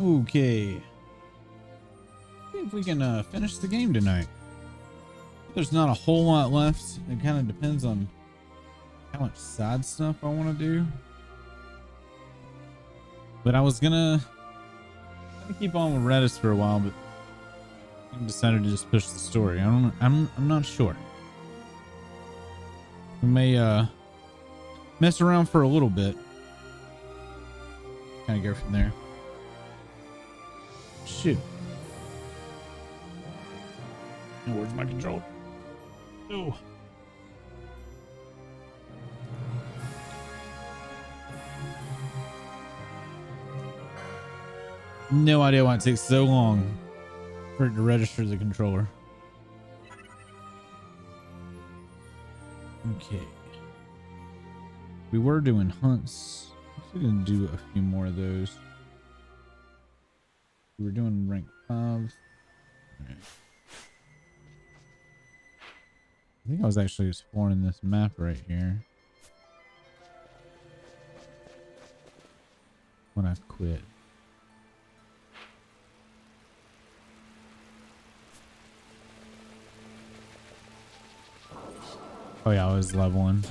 Okay. See if we can finish the game tonight. There's not a whole lot left. It kind of depends on how much side stuff I want to do. But I was gonna keep on with Redis for a while, but I decided to just push the story. I'm not sure. We may mess around for a little bit. Kind of go from there. Shoot. Now where's my controller? Oh. No idea why it takes so long for it to register the controller. Okay. We were doing hunts. We're gonna do a few more of those. We were doing rank 5. Right. I think I was actually exploring this map right here when I quit. Oh yeah, I was leveling.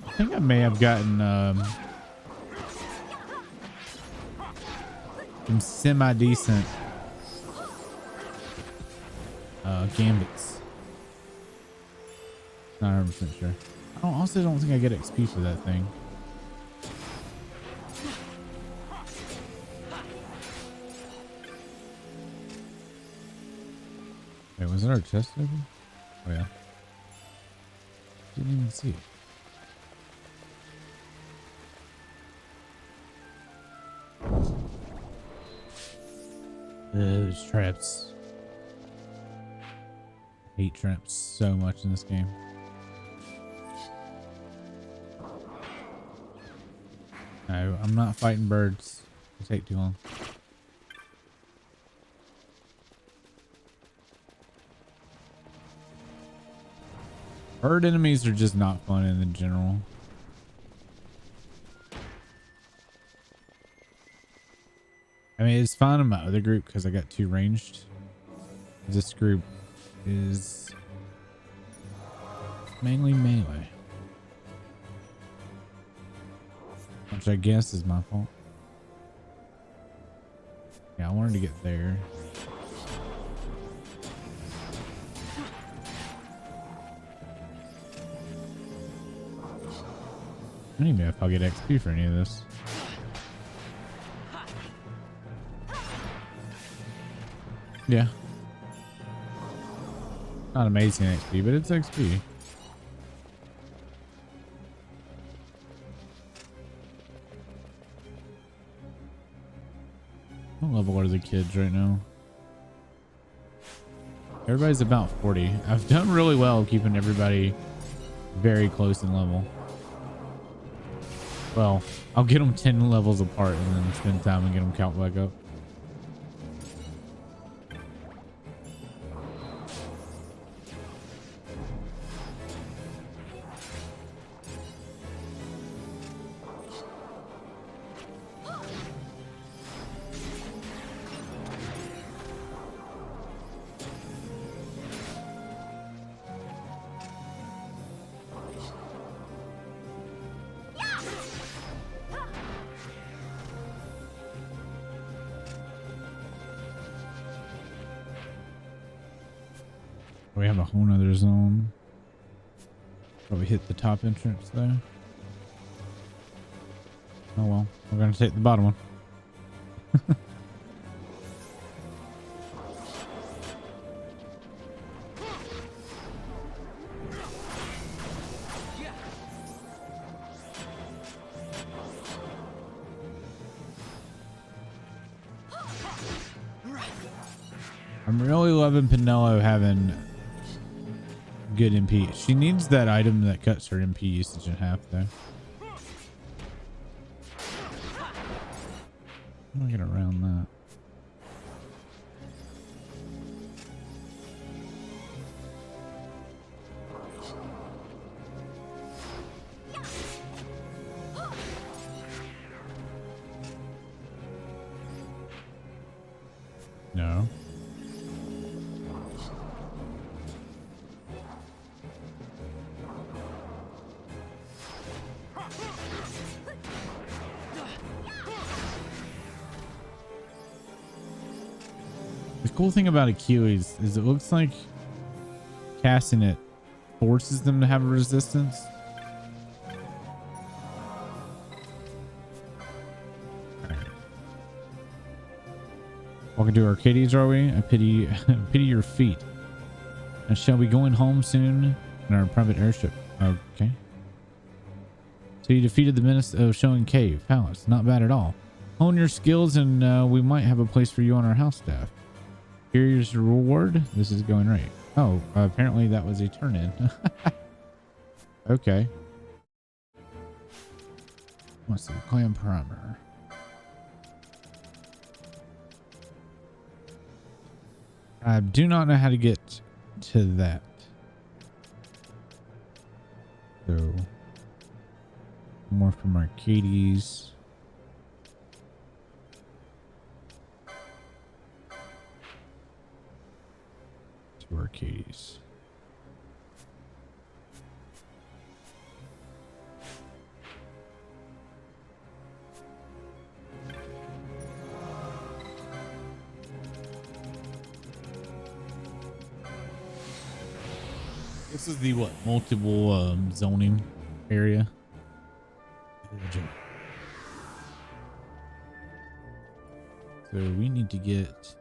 I think I may have gotten some semi-decent gambits. Not 100% sure. I also don't think I get XP for that thing. Wait, was it our chest over? Oh yeah. Didn't even see it. Those traps. I hate traps so much in this game. No, I'm not fighting birds. It'll take too long. Bird enemies are just not fun in the general. I mean, it's fine in my other group because I got 2 ranged. This group is mainly melee, which I guess is my fault. Yeah, I wanted to get there. I don't even know if I'll get XP for any of this. Yeah. Not amazing XP, but it's XP. What level are the kids right now? Everybody's about 40. I've done really well keeping everybody very close in level. Well, I'll get them 10 levels apart and then spend time and get them count back up. We have a whole nother zone. But we hit the top entrance there. Oh well, we're gonna take the bottom one. I'm really loving Pinello having good MP. She needs that item that cuts her MP usage in half though. How do I get around that? No. The cool thing about a Q is it looks like casting it forces them to have a resistance. Walking to Arcades, are we? I pity pity your feet. And shall be going home soon in our private airship. Okay. So you defeated the menace of Showing Cave Palace. Not bad at all. Hone your skills and we might have a place for you on our house staff. Here's your reward. This is going right. Oh, apparently that was a turn-in. Okay. What's the clan parameter? I do not know how to get to that. So, more from Arcades. To Arcades. This is the what? Multiple zoning area. So we need to get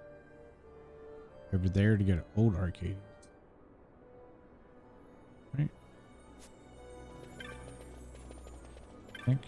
over there to get an old arcade. Right? I think.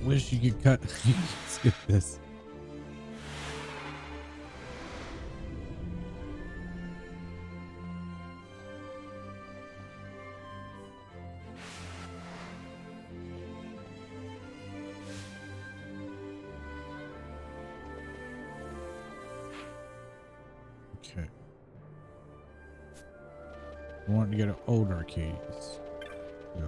Wish you could cut. Skip this. Okay. I want to get an old arcades. So.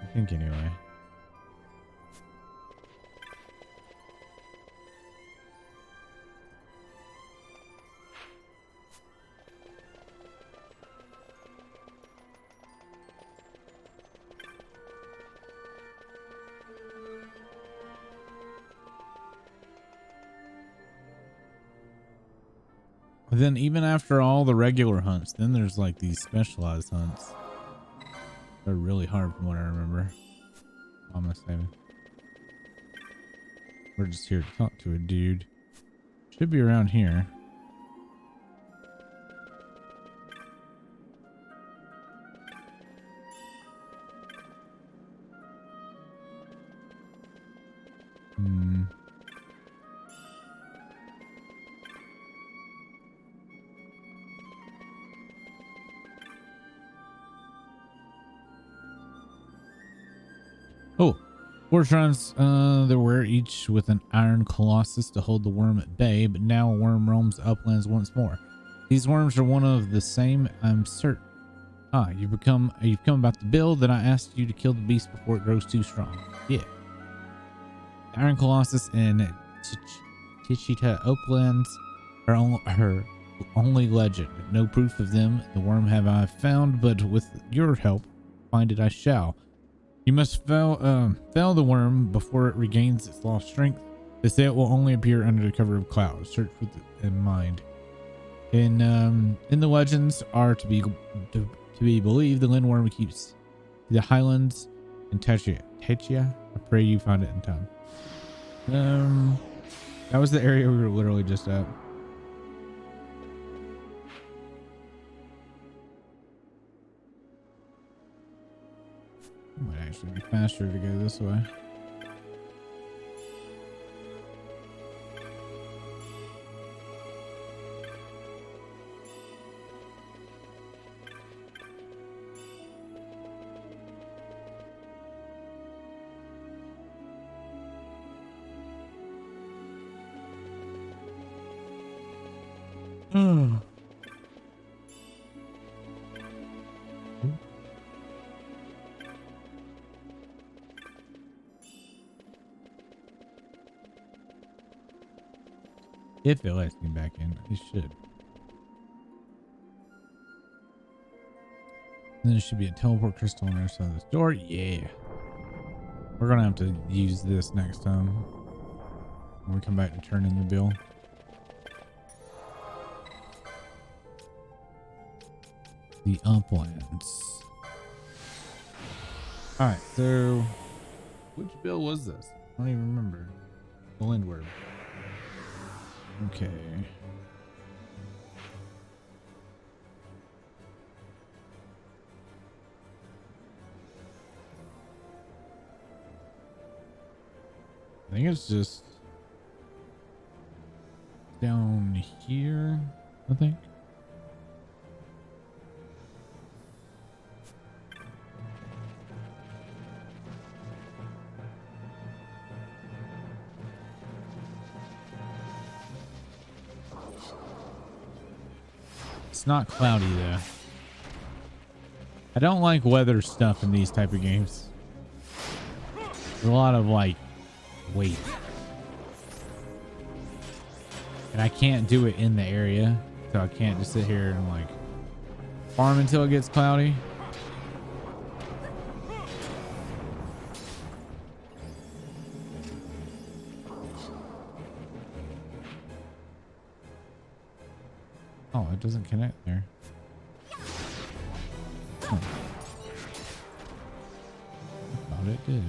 I think anyway. But then even after all the regular hunts, then there's like these specialized hunts. They're really hard from what I remember. Almost maybe. We're just here to talk to a dude. Should be around here. Oh, 4 shrines, there were each with an iron colossus to hold the worm at bay, but now a worm roams the uplands once more. These worms are one of the same, I'm certain. Ah, you've come about the build that I asked you to kill the beast before it grows too strong. Yeah. The iron colossus and Tichita uplands are only legend. No proof of them. The worm have I found, but with your help, find it I shall. You must fell the worm before it regains its lost strength. They say it will only appear under the cover of clouds. Search with it in mind. In the legends are to be believed, the lindworm keeps the highlands in Techia. I pray you find it in time. That was the area we were literally just at. It might actually be faster to go this way. Hmm. If it lets me back in, it should. And then there should be a teleport crystal on the other side of this door. Yeah. We're going to have to use this next time when we come back to turn in the bill. The uplands. Alright, so which bill was this? I don't even remember. The Lindward. Okay. I think it's just down here, I think. It's not cloudy though. I don't like weather stuff in these type of games. There's a lot of like weight. And I can't do it in the area. So I can't just sit here and like farm until it gets cloudy. Oh, it doesn't connect there. Huh. I thought it did.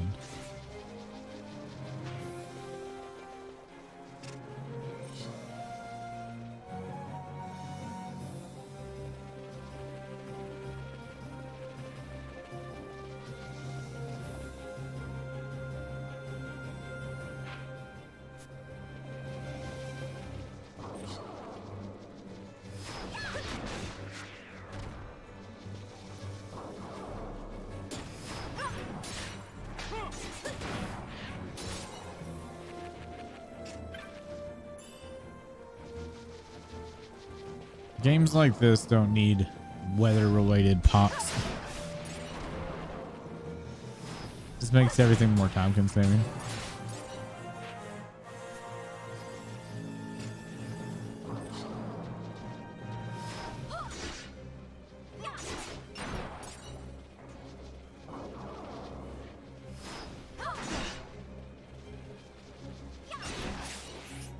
Games like this don't need weather-related pops. This makes everything more time-consuming.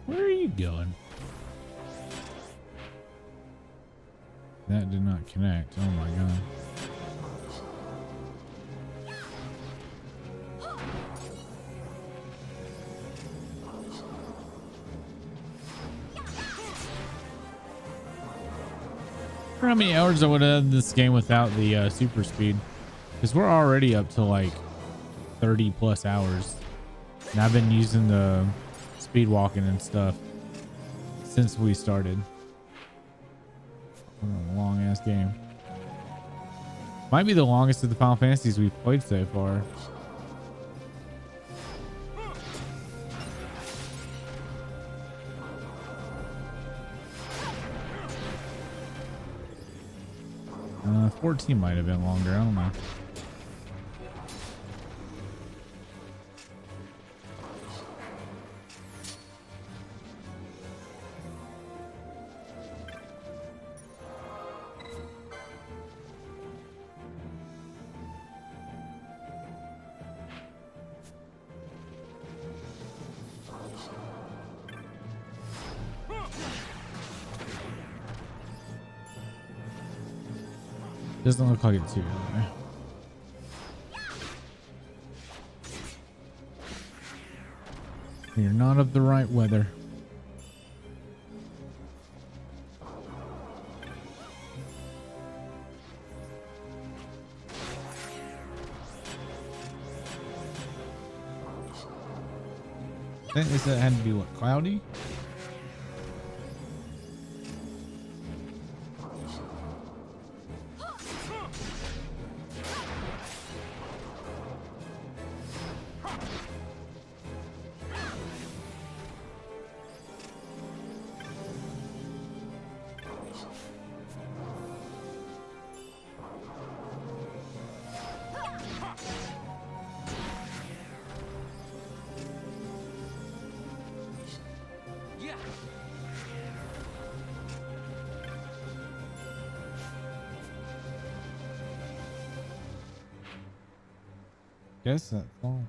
Where are you going? That did not connect. Oh my god. For how many hours I would have had this game without the super speed, because we're already up to like 30 plus hours, and I've been using the speed walking and stuff since we started. A long ass game. Might be the longest of the Final Fantasies we've played so far. Uh, 14 might have been longer. I don't know. Doesn't look like it too. Anyway. You're not of the right weather. Is that had to be what, cloudy? Guess that's all.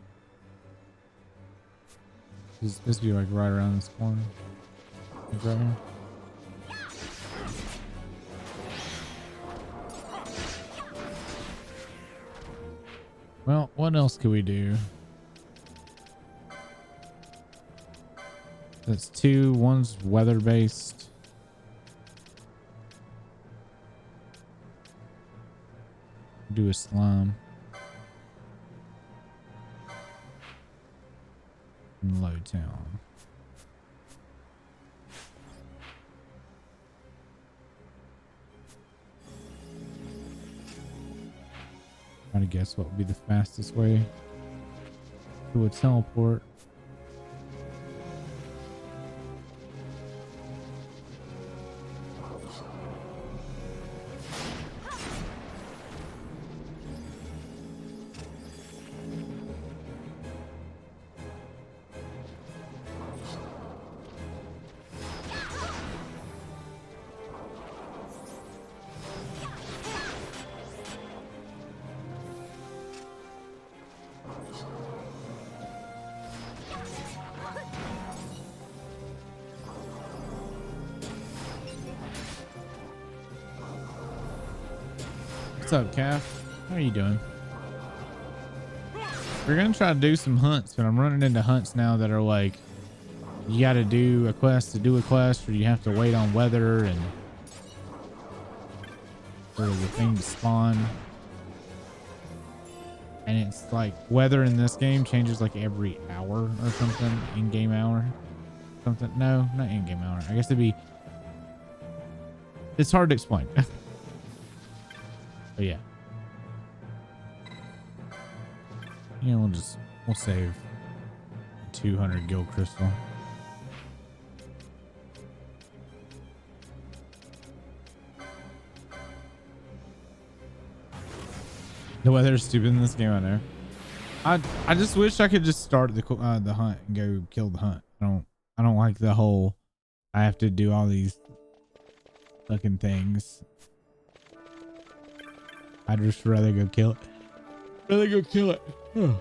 It's supposed to be like right around this corner. Like right here. Well, what else could we do? That's two. One's weather based. Do a slime. In Low Town. Trying to guess what would be the fastest way to a teleport. What's up, Calf? How are you doing? We're gonna try to do some hunts, but I'm running into hunts now that are like, you got to do a quest to do a quest, or you have to wait on weather and for the thing to spawn. And it's like weather in this game changes like every hour or something. In-game hour, something. No, not in-game hour. I guess it'd be. It's hard to explain. But yeah. Yeah, we'll save 200 gill crystal. The weather's stupid in this game, I know. I just wish I could just start the hunt and go kill the hunt. I don't like the whole I have to do all these fucking things. I'd just rather go kill it. Rather go kill it. And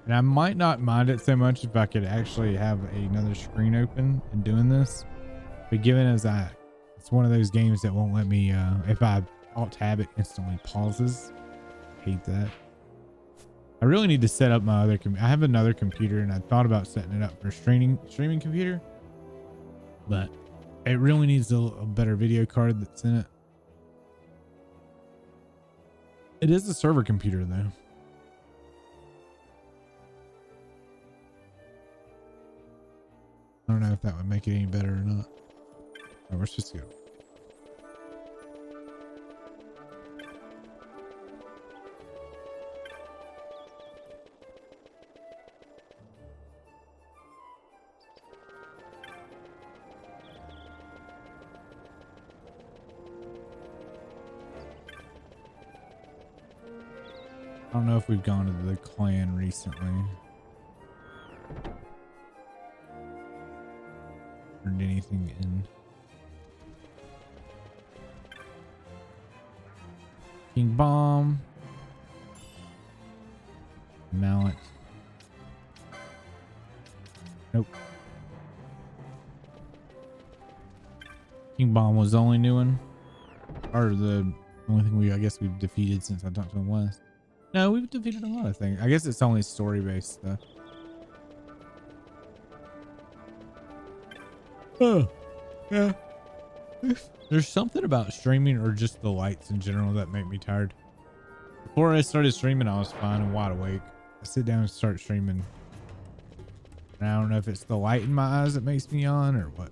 I might not mind it so much if I could actually have another screen open and doing this. But given as it's one of those games that won't let me, if I alt tab, it instantly pauses. Hate that. I really need to set up my other I have another computer and I thought about setting it up for streaming computer, but it really needs a better video card that's in it. It is a server computer though. I don't know if that would make it any better or not. Oh, we're supposed to go. I don't know if we've gone to the clan recently. Turned anything in. King Bomb. Mallet. Nope. King Bomb was the only new one. Or the only thing I guess we've defeated since I talked to him last. No, we've defeated a lot of things. I guess it's only story-based stuff. Oh, yeah. There's something about streaming or just the lights in general that make me tired. Before I started streaming, I was fine and wide awake. I sit down and start streaming. And I don't know if it's the light in my eyes that makes me yawn or what.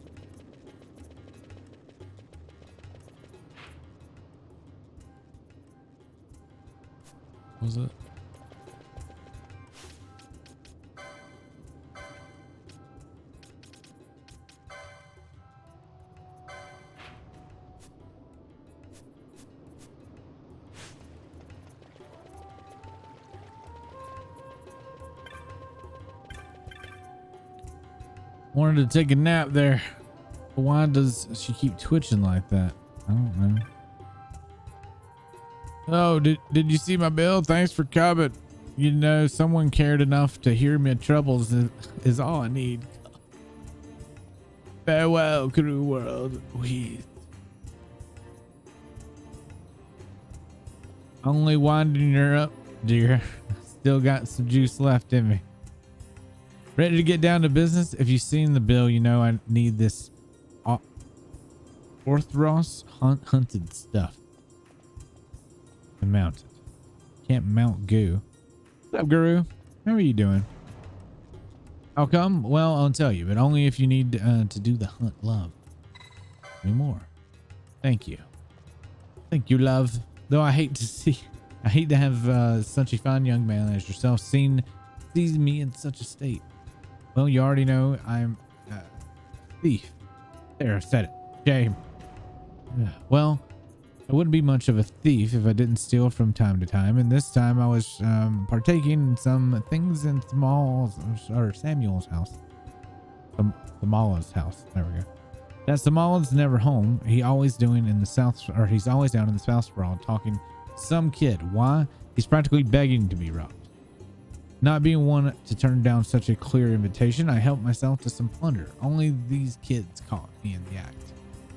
What was it? Wanted to take a nap there. Why does she keep twitching like that? I don't know. Oh, did you see my bill? Thanks for coming. You know, someone cared enough to hear my troubles is all I need. Farewell, cruel world. We only winding her up, dear. Still got some juice left in me. Ready to get down to business? If you've seen the bill, you know I need this Orthros hunted stuff to mount it. Can't mount goo. What's up, Guru? How are you doing? How come? Well, I'll tell you, but only if you need to do the hunt, love. Any more? Thank you. Thank you, love. Though I hate to have such a fine young man as yourself sees me in such a state. Well, you already know I'm a thief. There, I said it. Shame. Well, I wouldn't be much of a thief if I didn't steal from time to time, and this time I was partaking in some things in Samuel's house. Samala's house. There we go. That Samala's never home. He's always down in the South Sprawl talking to some kid. Why? He's practically begging to be robbed. Not being one to turn down such a clear invitation, I helped myself to some plunder. Only these kids caught me in the act.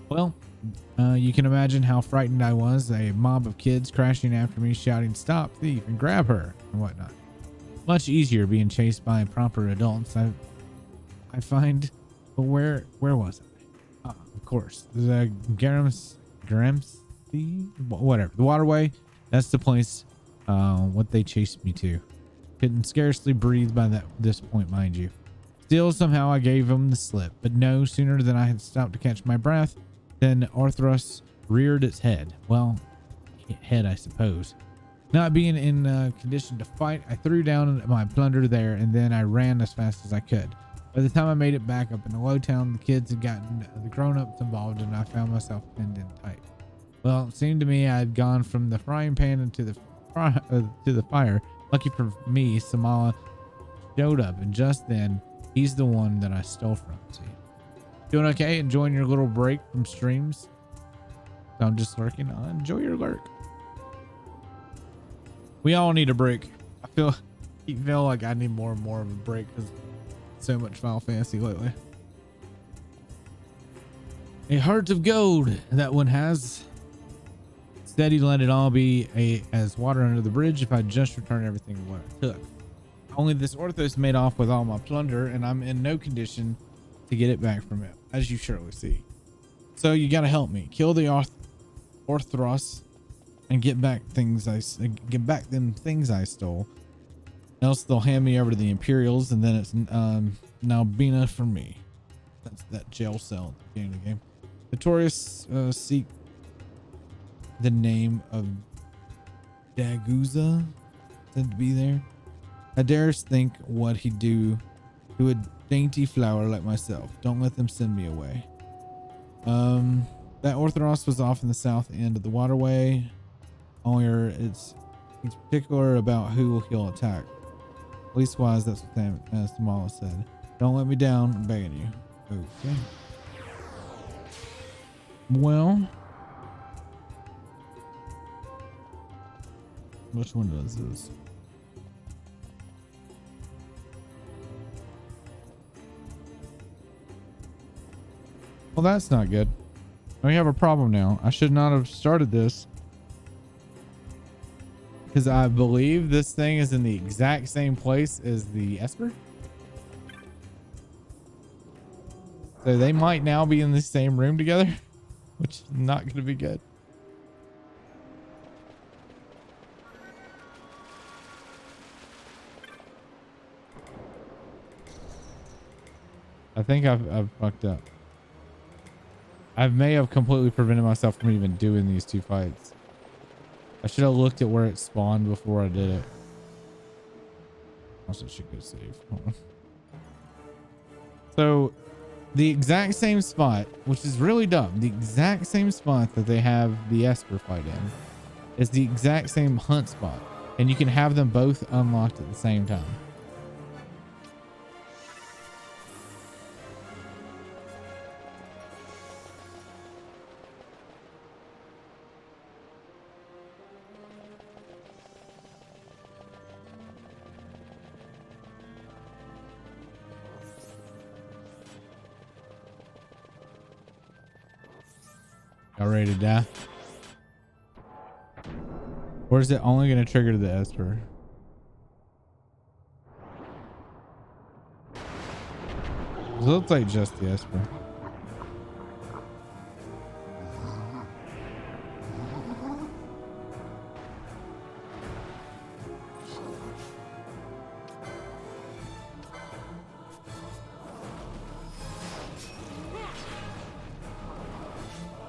Well, you can imagine how frightened I was. A mob of kids crashing after me, shouting, "Stop, thief," and "Grab her," and whatnot. Much easier being chased by proper adults, I find. But where was I? Of course, the Gramsci, whatever. The waterway. That's the place. What they chased me to. Couldn't scarcely breathe by this point, mind you. Still, somehow I gave him the slip. But no sooner than I had stopped to catch my breath, then Orthros reared its head. Well, head, I suppose. Not being in condition to fight, I threw down my plunder there, and then I ran as fast as I could. By the time I made it back up in the low town, the kids had gotten the grown-ups involved, and I found myself pinned in tight. Well, it seemed to me I had gone from the frying pan into the fire. Lucky for me, Samala showed up, and just then, he's the one that I stole from. See, doing okay? Enjoying your little break from streams? So I'm just lurking. Enjoy your lurk. We all need a break. I feel like I need more and more of a break because so much Final Fantasy lately. A heart of gold, that one has. Steady, let it all be as water under the bridge if I just return everything what I took. Only this Orthos made off with all my plunder, and I'm in no condition to get it back from him, as you surely see. So you gotta help me kill the Orthros and get back them things I stole. Else they'll hand me over to the Imperials, and then it's Nalbina for me. That's that jail cell at the beginning of the game. Notorious seek the name of Daguza said to be there. I dare think what he'd do to a dainty flower like myself. Don't let them send me away. That Orthros was off in the south end of the waterway. Only he's particular about who he'll attack. Leastwise, that's what Samala said. Don't let me down. I'm begging you. Okay. Well, which one does this? Well, that's not good. We have a problem now. I should not have started this because I believe this thing is in the exact same place as the Esper. So they might now be in the same room together, which is not going to be good. I think I've fucked up. I may have completely prevented myself from even doing these two fights. I should have looked at where it spawned before I did it. Also should go save. Hold on. So the exact same spot, which is really dumb, the exact same spot that they have the Esper fight in is the exact same hunt spot. And you can have them both unlocked at the same time. Y'all ready to die? Or is it only going to trigger the Esper? It looks like just the Esper.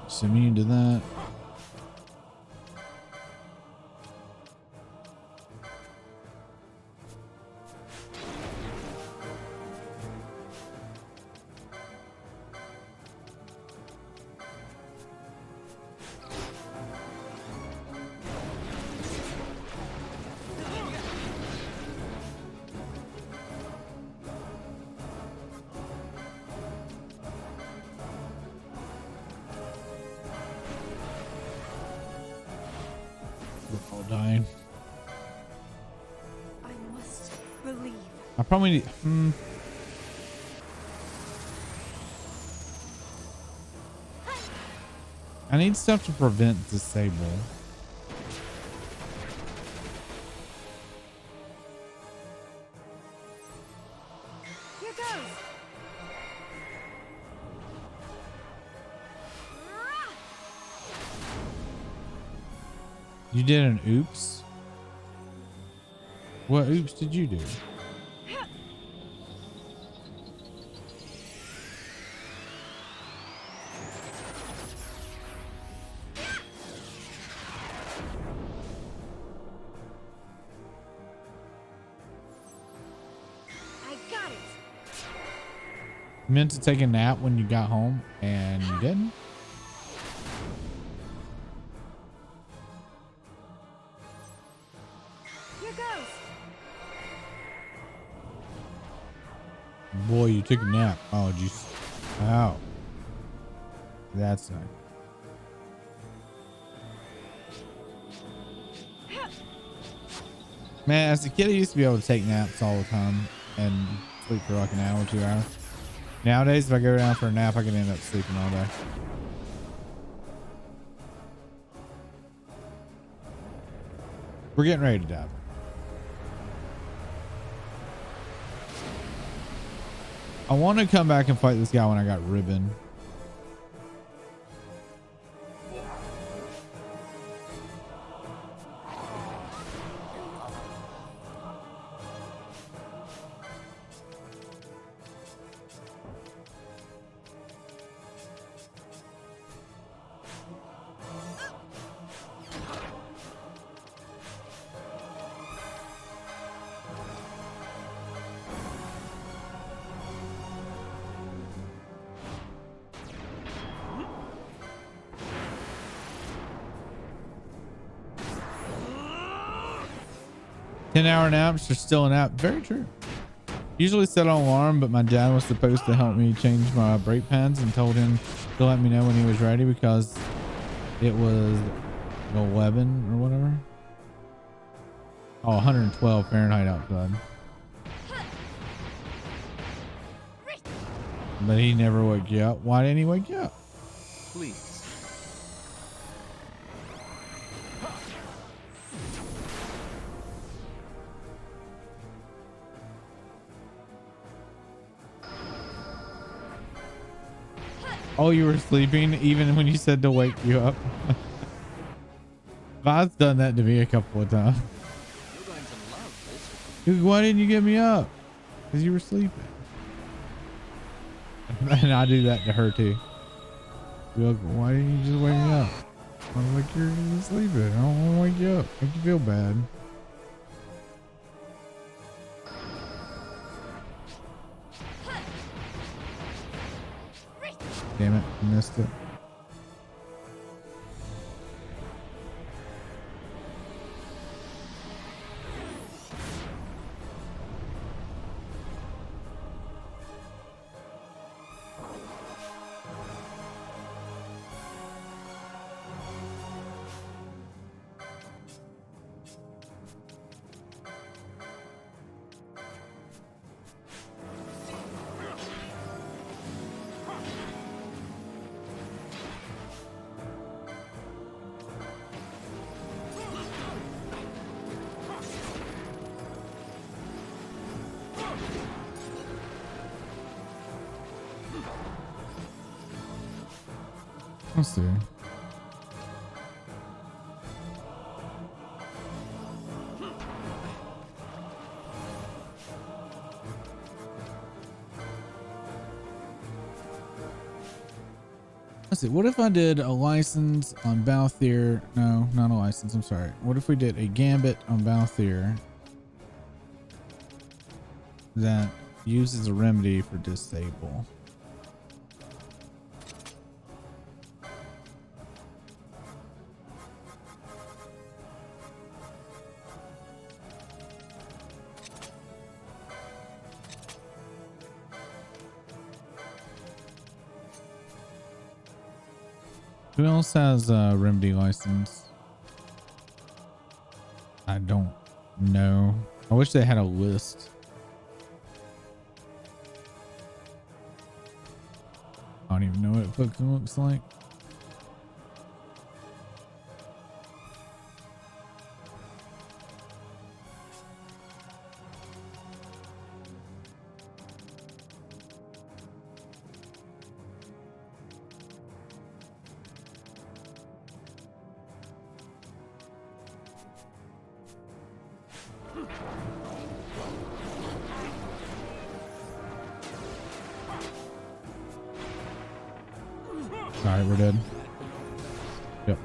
It's immune to that. We're all dying. I must believe. I probably need. I need stuff to prevent disable. Here goes. You did an oops? What oops did you do? I got it. You meant to take a nap when you got home and you didn't? Here goes. Boy, you took a nap. Oh, jeez. Ow. That's nice. Man, as a kid, I used to be able to take naps all the time and sleep for like an hour, 2 hours. Nowadays, if I go down for a nap, I can end up sleeping all day. We're getting ready to die. I want to come back and fight this guy when I got ribbon. Ten-hour naps are still a nap. Very true. Usually set an alarm, but my dad was supposed to help me change my brake pads and told him to let me know when he was ready because it was 11 or whatever. Oh, 112 Fahrenheit outside. But he never woke you up. Why didn't he wake you up? Please. Oh, you were sleeping even when you said to wake you up. Vaz done that to me a couple of times. You're going to love this. Dude, why didn't you get me up? Because you were sleeping. And I do that to her too. You're like, why didn't you just wake me up? I was like, you're sleeping. I don't want to wake you up. Make you feel bad. Damn it, I missed it. Let's see. Let's see. What if I did a license on Balthier? No, not a license. I'm sorry. What if we did a gambit on Balthier that uses a remedy for disable? Who else has a remedy license? I don't know. I wish they had a list. I don't even know what it fucking looks like. All right, we're dead. Yep.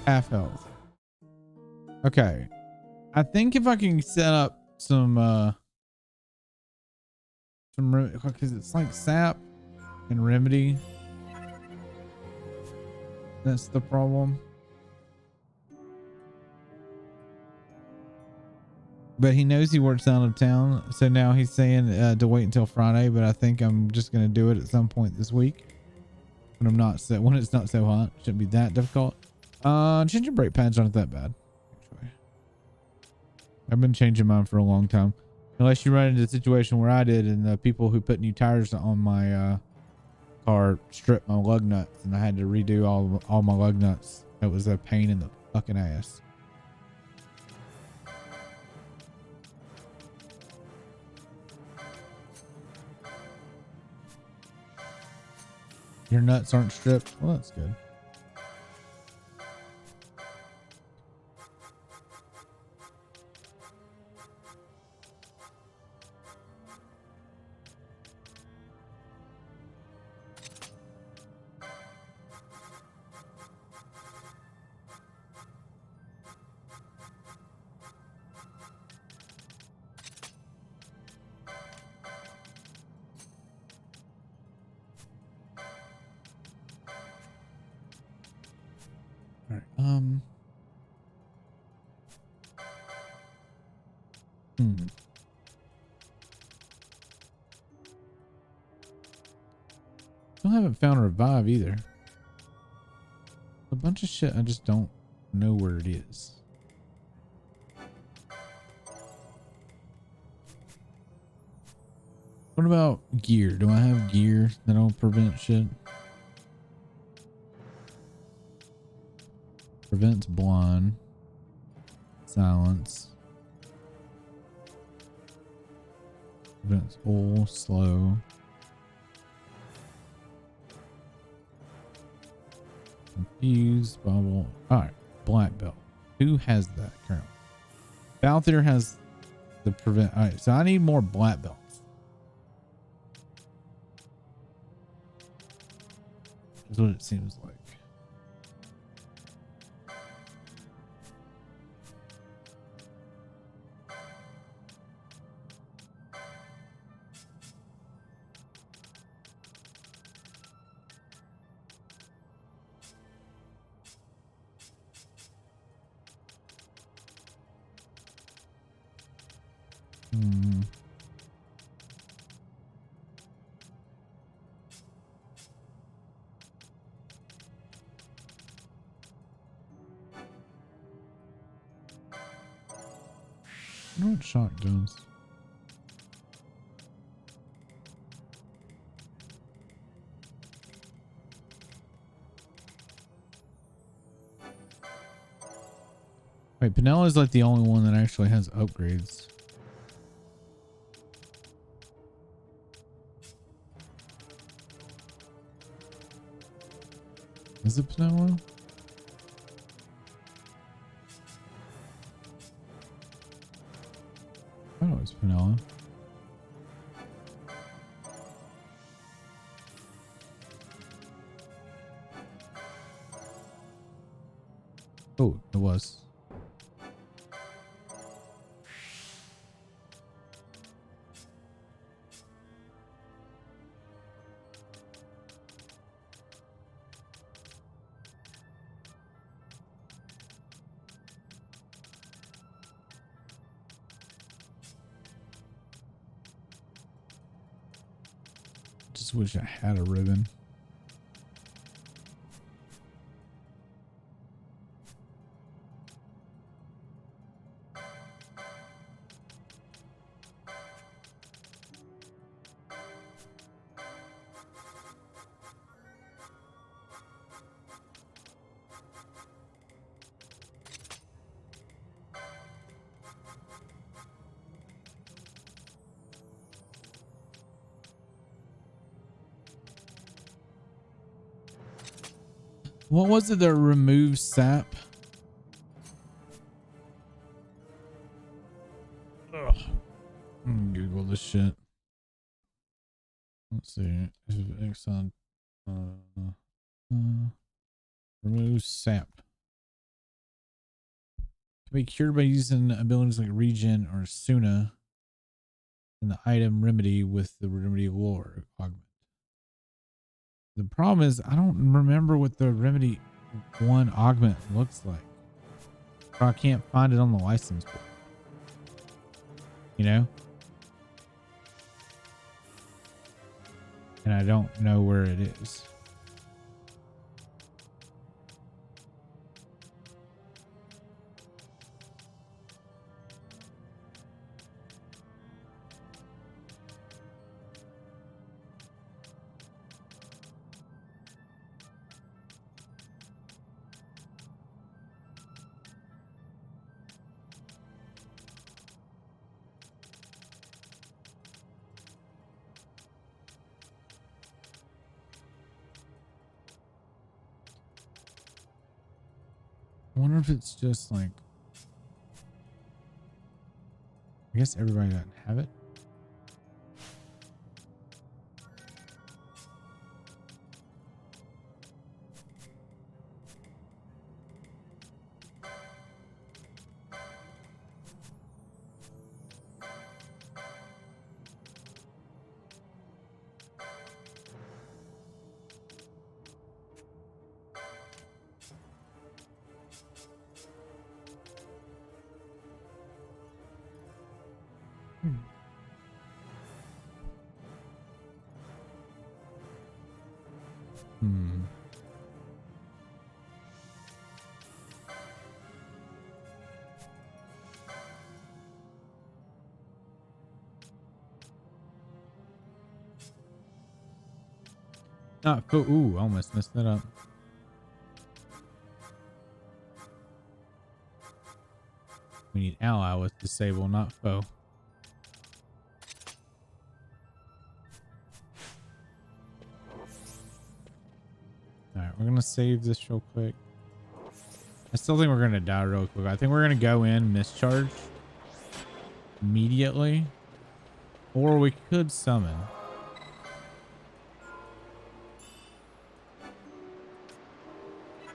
Half health. Okay. I think if I can set up some because it's like sap and remedy. That's the problem. But he knows he works out of town, so now he's saying to wait until Friday. But I think I'm just gonna do it at some point this week when it's not so hot. Shouldn't be that difficult. Changing brake pads aren't that bad, actually. I've been changing mine for a long time, unless you run into a situation where I did, and the people who put new tires on my car stripped my lug nuts, and I had to redo all my lug nuts. It was a pain in the fucking ass. Your nuts aren't stripped? Well, that's good. All right. Still haven't found a revive either. A bunch of shit I just don't know where it is. What about gear? Do I have gear that'll prevent shit? Prevents blind. Silence. Prevents oil, slow. Confused, bubble. Alright, black belt. Who has that currently? Balthier has the prevent. Alright, so I need more black belts. Is what it seems like. I know what shock does. Wait, Pinella is like the only one that actually has upgrades. Is it Pinello? Oh, it's Pinello. Oh, it was. Just wish I had a ribbon. What was it that removes sap? Ugh. I'm gonna Google this shit. Let's see. FFXII removes sap. Can be cured by using abilities like regen or Suna and the item remedy with the remedy lore augment. The problem is I don't remember what the remedy 1 augment looks like. Or I can't find it on the license board. You know? And I don't know where it is. I wonder if it's just like, I guess everybody doesn't have it. Hmm. Not foe. Ooh, almost messed that up. We need ally with disable, not foe. All right, we're gonna save this real quick. I still think we're gonna die real quick. I think we're gonna go in mischarge immediately, or we could summon.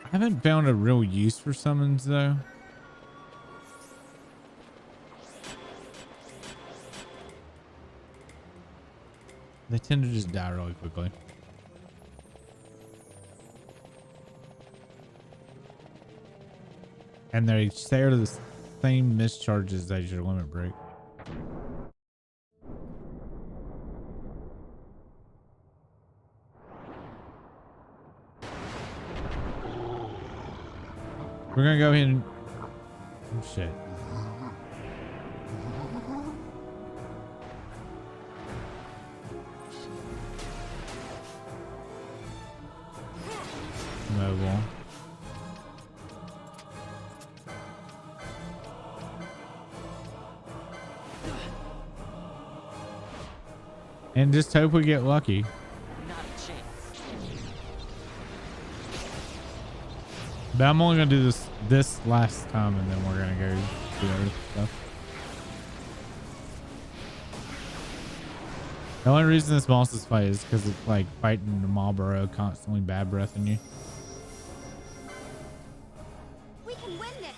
I haven't found a real use for summons though. They tend to just die really quickly. And they share the same mischarges as your limit break. We're gonna go ahead and oh, shit. Mobile. And just hope we get lucky. Not a chance. But I'm only gonna do this last time, and then we're gonna go do other stuff. The only reason this boss is fight is because it's like fighting the Marlboro constantly bad breathing you. We can win this.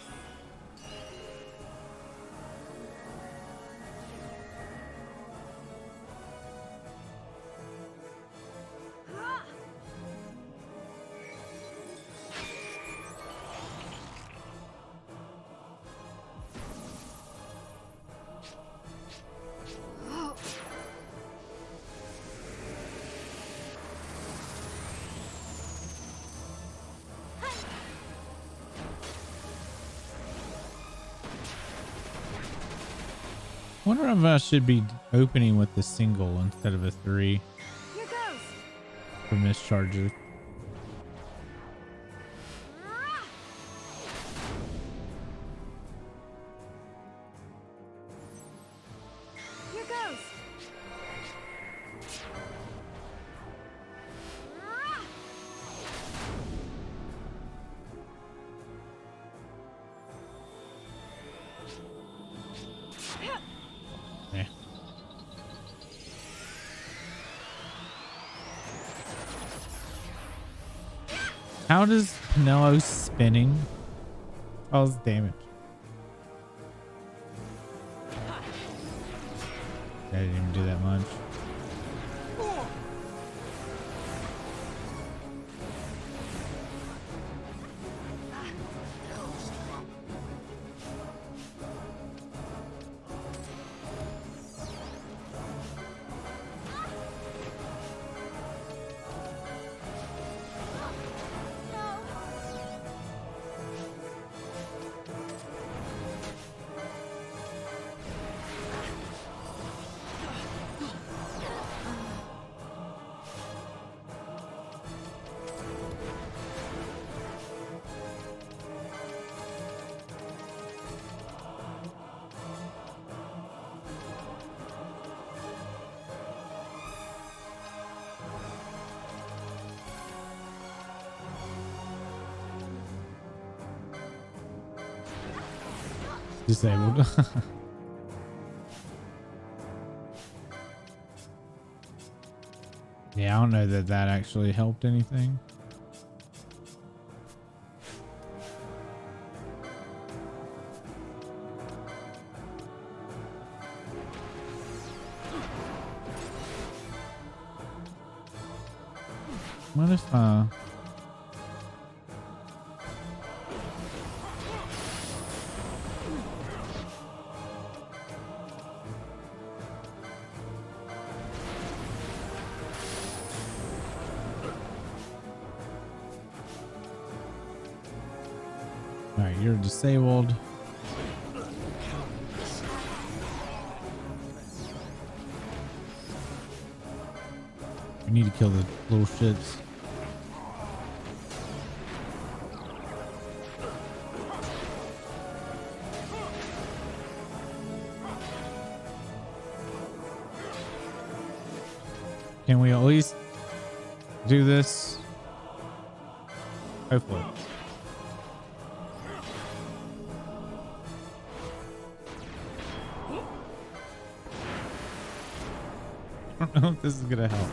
Wonder if I should be opening with the single instead of a 3 Here goes. for mischarges. Here goes. Yeah. How does Pinello spinning cause damage? I didn't even do that much. Disabled. Yeah, I don't know that that actually helped anything. What if all right, you're disabled. We need to kill the little shits. Can we at least do this? Hopefully. I don't know if this is gonna help.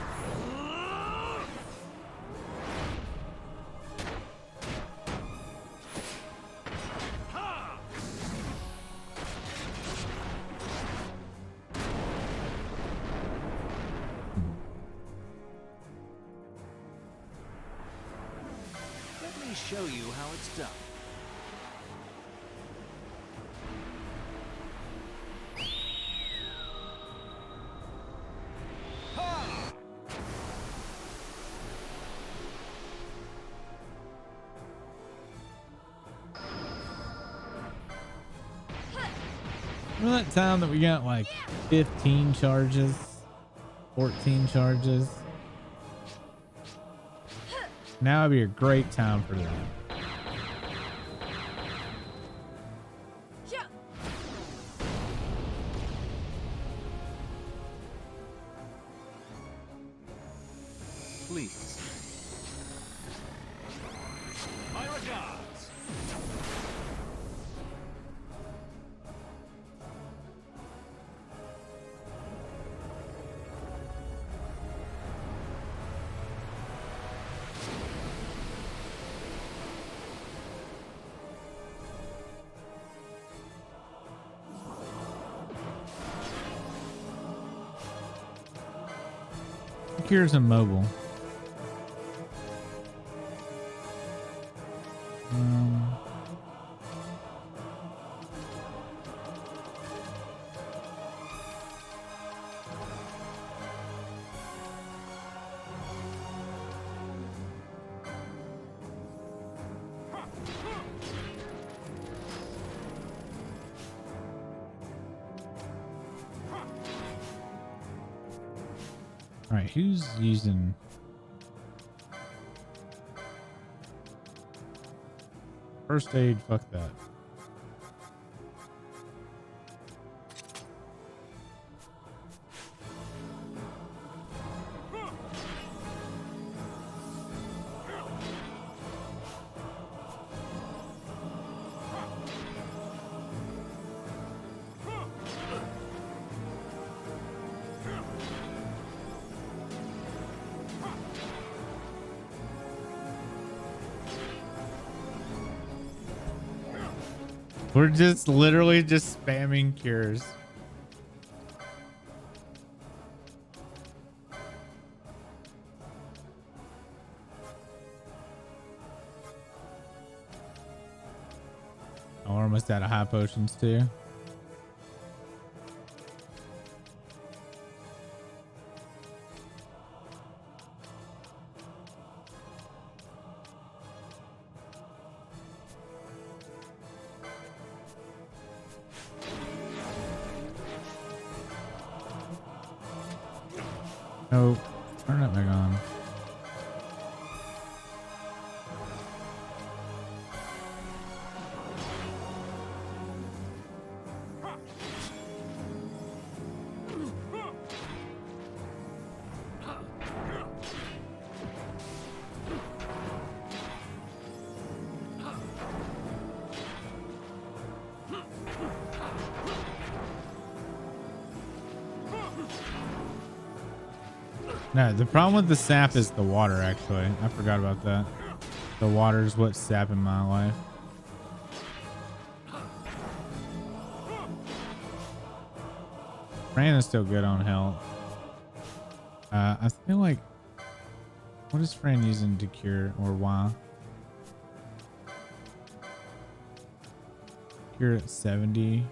Let me show you how it's done. Remember that time that we got like 15 charges, 14 charges? Now would be a great time for that. Yeah. Please. My regards. Decure's immobile. All right, who's using? First aid, fuck that. We're just literally just spamming cures. Oh, we're almost out of high potions too. Oh, turn that back on. No, the problem with the sap is the water, actually. I forgot about that. The water is what's sapping my life. Fran is still good on health. I feel like... What is Fran using to cure, or why? Cure at 70.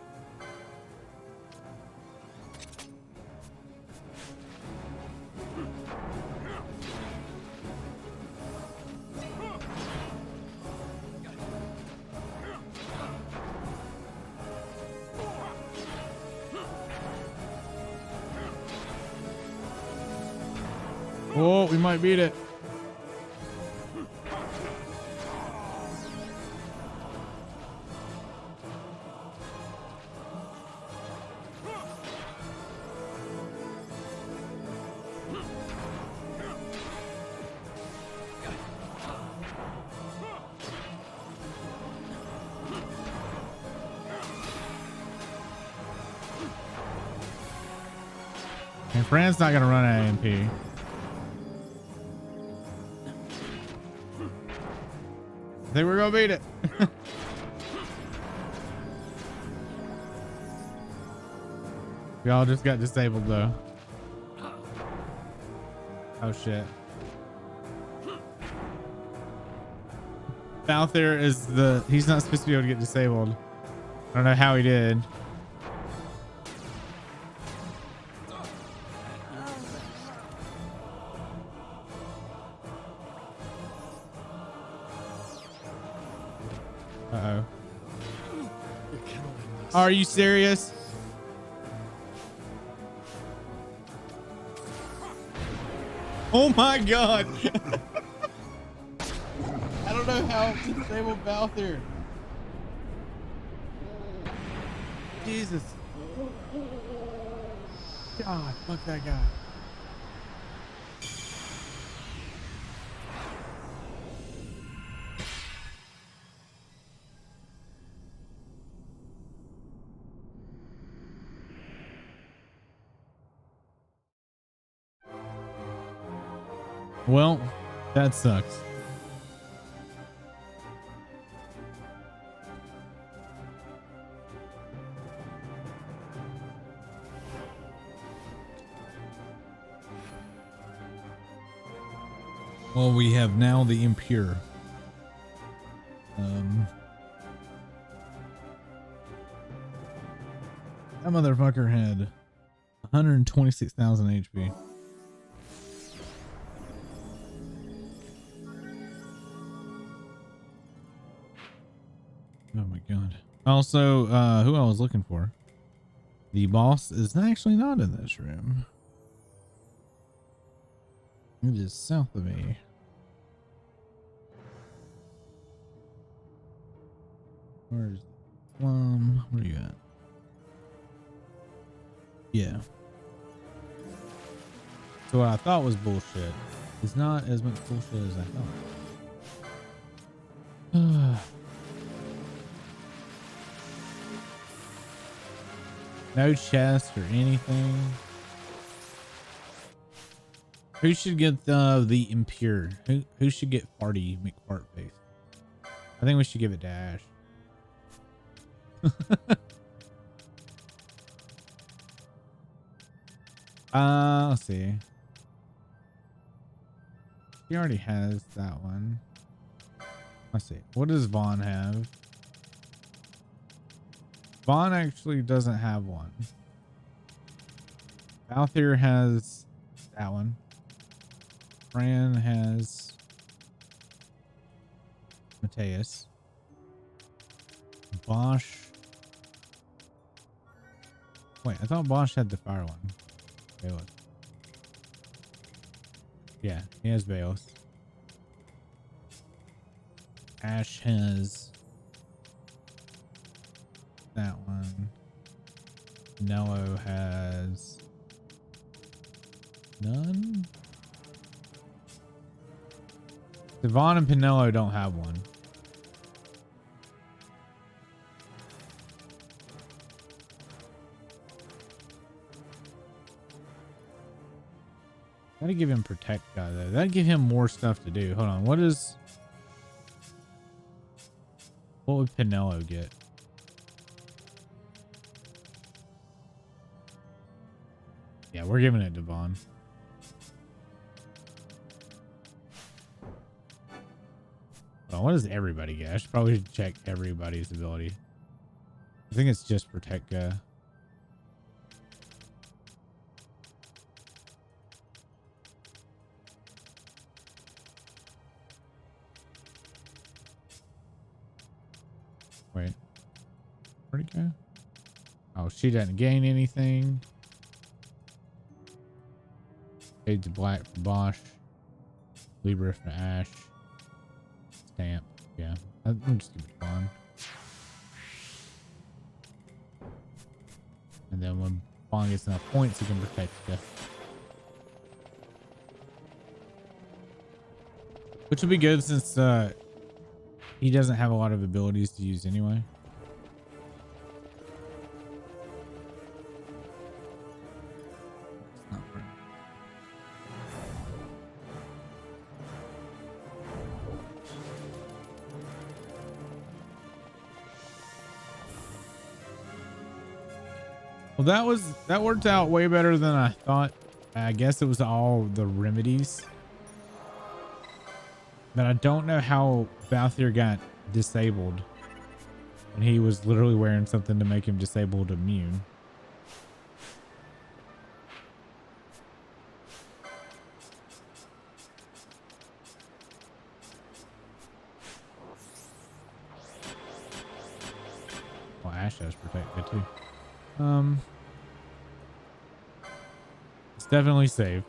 Oh, we might beat it. And Fran's not gonna run an AMP. I think we're gonna beat it. We all just got disabled though. Oh shit. Balthier is he's not supposed to be able to get disabled. I don't know how he did. Uh-oh. Are you serious? Oh my god. I don't know how to disable Balthier. Jesus. God, fuck that guy. Well, that sucks. Well, we have now the impure. That motherfucker had 126,000 HP. Oh my god. Also, who I was looking for. The boss is actually not in this room. It is south of me. Where's Plum? Where are you at? Yeah. So what I thought was bullshit is not as much bullshit as I thought. No chest or anything. Who should get the impure? Who should get Farty McFartface? I think we should give it to Ash. Let's see. He already has that one. Let's see. What does Vaughn have? Vaughn actually doesn't have one. Balthier has that one. Fran has Mateus. Bosch. Wait, I thought Bosch had the fire one. Bayless. Yeah, he has Bayless. Ash has that one. Nello has none. Devon and Pinello don't have one. Gotta give him protect guy though. That'd give him more stuff to do. Hold on. What would Pinello get? Yeah, we're giving it to Vaughn. Well, what does everybody get? I should probably check everybody's ability. I think it's just protect guy. Wait. Where'd it go? Oh, she doesn't gain anything. Shades of Black for Bosch. Libra for Ash. Stamp. Yeah. I'm just gonna be fun. And then when Bond gets enough points, he can protect you. Which will be good since he doesn't have a lot of abilities to use anyway. It's not fair. Well, that worked out way better than I thought. I guess it was all the remedies. But I don't know how Balthier got disabled when he was literally wearing something to make him disabled immune. Well, Ash has protected too. It's definitely safe.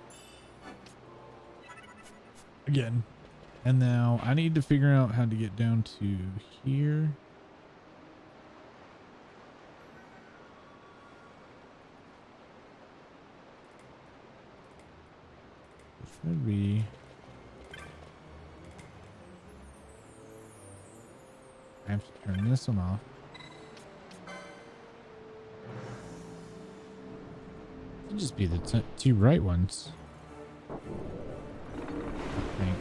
Again. And now I need to figure out how to get down to here. It should be. I have to turn this one off. It should just be the two right ones. I think.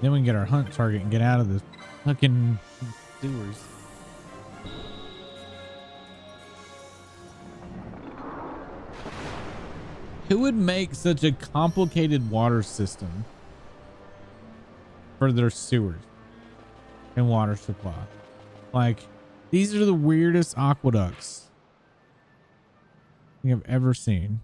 Then we can get our hunt target and get out of the fucking sewers. Who would make such a complicated water system for their sewers and water supply? Like, these are the weirdest aqueducts I think I've ever seen.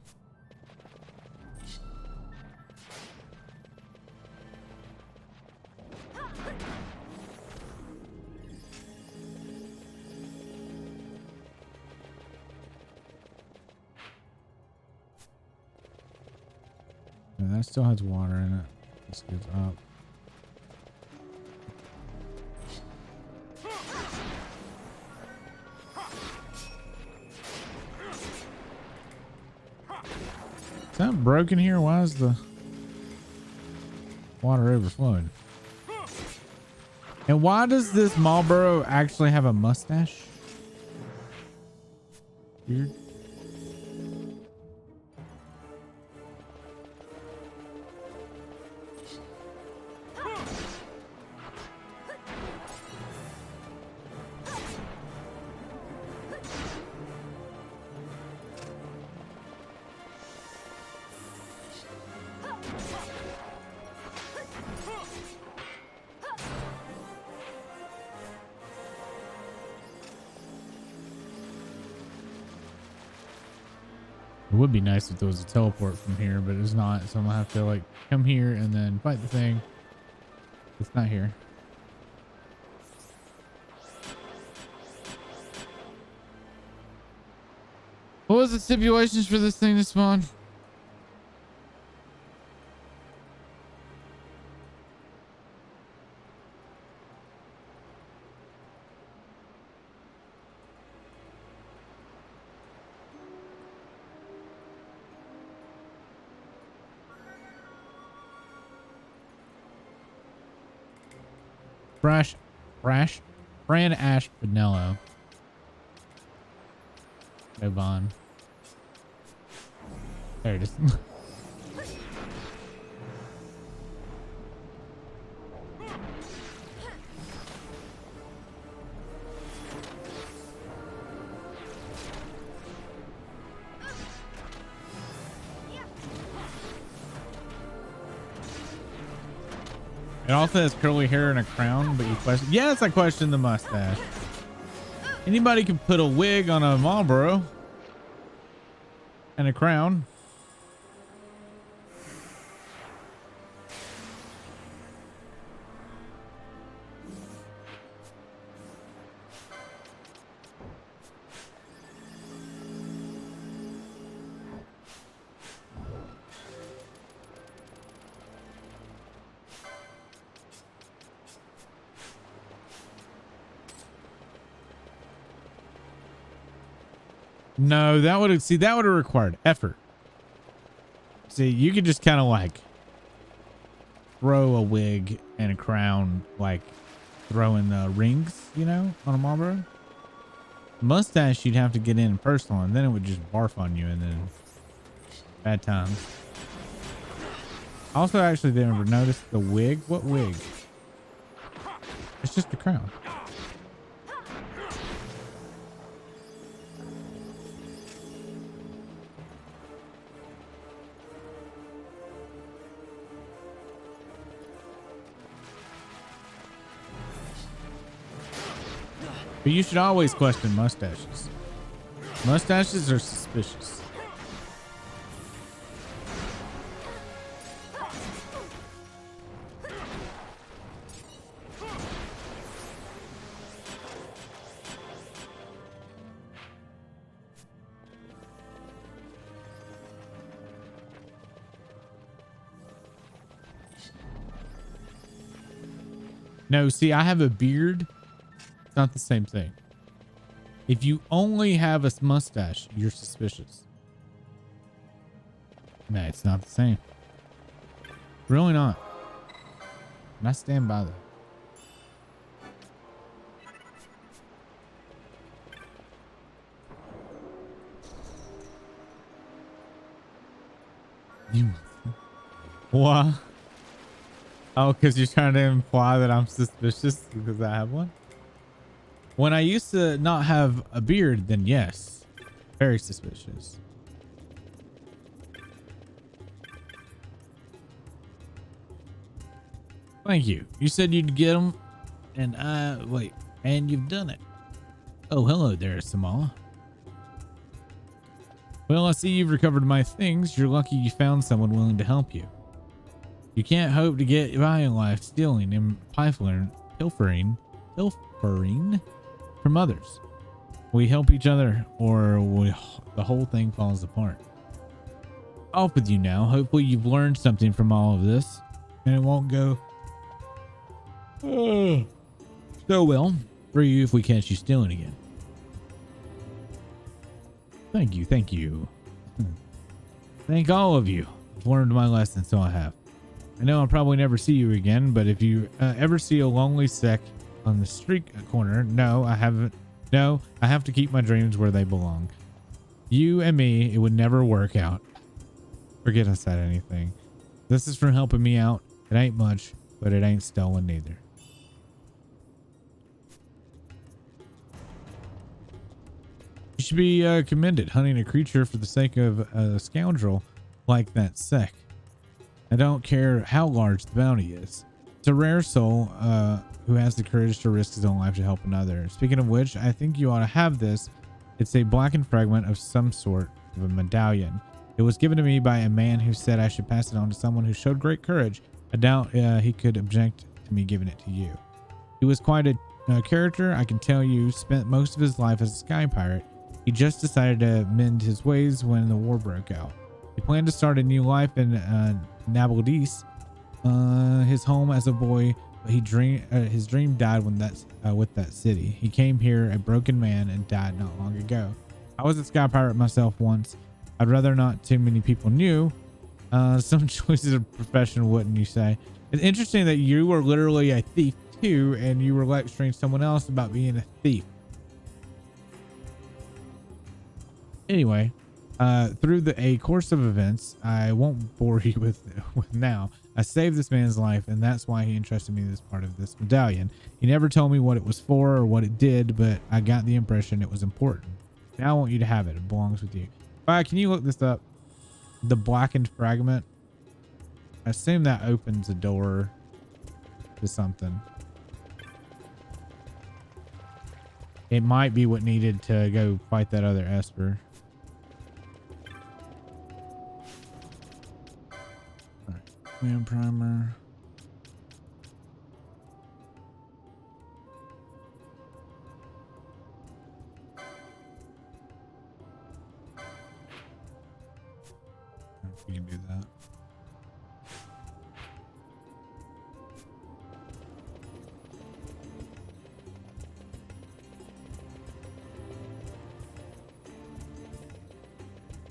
And that still has water in it. This goes up. Is that broken here? Why is the water overflowing? And why does this Marlboro actually have a mustache? Weird. It would be nice if there was a teleport from here, but it's not. So I'm gonna have to like come here and then fight the thing. It's not here. What was the stipulations for this thing to spawn? Fran Ash Pinello. Devon. There it is. It also has curly hair and a crown, but you question. Yes, I question the mustache. Anybody can put a wig on a Marlboro and a crown. No, that would have required effort. See, you could just kind of like throw a wig and a crown, like throwing rings, you know, on a Marlboro. Mustache, you'd have to get in personal, and then it would just barf on you, and then bad times. Also, actually, didn't ever notice the wig. What wig? It's just a crown. But you should always question mustaches. Mustaches are suspicious. No, see, I have a beard. Not the same thing. If you only have a mustache, you're suspicious. No, it's not the same. Really not. And I stand by that. You. Why? Oh, because you're trying to imply that I'm suspicious because I have one? When I used to not have a beard, then yes. Very suspicious. Thank you. You said you'd get them, and wait, and you've done it. Oh, hello there, Samala. Well, I see you've recovered my things. You're lucky you found someone willing to help you. You can't hope to get by in life stealing and pilfering from others. We help each other, or the whole thing falls apart. Off with you now. Hopefully you've learned something from all of this, and it won't go so well for you if we catch you stealing again. Thank you. Thank you. Thank all of you. I've learned my lesson, so I have. I know I'll probably never see you again, but if you ever see a lonely sec on the street corner, no, I haven't. No, I have to keep my dreams where they belong. You and me, it would never work out. Forget I said anything. This is for helping me out. It ain't much, but it ain't stolen neither. You should be commended hunting a creature for the sake of a scoundrel like that sec. I don't care how large the bounty is. It's a rare soul who has the courage to risk his own life to help another. Speaking of which, I think you ought to have this. It's a blackened fragment of some sort of a medallion. It was given to me by a man who said I should pass it on to someone who showed great courage. I doubt he could object to me giving it to you. He was quite a character, I can tell you. Spent most of his life as a sky pirate. He just decided to mend his ways when the war broke out. He planned to start a new life in Nabaldis, his home as a boy. But his dream died with that city. He came here a broken man and died not long ago. I was a sky pirate myself once. I'd rather not too many people knew. Some choices of profession, wouldn't you say? It's interesting that you were literally a thief too, and you were lecturing someone else about being a thief. Anyway, through a course of events, I won't bore you with now. I saved this man's life, and that's why he entrusted me this part of this medallion. He never told me what it was for or what it did, but I got the impression it was important. Now I want you to have it. It belongs with you. Can you look this up? The blackened fragment. I assume that opens a door to something. It might be what needed to go fight that other Esper. Command primer. We can do that.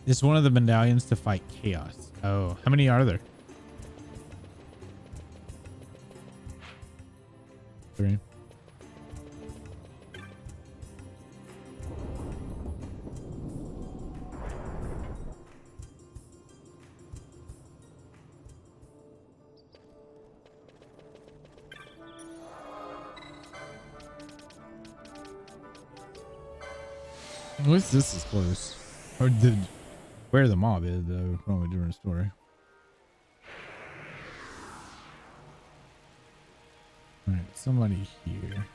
It's one of the medallions to fight chaos. Oh, how many are there? 3. What's this is close? Or where the mob is, though, probably a different story. Alright, somebody here.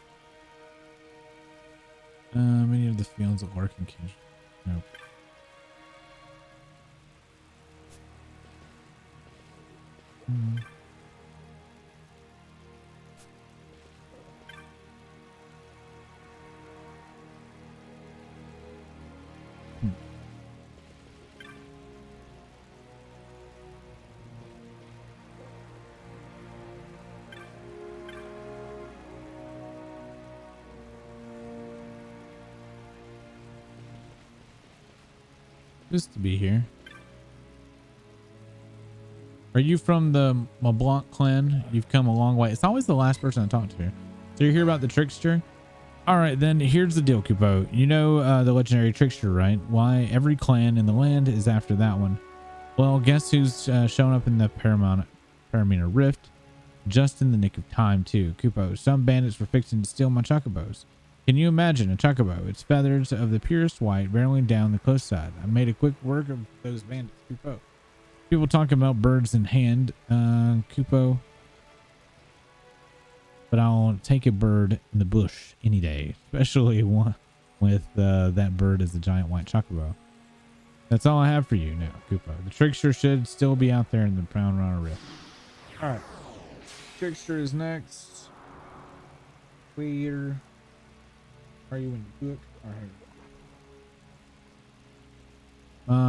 Many of the fields of working can. Nope. Just to be here. Are you from the Mablanc clan? You've come a long way. It's always the last person I talk to here. So you hear about the trickster? All right, then here's the deal, Kupo. You know the legendary trickster, right? Why every clan in the land is after that one. Well, guess who's shown up in the Paramina Rift? Just in the nick of time, too. Kupo, some bandits were fixing to steal my chocobos. Can you imagine a chocobo? Its feathers of the purest white barreling down the cliffside. I made a quick work of those bandits, Kupo. People talking about birds in hand. Kupo. but I'll take a bird in the bush any day, especially one with that bird as a giant white chocobo. That's all I have for you now, Koopa. The trickster should still be out there in the Brown Runner Rift. All right, trickster is next. Where are you when you cook? All right.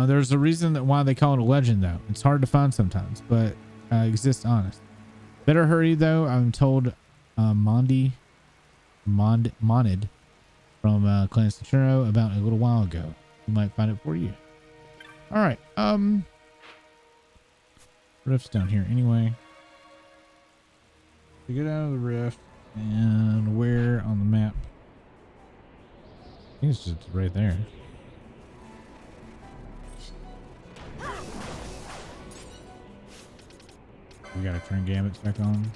There's a reason that why they call it a legend, though. It's hard to find sometimes, but exists honest. Better hurry, though. I'm told Monid from Clan Centuro about a little while ago. We might find it for you. All right. Rift's down here anyway. We get out of the rift, and where on the map? I think it's just right there. We gotta turn Gambits back on.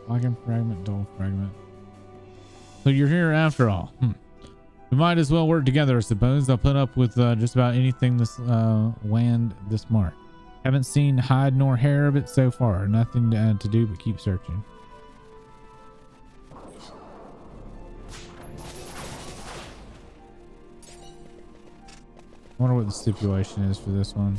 Wagon fragment, dull fragment. So you're here after all. We might as well work together, I suppose. I'll put up with just about anything this land this mark. Haven't seen hide nor hair of it so far. Nothing to do but keep searching. I wonder what the stipulation is for this one.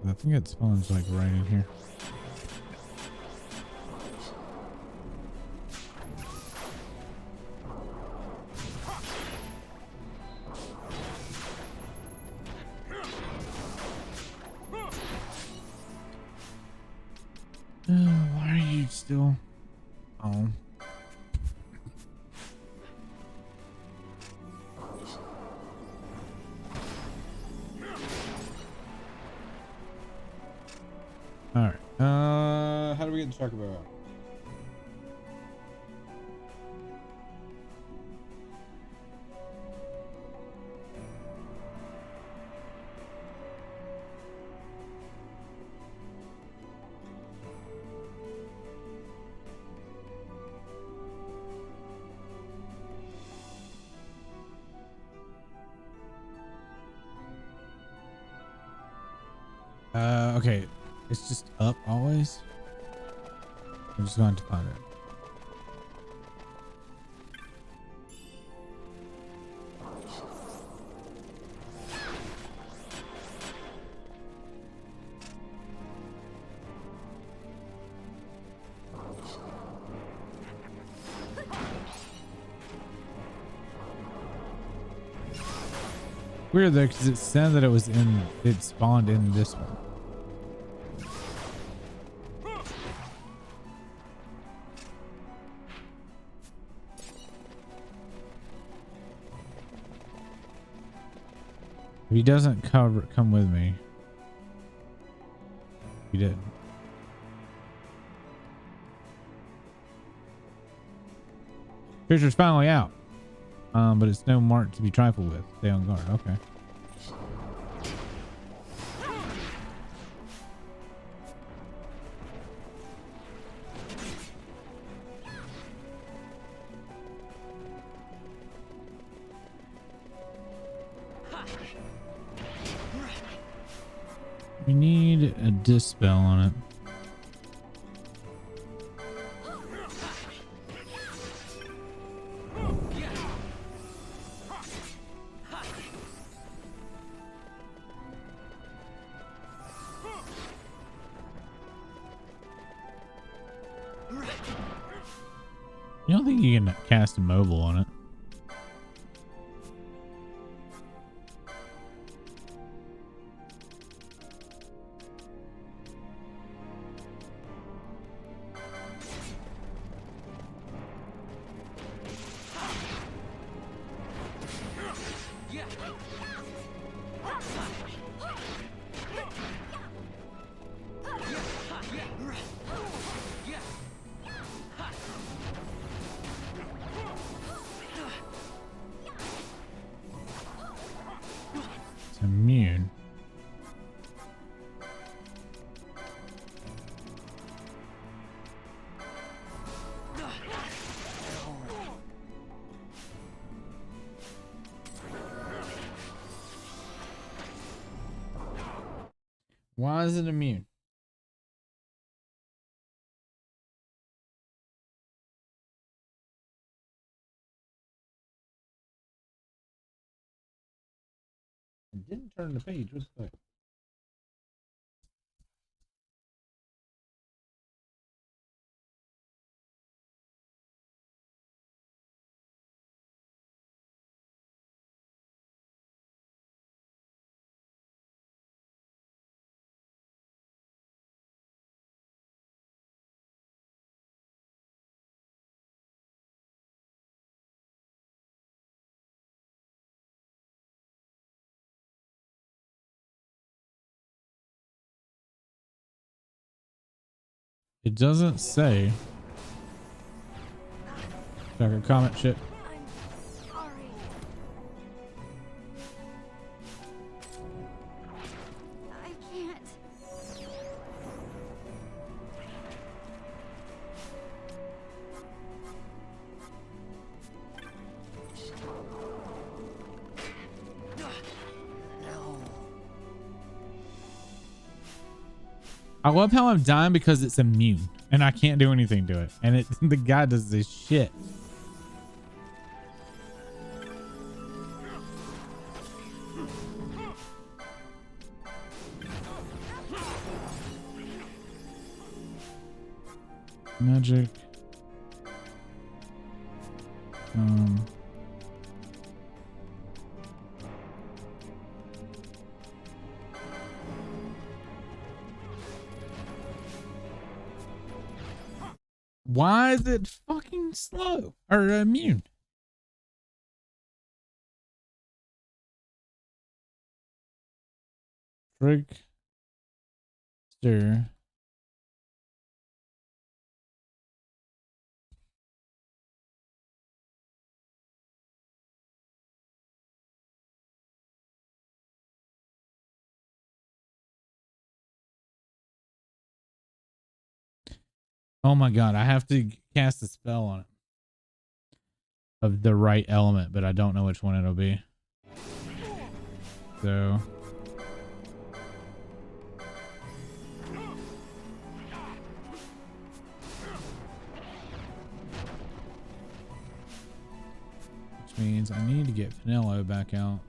I think it spawns like right in here. Why are you still? Oh. All right. How do we get the chocobo out? Okay. It's just up always. I'm just going to find it. Weird though, because it said that it spawned in this one. If he doesn't come with me. He did. Creature's finally out. But it's no mark to be trifled with. Stay on guard. Okay. We need a dispel on it. You don't think you can cast a mobile on it? It's immune. Why is it immune? I didn't turn the page. What's that? It doesn't say. Check a comment shit. I'm sorry. I can't. I love how I'm dying because it's immune and I can't do anything to it. And it the guy does this shit. Magic. Why is it fucking slow or immune? Trickster. Oh my god, I have to cast a spell on it of the right element, but I don't know which one it'll be. So which means I need to get Pinello back out.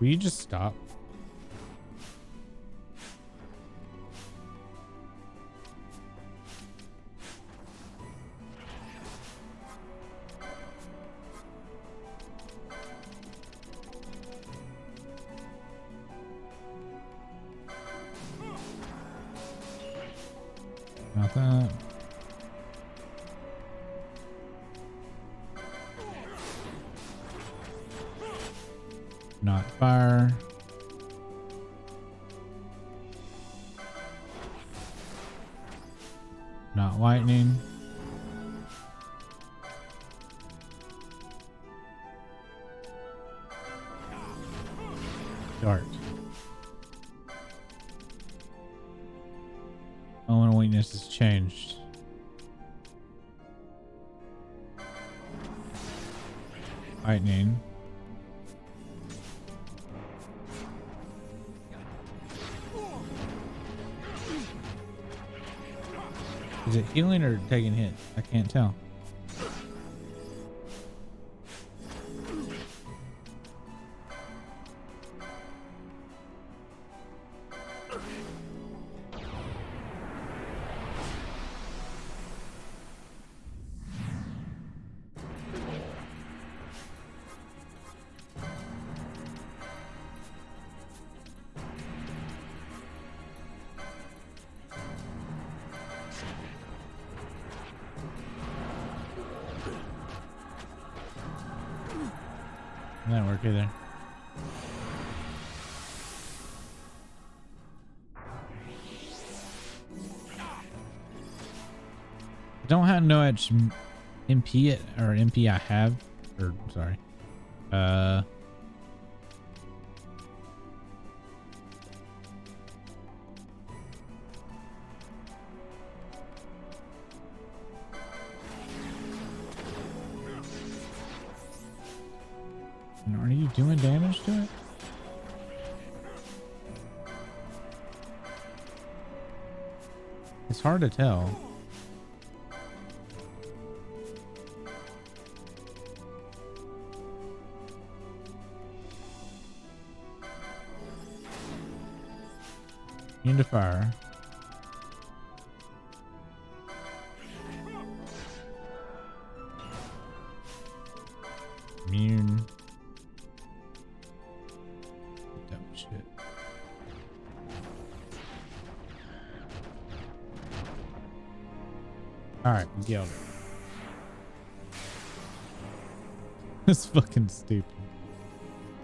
Will you just stop? Not that. Not fire. Not lightning. Dark. Element weakness has changed. Lightning. Is it healing or taking hit? I can't tell. That work either. I don't know how much MP it or MP I have, or sorry. Are you doing damage to it? It's hard to tell. Into fire. Immune. Dumb shit. Alright, we killed it. That's fucking stupid.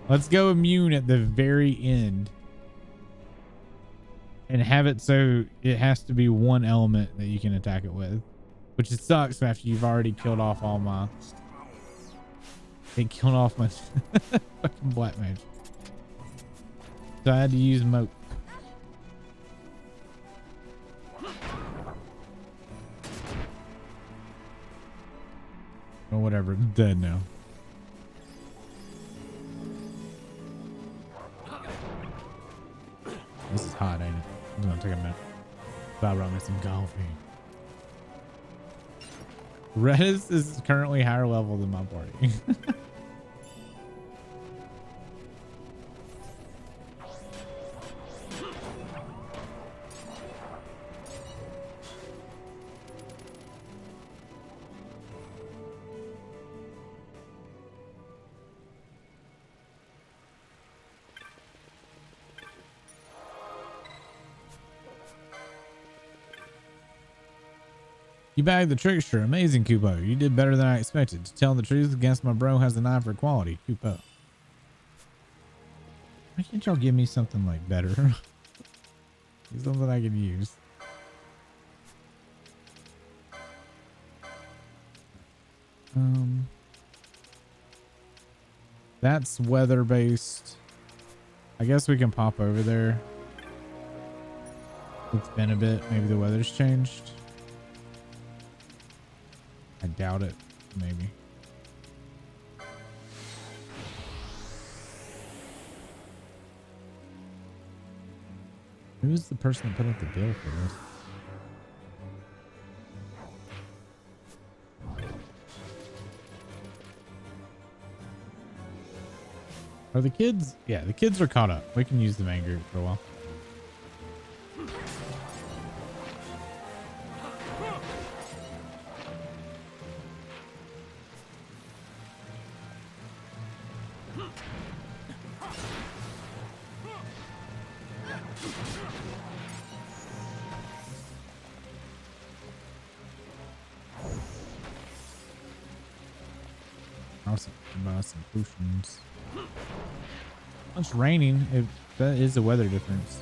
Let's go immune at the very end. And have it so it has to be one element that you can attack it with. Which it sucks after you've already killed off all my... It killed off my fucking black mage. So I had to use moat. Or whatever, it's dead now. This is hot, ain't it? I'm gonna take a minute. I brought me some coffee. Redis is currently higher level than my party. You bagged the trickster. Amazing, Kupo. You did better than I expected. To tell the truth, against my bro has an eye for quality. Kupo. Why can't y'all give me something like better? Something I can use. That's weather based. I guess we can pop over there. It's been a bit. Maybe the weather's changed. I doubt it. Maybe. Who is the person that put up the bill for this? Are the kids? Yeah, the kids are caught up. We can use the main group for a while. Also buy some potions. It's raining. If that is a weather difference.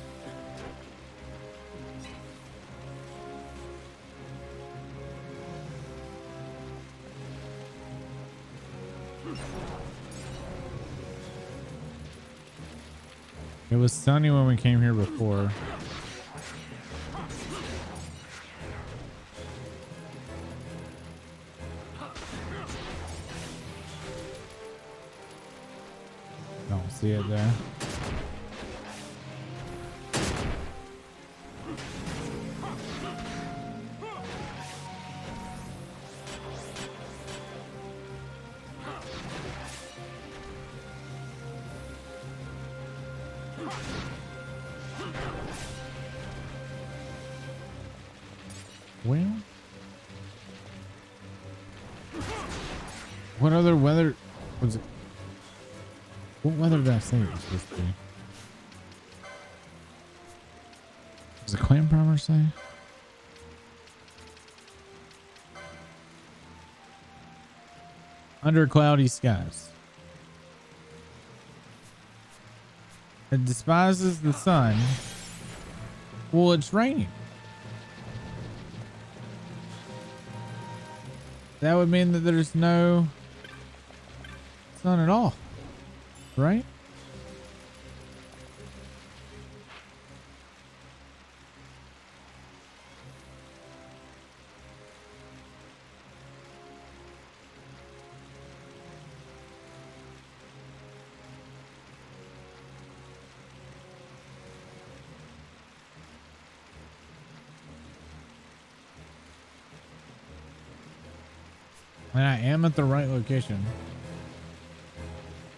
It was sunny when we came here before. Don't see it there. Well, what other weather was it? What weather did I say it was supposed to be? Does the clan primer say? Under cloudy skies. It despises the sun. Well, it's raining. That would mean that there's no sun at all, right? And I am at the right location.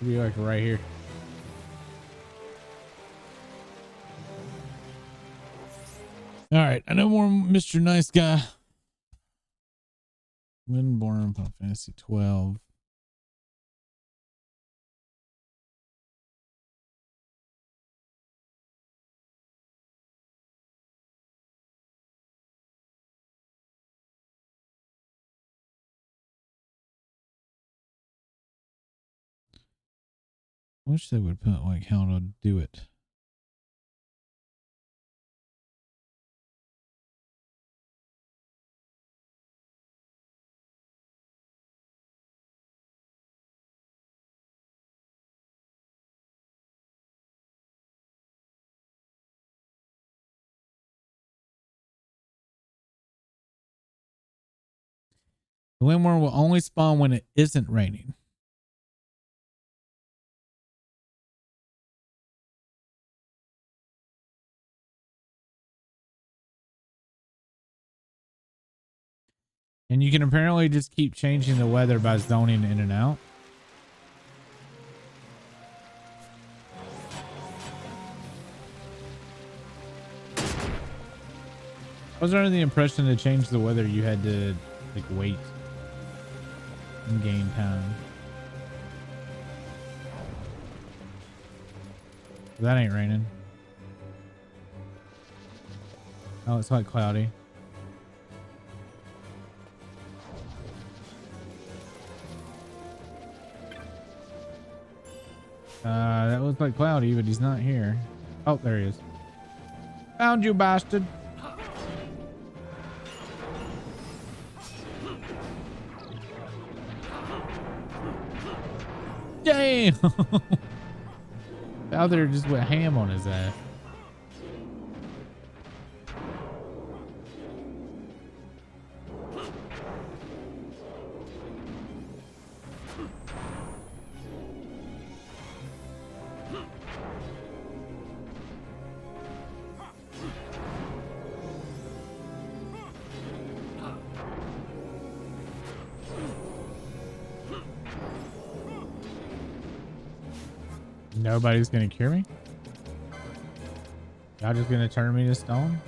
It'll be like right here. All right, I know more, Mr. Nice Guy. Windborn, Final Fantasy 12. Wish they would put like how to do it. The windworm will only spawn when it isn't raining. And you can apparently just keep changing the weather by zoning in and out. I was under the impression to change the weather you had to like wait and gain time. That ain't raining. Oh, it's like cloudy. That looks like cloudy, but he's not here. Oh, there he is. Found you, bastard. Damn. Out there just went ham on his ass. Nobody's gonna cure me? Y'all just gonna turn me to stone?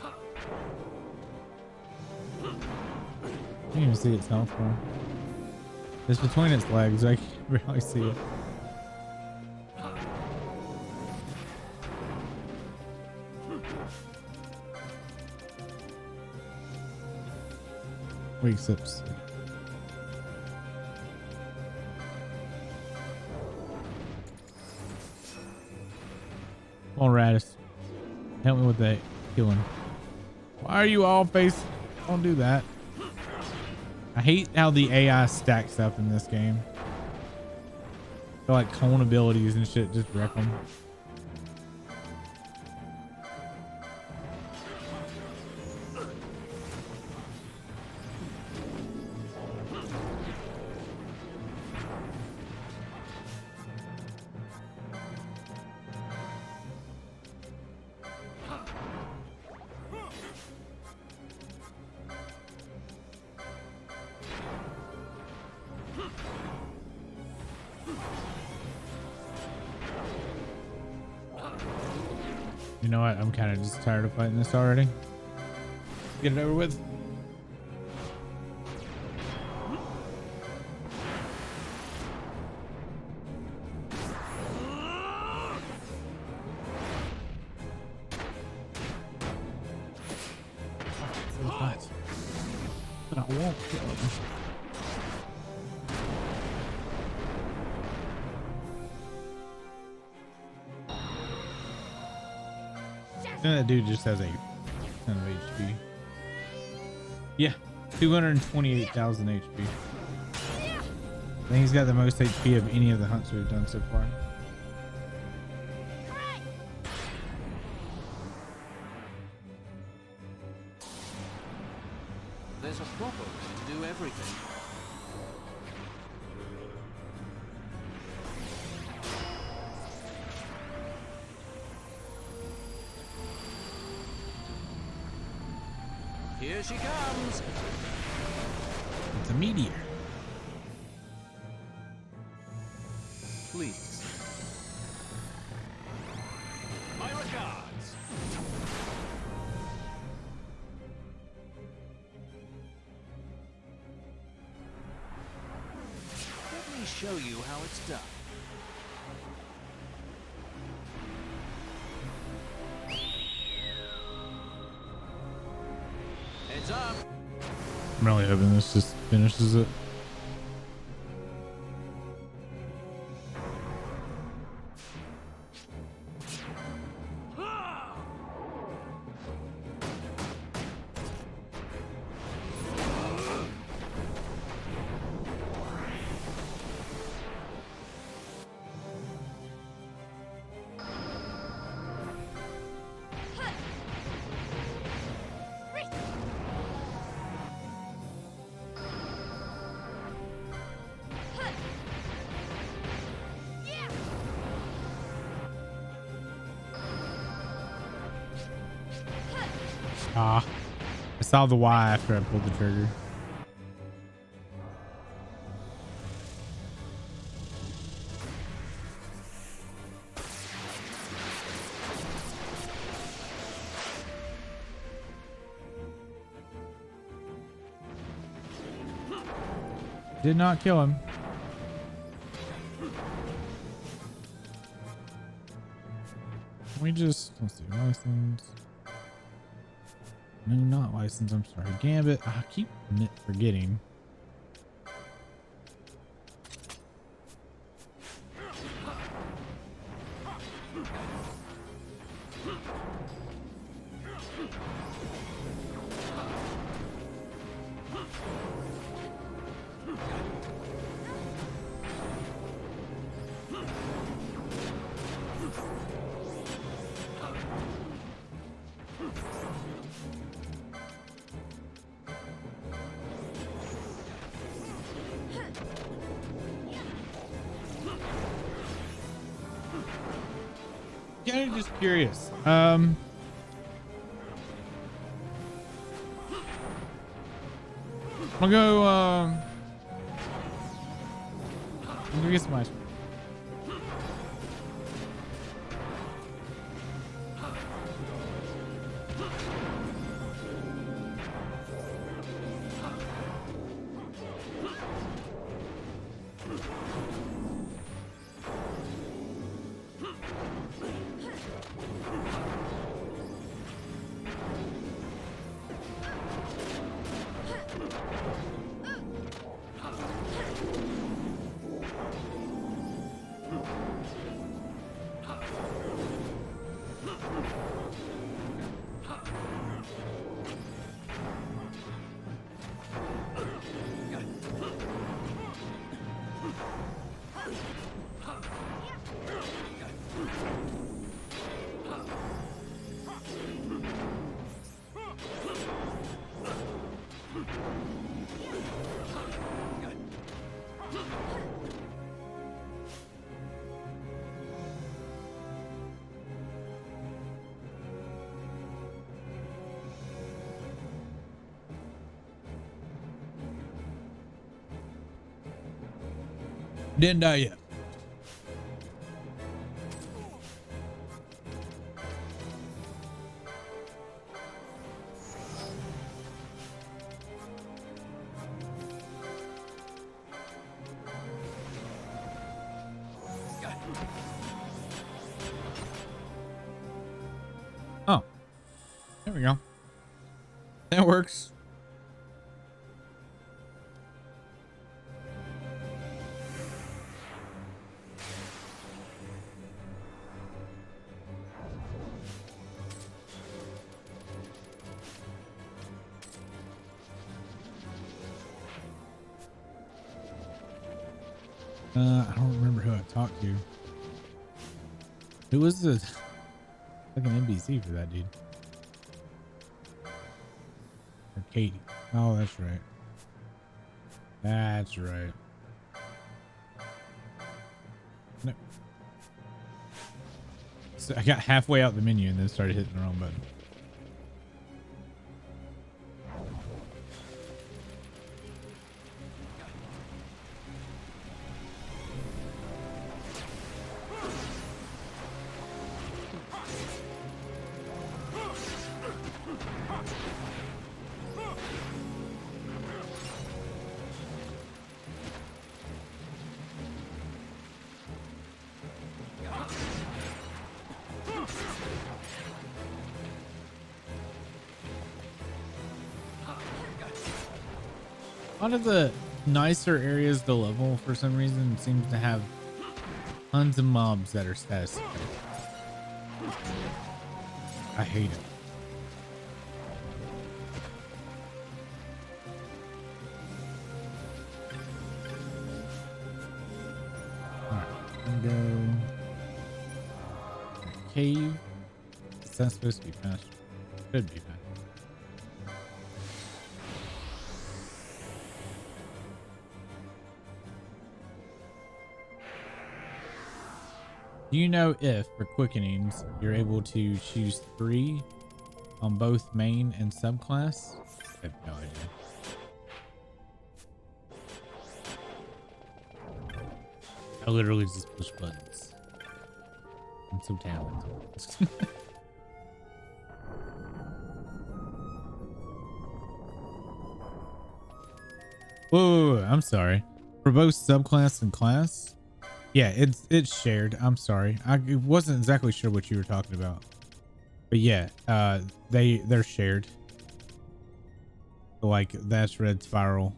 I can't even see its health bar. It's between its legs. I can't really see it. Weak sips. Come on, Radis. Help me with that killing. Why are you all face? Don't do that. I hate how the AI stacks up in this game. I feel like cone abilities and shit just wreck them. You know what? I'm kind of just tired of fighting this already. Get it over with. So hot. But I won't kill him. That dude just has a ton of HP. Yeah, 228,000 HP. I think he's got the most HP of any of the hunts we've done so far. There's a proper way to do everything. Here she comes. It's a meteor. Please. My regards. Let me show you how it's done. Heads up. I'm really hoping this just finishes it. Ah, I saw the Y after I pulled the trigger. Did not kill him. We just, let's see, license. No, not license. I'm sorry. Gambit. I keep forgetting. Kind of just curious. I'm gonna go. I'm gonna get some ice cream. Didn't die yet. Oh, there we go. That works. I don't remember who I talked to. Who was the like an NBC for that dude? Or Katie. Oh, that's right. That's right. No. So I got halfway out the menu and then started hitting the wrong button. One of the nicer areas to level for some reason seems to have tons of mobs that are status. I hate it. Alright, go cave. Is that supposed to be faster? Should be faster. Do you know if for quickenings you're able to choose 3 on both main and subclass? I have no idea. I literally just push buttons. I'm so talented. Whoa, I'm sorry. For both subclass and class? Yeah, it's shared. I'm sorry. I wasn't exactly sure what you were talking about. But yeah, they're shared. Like that's red spiral.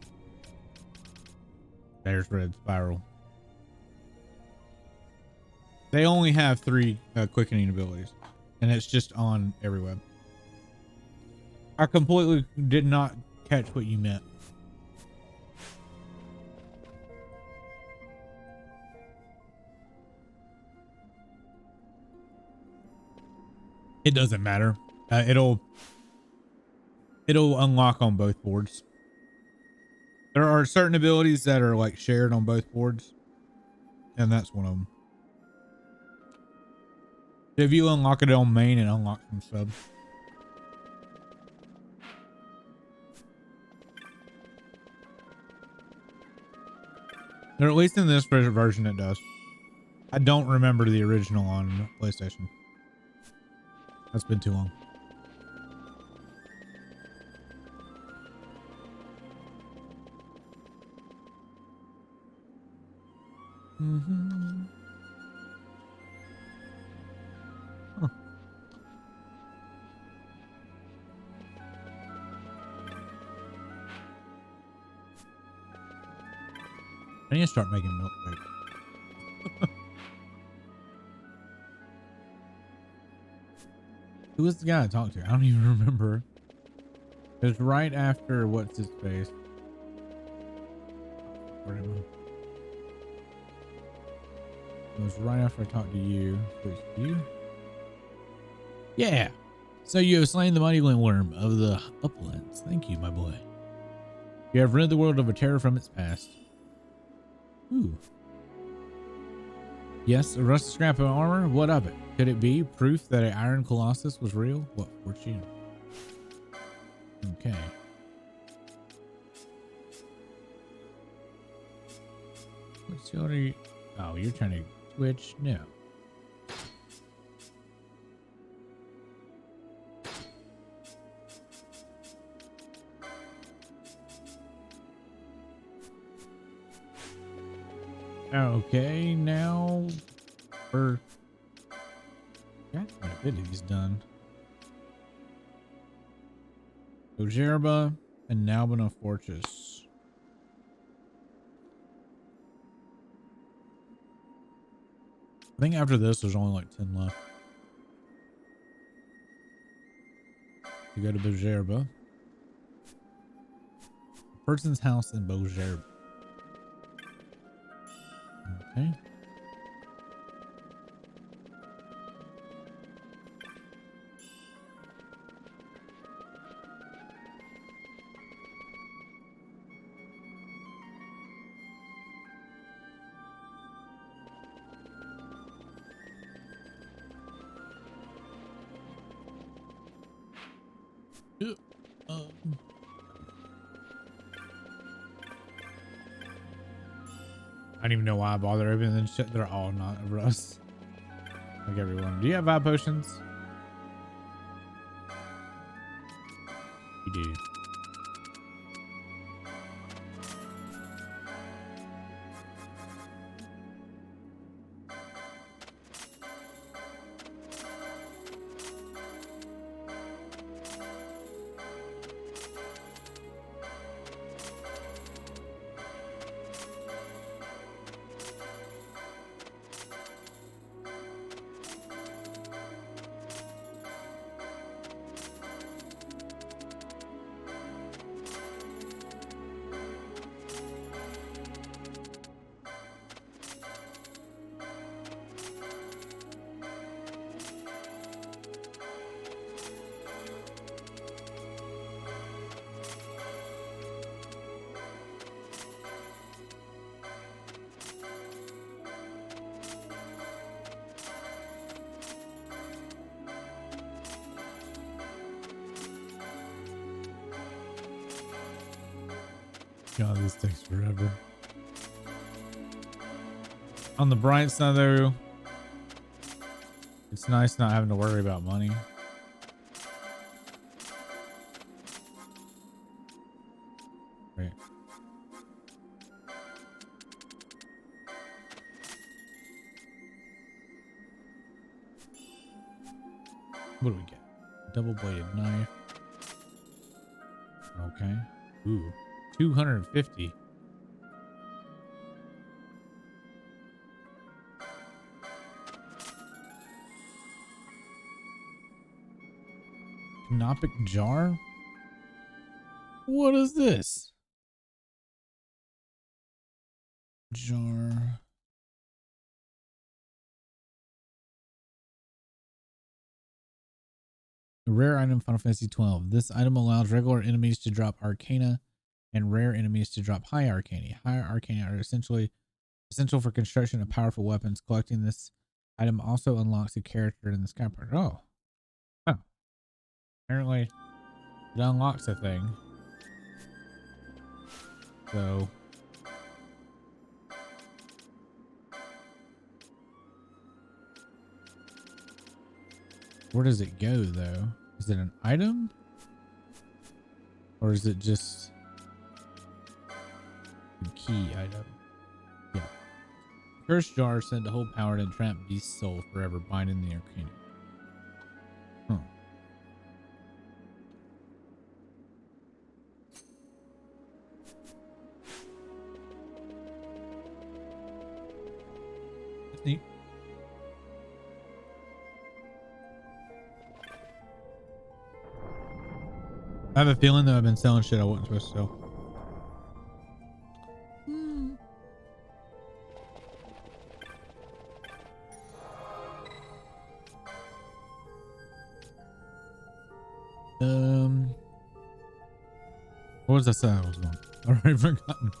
There's red spiral. They only have 3 quickening abilities, and it's just on every web. I completely did not catch what you meant. It doesn't matter. It'll unlock on both boards. There are certain abilities that are like shared on both boards, and that's one of them. If you unlock it on main, and unlock from sub. Or at least in this version it does. I don't remember the original on PlayStation. That's been too long. Mm-hmm. Huh. I need to start making milkshake. Who was the guy I talked to? I don't even remember. It was right after what's his face. Where am I? It was right after I talked to you. Was it you? Yeah. So you have slain the mighty worm of the uplands. Thank you, my boy. You have rid the world of a terror from its past. Ooh. Yes, a rusted scrap of armor. What of it? Could it be proof that an iron colossus was real? What fortune? Okay. What's your... Oh, you're trying to switch? No. Okay, now we're got quite a bit of these done. Ojerba and Nalbina Fortress. I think after this, there's only like 10 left. You go to Bojerba. Person's house in Bojerba. Okay. Um, I don't even know why I bother opening this shit. They're all not rust. Like everyone. Do you have vibe potions? You do. God, this takes forever. On the bright side, though, it's nice not having to worry about money. Right. What do we get? Double-bladed knife. Okay. Ooh, 250. Canopic jar? What is this? Jar. A rare item, Final Fantasy 12. This item allows regular enemies to drop arcana and rare enemies to drop high arcana. Higher arcana are essential for construction of powerful weapons. Collecting this item also unlocks a character in the sky part. Oh. Oh. Apparently it unlocks a thing. So where does it go though? Is it an item? Or is it just a key item? Yeah. Cursed jar said to hold power to entrap beast's soul forever, binding the arcana. Huh. That's neat. I have a feeling that I've been selling shit I wasn't supposed to sell. What was that say I was going? I already forgotten.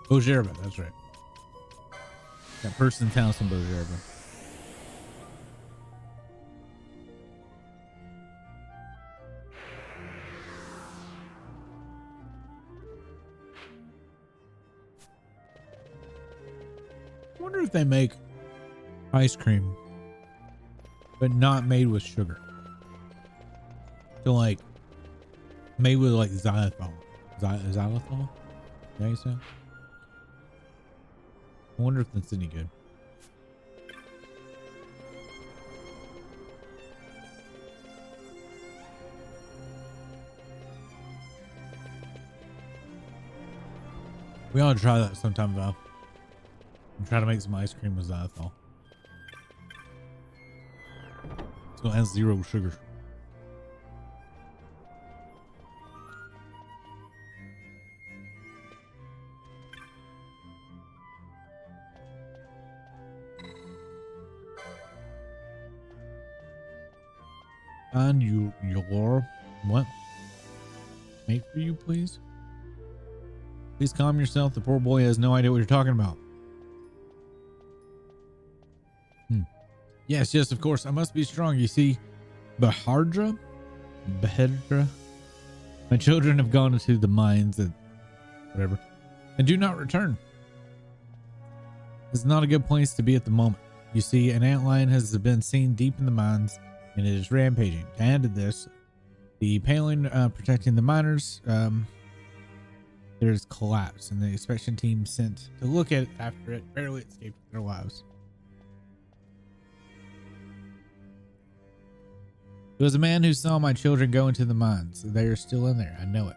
Bojerba, that's right. That person in town from Bojerba. I wonder if they make ice cream, but not made with sugar. So like made with like xylitol. Xylitol? Yeah, you said? I wonder if that's any good. We ought to try that sometime, Val. I'm trying to make some ice cream with xylitol. It's gonna have 0 sugar. And your what? Make for you, please. Please calm yourself. The poor boy has no idea what you're talking about. Yes, yes, of course. I must be strong. You see, Bahadra? My children have gone into the mines and whatever, and do not return. It's not a good place to be at the moment. You see, an antlion has been seen deep in the mines, and it is rampaging. To add to this, the paling protecting the miners, there's collapse, and the inspection team sent to look at it after it barely escaped their lives. It was a man who saw my children go into the mines. They are still in there. I know it.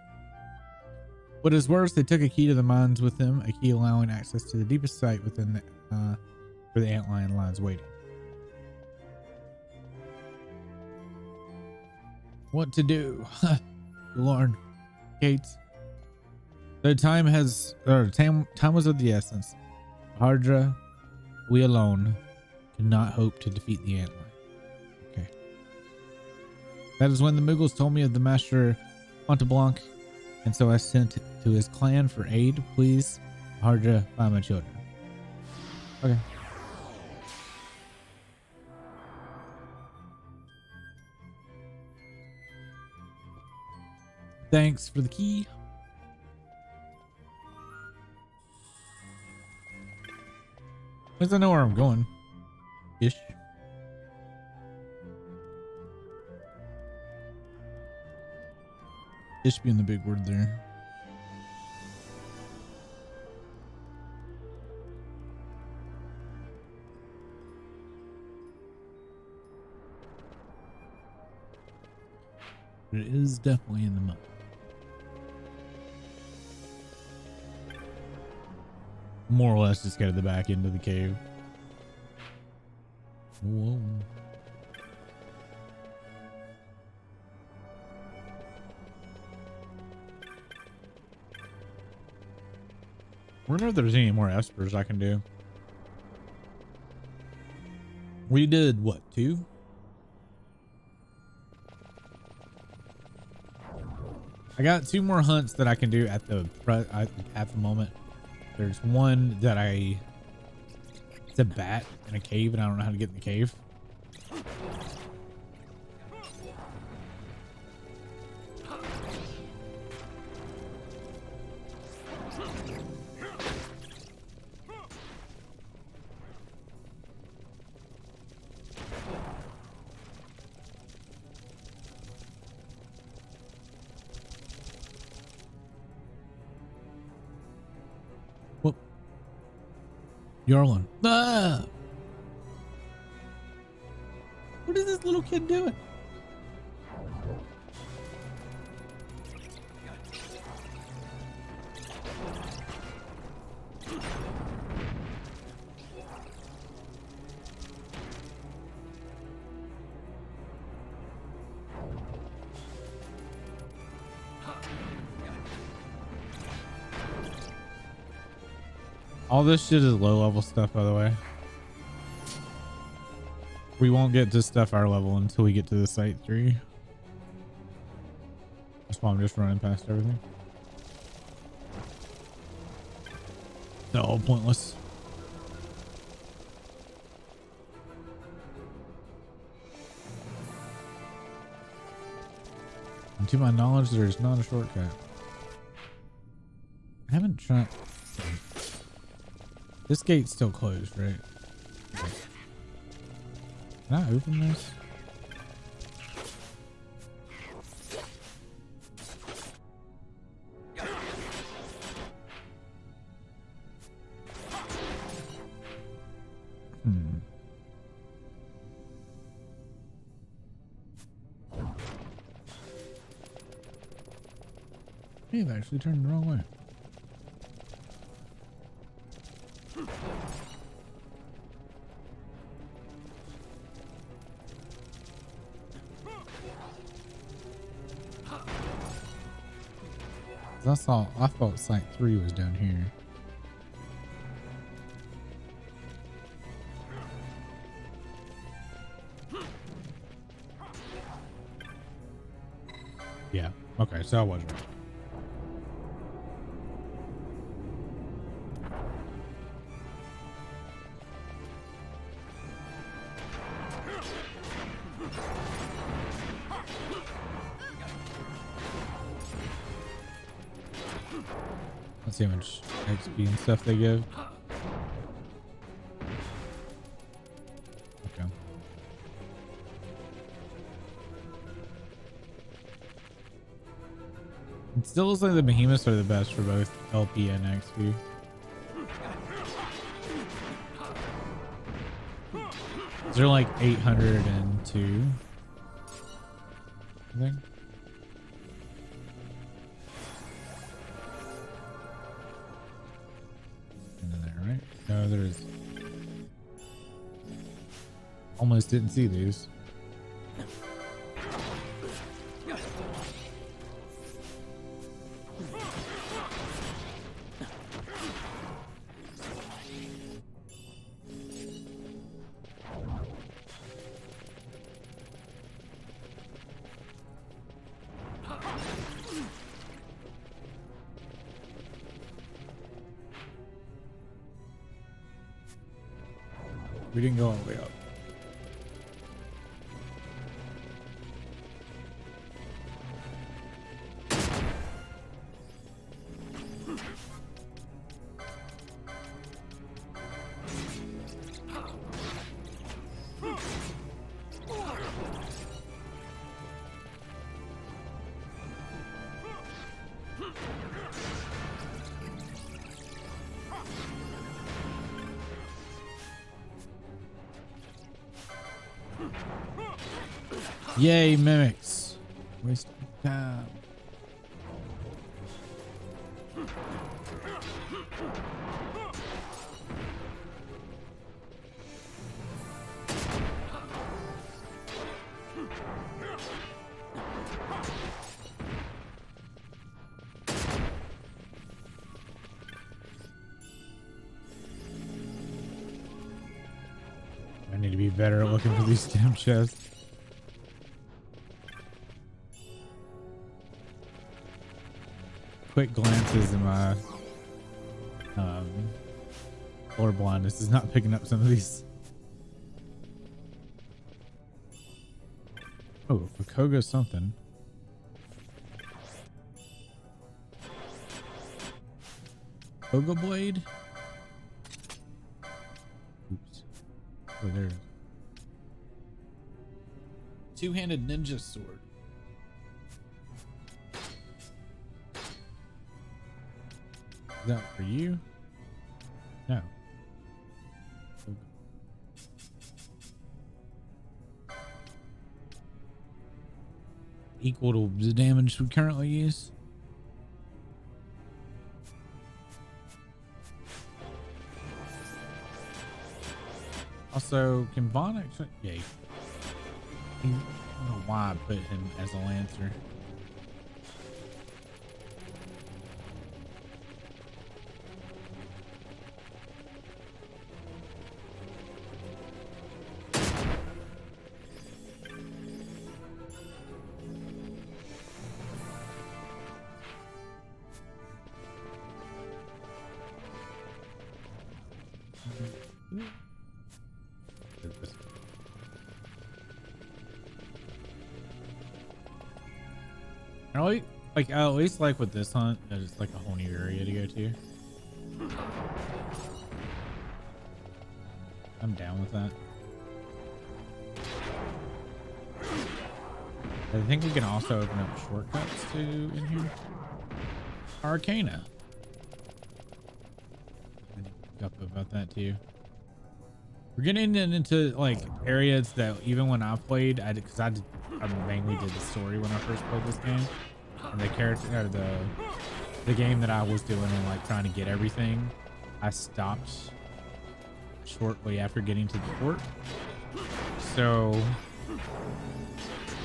What is worse, they took a key to the mines with them, a key allowing access to the deepest site within the, where the antlion lies waiting. What to do? Lord, Gates. The time was of the essence. Hardra, we alone cannot hope to defeat the antlion. Okay. That is when the Mughals told me of the Master Monteblanc, and so I sent to his clan for aid. Please, Hardra, find my children. Okay. Thanks for the key. At least I know where I'm going. Ish. Ish being the big word there. But it is definitely in the mud. More or less just get at the back end of the cave. Whoa. I wonder if there's any more espers I can do. We did what, 2? I got 2 more hunts that I can do at the moment. There's one that it's a bat in a cave, and I don't know how to get in the cave. Yarlin. Ah! What is this little kid doing? All this shit is low level stuff, by the way. We won't get to stuff our level until we get to the site 3. That's why I'm just running past everything. They're all pointless. And to my knowledge, there is not a shortcut. I haven't tried. This gate's still closed, right? Okay. Can I open this? Hey, I've actually turned the wrong way. I thought site 3 was down here. Okay, so I was right. Let's see how much XP and stuff they give. Okay. It still looks like the behemoths are the best for both LP and XP. They're like 802, I think. Right? No, there's almost didn't see these. We didn't go all the way up. Yay, mimics. Waste of time. I need to be better at looking for these damn chests. Quick glances in my color blindness is not picking up some of these. Oh, a Koga something. Koga blade? Oops. Oh, there it is. Two-handed ninja sword. Is that for you? No. Equal to the damage we currently use. Also, can Vaughn actually? Yay. I don't know why I put him as a lancer. I at least like with this hunt, that it's like a whole new area to go to. I'm down with that. I think we can also open up shortcuts to in here. Arcana. I need to look up about that too. We're getting into like areas that even when I played, I mainly did the story when I first played this game, and the character or the game that I was doing and like trying to get everything, I stopped shortly after getting to the port. So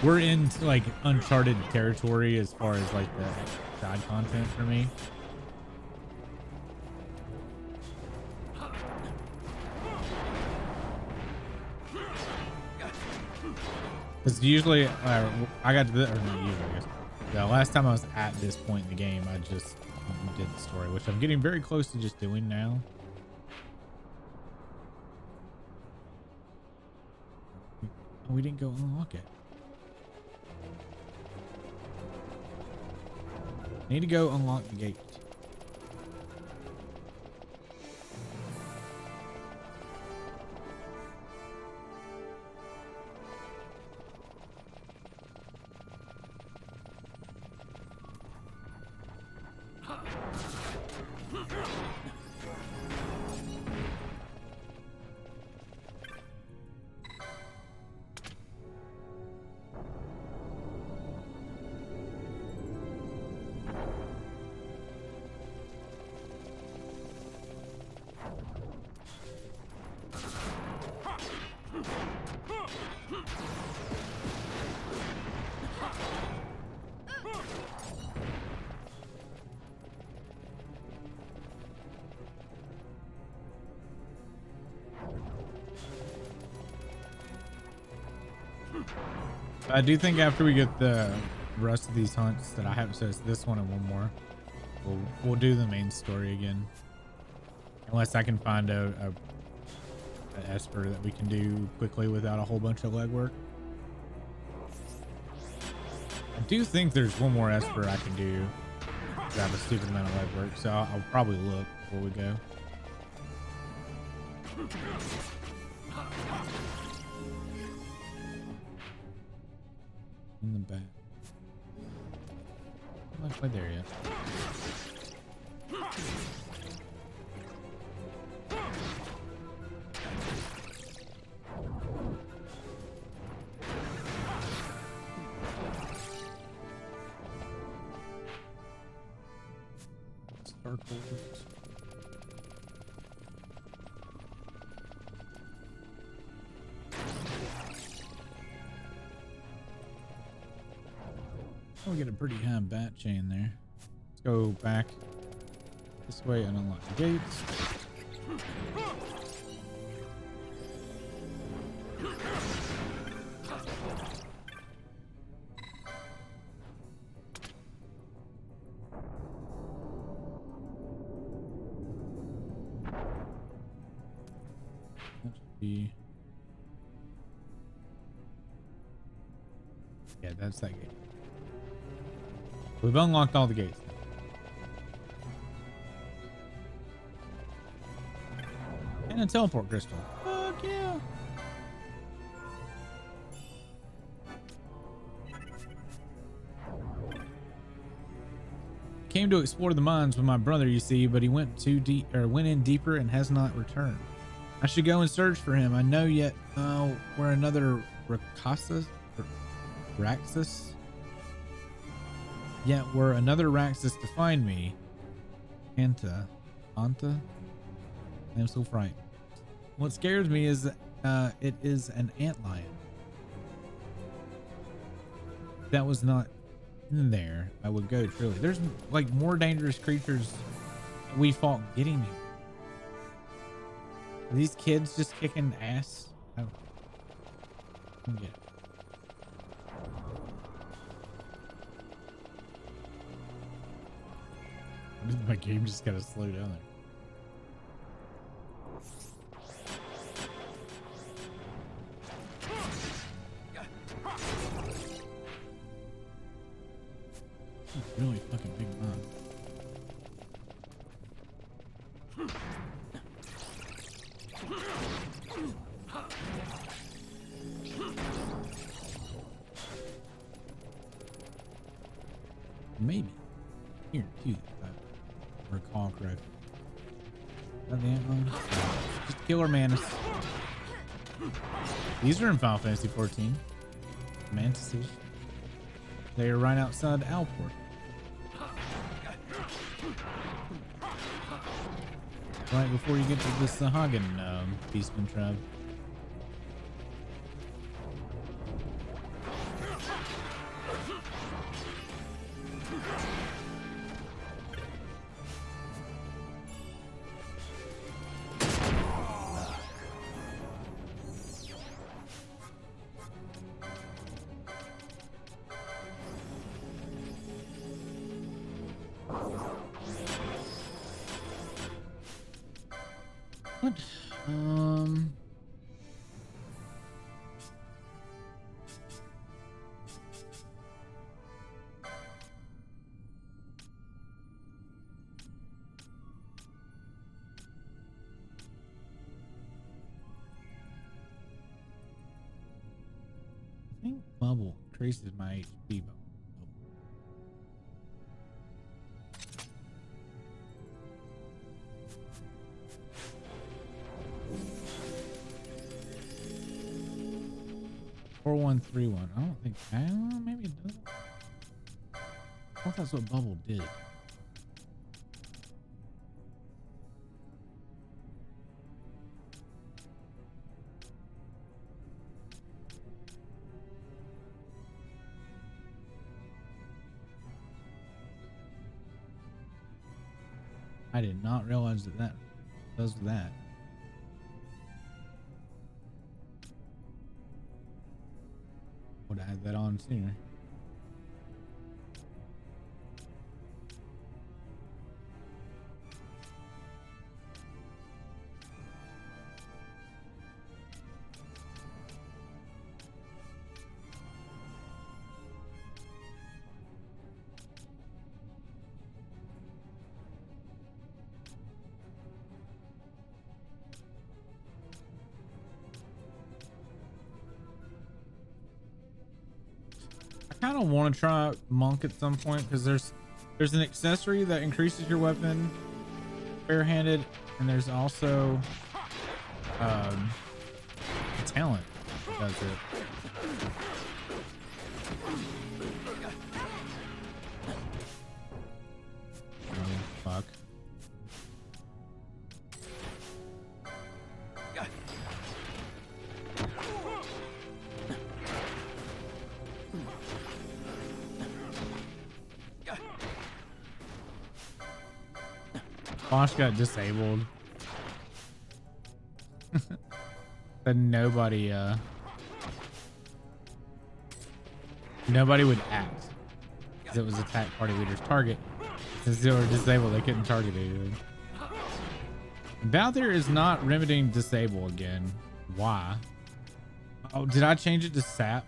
we're in like uncharted territory as far as like the side content for me. Because usually I got to the, or not usually, I guess. The last time I was at this point in the game, I just did the story, which I'm getting very close to just doing now. Oh, we didn't go unlock it. Need to go unlock the gate. I do think after we get the rest of these hunts that I have, so it's this one and one more, we'll do the main story again. Unless I can find a Esper that we can do quickly without a whole bunch of legwork. I do think there's one more Esper I can do without a stupid amount of legwork, so I'll probably look before we go. In the back. I'm not quite there yet. Starport. We get a pretty high bat chain there. Let's go back this way and unlock the gates. That should be... yeah, that's that gate. We've unlocked all the gates. And a teleport crystal. Fuck yeah. Came to explore the mines with my brother, you see, but he went too deep, or went in deeper and has not returned. I should go and search for him. I know yet where another Raxus. Yet were another Raxus to find me. Anta. I'm so frightened. What scares me is that it is an antlion. If that was not in there, I would go truly. There's like more dangerous creatures we fought getting here. Are these kids just kicking ass? I don't get it. My game just gotta slow down there. Really fucking big mod. Maybe here too. Recall correct. Is that the antlion? Just killer mantis. These are in Final Fantasy 14. Mantises. They are right outside Alport. Right before you get to the Sahagin Beastman tribe. What? I think bubble increases my HP. Bubble. Four one three one. I don't think. Maybe it doesn't. I thought that's what bubble did. I did not realize that that does that. Would have had that on sooner. I kind of want to try monk at some point because there's an accessory that increases your weapon barehanded, and there's also a talent that does it. Oh, fuck. Bosch got disabled. But nobody would act because it was attack party leader's target. Since they were disabled, they couldn't target anything. Balthier is not remedying disable again. Why? Oh, did I change it to sap?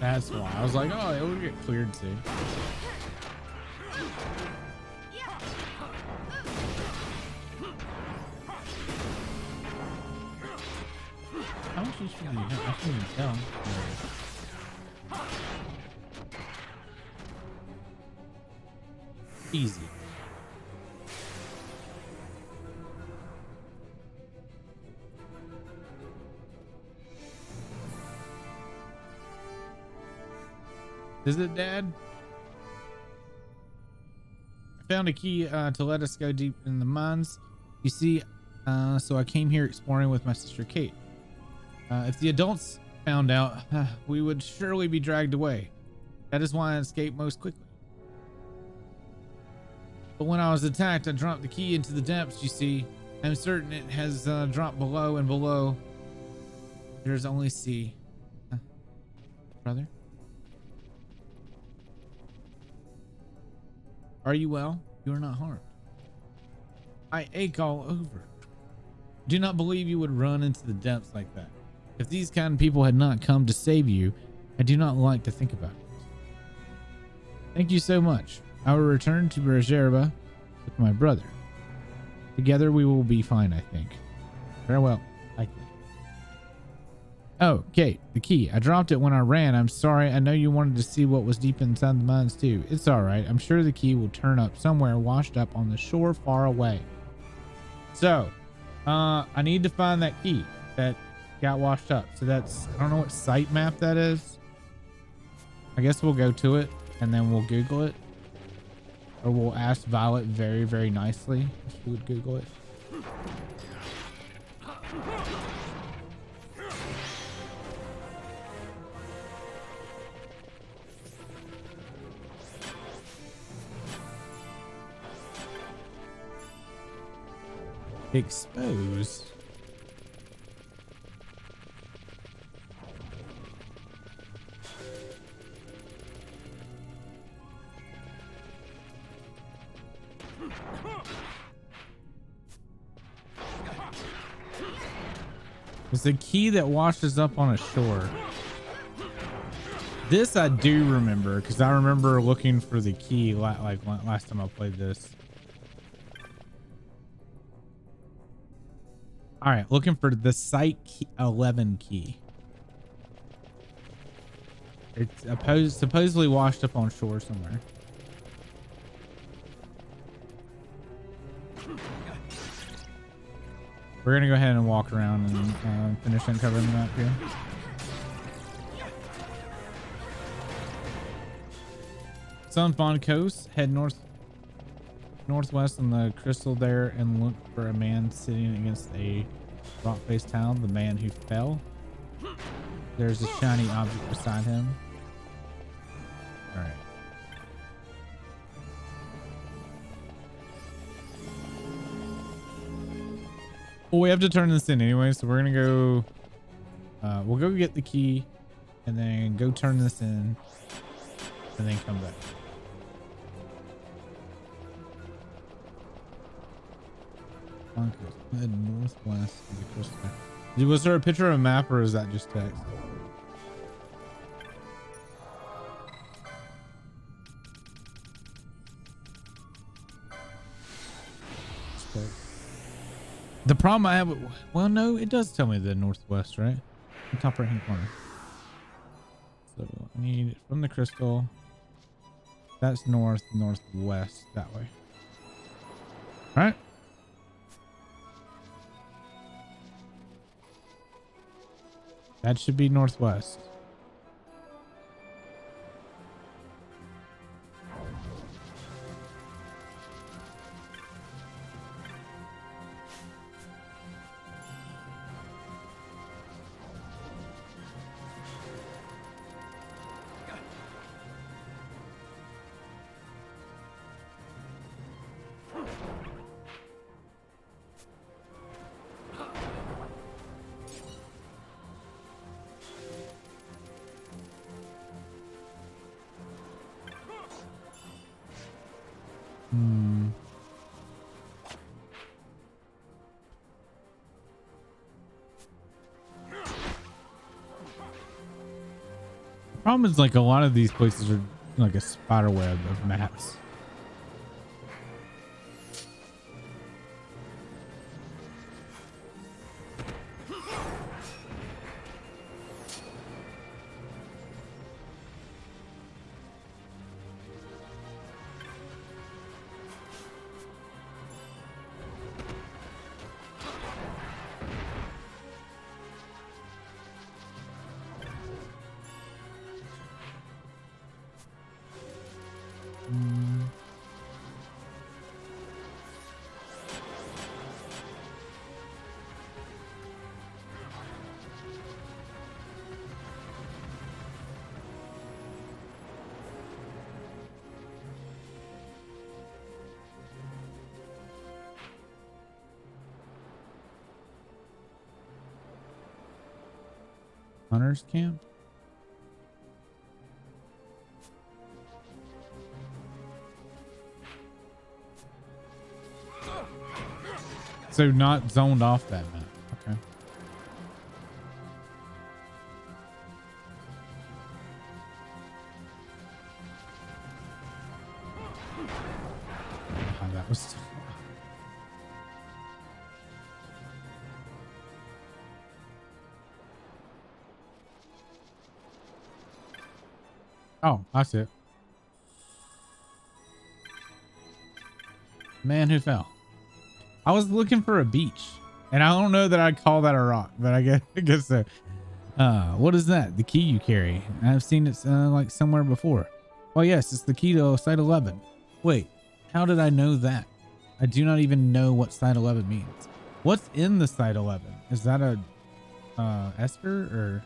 That's why I was like, oh, it would get cleared too. How much is she? I can't even tell. Easy. Is it, Dad? I found a key to let us go deep in the mines. You see, so I came here exploring with my sister Kate. If the adults found out, we would surely be dragged away. That is why I escaped most quickly. But when I was attacked, I dropped the key into the depths, you see. I'm certain it has dropped below, and below there's only sea. Brother? Are you well? You are not harmed. I ache all over. Do not believe you would run into the depths like that. If these kind of people had not come to save you, I do not like to think about it. Thank you so much. I will return to Bergerba with my brother. Together we will be fine, I think. Farewell. I think. Oh, Kate, the key. I dropped it when I ran. I'm sorry. I know you wanted to see what was deep inside the mines too. It's all right. I'm sure the key will turn up somewhere washed up on the shore far away. So, I need to find that key that got washed up. So that's, I don't know what site map that is. I guess we'll go to it and then we'll Google it. Or we'll ask Violet very, very nicely if she would Google it. Expose. It's a key that washes up on a shore. This I do remember because I remember looking for the key like last time I played this. All right, looking for the Site 11 key. It's supposedly washed up on shore somewhere. We're gonna go ahead and walk around and finish uncovering the map here. Sun Bond Coast. Head northwest on the crystal there and look for a man sitting against a rock-faced tower. The man who fell. There's a shiny object beside him. All right. Well, we have to turn this in anyway, so we're gonna go. We'll go get the key, and then go turn this in, and then come back. Head northwest of the crystal. Was there a picture of a map, or is that just text? The problem I have, well, no, it does tell me the northwest, right? The top right hand corner. So I need from the crystal. That's northwest that way. All right. That should be northwest. Problem is, like, a lot of these places are like a spider web of maps. Hunter's camp. So not zoned off that map. Okay. Oh, that was. Oh, that's it. Man who fell. I was looking for a beach, and I don't know that I'd call that a rock, but I guess so. What is that? The key you carry? I've seen it like somewhere before. Oh yes, it's the key to Site 11. Wait, how did I know that? I do not even know what Site 11 means. What's in the Site 11? Is that a Esper or?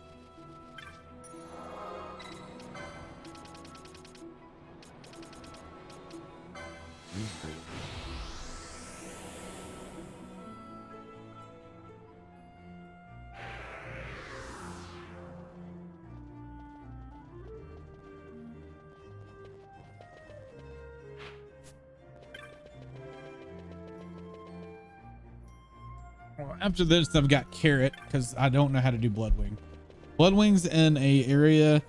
Well, after this, I've got carrot because I don't know how to do bloodwing. Bloodwing's in a area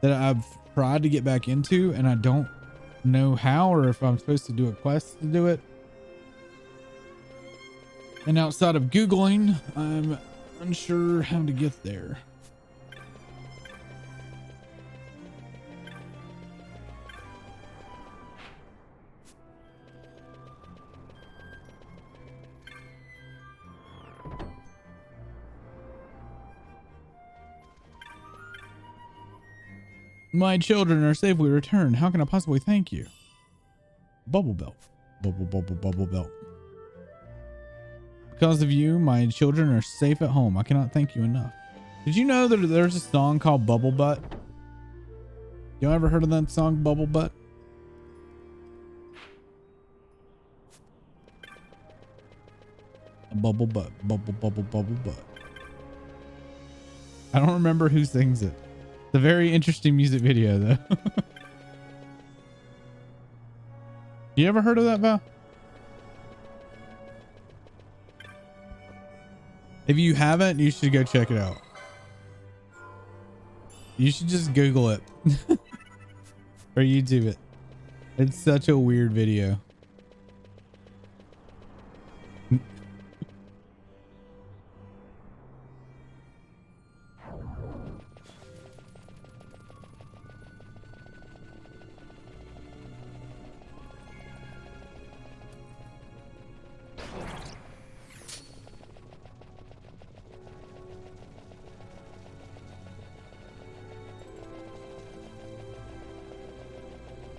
that I've tried to get back into, and I don't know how or if I'm supposed to do a quest to do it. And outside of Googling, I'm unsure how to get there. My children are safely returned. How can I possibly thank you? Bubble belt. Bubble belt. Because of you, my children are safe at home. I cannot thank you enough. Did you know that there's a song called Bubble Butt? Y'all ever heard of that song, Bubble Butt? A bubble butt, bubble butt. I don't remember who sings it. It's a very interesting music video, though. You ever heard of that, Val? If you haven't, you should go check it out. You should just Google it or YouTube it. It's such a weird video.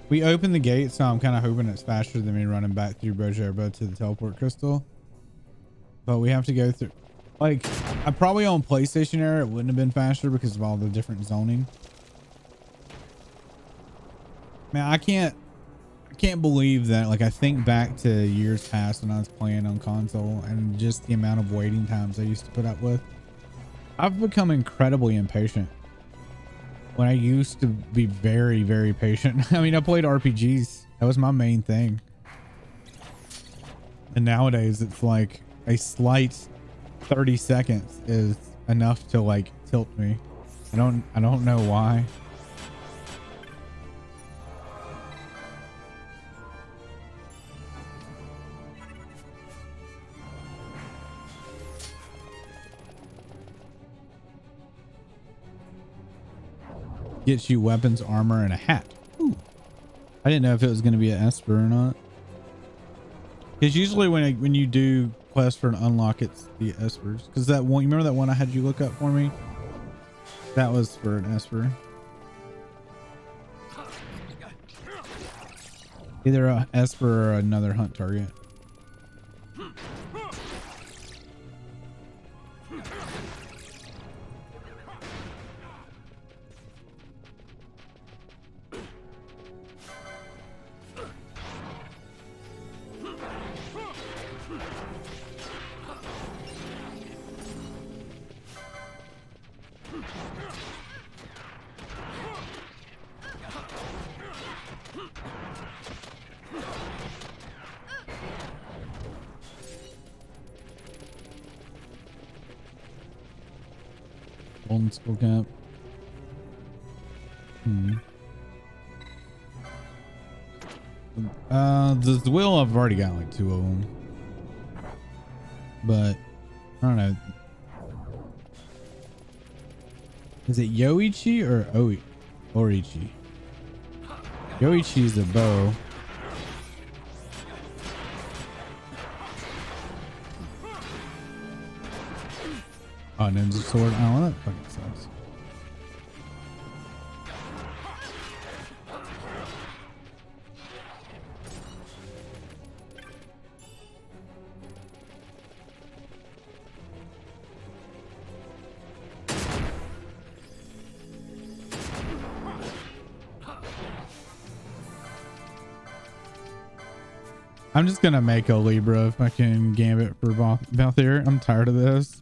We opened the gate, so I'm kind of hoping it's faster than me running back through Bojoba to the teleport crystal. But we have to go through, like, I probably on PlayStation era, it wouldn't have been faster because of all the different zoning. Man, I can't believe that. Like, I think back to years past when I was playing on console and just the amount of waiting times I used to put up with. I've become incredibly impatient. When I used to be very, very patient. I mean, I played RPGs. That was my main thing. And nowadays it's like a slight 30 seconds is enough to like tilt me. I don't know why. Gets you weapons, armor, and a hat. Ooh. I didn't know if it was going to be an Esper or not. Because usually when you do quest for an unlock, it's the Espers. Because that one, you remember that one I had you look up for me? That was for an Esper. Either a Esper or another hunt target. Golden skull cap. The wheel, I've already got like 2 of them, but I don't know. Is it Yoichi or Orichi? Yoichi is a bow. Oh, ninja sword. Oh, that fucking sucks. I'm just gonna make a Libra fucking gambit for Balthier. I'm tired of this.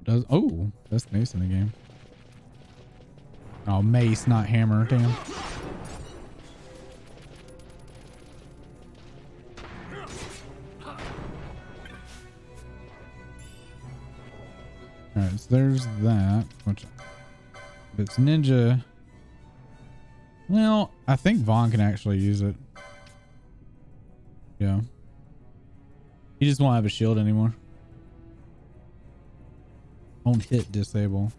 does. Oh, that's mace in the game. Oh, mace, not hammer. Damn. All right, so there's that. Which, if it's ninja, well, I think Vaughn can actually use it. Yeah. He just won't have a shield anymore. Won't hit disable.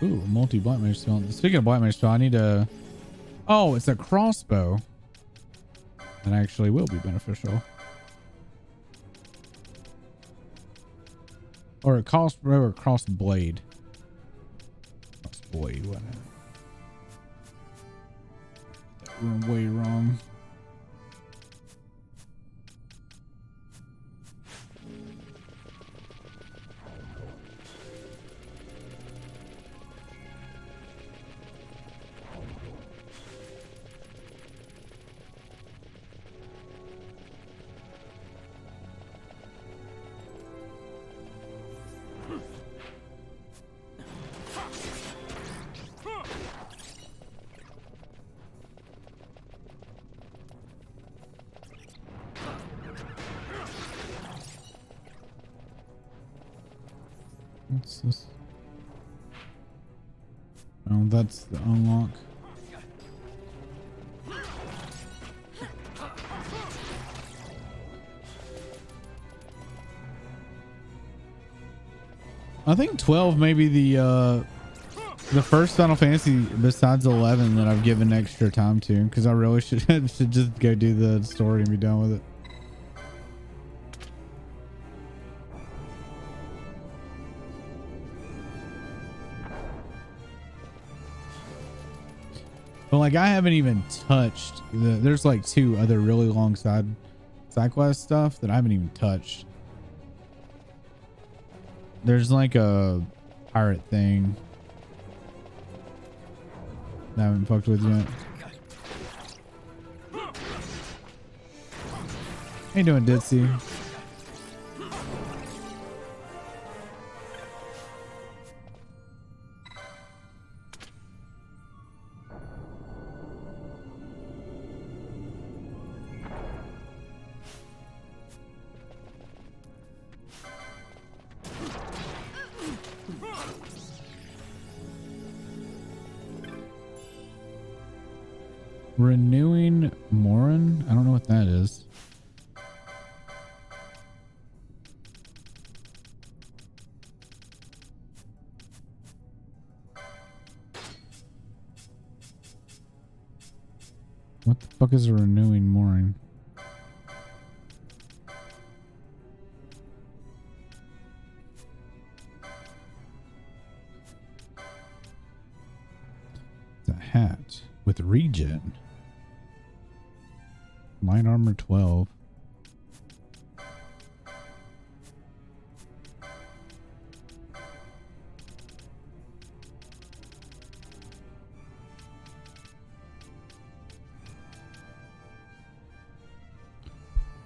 Ooh, multi black mage spell. Speaking of black mage spell, I need a. Oh, it's a crossbow. That actually will be beneficial. Or a crossbow or cross blade. Cross blade, what? That went way wrong. What's this? Oh, that's the unlock. I think 12 may be the first Final Fantasy besides 11 that I've given extra time to, because I really should just go do the story and be done with it. But like, I haven't even touched there's like 2 other really long side quest stuff that I haven't even touched. There's like a pirate thing that I haven't fucked with yet. How you doing, Ditzy? Renewing Morin? I don't know what that is. What the fuck is a renewing Morin? It's a hat with regen. Light armor 12.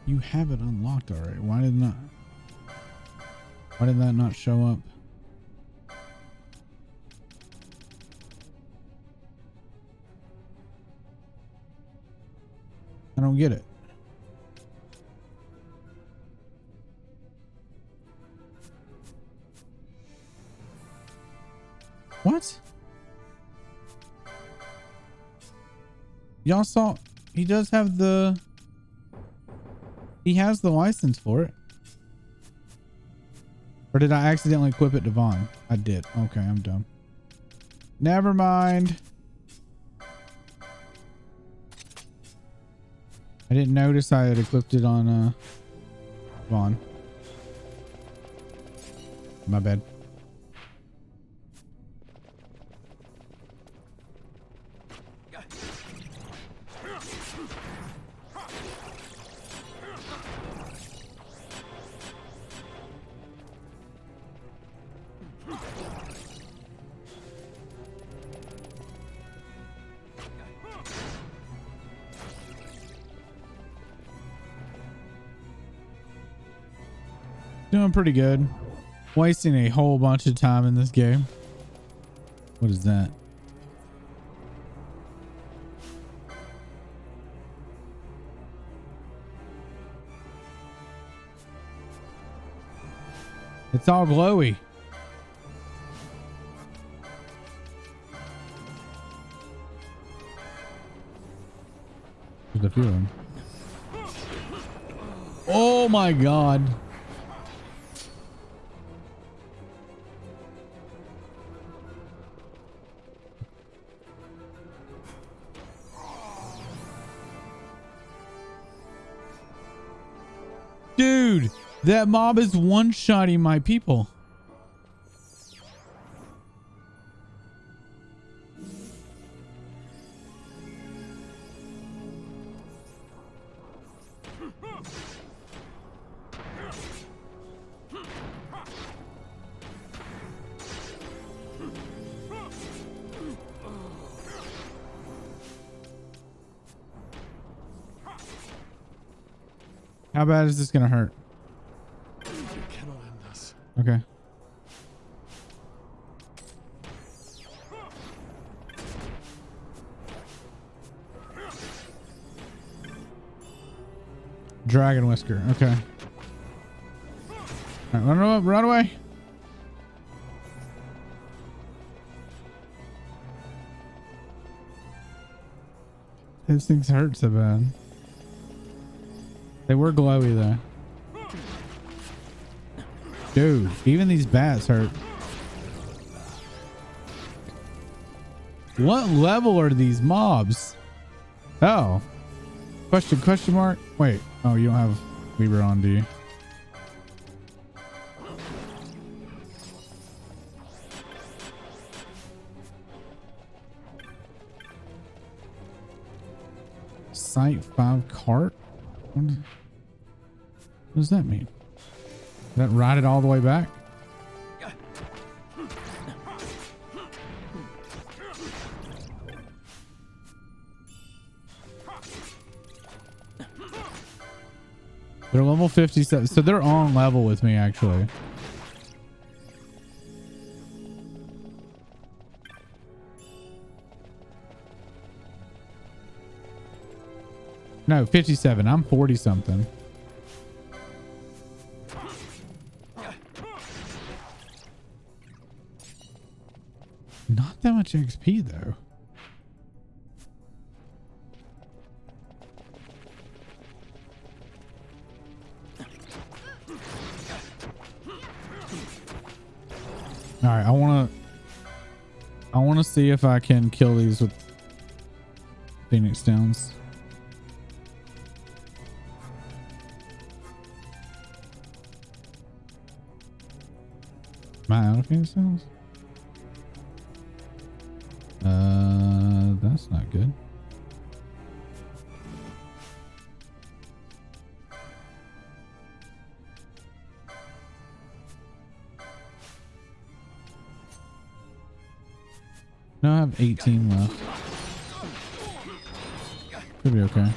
You have it unlocked already. Why did that not show up? I don't get it. What? Y'all saw he does have the he has the license for it. Or did I accidentally equip it to Vaughn? I did. Okay, I'm dumb. Never mind. I didn't notice I had equipped it on Vaughn. My bad. Doing pretty good. Wasting a whole bunch of time in this game. What is that? It's all glowy. There's a few of them. Oh my god. Dude, that mob is one-shotting my people. How bad is this gonna hurt? You cannot end this. Okay. Dragon Whisker. Okay. All right, run away. These things hurt so bad. They were glowy though. Dude, even these bats hurt. What level are these mobs? Oh. Question mark? Wait. Oh, you don't have Weaver on, do you? Site 5 cart? What does that mean? That ride it all the way back? They're level 57, so they're on level with me actually. No, 57. I'm 40 something. Not that much XP though. All right, I want to see if I can kill these with Phoenix Downs. Am I out of Phoenix Downs? That's not good. No, I have 18 left. Could be okay.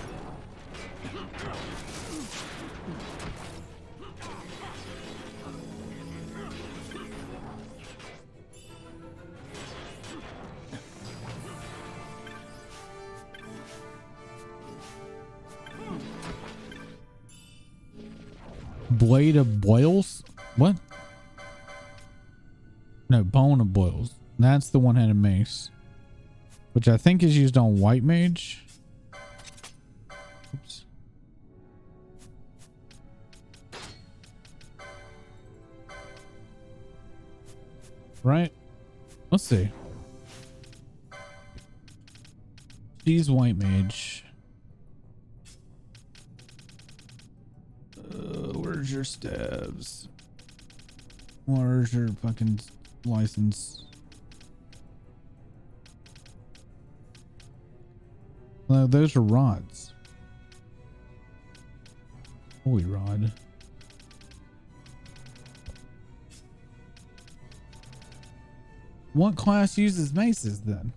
Blade of Boils? What? No, Bone of Boils. That's the one-handed mace, which I think is used on White Mage. Oops. Right? Let's see. She's White Mage. Where's your stabs? Where's your fucking license? No, those are rods. Holy rod. What class uses maces then?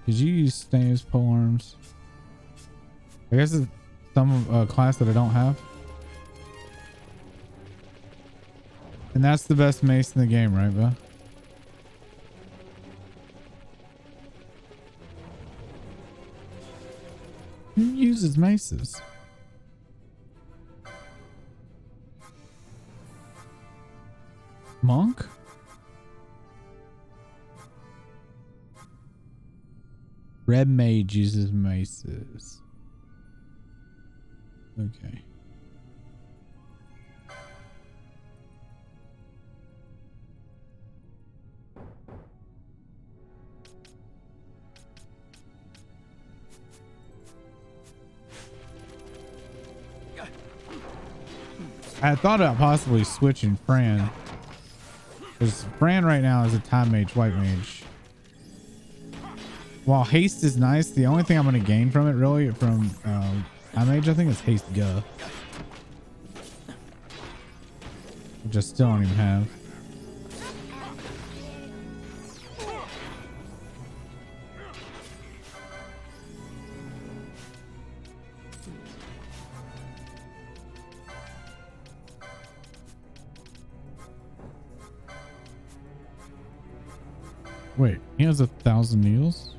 Could you use staves, pole arms? I guess it's some class that I don't have. And that's the best mace in the game, right, bro? Who uses maces? Monk? Red mage uses maces. Okay. I thought about possibly switching Fran. Because Fran right now is a time mage, white mage. While haste is nice, the only thing I'm going to gain from it really from time mage, I think, is haste guh. Which I still don't even have. Wait, he has 1,000 needles?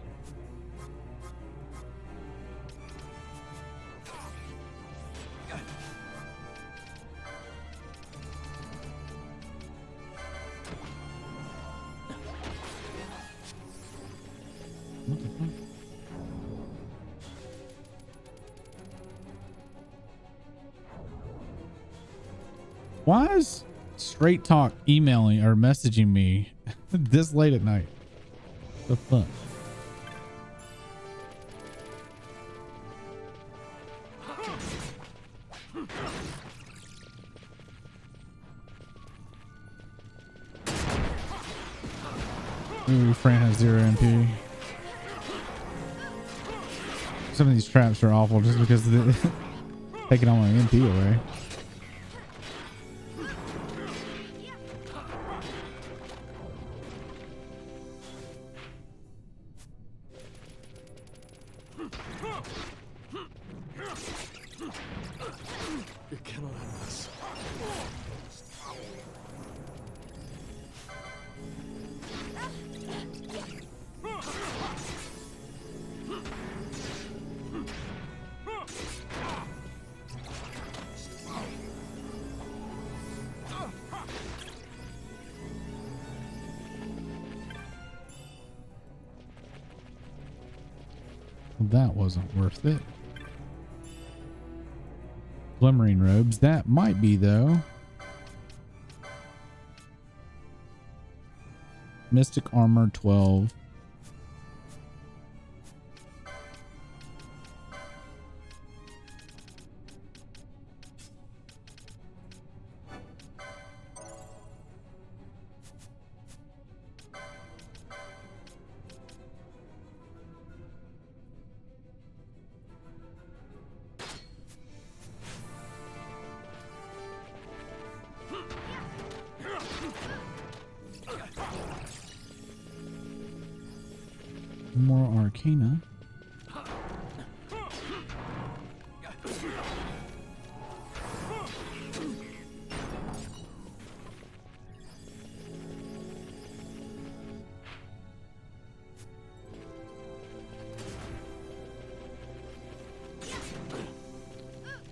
What the fuck? Why is Straight Talk emailing or messaging me this late at night? The fuck? Ooh, Fran has 0 MP. Some of these traps are awful just because they're taking all my MP away. You cannot end this. That wasn't worth it. Glimmering robes. That might be, though. Mystic armor 12. More arcana.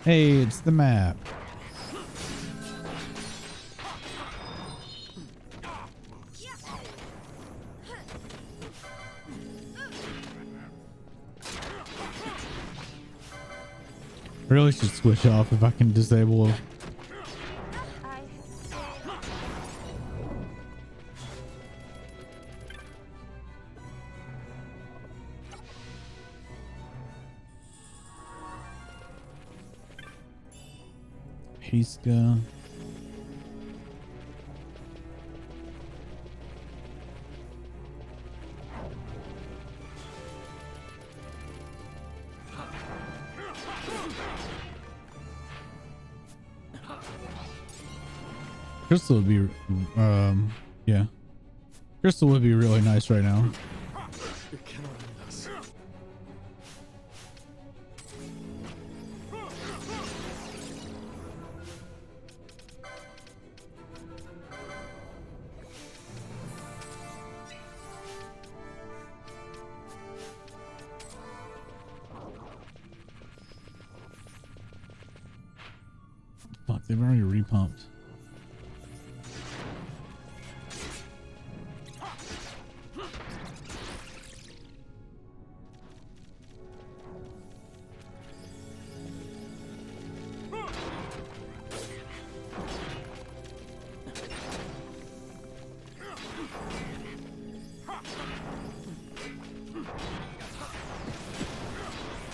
Hey, it's the map. I really should switch off if I can disable it. Hiska. Crystal would be, yeah. Crystal would be really nice right now. You cannot end this. crap, they've already repumped.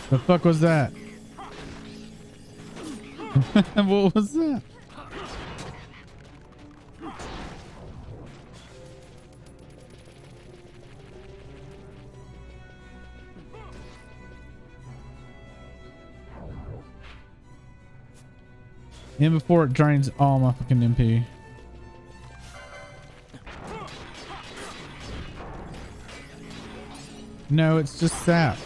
The fuck was that? What was that? And before it drains all my fucking MP. No, it's just sap.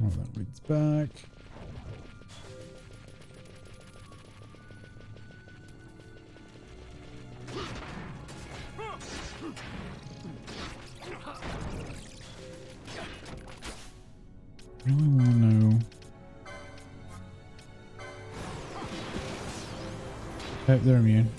Oh, that leads back. Really want to know. Oh, they're immune.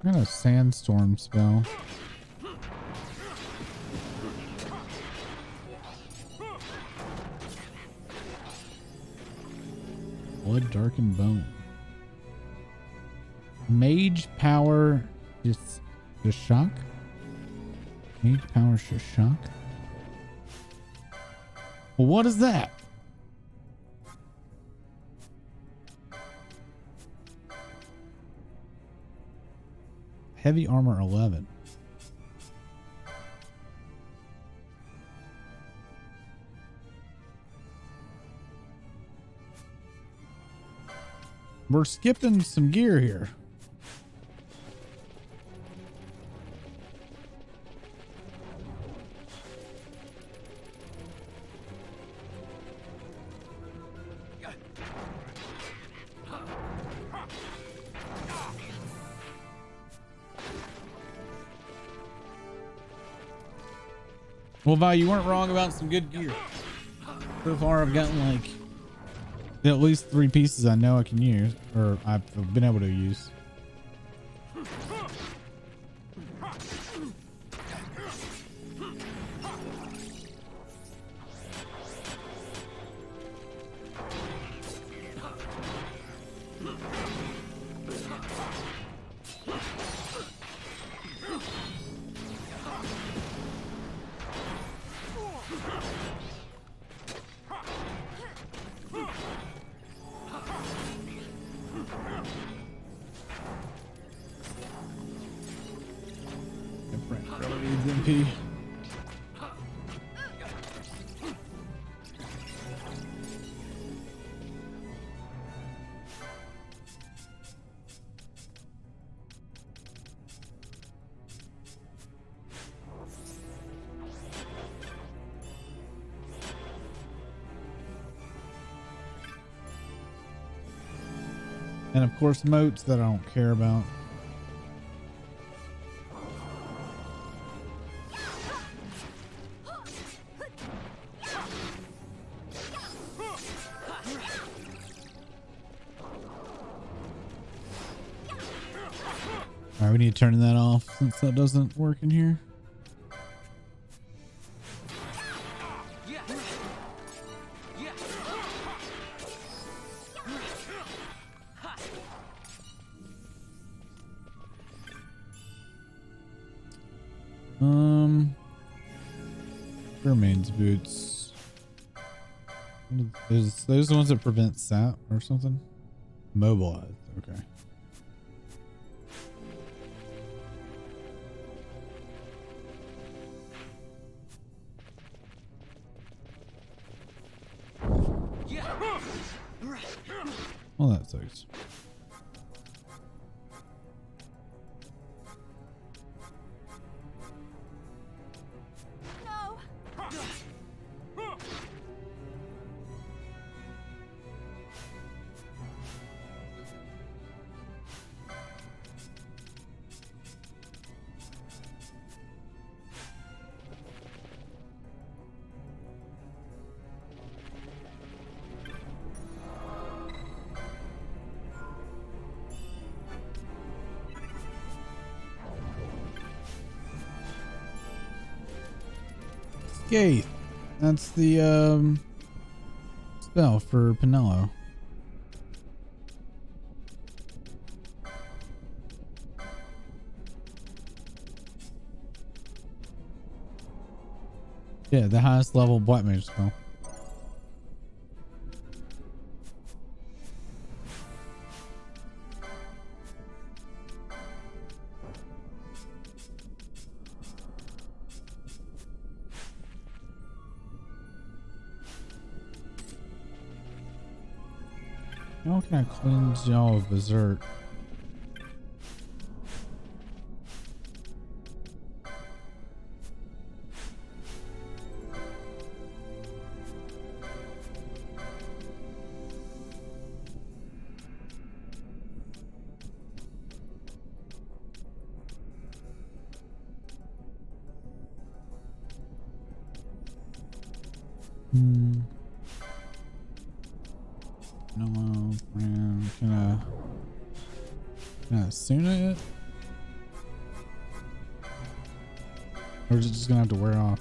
Got a sandstorm spell. Blood darkened bone. Mage power just shock. Mage power shock. Well, what is that? Heavy armor 11. We're skipping some gear here. Well, Vi, you weren't wrong about some good gear. So far, I've gotten like at least 3 pieces I know I can use, or I've been able to use. MP. And of course, moats that I don't care about. All right, we need to turn that off since that doesn't work in here. Remains boots. Is those the ones that prevent sap or something? Mobilized. Okay. Yeah. Well, that sucks. No. Skate. That's the spell for Pinello. Yeah, the highest level black mage spell. How can I cleanse y'all of dessert? No, can I assume it? Or is it just gonna have to wear off?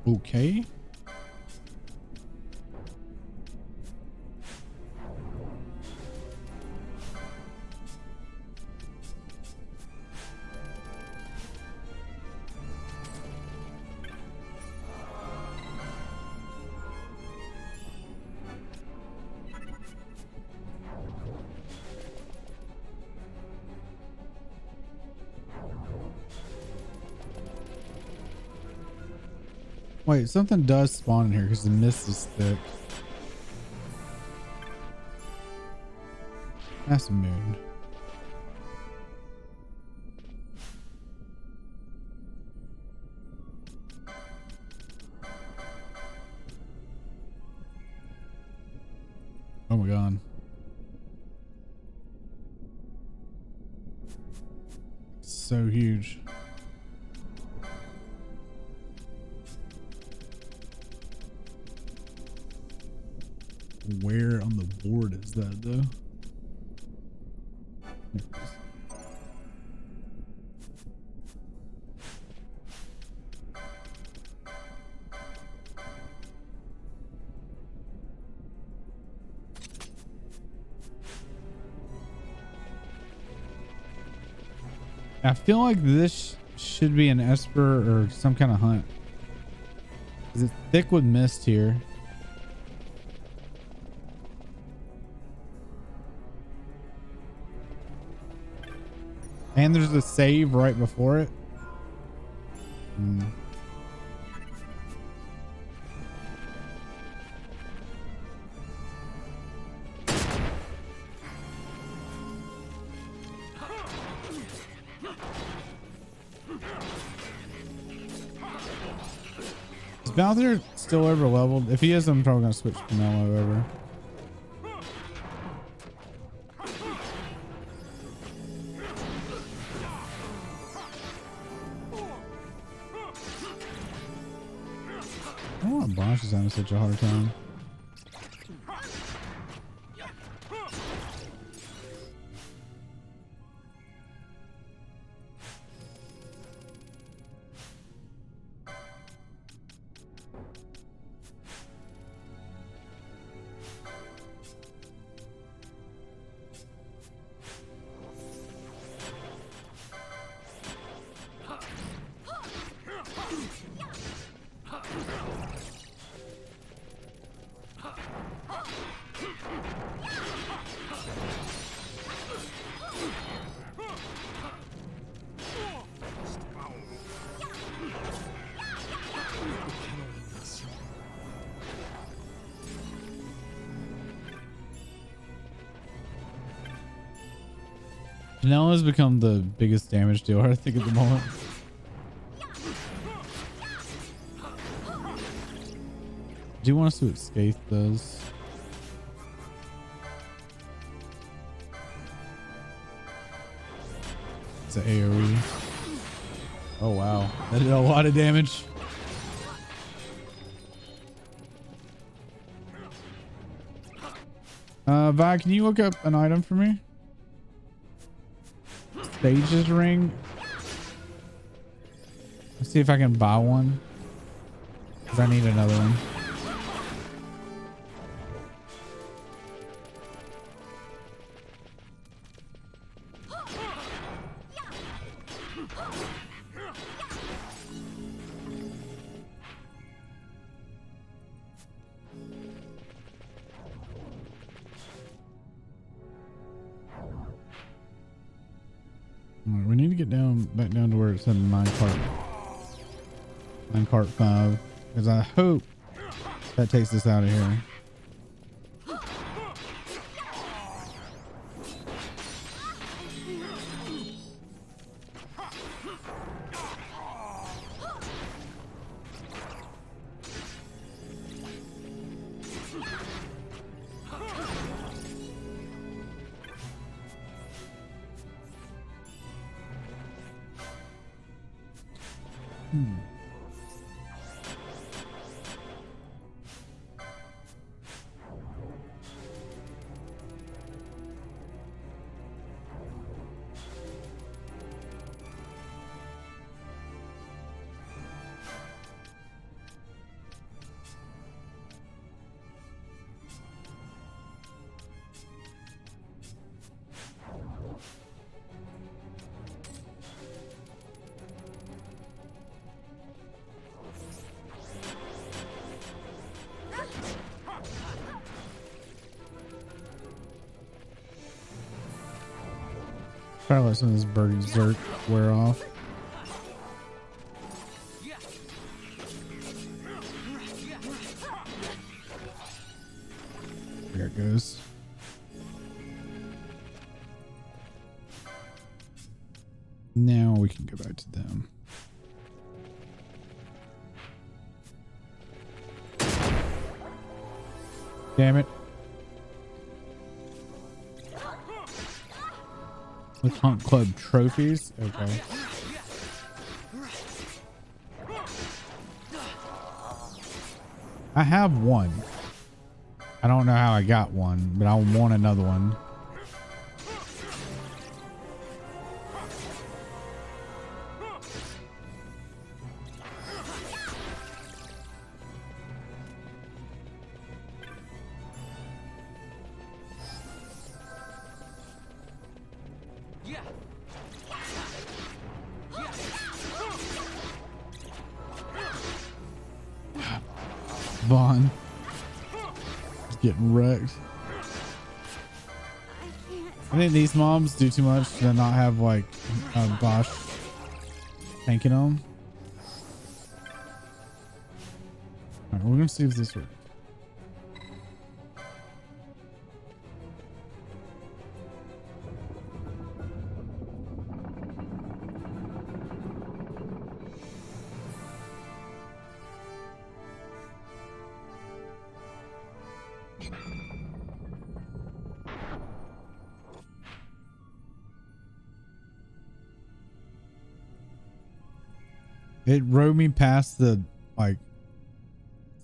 Okay. Wait, something does spawn in here because the mist is thick. That's a moon. Oh my god. So huge. Where on the board is that though? I feel like this should be an Esper or some kind of hunt. Is it thick with mist here? And there's a save right before it. Is Baldur still over leveled? If he is, I'm probably gonna switch Pinello over. I don't want Bosch is having such a hard time. Now has become the biggest damage dealer, I think, at the moment. Do you want to see what Scathe does? It's an AoE. Oh wow, that did a lot of damage. Vi, can you look up an item for me? Stages ring. Let's see if I can buy one. Cause I need another one. Alright, we need to get back down to where it said minecart 5, because I hope that takes us out of here. Try to let some of this berserk wear off. There it goes. Now we can go back to them. Damn it. With Hunt Club trophies? Okay. I have one. I don't know how I got one, but I want another one. Vaughn. He's getting wrecked. I think these mobs do too much to not have like Bosch tanking them. Alright, we're gonna see if this works. It rode me past the like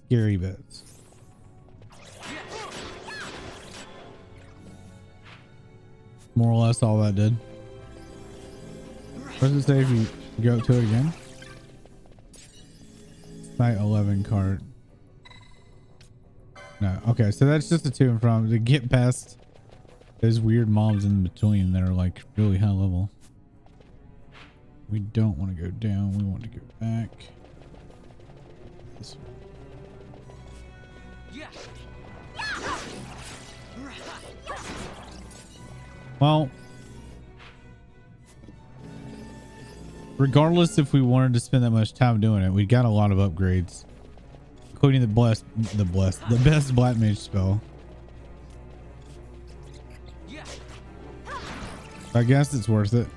scary bits. More or less all that did. What does it say if you go to it again? Site 11 cart. No, okay, so that's just the to and from. To get past those weird mobs in between that are like really high level. We don't want to go down. We want to go back. This way. Well, regardless if we wanted to spend that much time doing it, we got a lot of upgrades, including the best black mage spell. I guess it's worth it.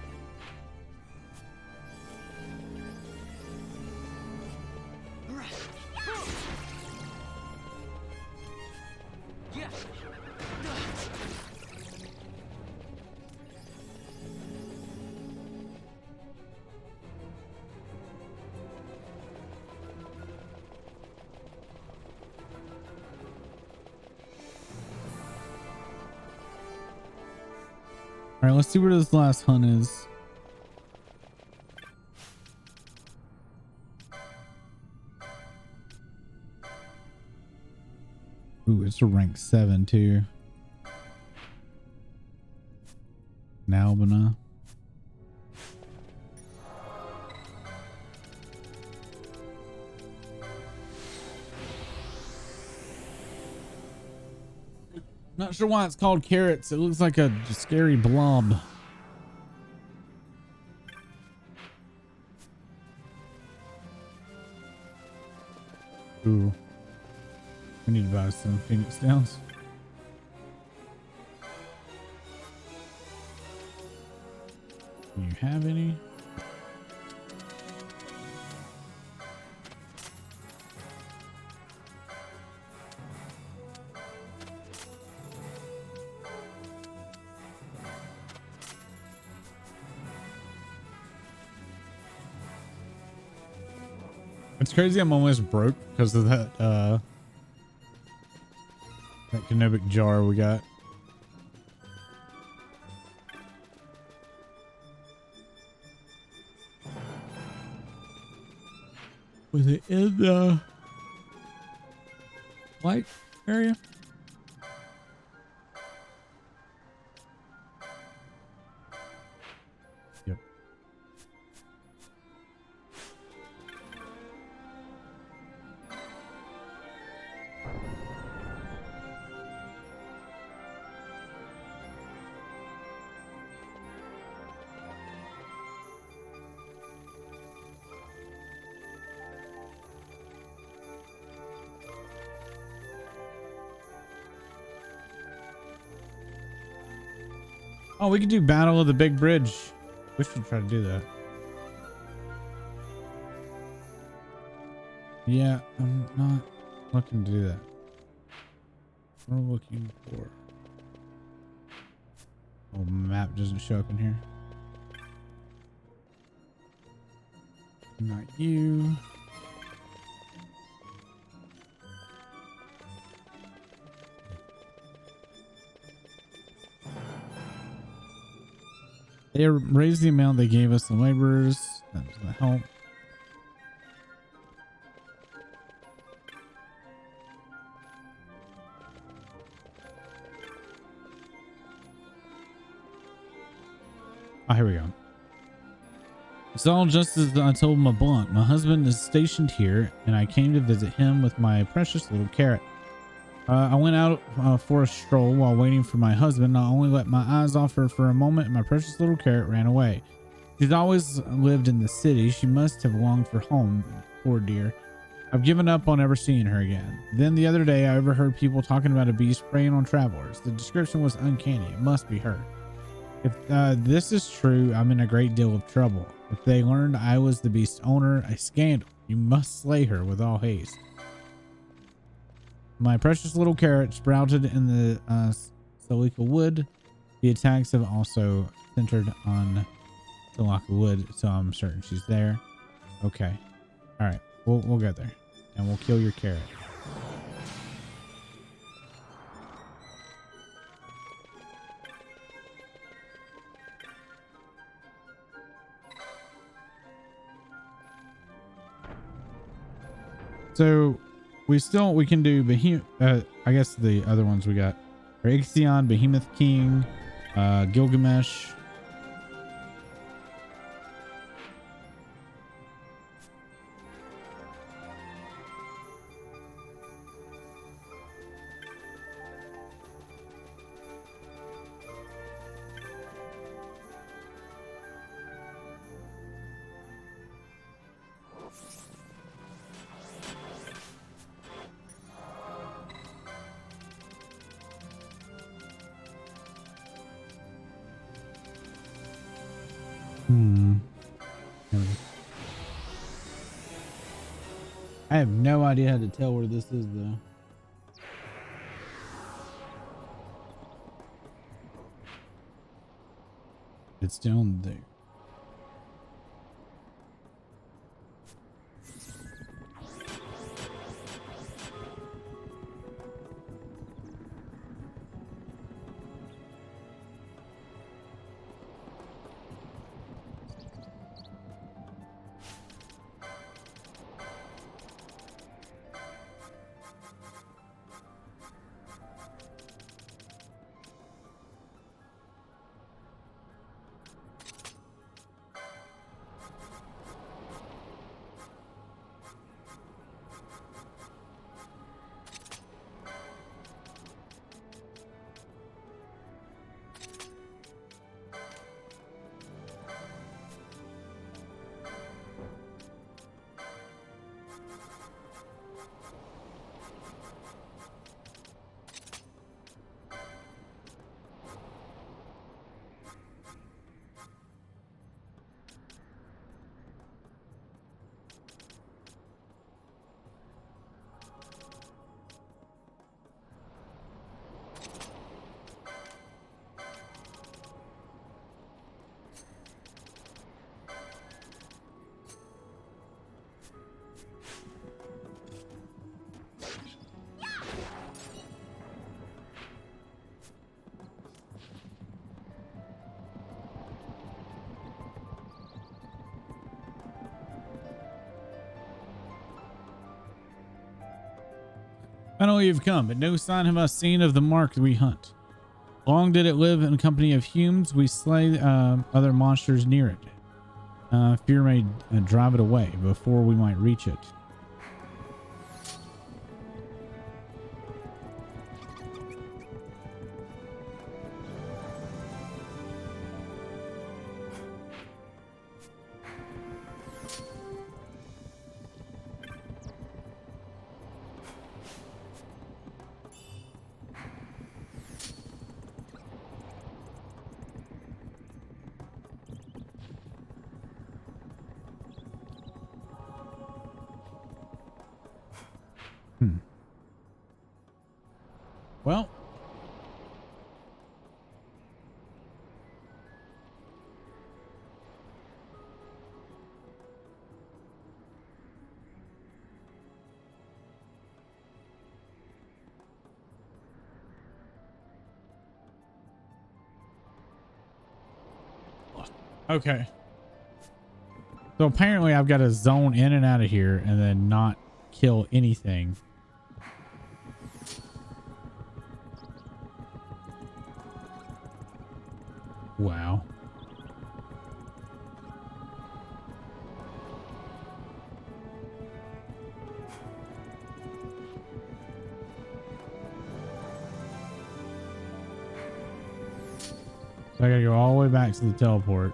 Yeah. All right, let's see where this last hunt is. Ooh, it's a rank 7 too. Nalbina. Not sure why it's called carrots. It looks like a scary blob. Ooh. We need to buy some Phoenix Downs. Do you have any? It's crazy I'm almost broke because of that canopic jar we got. Was it in the light area? Yep. Oh, we could do Battle of the Big Bridge. We should try to do that. Yeah, I'm not looking to do that. We're looking for... Oh, map doesn't show up in here. Not you. They raised the amount they gave us the laborers. That's gonna help. Oh, here we go. It's all just as I told my blunt. My husband is stationed here, and I came to visit him with my precious little carrot. I went out for a stroll while waiting for my husband. I only let my eyes off her for a moment, and my precious little carrot ran away. She's always lived in the city. She must have longed for home, poor dear. I've given up on ever seeing her again. Then the other day, I overheard people talking about a beast preying on travelers. The description was uncanny. It must be her. If this is true, I'm in a great deal of trouble. If they learned I was the beast's owner, a scandal. You must slay her with all haste. My precious little carrot sprouted in the Salika wood. The attacks have also centered on Salika wood, so I'm certain she's there. Okay. All right. We'll get there, and we'll kill your carrot. So we can do Behemoth. I guess the other ones we got are Ixion, Behemoth King, Gilgamesh. Hmm. I have no idea how to tell where this is though. It's down there. Finally, you've come, but no sign have I seen of the mark we hunt. Long did it live in company of humans. We slay other monsters near it. Fear may drive it away before we might reach it. Well, okay. So apparently I've got to zone in and out of here and then not kill anything. Wow. So I gotta go all the way back to the teleport.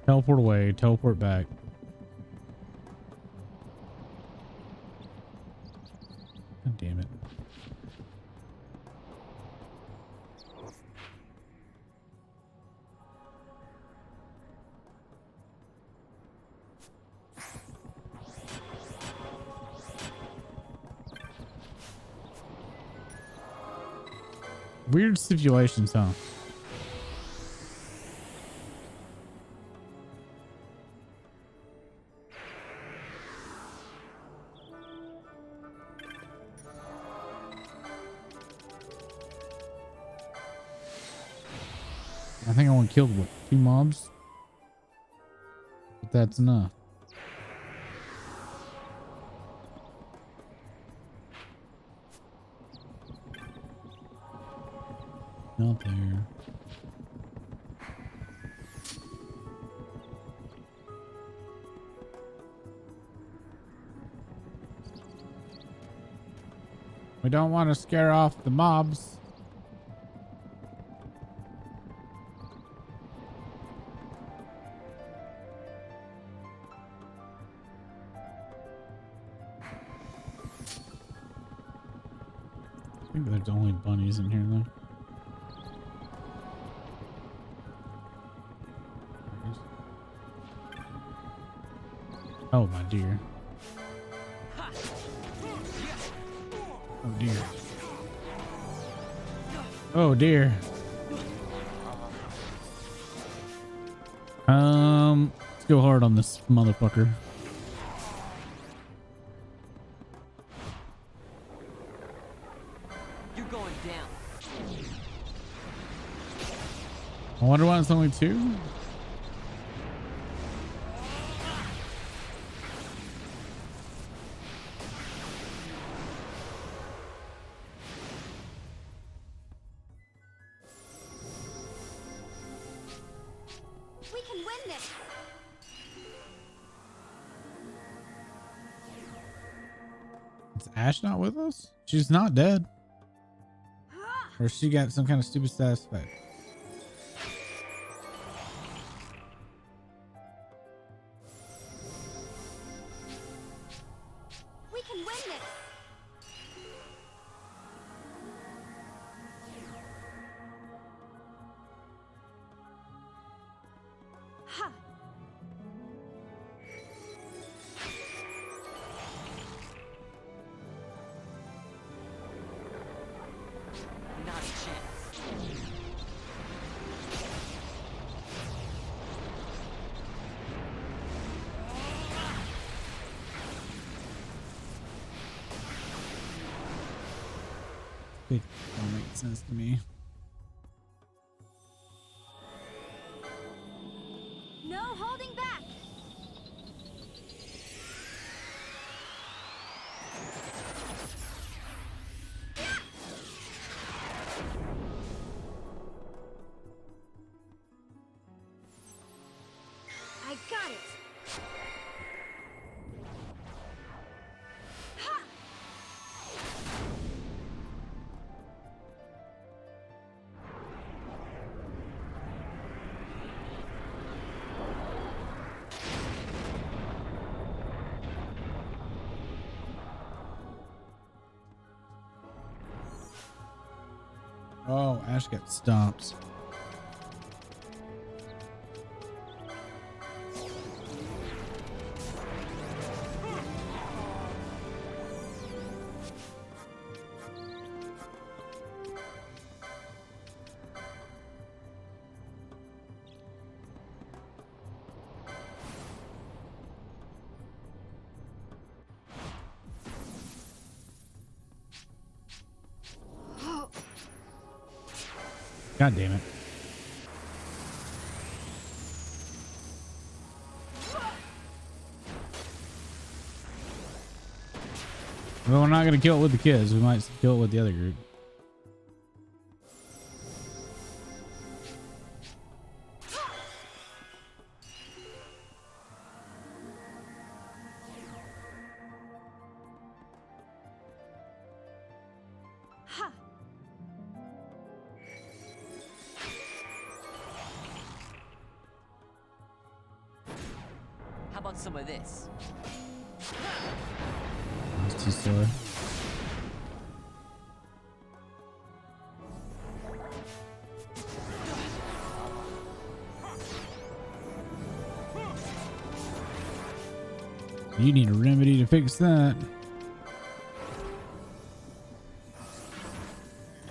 Teleport away, teleport back. God damn it. Weird stipulations, huh? I think I only killed, what, 2 mobs? But that's enough. Not there. We don't want to scare off the mobs. I think there's only bunnies in here though. Oh my dear. Oh dear. Oh dear. Let's go hard on this motherfucker. You're going down. I wonder why it's only two. We can win this. Is Ash not with us? She's not dead. Or she got some kind of stupid status effect. We can win this. Ha! Not a chance. It don't make sense to me. No holding back. I got it. Ha! Oh, Ash got stomped. God damn it. Well, we're not going to kill it with the kids. We might kill it with the other group. Ha! How about some of this? It's too slow. You need a remedy to fix that.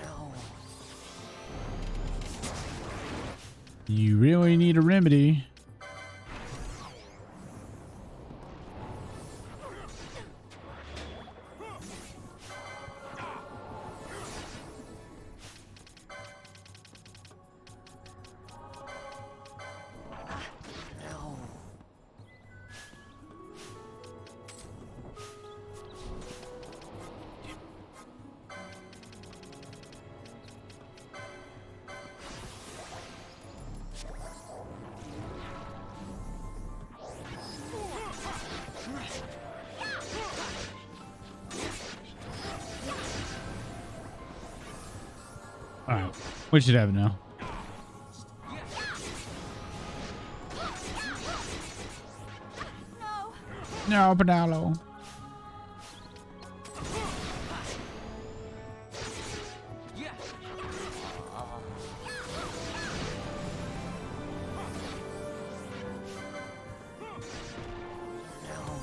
No. You really need a remedy. No. All right, we should have it now. No. No, Pedalo. Yeah. No.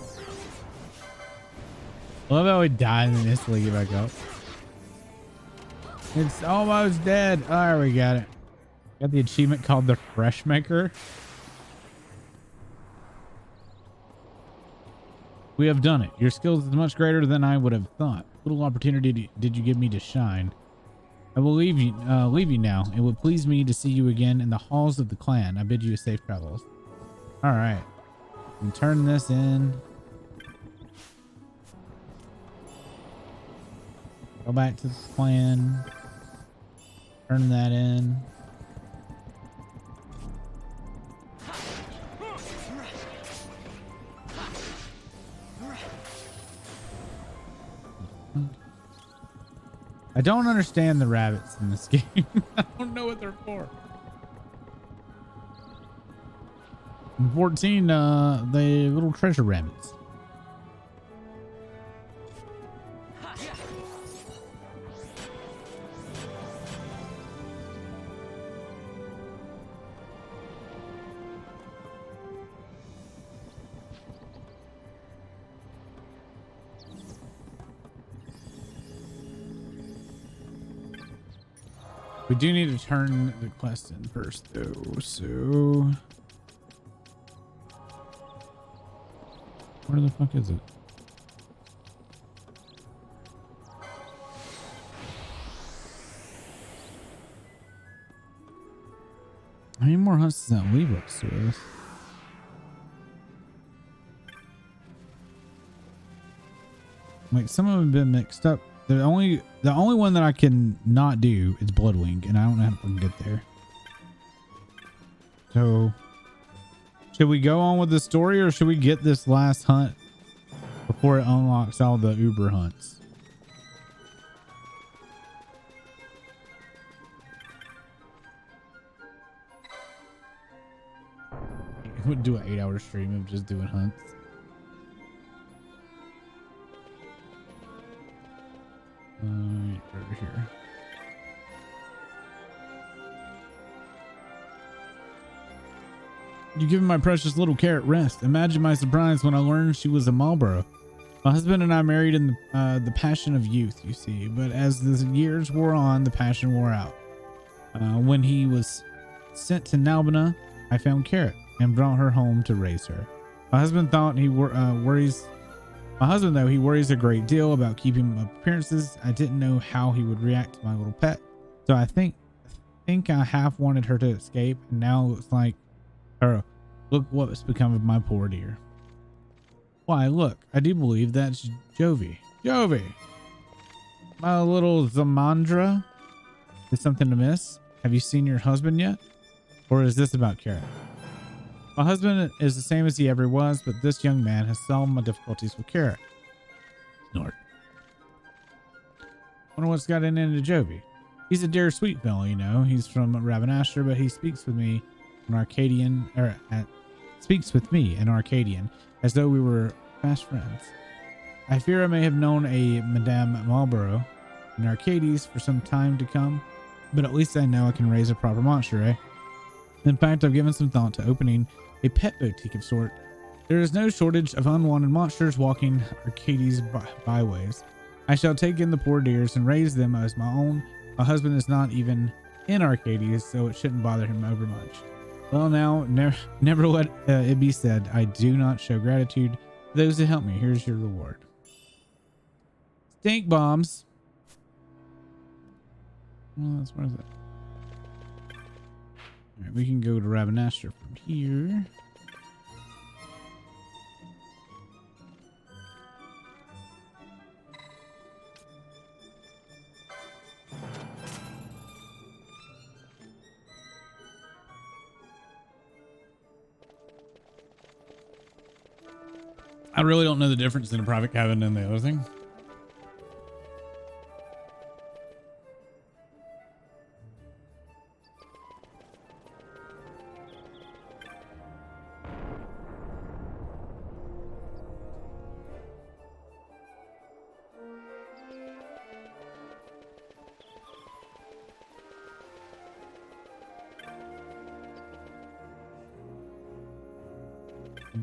I love how he dies and instantly get back up. It's almost dead. Oh, there we got it. Got the achievement called the Fresh Maker. We have done it. Your skills is much greater than I would have thought. Little opportunity did you give me to shine. I will leave you now. It would please me to see you again in the halls of the clan. I bid you safe travels. All right. And turn this in. Go back to the clan. Turn that in. I don't understand the rabbits in this game. I don't know what they're for. And 14, the little treasure rabbits. We do need to turn the quest in first, though. So, where the fuck is it? How many more hunts does that leave us with? Like, some of them have been mixed up. The only one that I can not do is Bloodwing, and I don't know how to fucking get there. So, should we go on with the story, or should we get this last hunt before it unlocks all the Uber hunts? I would do an 8-hour stream of just doing hunts. Over here. You giving my precious little carrot rest. Imagine my surprise when I learned she was a Marlboro. My husband and I married in the passion of youth, you see, but as the years wore on, the passion wore out. When he was sent to Nalbina, I found Carrot and brought her home to raise her. My husband thought he worries. My husband, though, he worries a great deal about keeping up appearances. I didn't know how he would react to my little pet, so I think I half wanted her to escape, and now it looks like, look what's become of my poor dear. Why, look, I do believe that's Jovi. Jovi! My little Zamandra. Is something amiss? Have you seen your husband yet? Or is this about Carrot? My husband is the same as he ever was, but this young man has solved my difficulties with Carrot. Snort. Wonder what's got into Jovi. He's a dear sweet fellow, you know. He's from Ravenasher, but he speaks with me in Arcadian, as though we were fast friends. I fear I may have known a Madame Marlborough in Arcades for some time to come, but at least I know I can raise a proper monster, eh? In fact, I've given some thought to opening a pet boutique of sort. There is no shortage of unwanted monsters walking Arcades byways. I shall take in the poor dears and raise them as my own. My husband is not even in Arcades, so it shouldn't bother him over much. Well, now, never let it be said, I do not show gratitude to those that help me. Here's your reward. Stink bombs. Well, that's where is it? All right, we can go to Ravenasher from here. I really don't know the difference in a private cabin and the other thing.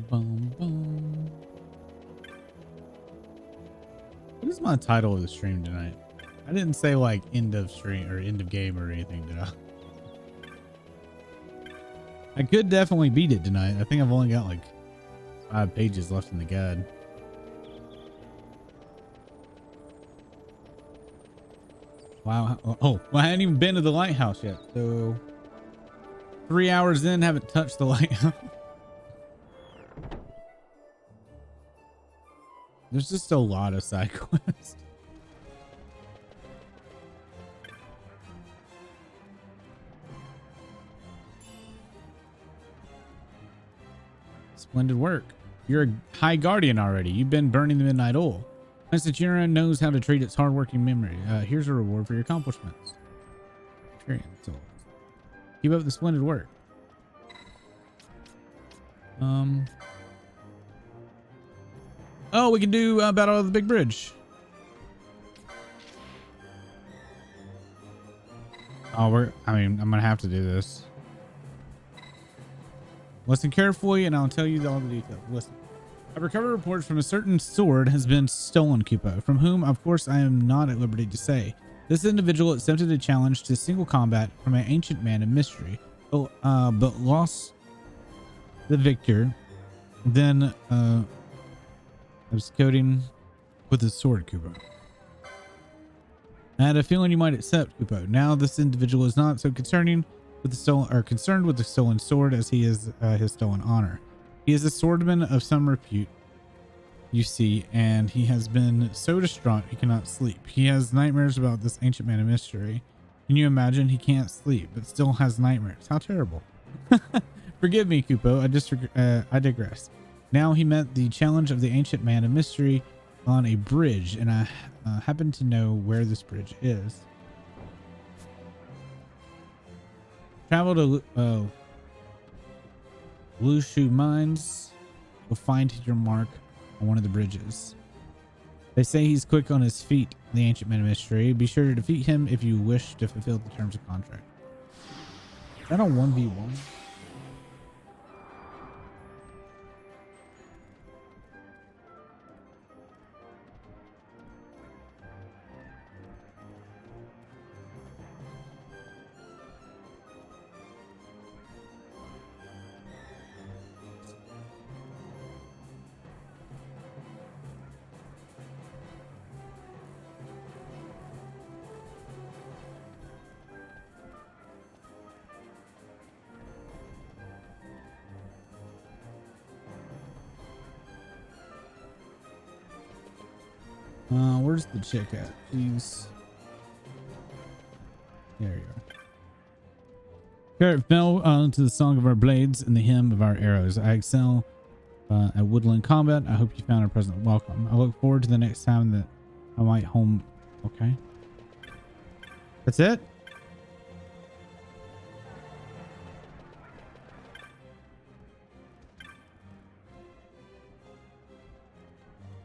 Boom, boom. What is my title of the stream tonight? I didn't say like end of stream or end of game or anything, did I? I could definitely beat it tonight. I think I've only got like 5 pages left in the guide. Wow. Oh, well, I hadn't even been to the lighthouse yet. So 3 hours in, haven't touched the lighthouse. There's just a lot of side quests. Splendid work. You're a high guardian already. You've been burning the midnight oil. Centurion knows how to treat its hardworking memory. Here's a reward for your accomplishments. Experience. Keep up the splendid work. Oh, we can do Battle of the Big Bridge. Oh, I'm gonna have to do this. Listen carefully, and I'll tell you all the details. Listen. I've recovered reports from a certain sword has been stolen, Kupo, from whom, of course, I am not at liberty to say. This individual accepted a challenge to single combat from an ancient man of mystery, but lost the victor. Then, I was coding with his sword, Kupo. I had a feeling you might accept, Kupo. Now, this individual is not so concerned with the stolen sword as he is his stolen honor. He is a swordman of some repute, you see, and he has been so distraught he cannot sleep. He has nightmares about this ancient man of mystery. Can you imagine? He can't sleep, but still has nightmares. How terrible. Forgive me, Kupo. I digress. Now he met the challenge of the ancient man of mystery on a bridge, and I happen to know where this bridge is. Travel to Lushu Mines. You'll find your mark on one of the bridges. They say he's quick on his feet, the ancient man of mystery. Be sure to defeat him if you wish to fulfill the terms of contract. Is that a 1v1? Where's the chick at? Please. There you go. Carrot fell to the song of our blades and the hymn of our arrows. I excel at woodland combat. I hope you found our present welcome. I look forward to the next time that I might home. Okay. That's it?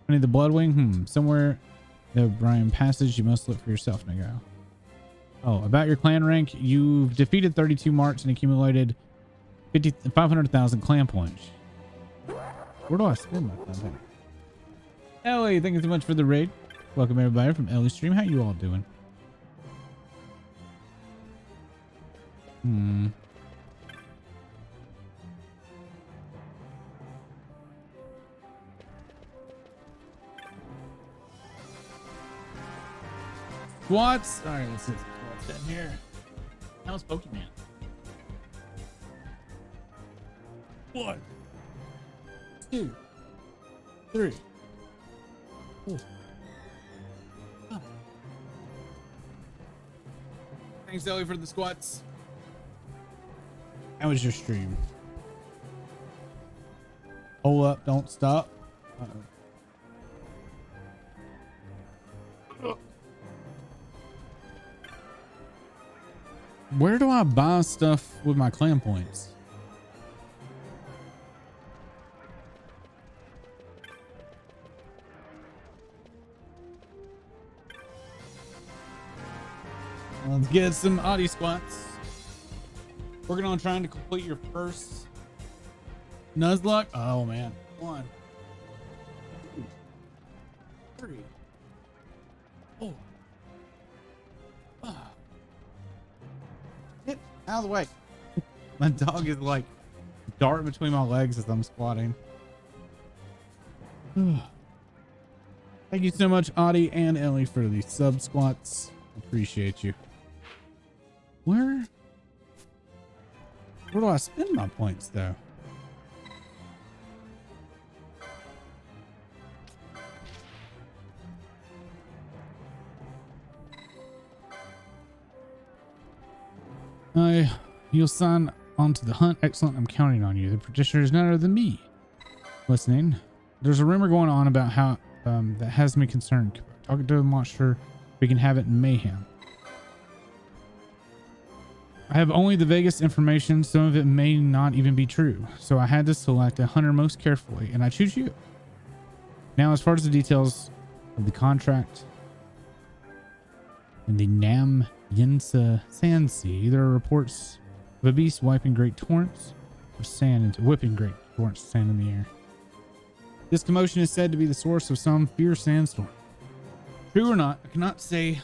I need the Bloodwing. Somewhere the Brian Passage. You must look for yourself, Nago. Oh, about your clan rank. You've defeated 32 marks and accumulated 500,000 clan points. Where do I spend my clan? Ellie, thank you so much for the raid. Welcome everybody from Ellie Stream. How you all doing? Squats. All right, let's see what's in here. How's Pokemon? 1, 2, 3, 4. Oh. Thanks, Ellie, for the squats. How was your stream? Hold up, don't stop. Uh-oh. Where do I buy stuff with my clan points? Let's get some Audi squats. Working on trying to complete your first Nuzlocke. Oh man. 1, 2, 3, Oh. Get out of the way. My dog is like darting between my legs as I'm squatting. Thank you so much, Audie and Ellie, for the sub squats. Appreciate you. Where do I spend my points though? You'll sign on to the hunt. Excellent. I'm counting on you. The petitioner is none other than me. Listening. There's a rumor going on about how that has me concerned. Talking to the monster, we can have it in mayhem. I have only the vaguest information. Some of it may not even be true. So I had to select a hunter most carefully, and I choose you. Now, as far as the details of the contract in the Nam Yinsa Sand Sea, there are reports of a beast wiping great torrents of sand into whipping great torrents of sand in the air. This commotion is said to be the source of some fierce sandstorm. True or not, I cannot say,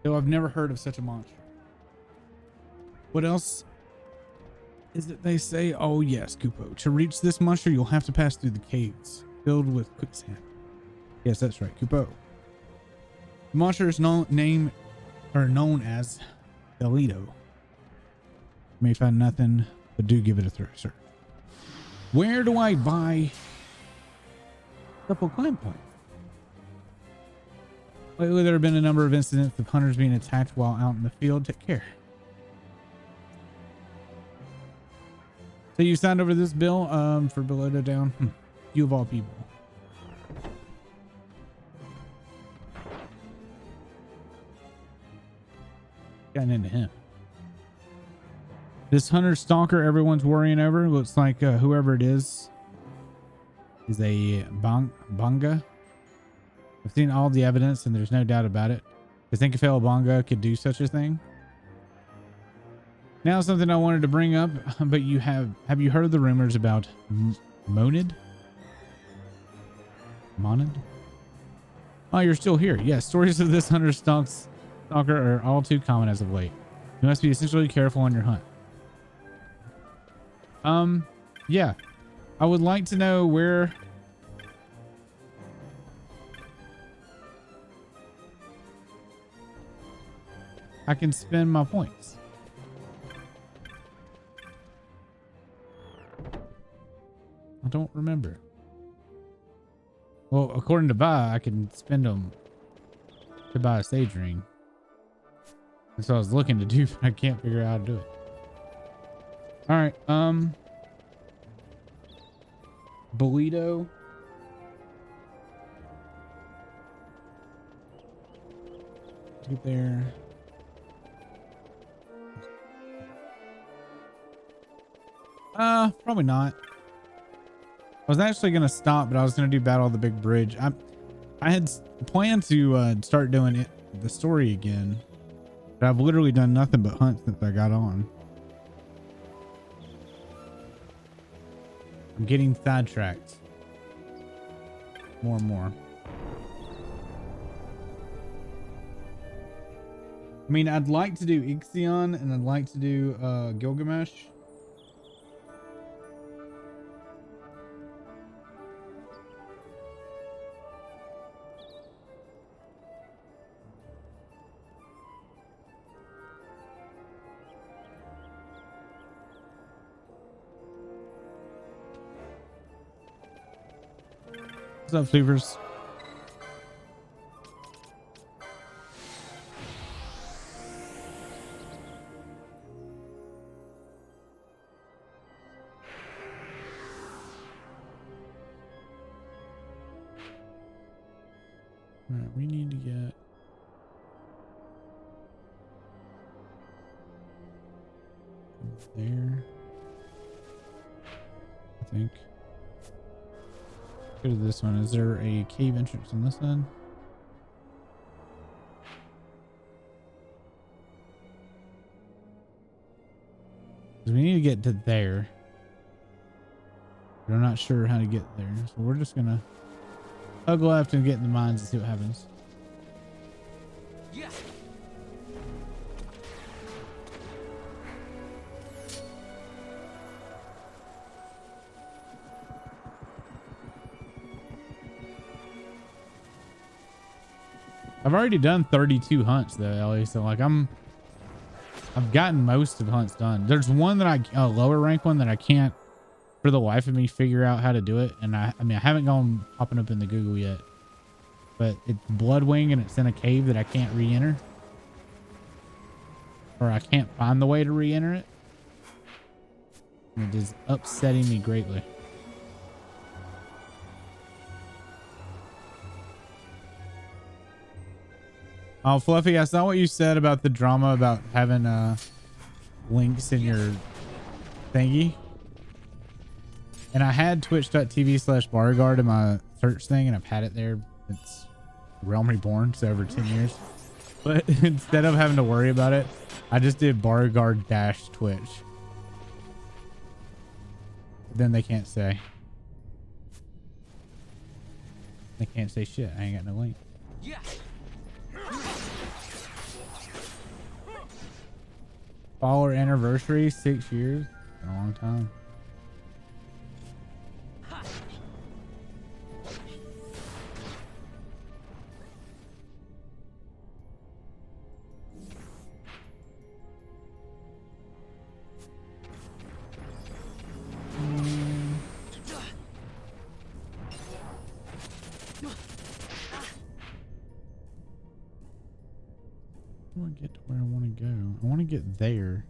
though I've never heard of such a monster. What else is it they say? Oh yes, Kupo. To reach this monster, you'll have to pass through the caves filled with quicksand. Yes, that's right, Kupo. The monster is known as Delito. You may find nothing, but do give it a search. Where do I buy couple climb points? Lately, there have been a number of incidents of hunters being attacked while out in the field. Take care. So you signed over this bill for Belota down? You of all people. Gotten into him. This hunter stalker everyone's worrying over looks like whoever it is a Banga. I've seen all the evidence and there's no doubt about it. To think a fellow Banga could do such a thing. Now something I wanted to bring up, but have you heard of the rumors about Monid? Oh, you're still here. Yes, stories of this hunter stalker are all too common as of late. You must be essentially careful on your hunt. Yeah. I would like to know where I can spend my points. I don't remember. Well, according to Vi, I can spend them to buy a sage ring. That's what I was looking to do, but I can't figure out how to do it. All right. Bolito. Get there. Probably not. I was actually gonna stop, but I was gonna do Battle of the Big Bridge. I had planned to start doing the story again, but I've literally done nothing but hunt since I got on. I'm getting sidetracked more and more. I mean, I'd like to do Ixion and I'd like to do Gilgamesh. What's up, Fleavers? All right, we need to get there, I think. Go to this one. Is there a cave entrance on this end? Because we need to get to there. But I'm not sure how to get there. So we're just gonna hug left and get in the mines and see what happens. Yeah. I've already done 32 hunts though, Ellie. So like I've gotten most of hunts done. There's one that a lower rank one that I can't for the life of me figure out how to do it. And I mean, I haven't gone popping up in the Google yet, but it's Bloodwing and it's in a cave that I can't re-enter, or I can't find the way to re-enter it. And it is upsetting me greatly. Oh, Fluffy, I saw what you said about the drama about having links in your thingy. And I had twitch.tv/Beauregard in my search thing, and I've had it there since Realm Reborn, so over 10 years. But instead of having to worry about it, I just did Beauregard-Twitch. Then they can't say. They can't say shit. I ain't got no link. Yeah. Follower anniversary, 6 years. Been a long time. I want to get to where I want to go. I want to get there.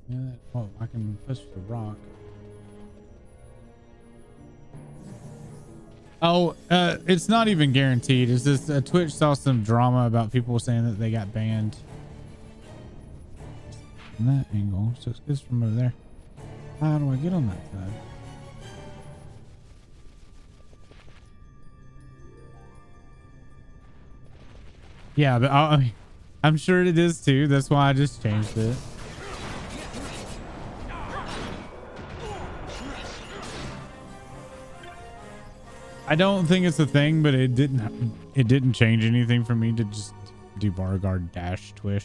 Yeah, oh, I can push the rock. Oh, it's not even guaranteed. It's just Twitch saw some drama about people saying that they got banned. From that angle, so it's from over there. How do I get on that side? Yeah, but I'm sure it is too. That's why I just changed it. I don't think it's a thing, but it didn't change anything for me to just do Beauregard-Twitch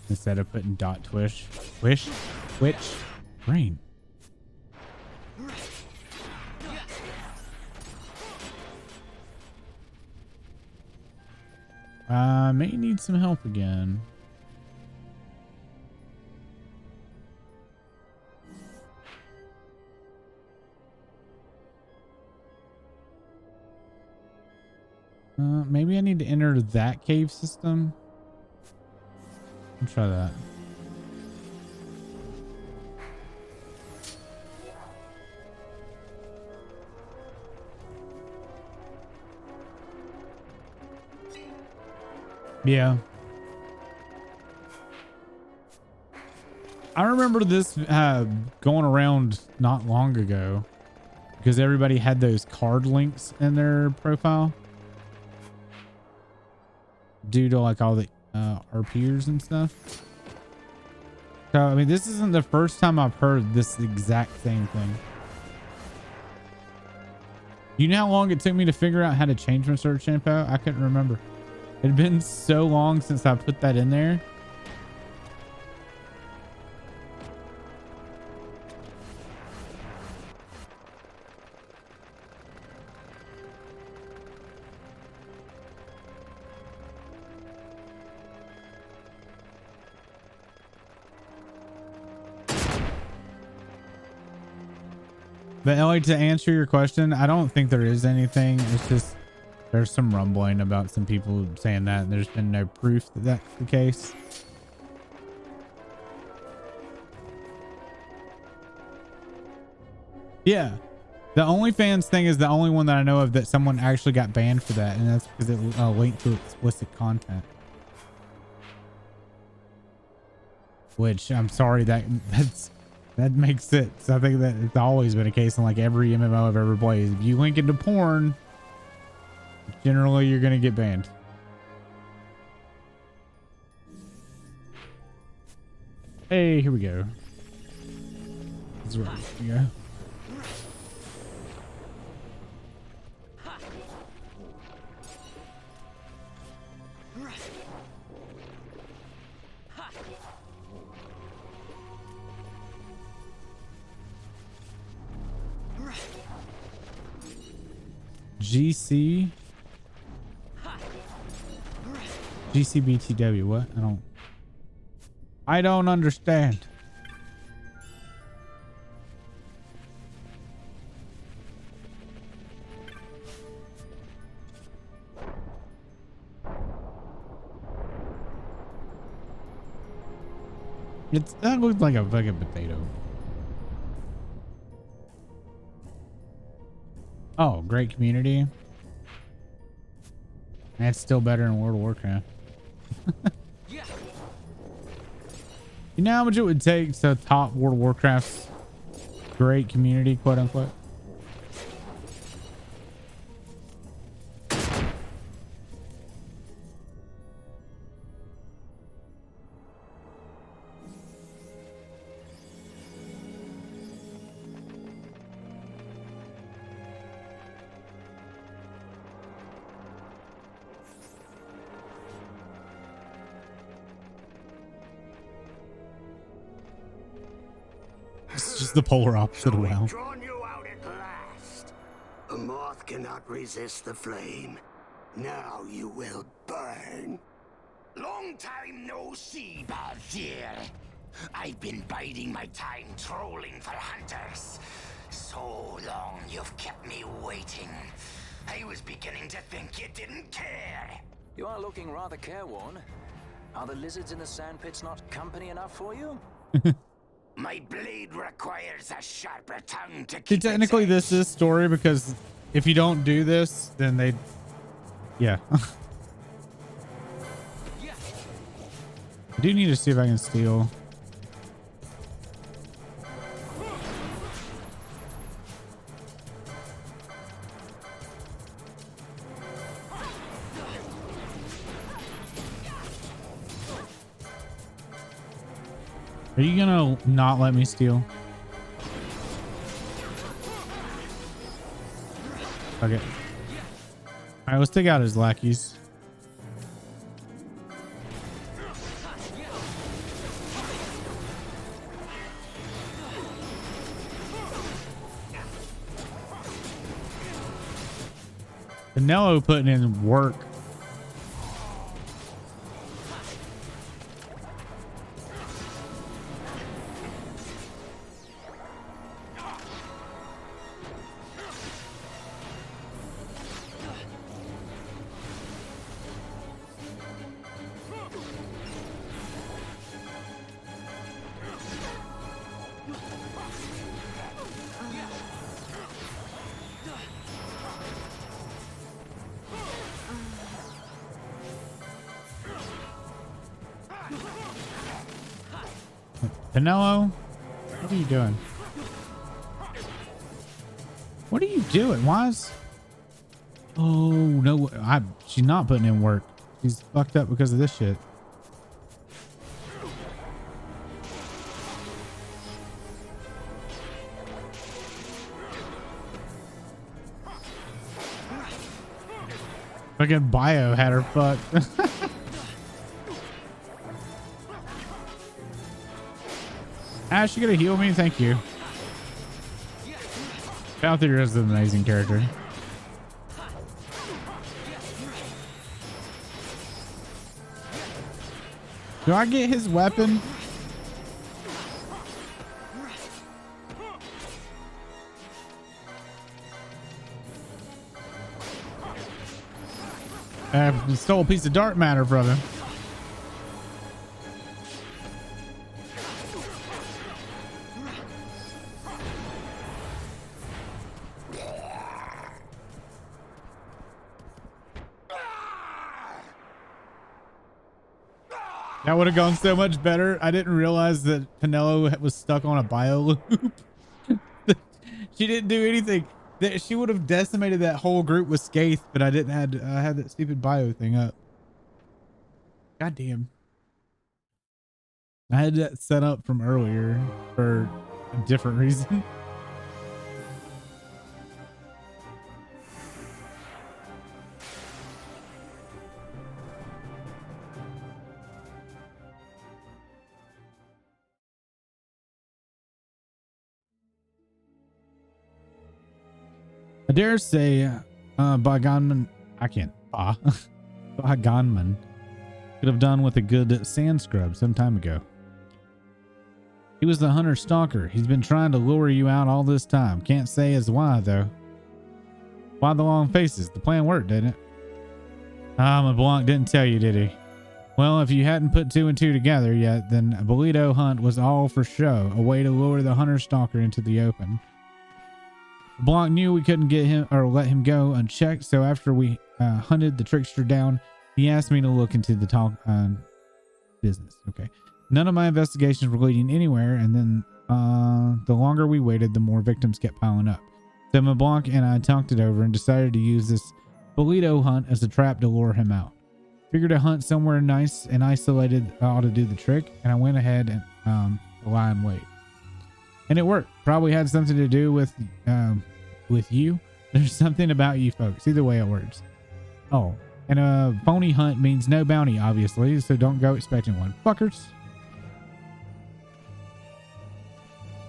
instead of putting .Twitch. Twitch? Brain. May need some help again. Maybe I need to enter that cave system. I'll try that. Yeah. I remember this going around not long ago because everybody had those card links in their profile due to like all the our peers and stuff. So I mean, this isn't the first time I've heard this exact same thing. You know how long it took me to figure out how to change my search info? I couldn't remember. It had been so long since I put that in there. But Ellie, to answer your question, I don't think there is anything. It's just there's some rumbling about some people saying that, and there's been no proof that that's the case. Yeah, the OnlyFans thing is the only one that I know of that someone actually got banned for that, and that's because it linked to explicit content. Which I'm sorry, that makes sense. I think that it's always been a case in like every MMO I've ever played. If you link into porn, generally you're gonna get banned. Hey, here we go. This is where we go. GC GCBTW. What? I don't understand. That looks like a fucking potato. Oh, great community. That's still better than World of Warcraft. Yeah. You know how much it would take to top World of Warcraft's great community, quote unquote? It's just the polar opposite of WoW. Drawn you out at last. A moth cannot resist the flame. Now you will burn. Long time no see, Balthier. I've been biding my time trolling for hunters. So long you've kept me waiting. I was beginning to think you didn't care. You are looking rather careworn. Are the lizards in the sandpits not company enough for you? My blade requires a sharper tongue to See, keep technically its this is story because if you don't do this, then they, yeah. I do need to see if I can steal. Are you gonna not let me steal? Okay. All right, let's take out his lackeys. Canelo putting in work. Canelo, what are you doing? What are you doing? Why is... Oh, no. She's not putting in work. She's fucked up because of this shit. Fucking bio had her fucked. Ash, you gonna heal me? Thank you. Balthier is an amazing character. Do I get his weapon? I stole a piece of dark matter from him. That would have gone so much better. I didn't realize that Penelo was stuck on a bio loop. She didn't do anything. She would have decimated that whole group with Scathe, but I didn't have that stupid bio thing up. God damn. I had that set up from earlier for a different reason. I dare say, Baganman, I can't, Baganman could have done with a good sand scrub some time ago. He was the hunter stalker. He's been trying to lure you out all this time. Can't say as why, though. Why the long faces? The plan worked, didn't it? Ah, LeBlanc didn't tell you, did he? Well, if you hadn't put two and two together yet, then a Bolito hunt was all for show, a way to lure the hunter stalker into the open. Blanc knew we couldn't get him or let him go unchecked, so after we hunted the trickster down, he asked me to look into the talk business. Okay. None of my investigations were leading anywhere, and then the longer we waited, the more victims kept piling up. So LeBlanc and I talked it over and decided to use this Bolito hunt as a trap to lure him out. Figured a hunt somewhere nice and isolated ought to do the trick, and I went ahead and lie in wait. And it worked. Probably had something to do with you. There's something about you folks. Either way, it works. Oh, and a phony hunt means no bounty, obviously, so don't go expecting one. Fuckers.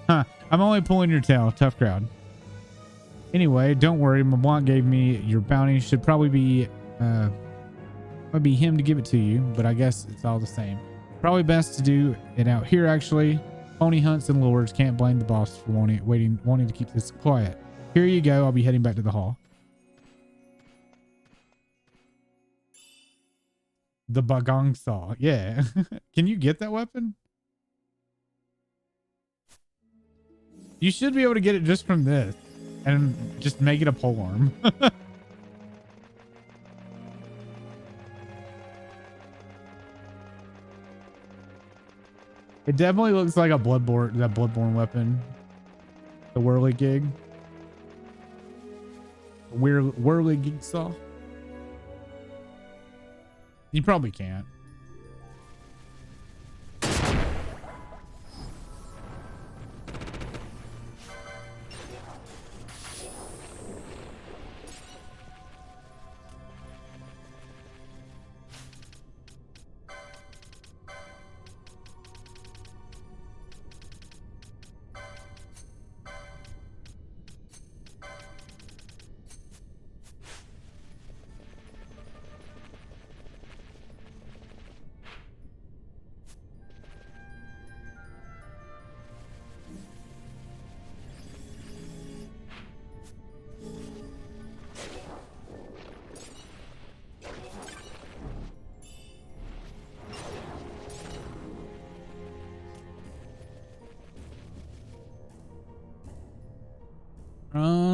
Huh. I'm only pulling your tail. Tough crowd. Anyway, don't worry. LeBlanc gave me your bounty. Should probably be him to give it to you, but I guess it's all the same. Probably best to do it out here, actually. Phony hunts and lures. Can't blame the boss for wanting to keep this quiet. Here you go. I'll be heading back to the hall. The Bagong Saw. Yeah. Can you get that weapon? You should be able to get it just from this and just make it a polearm. It definitely looks like a Bloodborne weapon. The whirligig. Whirligig saw. You probably can't.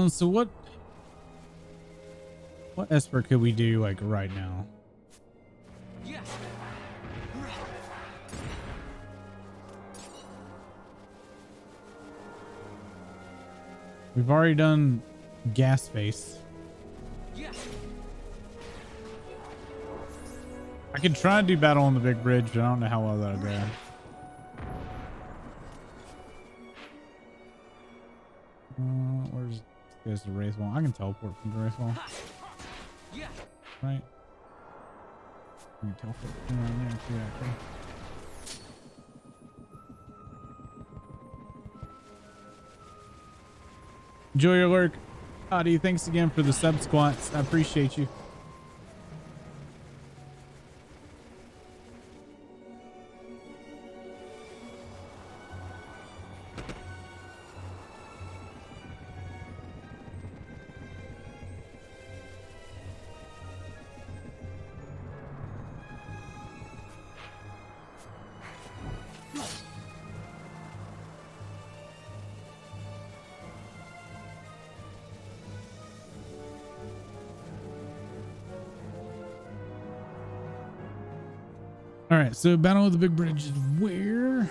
So what Esper could we do like right now? Yeah. We've already done gas face. Yeah. I could try to do battle on the big bridge, but I don't know how well that'll go. Where's goes the race wall? I can teleport from the race wall. Yeah. Right? I can teleport from around there too, actually. Enjoy your lurk. Adi, thanks again for the sub squats. I appreciate you. All right, so battle of the big bridge is where?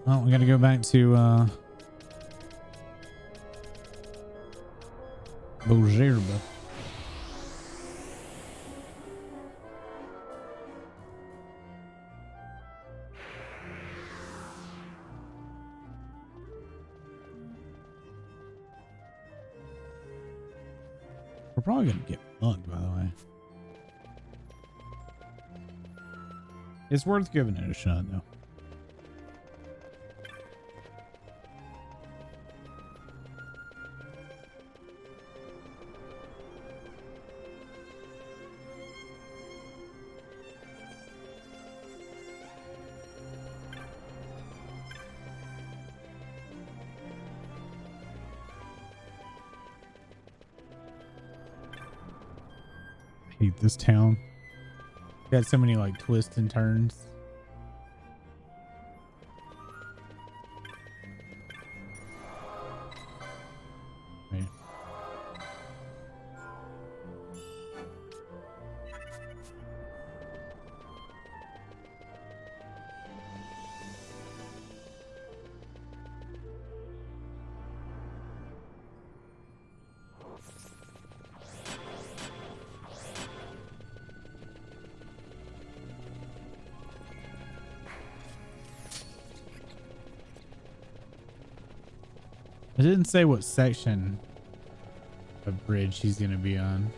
Oh, we got to go back to Bogerba. We're probably gonna get mugged, by the way. It's worth giving it a shot, though. I hate this town. Got so many like twists and turns. Right. I didn't say what section of bridge he's gonna be on.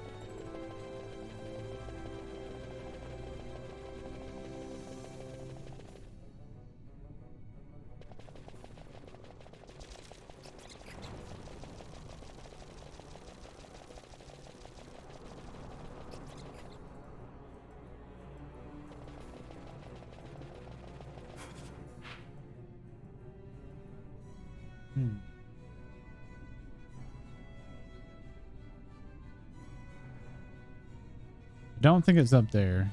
I don't think it's up there.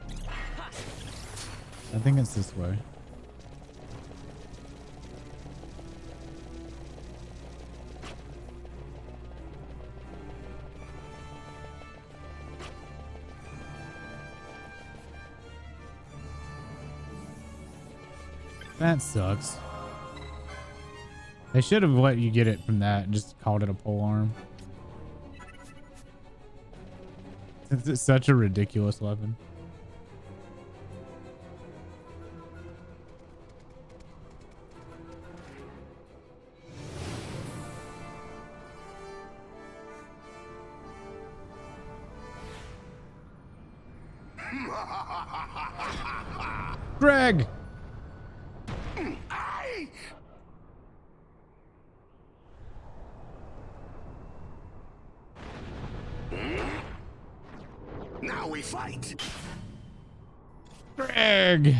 I think it's this way. That sucks. They should have let you get it from that and just called it a pole arm. It's such a ridiculous weapon. Greg! Now we fight. Greg!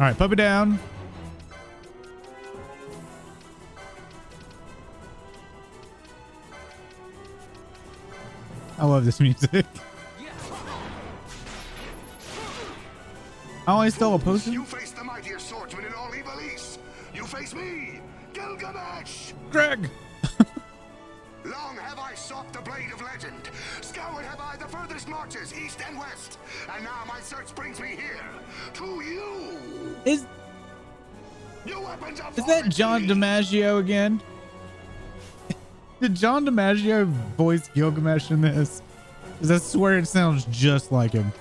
All right, put it down. I love this music. Oh, he's still a potion? You face the mightiest swordsman in all Evil East. You face me, Gilgamesh. Greg! Long have I sought the blade of legend. Scoured have I the furthest marches, east and west. And now my search brings me here, to you. Is Your weapons are that John DiMaggio again? Did John DiMaggio voice Gilgamesh in this? Because I swear it sounds just like him.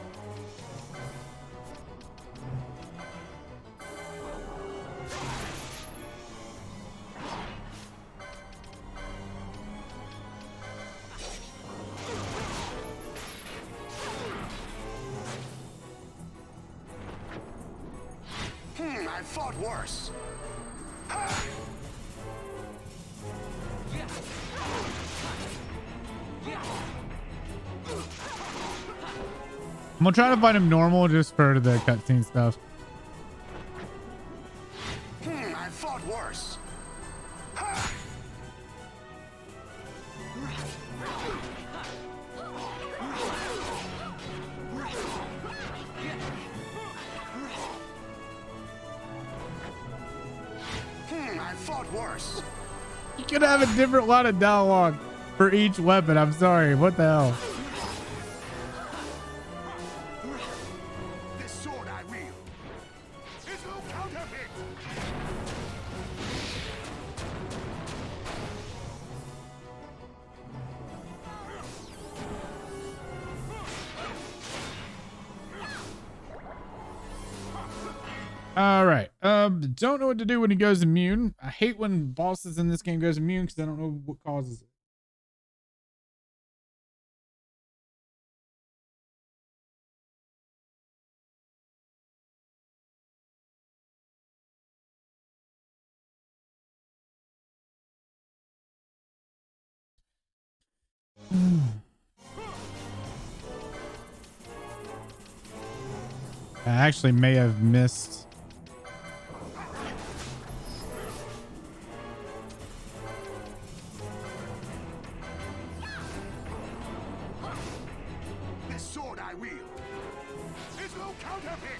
I fought worse. I'm gonna try to fight him normal just for the cutscene stuff. I fought worse. fought worse. You could have a different line of dialogue for each weapon. I'm sorry. What the hell? This sword I wield is no counterfeit. All right. Don't know what to do when he goes immune. I hate when bosses in this game goes immune because I don't know what causes it. I actually may have missed. This sword I wield is no counterfeit.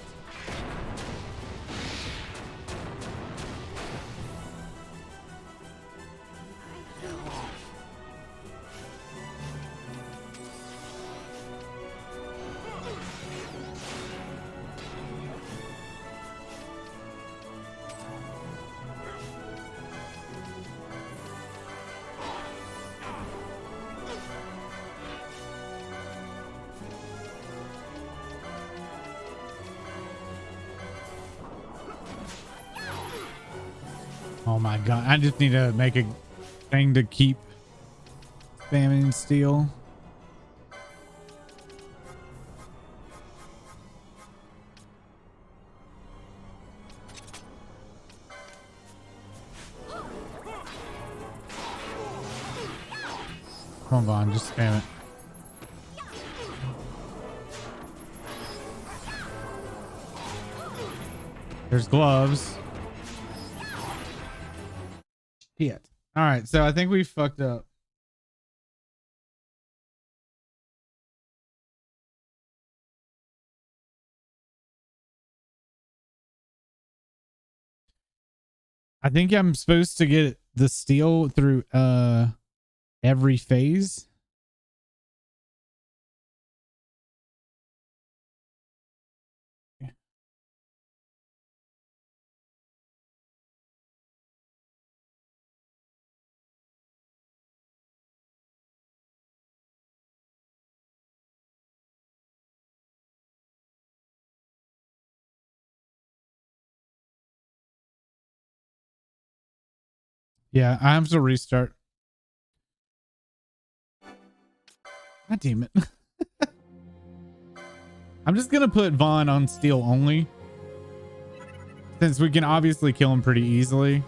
Oh my god. I just need to make a thing to keep spamming steel. Come on, just spam it. There's gloves. Shit. All right, so I think we fucked up. I think I'm supposed to get the steel through every phase. Yeah, I have to restart. God damn it. I'm just gonna put Vaughn on steel only, since we can obviously kill him pretty easily.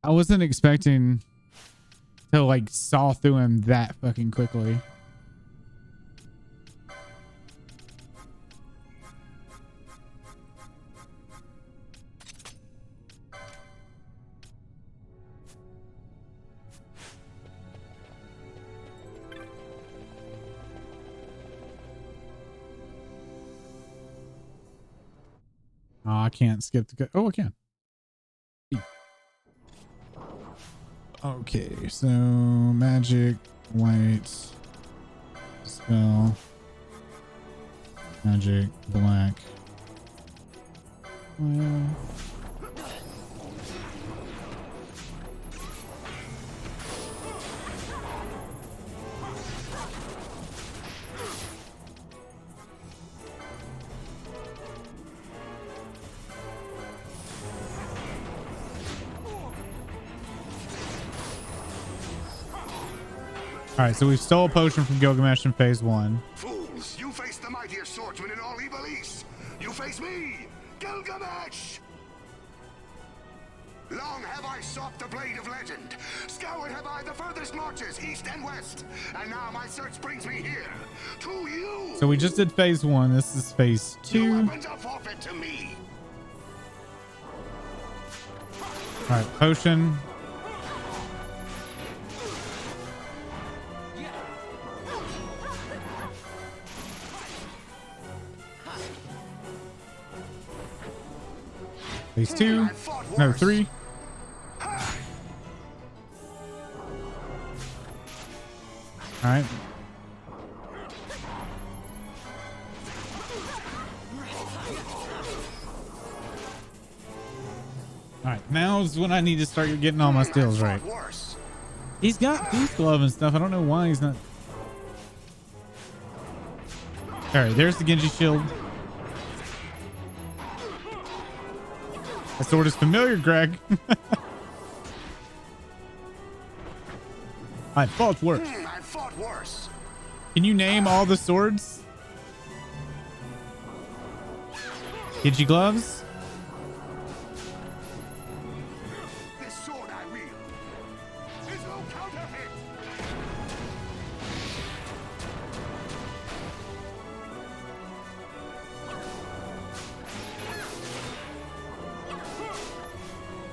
I wasn't expecting to like saw through him that fucking quickly. Oh, I can't skip the. Oh, I can. Okay, so magic, white, spell, magic, black. Well, all right, so we stole a potion from Gilgamesh in phase 1. Fools, you face the mightiest swordsman in all Evil East. You face me, Gilgamesh. Long have I sought the blade of legend. Scoured have I the furthest marches, east and west. And now my search brings me here, to you. So we just did phase 1. This is phase 2. Your All weapons are forfeit to me. right, potion. Phase 2. I fought No, 3. All right. All right, now's when I need to start getting all my skills right. He's got Thief Glove and stuff. I don't know why he's not. All right, there's the Genji shield. That sword is familiar, Greg. I fought worse. I fought worse. Can you name all the swords? Genji gloves? This sword I wield is no counterfeit.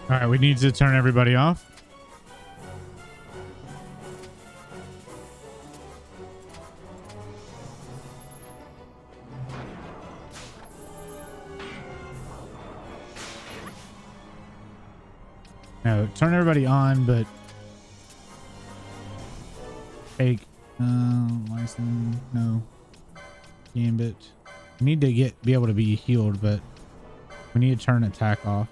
All right, we need to turn everybody off. No, turn everybody on, but take license, no, gambit. We need to be able to be healed, but we need to turn attack off.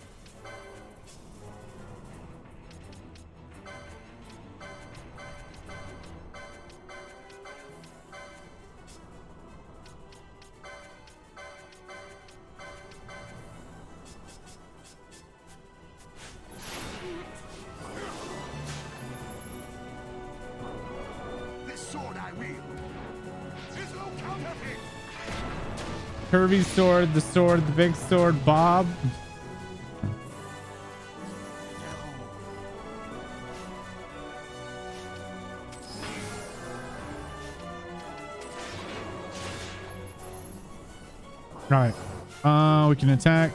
Kirby's sword, the big sword, Bob. Right. We can attack.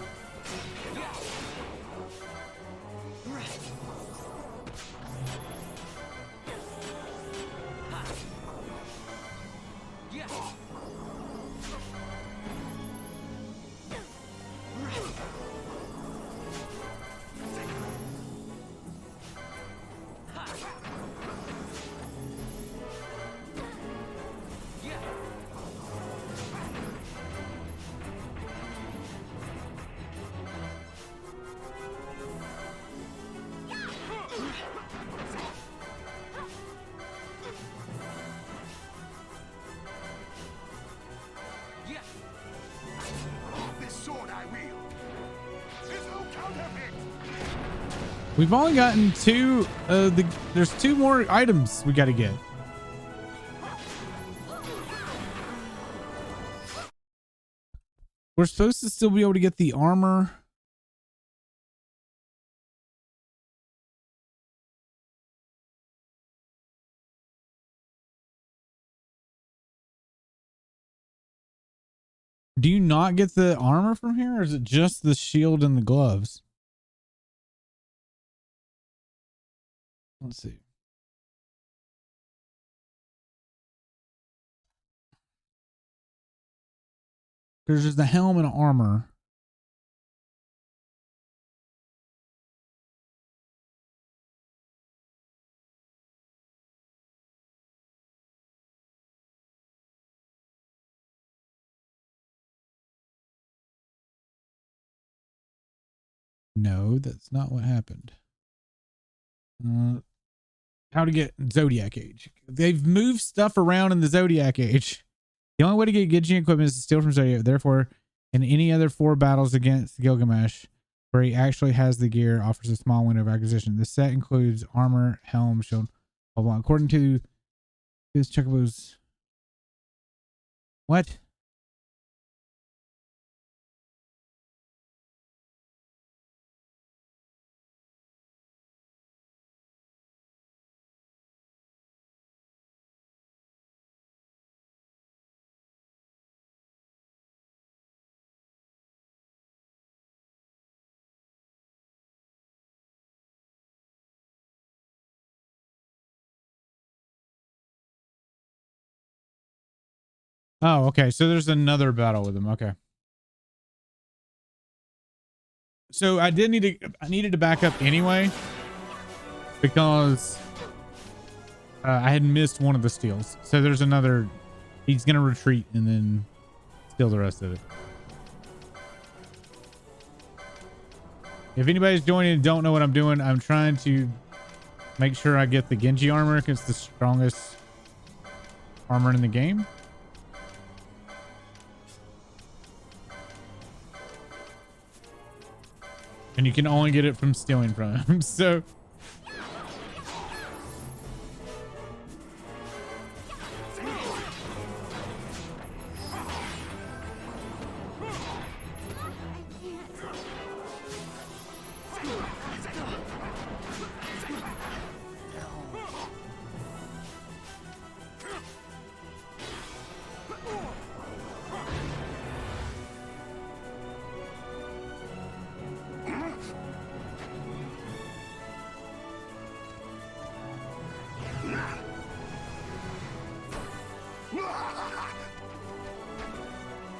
We've only gotten 2. There's 2 more items we got to get. We're supposed to still be able to get the armor. Do you not get the armor from here, or is it just the shield and the gloves? Let's see. There's just the helm and armor. No, that's not what happened. How to get Zodiac Age. They've moved stuff around in the Zodiac Age. The only way to get Genji equipment is to steal from Zodiac. Therefore, in any other 4 battles against Gilgamesh, where he actually has the gear, offers a small window of acquisition. The set includes armor, helm, shield, blah, blah. According to this Chocobos. What? Oh, okay. So there's another battle with him. Okay. So I needed to back up anyway because I had missed one of the steals. So there's another. He's gonna retreat and then steal the rest of it. If anybody's joining and don't know what I'm doing, I'm trying to make sure I get the Genji armor because it's the strongest armor in the game. And you can only get it from stealing from him. So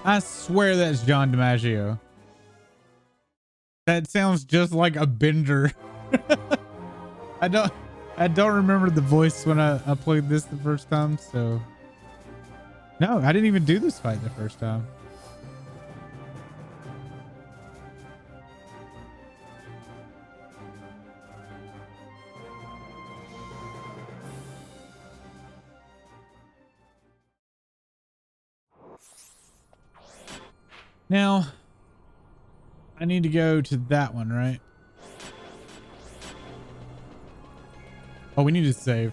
I swear that's John DiMaggio. That sounds just like a bender. I don't remember the voice when I played this the first time, so no, I didn't even do this fight the first time. Now, I need to go to that one, right? Oh, we need to save.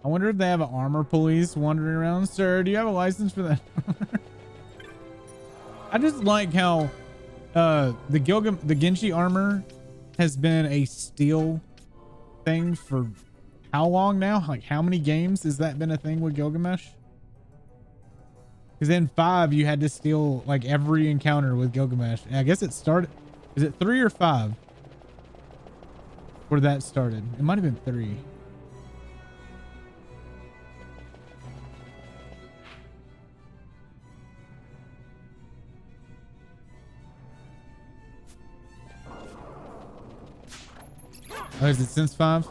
I wonder if they have an armor police wandering around. Sir, do you have a license for that? I just like how the Genji armor has been a steal thing for how long now? Like how many games has that been a thing with Gilgamesh? Because in 5, you had to steal like every encounter with Gilgamesh. And I guess it started. Is it 3 or 5? Where that started? It might have been 3. Oh, is it since 5?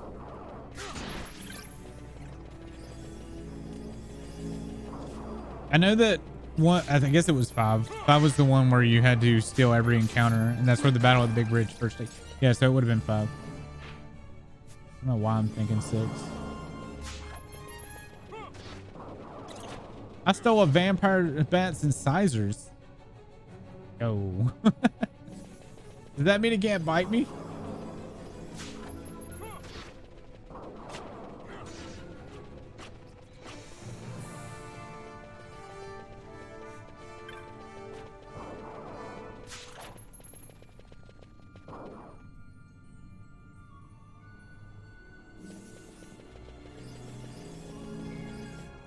I know that one, I guess it was 5. 5 was the one where you had to steal every encounter, and that's where the Battle of the Big Bridge first take. Yeah, so it would have been 5. I don't know why I'm thinking 6. I stole a vampire bats and sizers. Oh. Does that mean it can't bite me?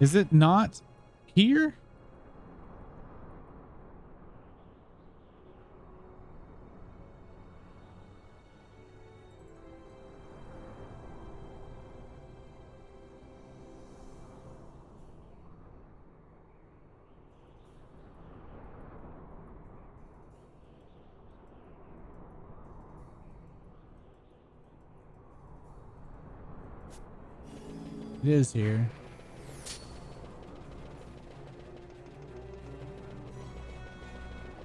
Is it not here? It is here.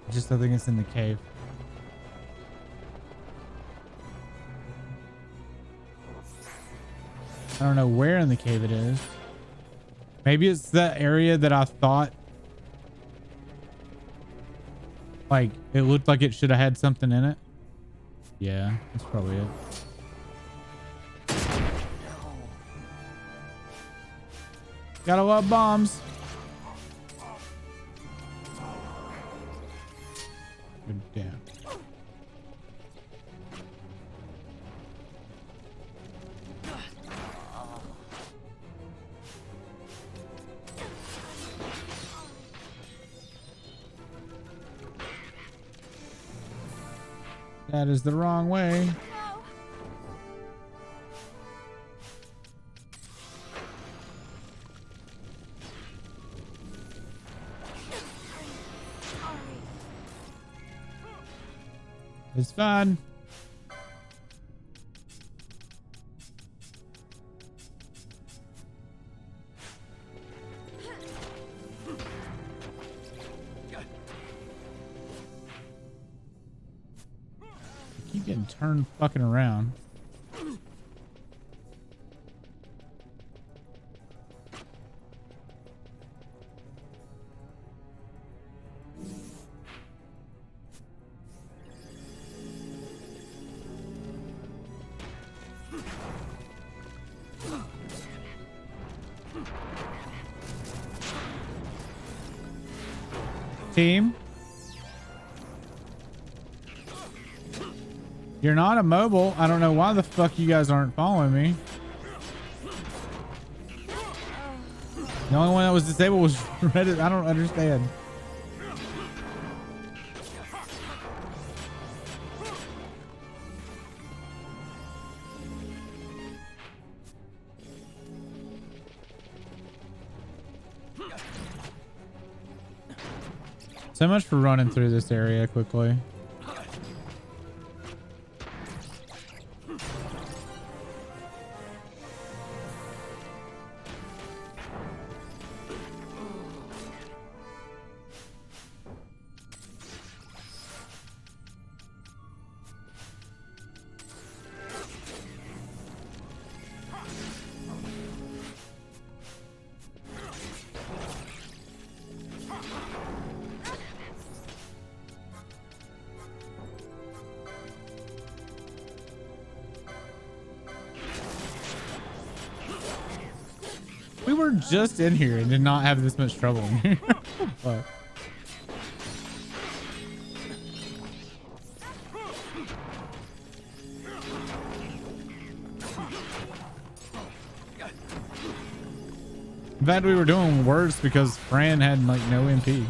I just don't think it's in the cave. I don't know where in the cave it is. Maybe it's that area that I thought like it looked like it should have had something in it. Yeah, that's probably it. Gotta love bombs. Good damn. That is the wrong way. No. Sorry. It's fine. Keep getting turned fucking around. Team, you're not immobile. I don't know why the fuck you guys aren't following me. The only one that was disabled was Reddit. I don't understand. So much for running through this area quickly. We were just in here and did not have this much trouble in here. Fuck. In fact, we were doing worse because Fran had like no MP.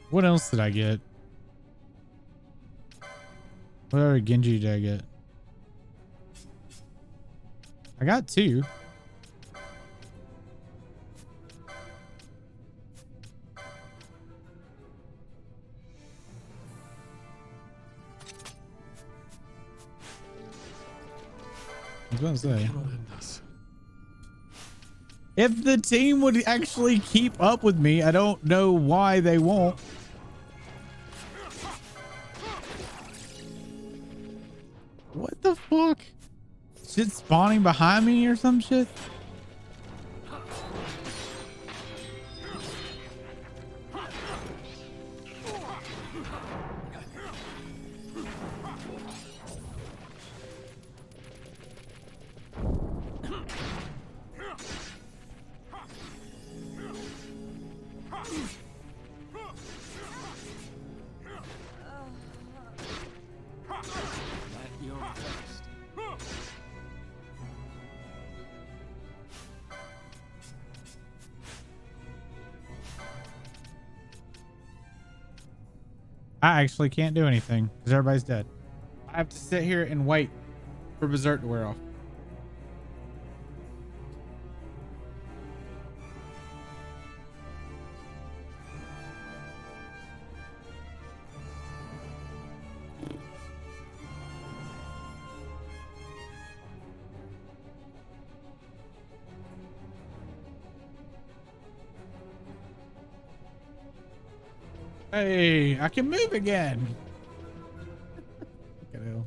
What else did I get? What other Genji did I get? I got 2. I was gonna say. If the team would actually keep up with me, I don't know why they won't. What the fuck? Shit spawning behind me or some shit? I actually can't do anything because everybody's dead. I have to sit here and wait for Berserk to wear off. Hey, I can move again. Fucking hell.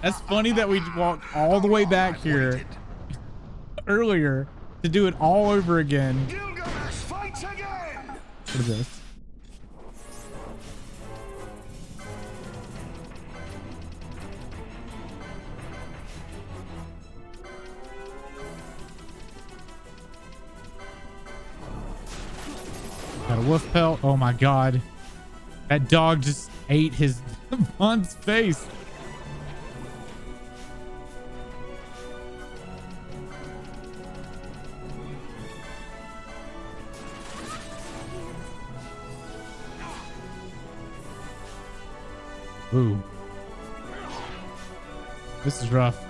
That's funny that we walked all the way back here earlier to do it all over again. Gilgamesh fights again! For this. Got a wolf pelt. Oh my god. That dog just ate his Bond's face. Ooh. This is rough.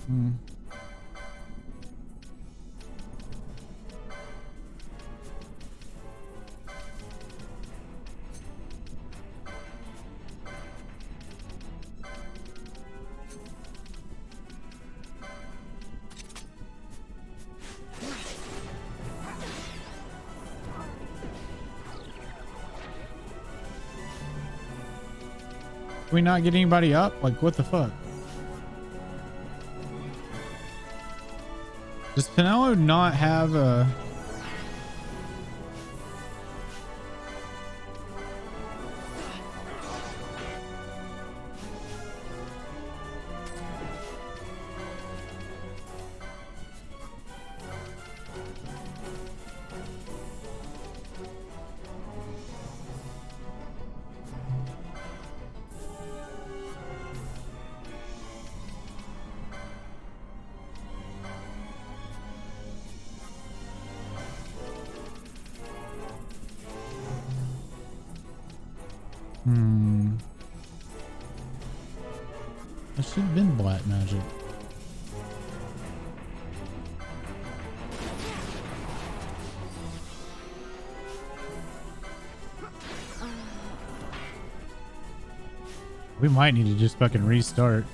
Hmm. Can we not get anybody up? Like, what the fuck? Does Pinello not have a... That should have been black magic. We might need to just fucking restart.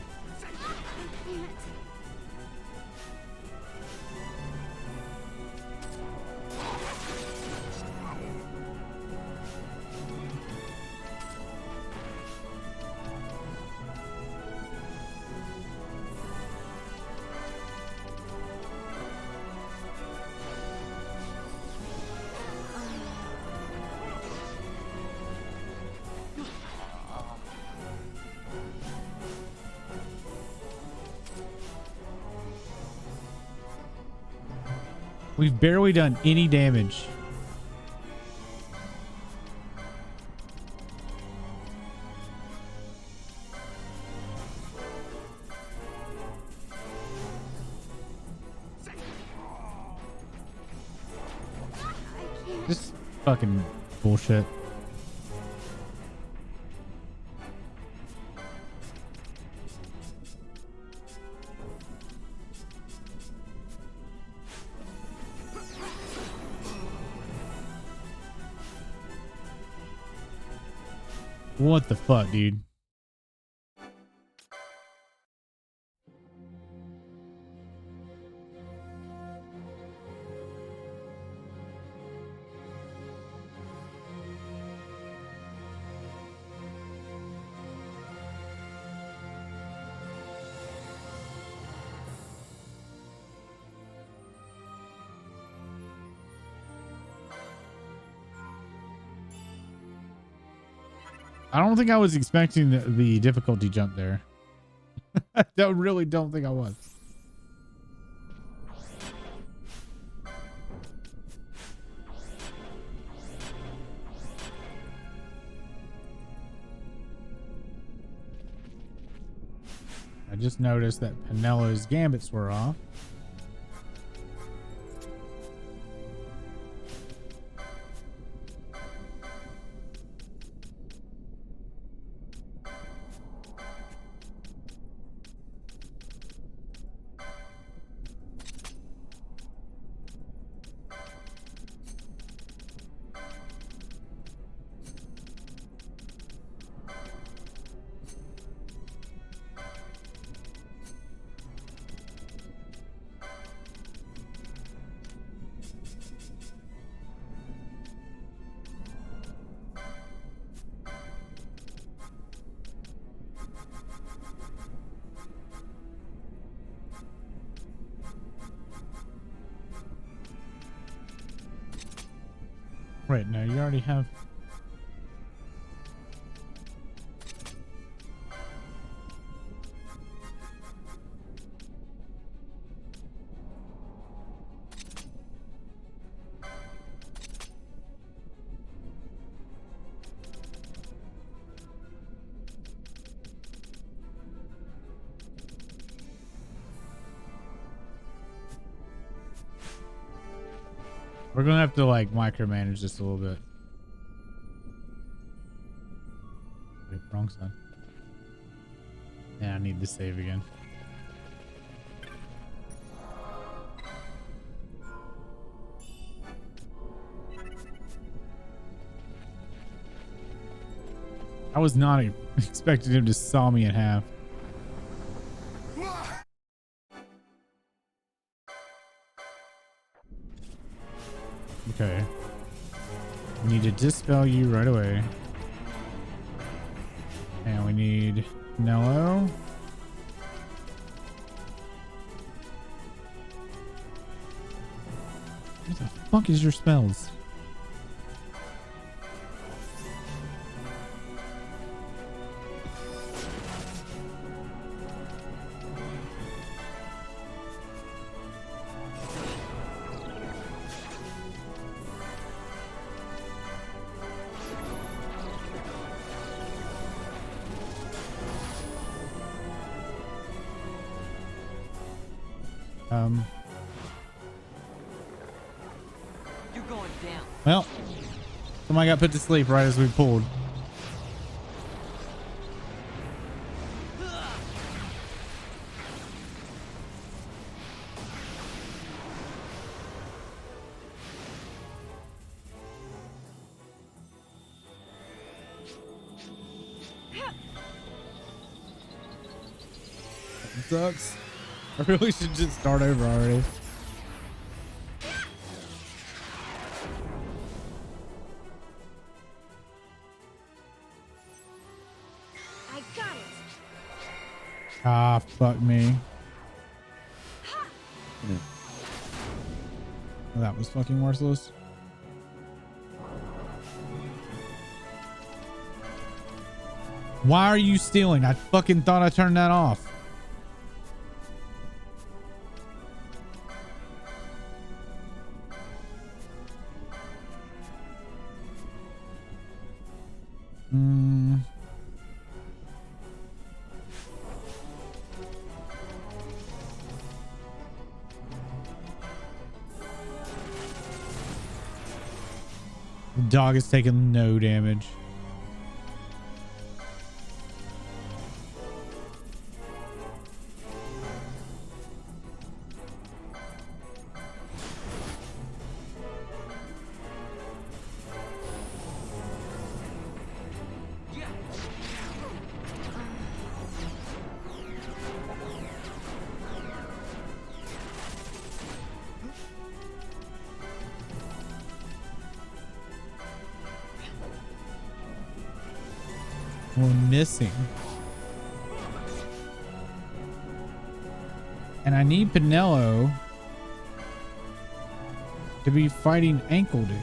We've barely done any damage. This fucking bullshit. What the fuck, dude? I don't think I was expecting the difficulty jump there. I really don't think I was. I just noticed that Pinello's gambits were off. Wait, no, you already have. We're gonna have to like micromanage this a little bit. Wait, wrong side. Yeah, I need to save again. I was not expecting him to saw me in half. Okay. We need to dispel you right away. And we need Nello. What the fuck is your spells? You're going down. Well, somebody got put to sleep right as we pulled. Sucks. I really should just start over already. I got it. Ah, fuck me. That was fucking worthless. Why are you stealing? I fucking thought I turned that off. The dog is taking no damage. We're missing. And I need Pinello to be fighting Ankle Dude.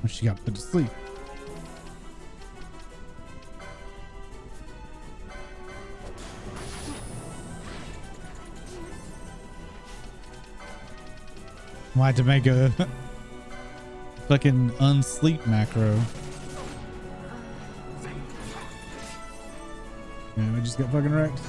She got put to sleep. I had to make a fucking unsleep macro. Yeah, we just got fucking wrecked.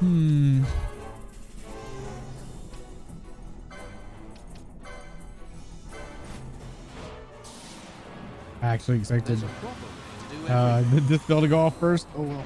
Hmm. I actually expected There's a problem to do everything. this bell to go off first. Oh well.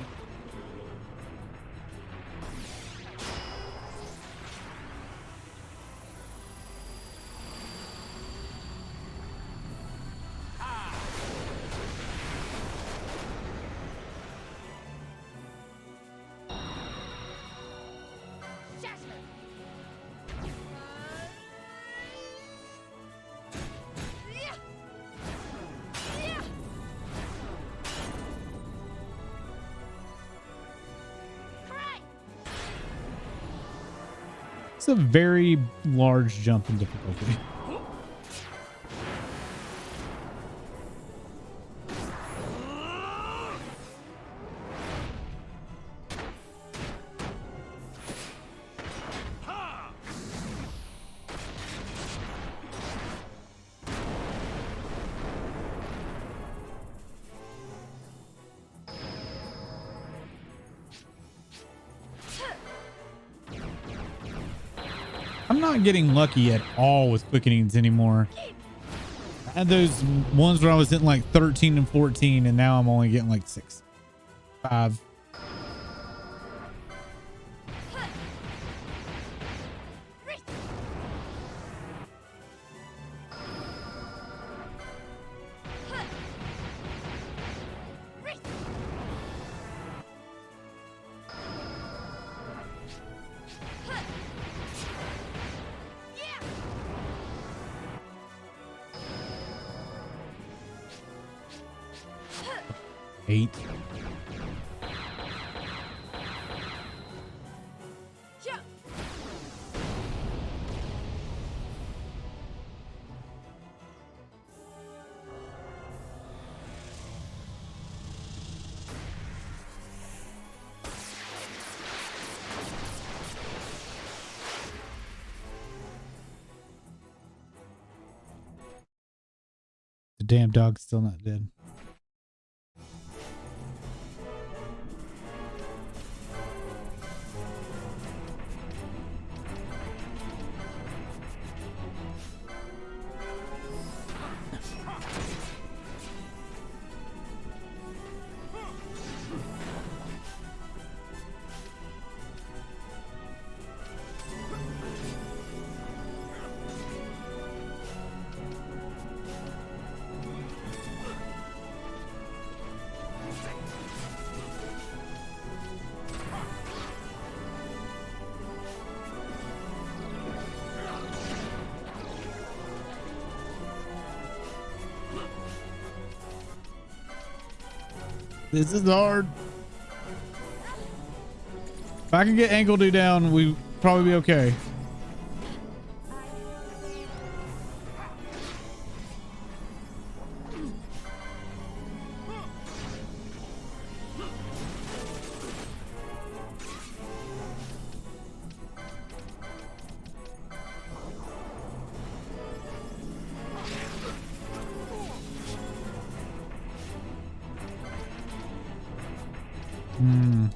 It's a very large jump in difficulty. I'm not getting lucky at all with quickenings anymore. I had those ones where I was hitting like 13 and 14, and now I'm only getting like 6, 5. Eight. The damn dog's still not dead. This is hard. If I can get Ankle Dude down, we probably be okay. Hmm.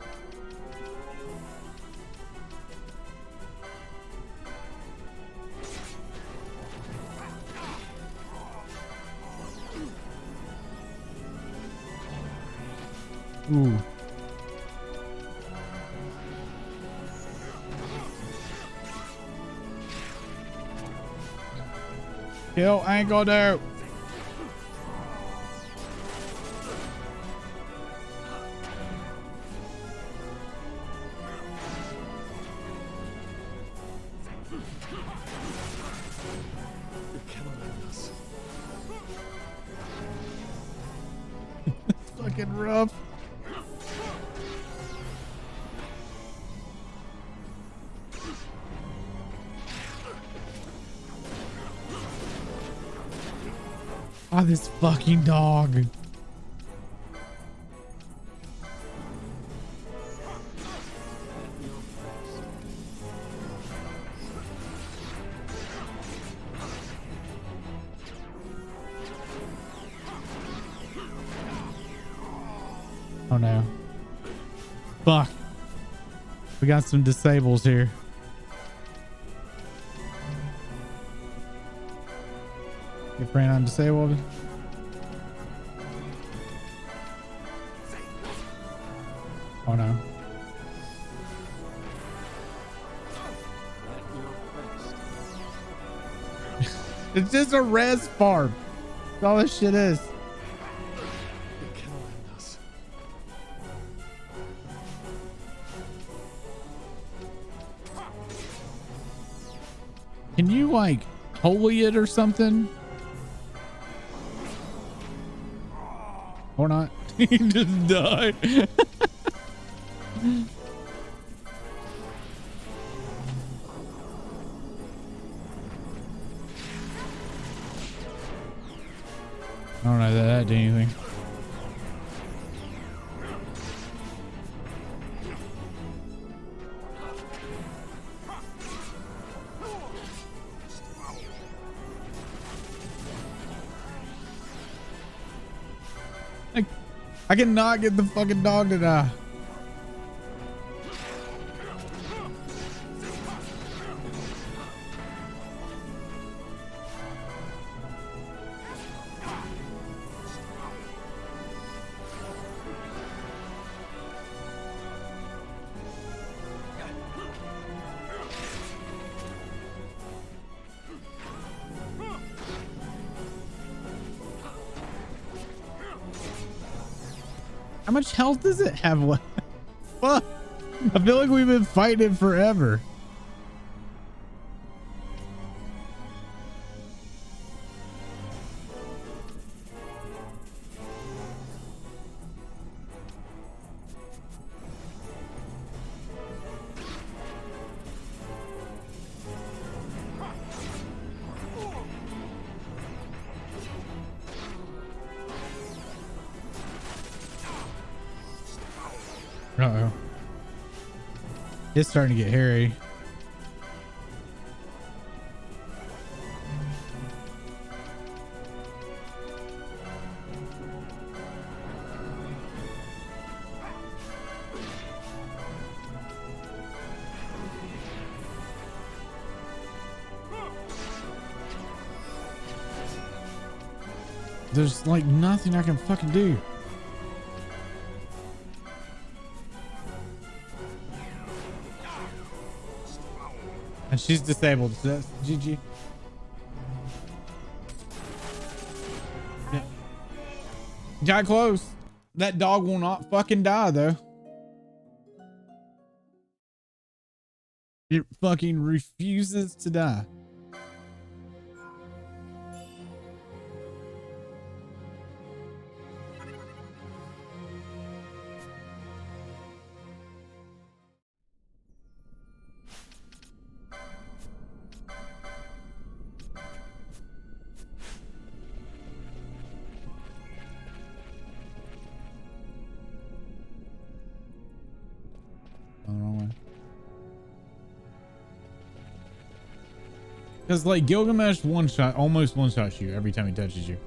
Ooh. Kill Ankle Dude. You cannot end us. Fucking rough. Ah, this fucking dog. Oh no. Fuck. We got some disables here. Get Fran on disabled. Oh no. It's just a res farm. That's all this shit is. You're killing us. Can you like holy it or something? Or not? He just died. I don't know that that did anything. I cannot get the fucking dog to die. How much health does it have left? Fuck. I feel like we've been fighting it forever. Uh-oh. It's starting to get hairy. There's like nothing I can fucking do. And she's disabled, so that's GG. Yeah. Got close. That dog will not fucking die though. It fucking refuses to die. Because like Gilgamesh almost one shots you every time he touches you.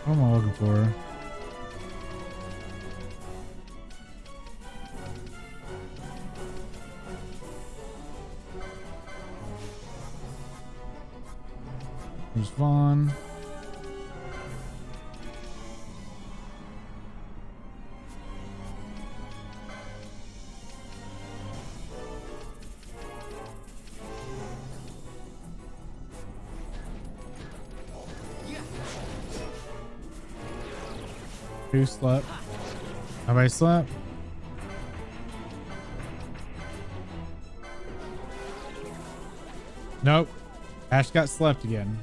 What am I looking for? There's Vaughn. Who slept? Have I slept? Nope. Ash got slept again.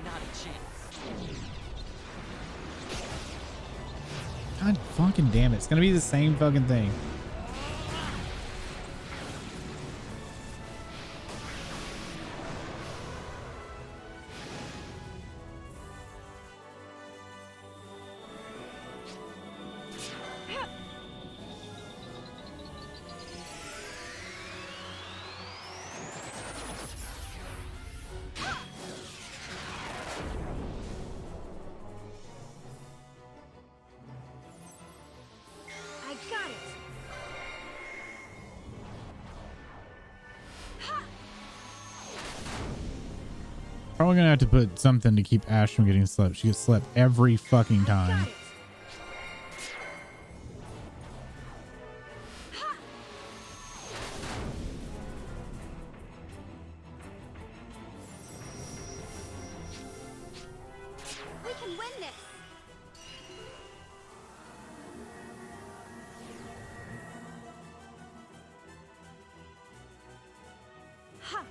Not a chance. God fucking damn it. It's gonna be the same fucking thing. I got it. Probably gonna have to put something to keep Ash from getting slept. She gets slept every fucking time. Got it. We can win this. Ha!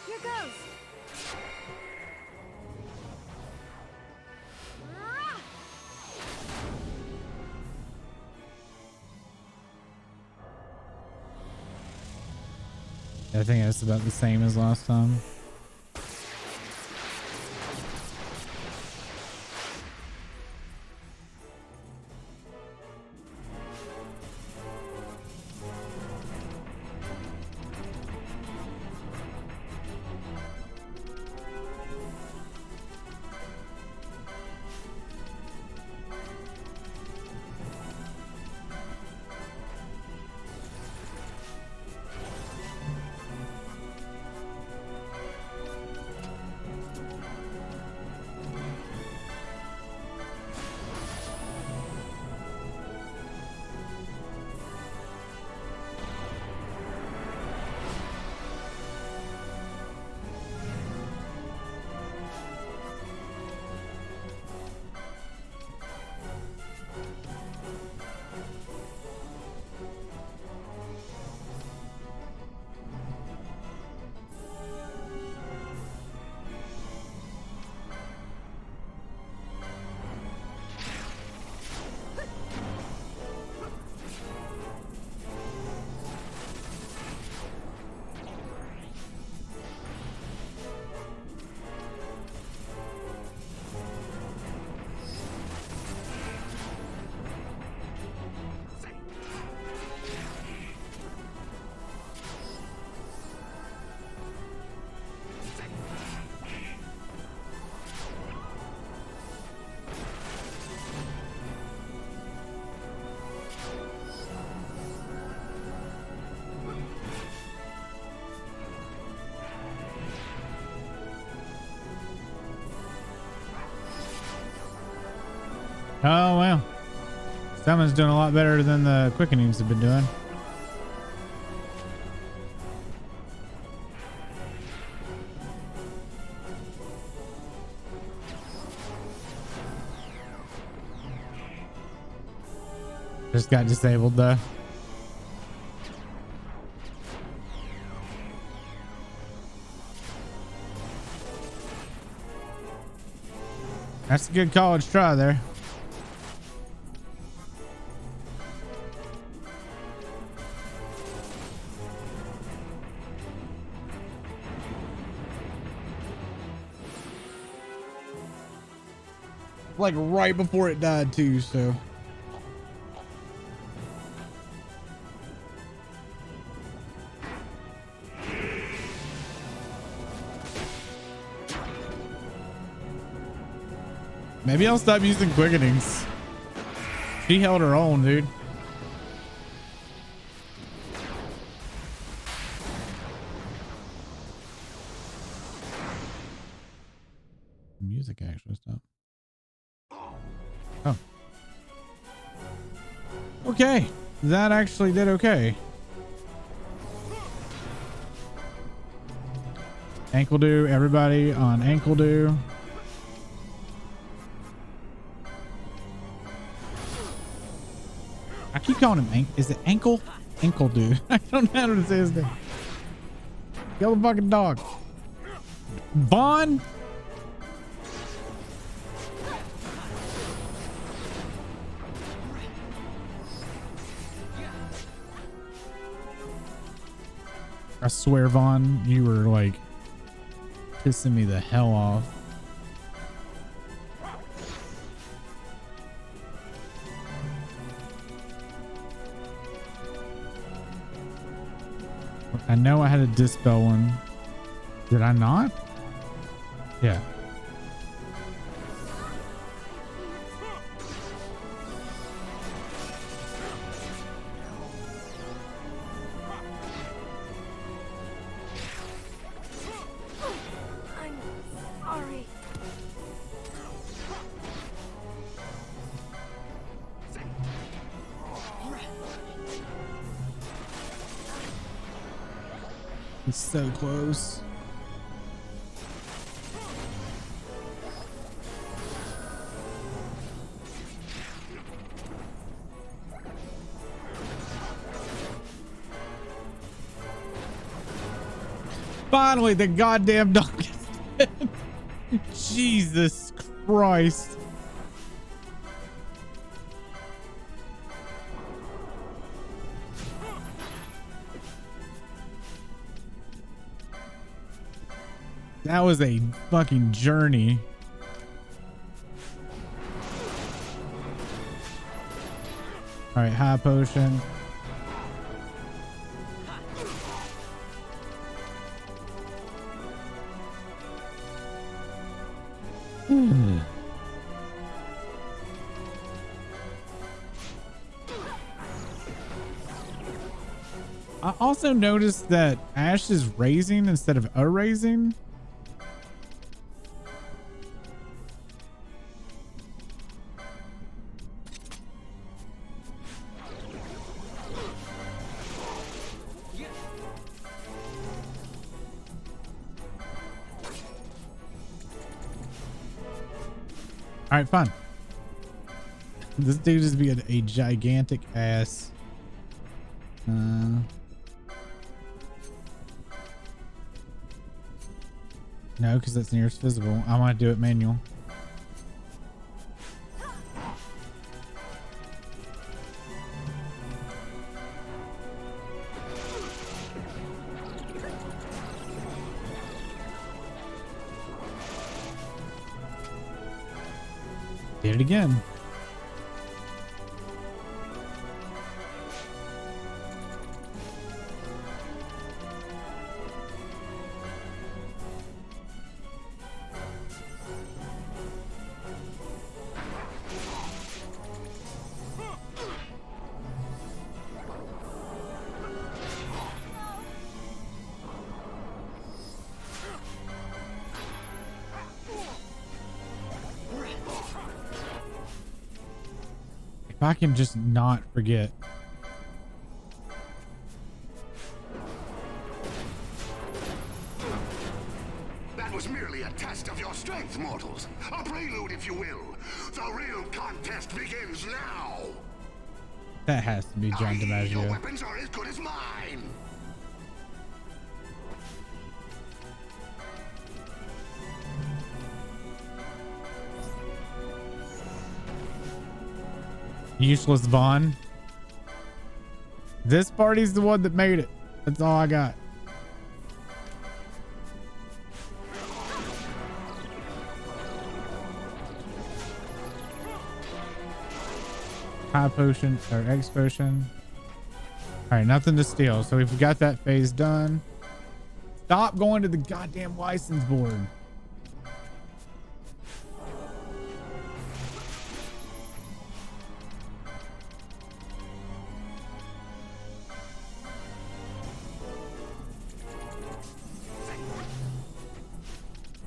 Here goes. Ah! I think it's about the same as last time. Oh, well. Summon's doing a lot better than the quickenings have been doing. Just got disabled though. That's a good college try there. Like right before it died too, so. Maybe I'll stop using quickenings. She held her own, dude. music actually stopped. Oh. Okay. That actually did okay. Ankle do, everybody on ankle do. I keep calling him is it ankle? Ankle do. I don't know how to say his name. Kill the fucking dog. Vaughn. I swear, Vaughn, you were like pissing me the hell off. I know I had a dispel one. Did I not? Yeah. I'm sorry. It's so close. Finally, the goddamn dog is dead. Jesus Christ. That was a fucking journey. All right, high potion. I also noticed that Ash is raising instead of erasing. All right, fine. This dude is being a gigantic ass. No, because that's nearest visible. I want to do it manual. Did it again. If I can just not forget. That was merely a test of your strength, mortals. A prelude, if you will. The real contest begins now. That has to be John Your DiMaggio. weapons are as good as mine. Useless Vaughn. This party's the one that made it. That's all I got. High potion or X potion. All right, nothing to steal. So we've got that phase done. Stop going to the goddamn license board.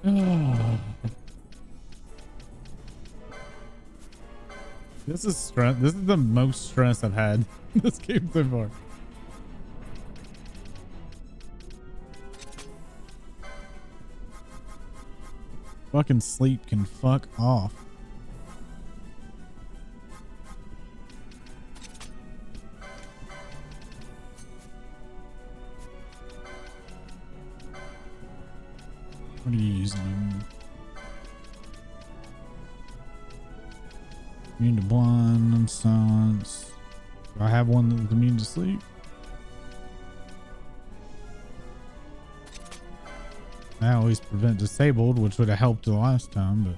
Oh. This is stress. This is the most stress I've had in this game so far. Fucking sleep can fuck off. What are you using? Immune to blind and silence. Do I have one that's immune to sleep? I always prevent disabled, which would have helped the last time, but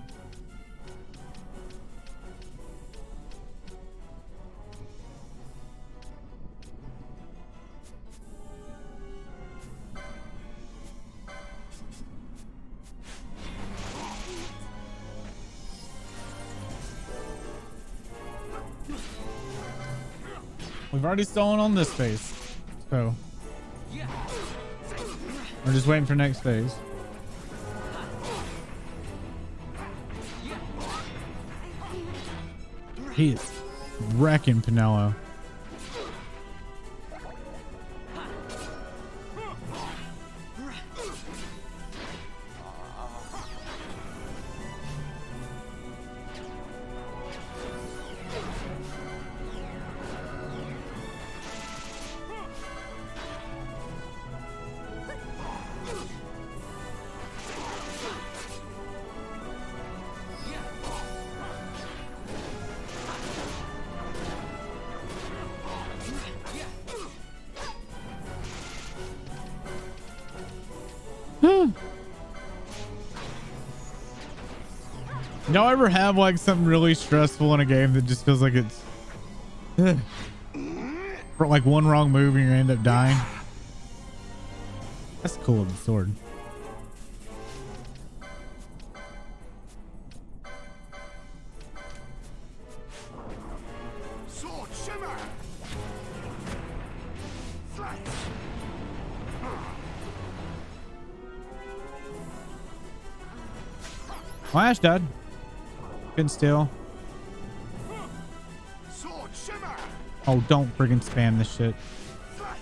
we've already stolen on this phase, so we're just waiting for next phase. He is wrecking Pinello. Y'all ever have like something really stressful in a game that just feels like it's for like one wrong move and you end up dying? That's cool with the sword. Sword shimmer. Flight. Flash died. Good still. Sword shimmer. Oh, don't friggin' spam this shit. Flight.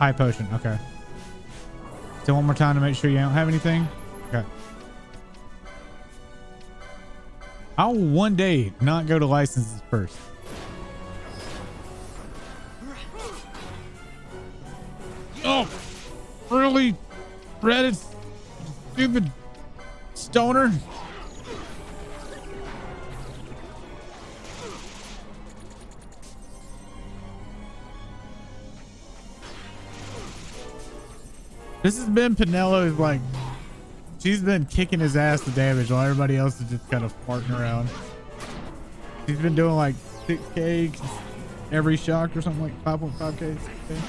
High potion. Okay. Still one more time to make sure you don't have anything. Okay. I'll one day not go to licenses first. Oh, really? Reddit, stupid stoner. This has been Pinello's, like, she's been kicking his ass to damage while everybody else is just kind of farting around. She's been doing like 6K every shock or something, like 5.5K. 6K.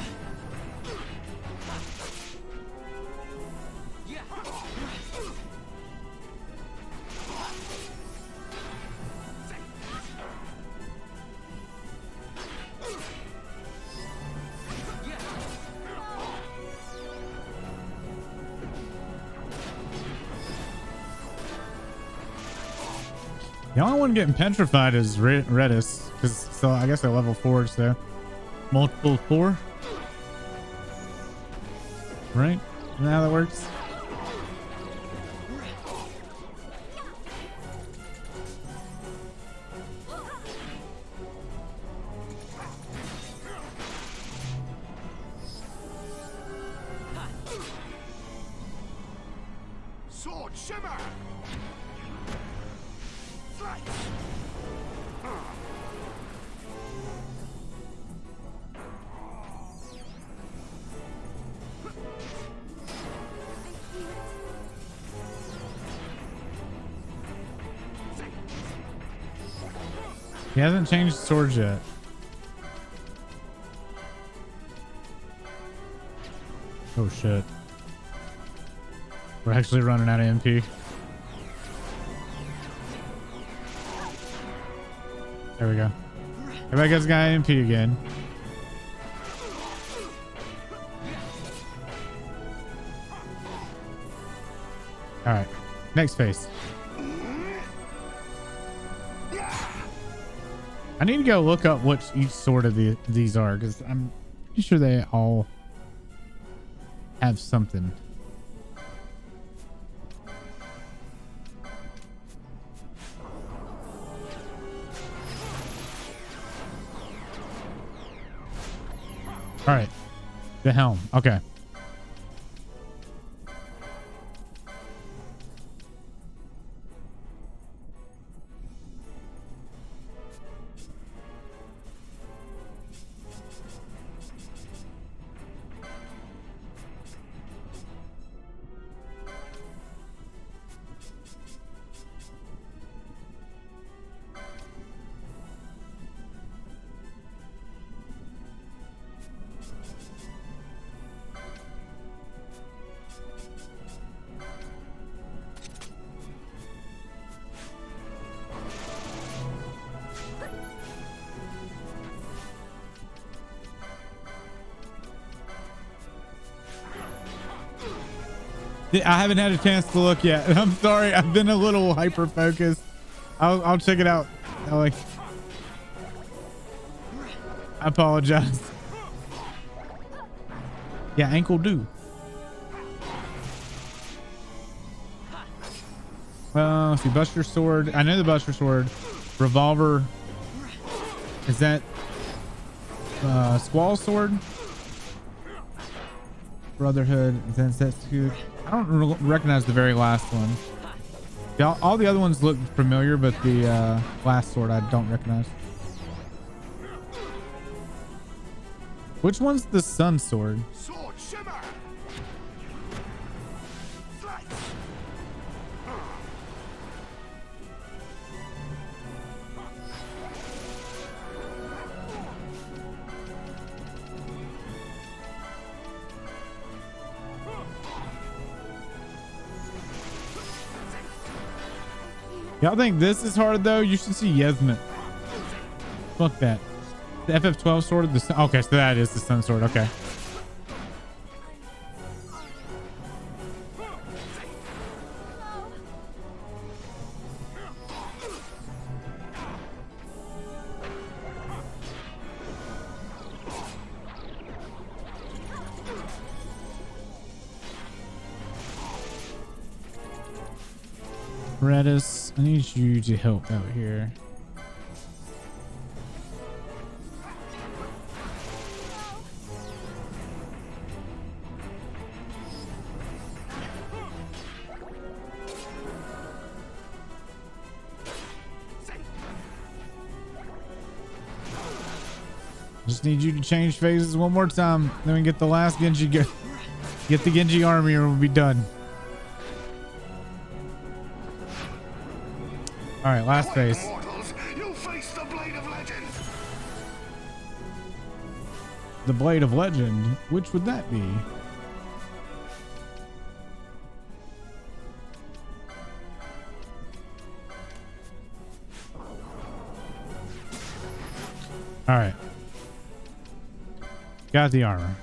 The only one getting petrified is Redis, because so I guess they're level 4s there. Multiple 4, right? Isn't that how that works? Sword shimmer. Flight. He hasn't changed swords yet. Oh shit. We're actually running out of MP. There we go. Everybody got MP again. All right, next phase. I need to go look up what each sort of these are, because I'm pretty sure they all have something. All right, the helm. Okay. I haven't had a chance to look yet. I'm sorry. I've been a little hyper focused. I'll check it out. I apologize. Yeah, ankle do. Let's see. Buster sword. I know the Buster sword. Revolver. Is that Squall sword? Brotherhood. Then that's good. I don't recognize the very last one. All the other ones look familiar, but the last sword I don't recognize. Which one's the sun sword? Sword shimmer. Slice. Y'all think this is hard though? You should see Yesmet. Fuck that. The FF12 sword of the sun. Okay, so that is the sun sword. Okay. Redis, I need you to help out here. Just need you to change phases one more time. Then we get the last Genji. Get the Genji army and we'll be done. All right, last phase. Mortals, you'll face the blade of legend. The blade of legend. Which would that be? All right. Got the armor.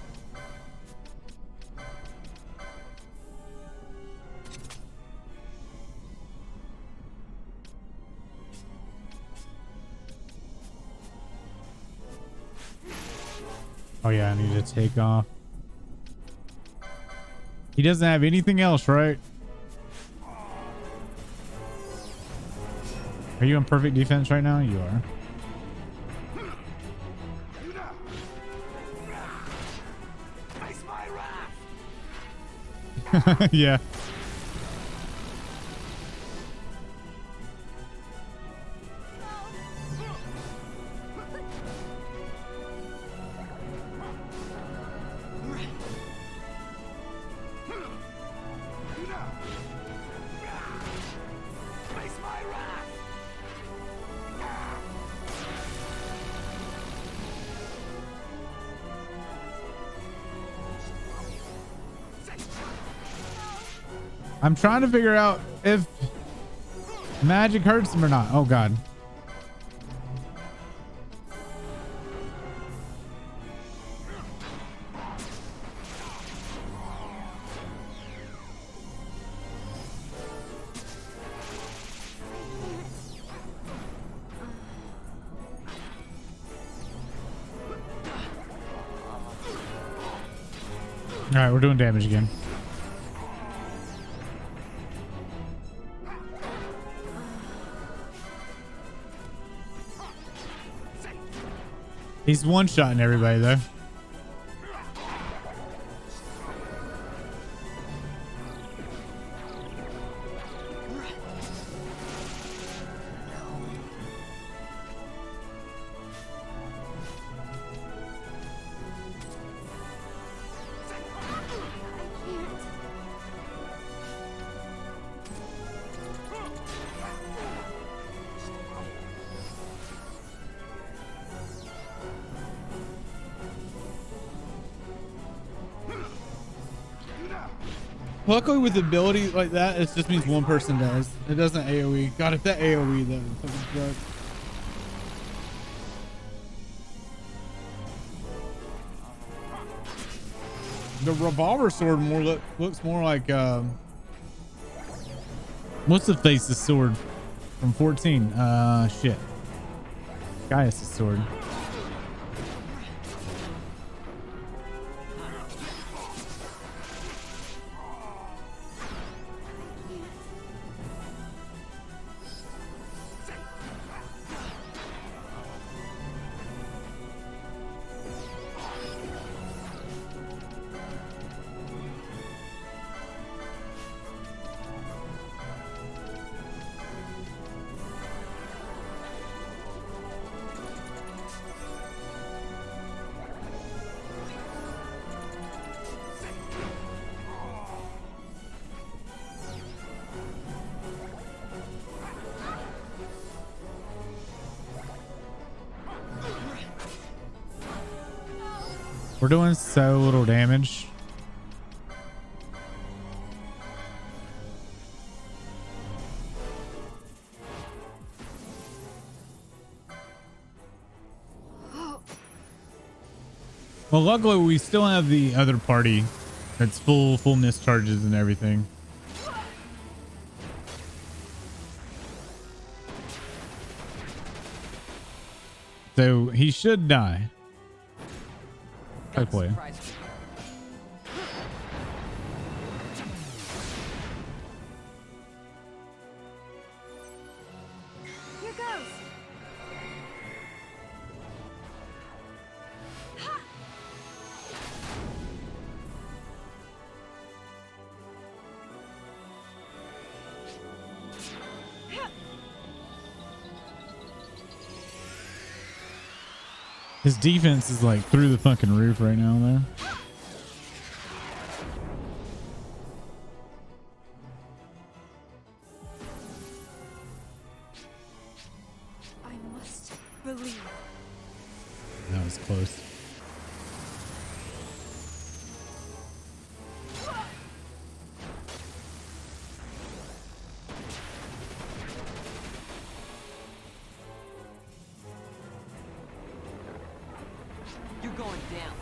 Oh yeah, I need to take off. He doesn't have anything else, right? Are you in perfect defense right now? You are. Face my wrath. Yeah. Face my wrath. I'm trying to figure out if magic hurts him or not. Oh god. All right, we're doing damage again. He's one-shotting everybody though. Luckily with ability like that, it just means one person does. It doesn't AoE. God, if that AoE, that would fucking suck. The revolver sword looks more like what's the face's sword from 14? Shit. Gaius' sword. We're doing so little damage. Well, luckily we still have the other party that's full mischarges and everything. So he should die. Hopefully. Here goes. His defense is like through the fucking roof right now, though. I must believe. That was close. You're going down.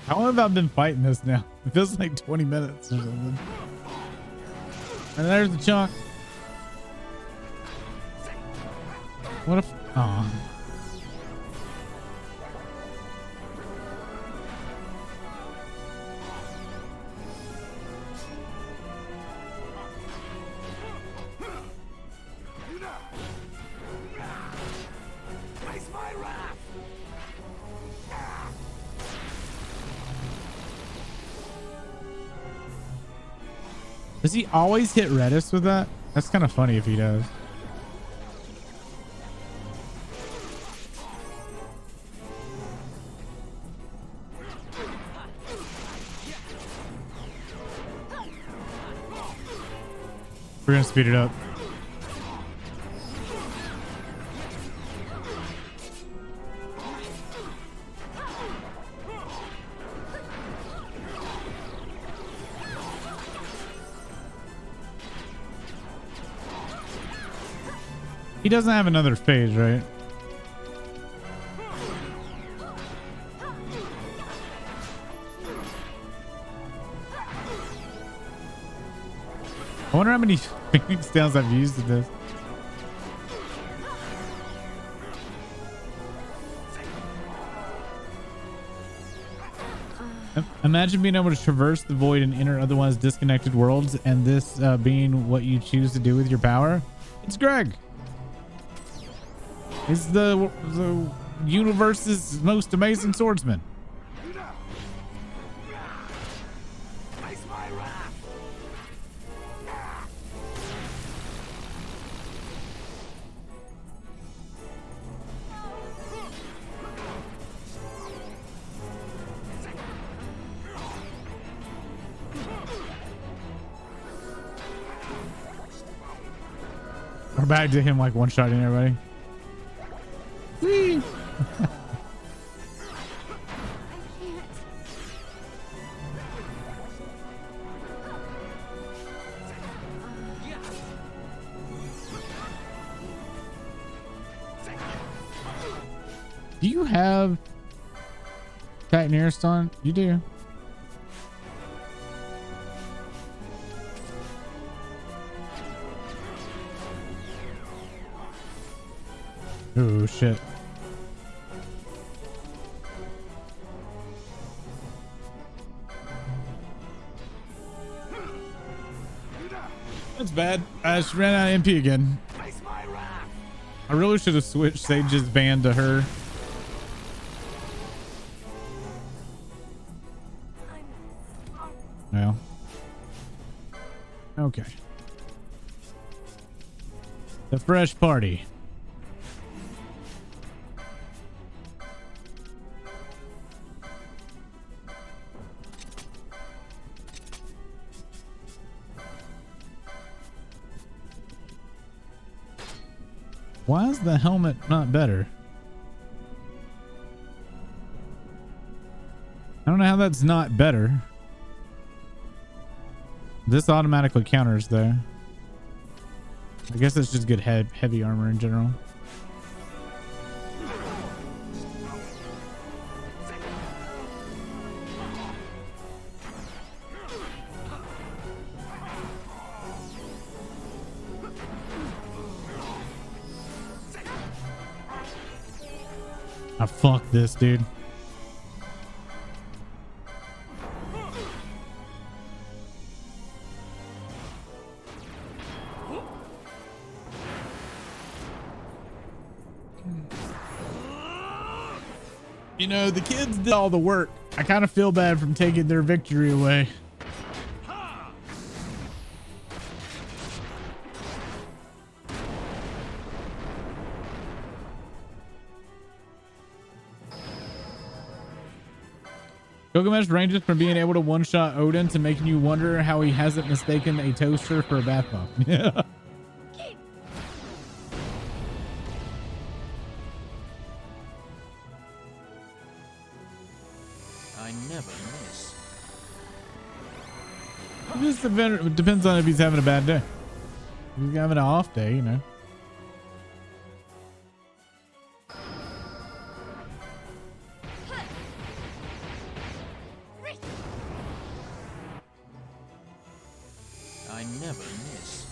How long have I been fighting this now? It feels like 20 minutes or something. And there's the chunk. What if... Oh. Does he always hit Redis with that? That's kind of funny if he does. We're gonna speed it up. He doesn't have another phase, right? I wonder how many Phoenix Downs I've used in this. Imagine being able to traverse the void and enter otherwise disconnected worlds, and this being what you choose to do with your power. It's Greg. He's the universe's most amazing swordsman. We're back to him like one-shotting everybody. Whee! I can't. Do you have Titan Stone? You do. Oh shit. That's bad. I just ran out of MP again. I really should have switched Sage's band to her. Well. Okay. The fresh party. Why is the helmet not better? I don't know how that's not better. This automatically counters though. I guess it's just good heavy armor in general. Ah, fuck this, dude. You know, the kids did all the work. I kind of feel bad from taking their victory away. Gilgamesh ranges from being able to one-shot Odin to making you wonder how he hasn't mistaken a toaster for a bath bomb. Yeah. I never miss. It just depends on if he's having a bad day. If he's having an off day, you know. I never miss.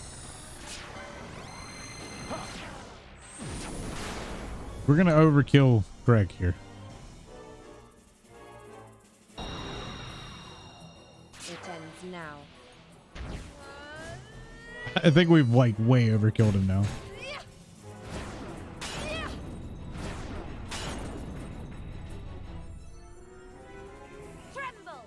We're gonna overkill Greg here. It ends now. I think we've like way overkilled him now. Tremble!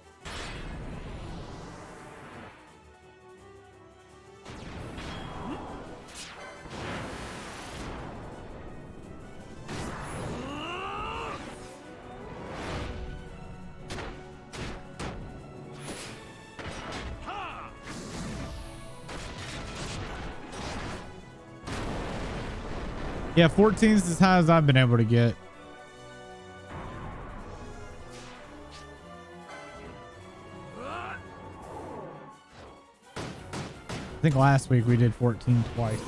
Yeah, 14 is as high as I've been able to get. I think last week we did 14 twice.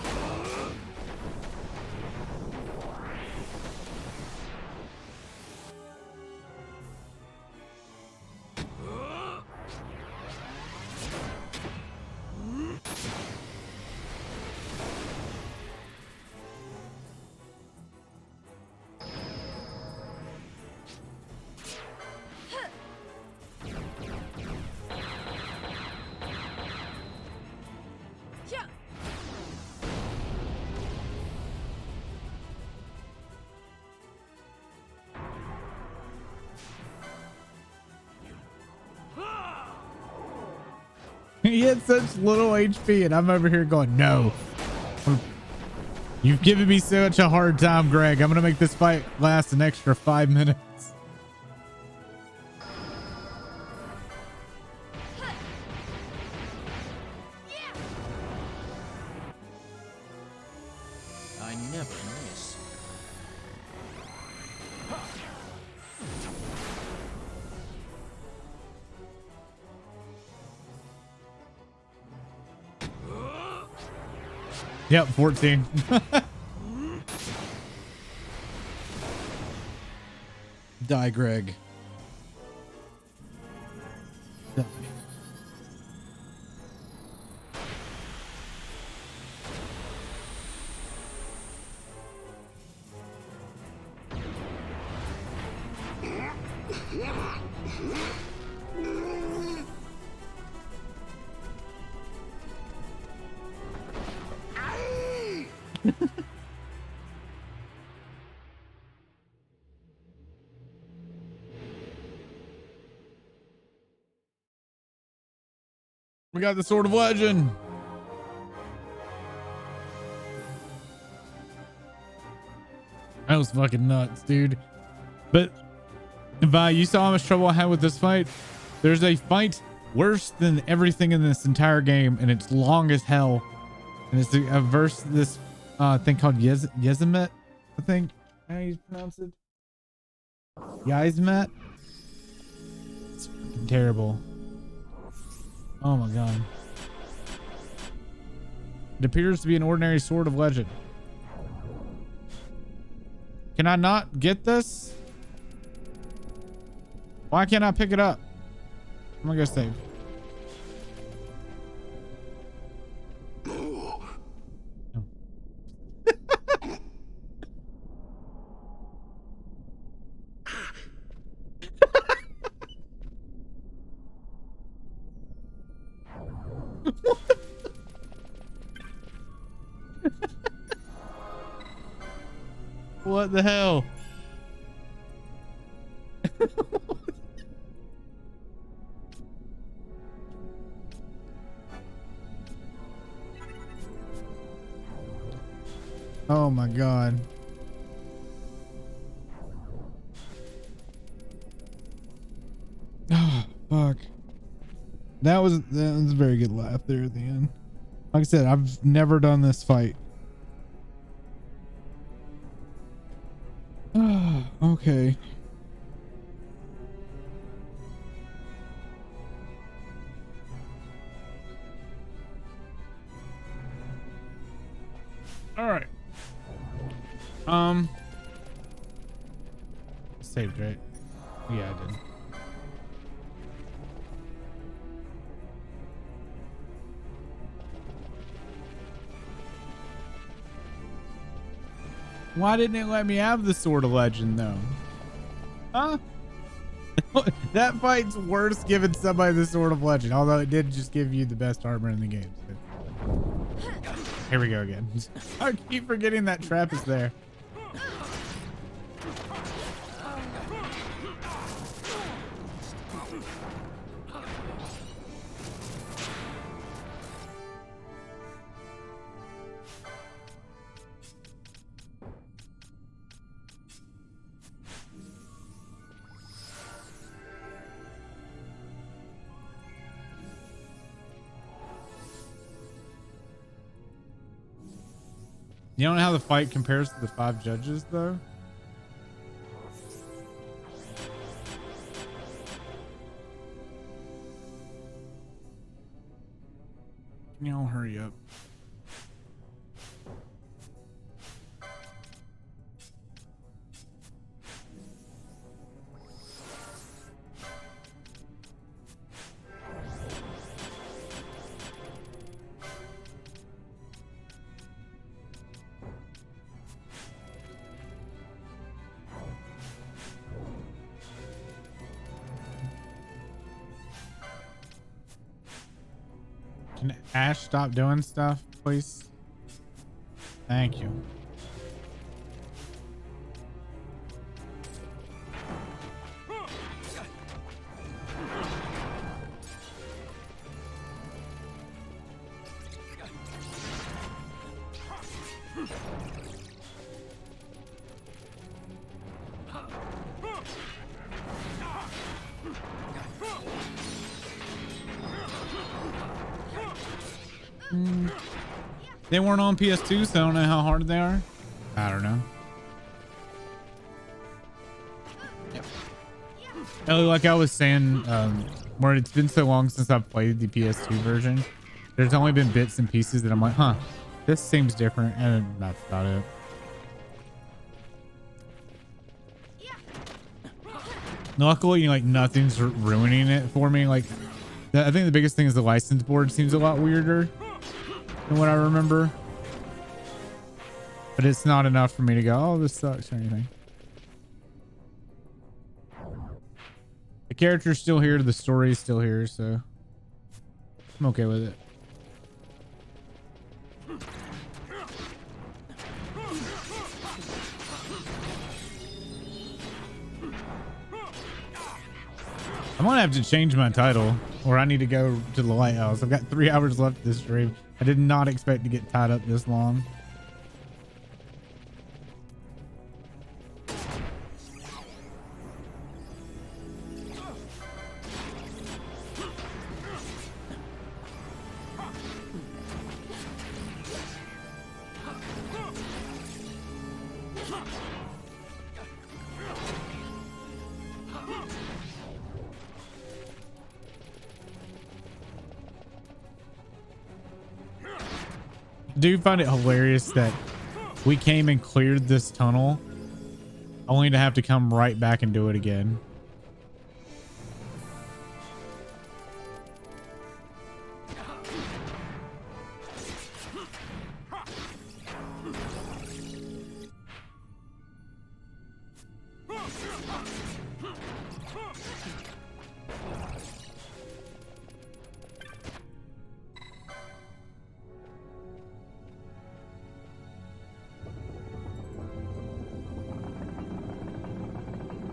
He had such little HP, and I'm over here going, no. You've given me such a hard time, Greg. I'm going to make this fight last an extra 5 minutes. I never miss. Yep, 14. Die, Greg. Die. We got the Sword of Legend. That was fucking nuts, dude. But Vi, you saw how much trouble I had with this fight. There's a fight worse than everything in this entire game, and it's long as hell. And it's a verse, this thing called Yezemet, I think. How do you pronounce it? Yizmet. It's fucking terrible. Oh my god. It appears to be an ordinary Sword of Legend. Can I not get this? Why can't I pick it up? I'm gonna go save. What the hell? Oh my god. Oh, fuck. That was a very good laugh there at the end. Like I said, I've never done this fight. Okay. All right. Saved, right? Yeah, I did. Why didn't it let me have the Sword of Legend though? Huh? That fight's worse giving somebody the Sword of Legend, although it did just give you the best armor in the game. So. Here we go again. I keep forgetting that trap is there. You don't know how the fight compares to the 5 judges, though? Can y'all hurry up? Can Ash stop doing stuff, please? Thank you. They weren't on PS2, so I don't know how hard they are. I don't know. Yep. Oh, like I was saying, where it's been so long since I've played the PS2 version, there's only been bits and pieces that I'm like, huh, this seems different, and that's about it. Luckily, like nothing's ruining it for me. Like, I think the biggest thing is the license board seems a lot weirder than what I remember. But it's not enough for me to go, oh, this sucks or anything. The character's still here, the story's still here, so I'm okay with it. I'm gonna have to change my title, or I need to go to the lighthouse. I've got 3 hours left of this stream. I did not expect to get tied up this long. Do find it hilarious that we came and cleared this tunnel only to have to come right back and do it again.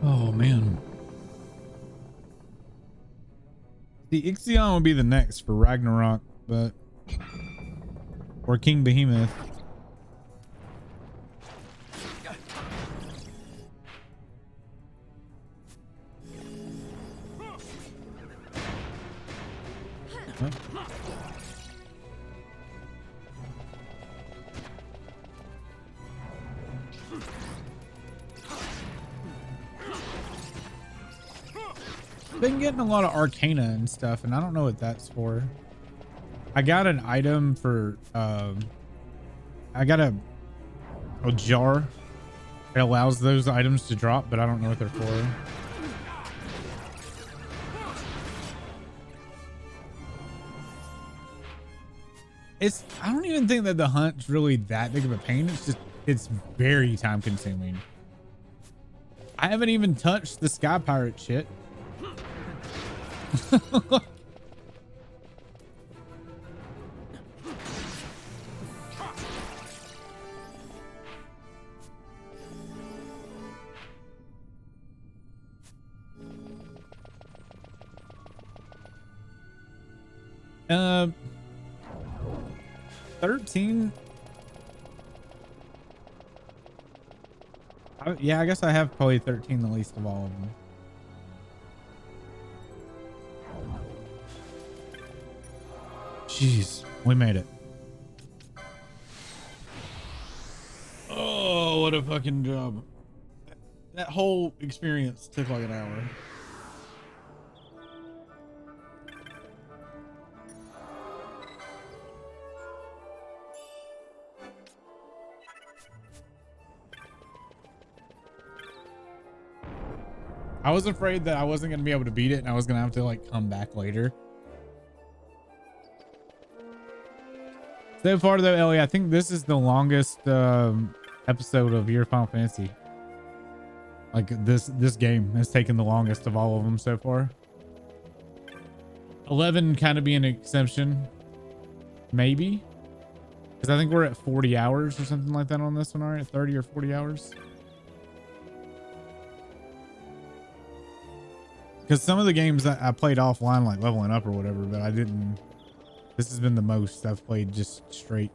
Oh man. The Ixion will be the next for Ragnarok, but or King Behemoth. Huh? Been getting a lot of arcana and stuff, and I don't know what that's for. I got an item for I got a jar that allows those items to drop, but I don't know what they're for. I don't even think that the hunt's really that big of a pain. It's very time consuming. I haven't even touched the sky pirate shit. Uh, 13. Yeah, I guess I have probably 13 the least of all of them. Jeez, we made it. Oh, what a fucking job. That whole experience took like an hour. I was afraid that I wasn't going to be able to beat it and I was going to have to like come back later. So far though, Ellie, I think this is the longest episode of your Final Fantasy. Like this game has taken the longest of all of them so far. 11 kind of being an exception, maybe, because I think we're at 40 hours or something like that on this one. All right, 30 or 40 hours. Because some of the games that I played offline, like leveling up or whatever, but I didn't. This has been the most I've played just straight.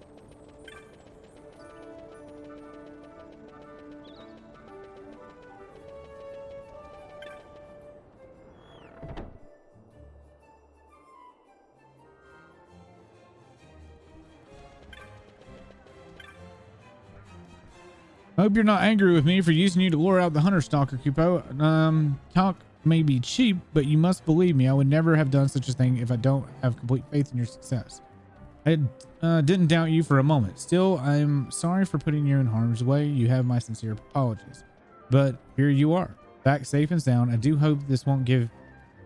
I hope you're not angry with me for using you to lure out the hunter stalker, Kupo. Talk may be cheap, but you must believe me. I would never have done such a thing if I don't have complete faith in your success. I didn't doubt you for a moment. Still, I'm sorry for putting you in harm's way. You have my sincere apologies. But here you are, back safe and sound. I do hope this won't give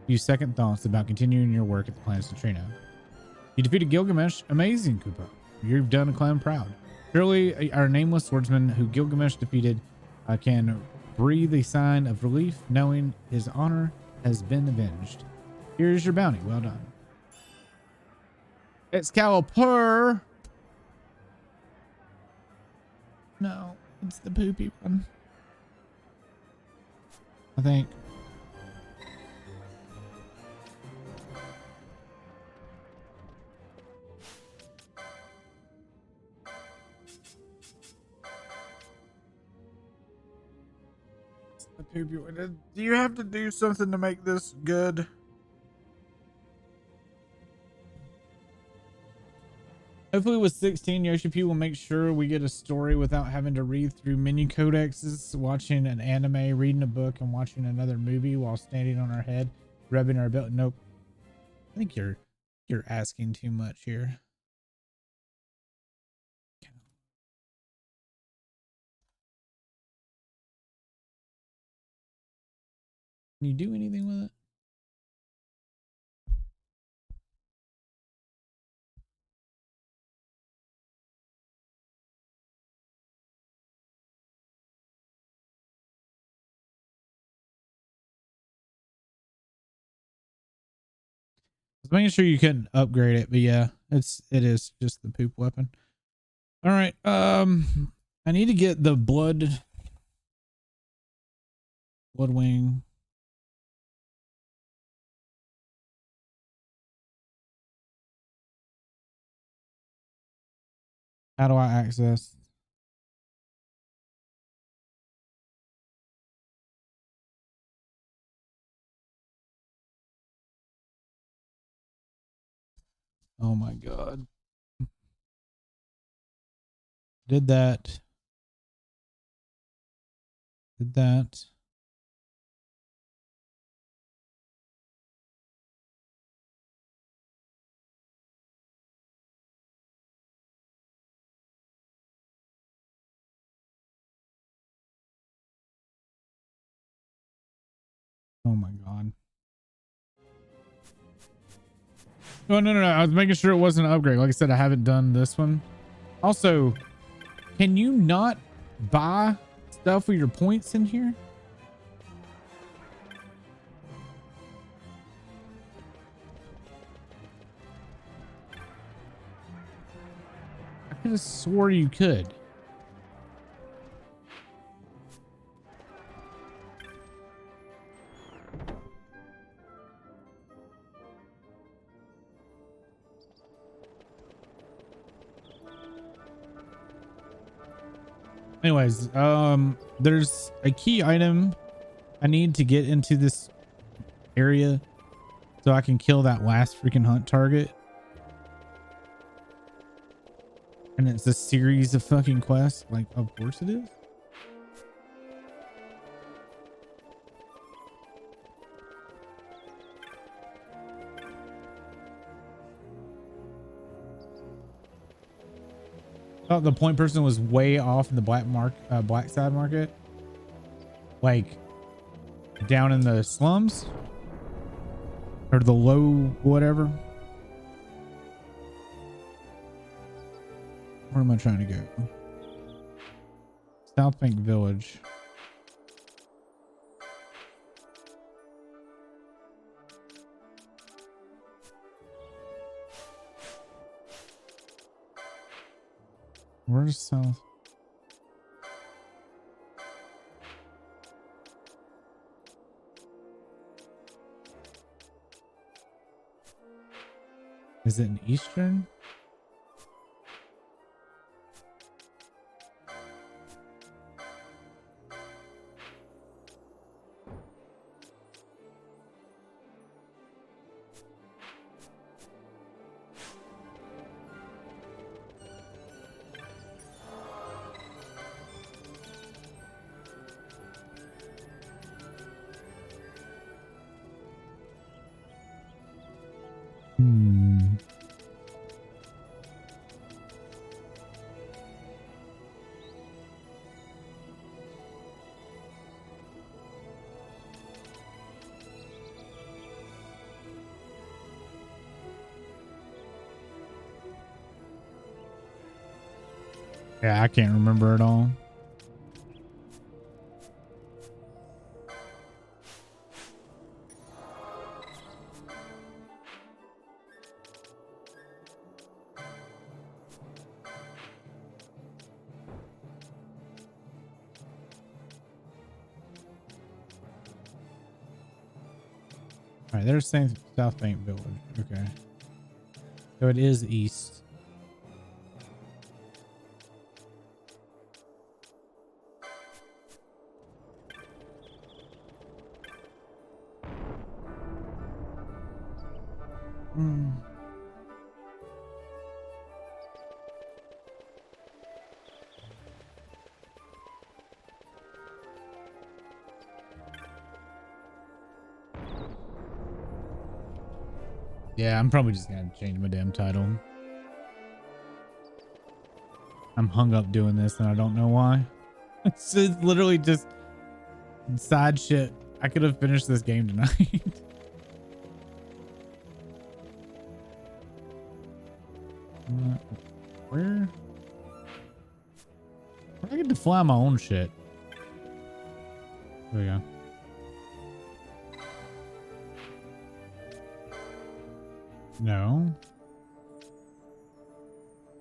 you second thoughts about continuing your work at the Planet Centrino. You defeated Gilgamesh. Amazing, Kupo. You've done a clan proud. Surely our nameless swordsman who Gilgamesh defeated can breathe a sign of relief knowing his honor has been avenged. Here's your bounty. Well done. Excalibur. No, it's the poopy one. I think. The poopy one. Do you have to do something to make this good? Hopefully with 16, Yoshi will make sure we get a story without having to read through menu codexes, watching an anime, reading a book, and watching another movie while standing on our head, rubbing our belt. Nope. I think you're asking too much here. Can you do anything with it? Just making sure you couldn't upgrade it, but yeah, it is just the poop weapon. All right, I need to get the blood wing. How do I access? Oh my god. Did that. Did that. Oh my god. Oh, no. I was making sure it wasn't an upgrade. Like I said, I haven't done this one. Also, can you not buy stuff with your points in here? I could have swore you could. Anyways, there's a key item I need to get into this area so I can kill that last freaking hunt target. And it's a series of fucking quests. Like, of course it is. Thought the point person was way off in the black side market, like down in the slums or the low whatever. Where am I trying to go? South Bank Village. Where's south? Is it an eastern? Yeah, I can't remember it all. All right, there's South Bank Village. Okay. So it is east. Hmm. Yeah, I'm probably just gonna change my damn title. I'm hung up doing this and I don't know why. It's literally just side shit. I could have finished this game tonight. Where I get to fly my own shit? There we go. No.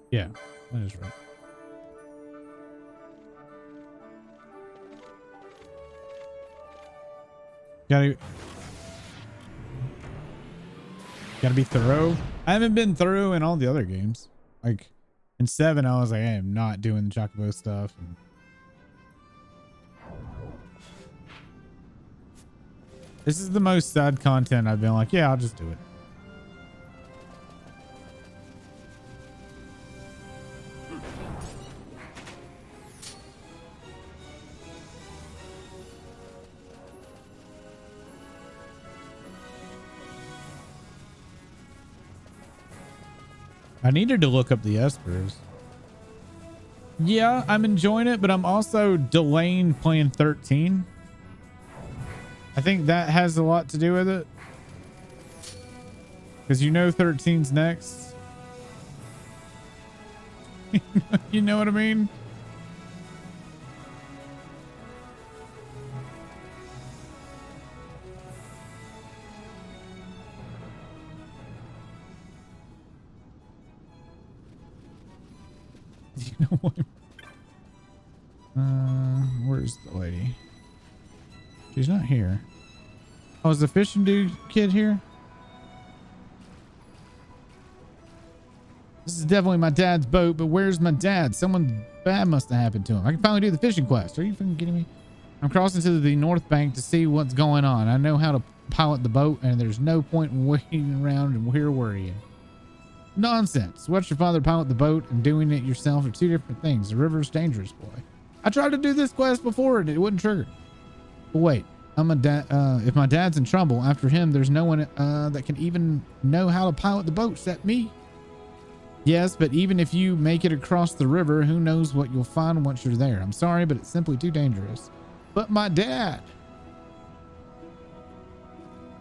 Yeah, that is right. Gotta be thorough. I haven't been thorough in all the other games. Like in 7, I was like, I am not doing the Chocobo stuff. And this is the most sad content I've been like, yeah, I'll just do it. I needed to look up the espers. Yeah, I'm enjoying it, but I'm also delaying playing 13. I think that has a lot to do with it. Because you know 13's next. You know what I mean? You know what? Where's the lady? She's not here. Oh, is the fishing dude kid here? This is definitely my dad's boat, but where's my dad? Someone bad must have happened to him. I can finally do the fishing quest. Are you fucking kidding me? I'm crossing to the north bank to see what's going on. I know how to pilot the boat, and there's no point in waiting around and here worrying. Nonsense. Watch your father pilot the boat and doing it yourself are two different things. The river's dangerous, boy. I tried to do this quest before and it wouldn't trigger. But wait, if my dad's in trouble, after him, there's no one that can even know how to pilot the boat except me. Yes, but even if you make it across the river, who knows what you'll find once you're there. I'm sorry, but it's simply too dangerous. But my dad.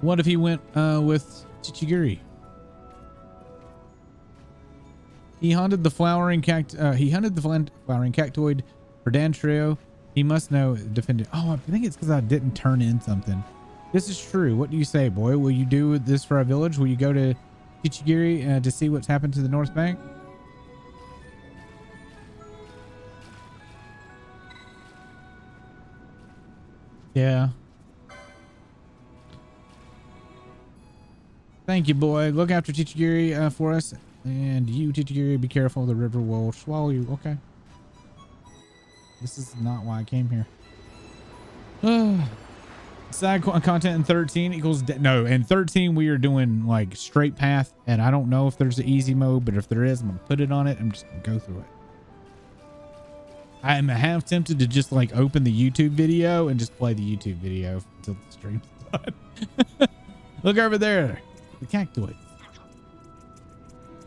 What if he went with Chichiguri? He hunted the flowering cactoid for Dan Trio. He must know defended. Oh, I think it's because I didn't turn in something. This is true. What do you say, boy? Will you do this for our village? Will you go to Kichigiri to see what's happened to the North Bank? Yeah. Thank you, boy. Look after Chichigiri for us. And you, Chichigiri, be careful. The river will swallow you. Okay. This is not why I came here. Side content in 13 equals... No, in 13 we are doing like straight path. And I don't know if there's an easy mode. But if there is, I'm going to put it on it. I'm just going to go through it. I'm half tempted to just like open the YouTube video and just play the YouTube video until the stream's done. Look over there. The cactoid.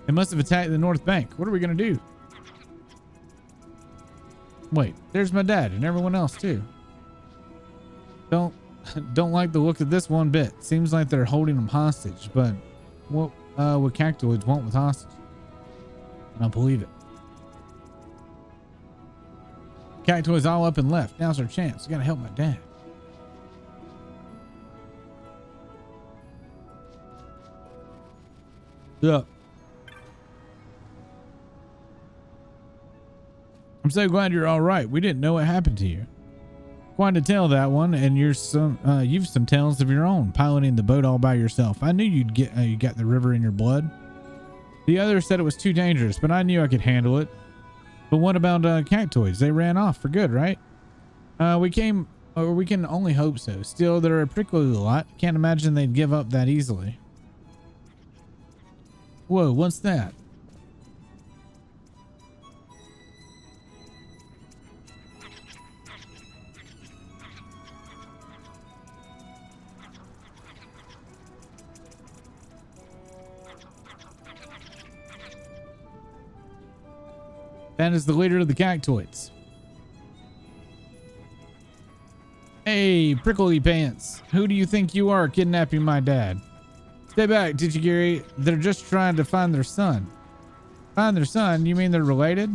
They must have attacked the North Bank. What are we going to do? Wait, there's my dad and everyone else too. Don't like the look of this one bit. Seems like they're holding them hostage, but what would cactoids want with hostage? I don't believe it. Cactoids all up and left. Now's our chance. We gotta help my dad. Yeah. I'm so glad you're all right. We didn't know what happened to you. Quite a tale, that one, and you've some tales of your own, piloting the boat all by yourself. I knew you got the river in your blood. The others said it was too dangerous, but I knew I could handle it. But what about cactoids? They ran off for good, right? We can only hope so. Still, they're a prickly lot. Can't imagine they'd give up that easily. Whoa, what's that? That is the leader of the cactoids. Hey, prickly pants. Who do you think you are kidnapping my dad? Stay back, Gary. They're just trying to find their son. Find their son? You mean they're related?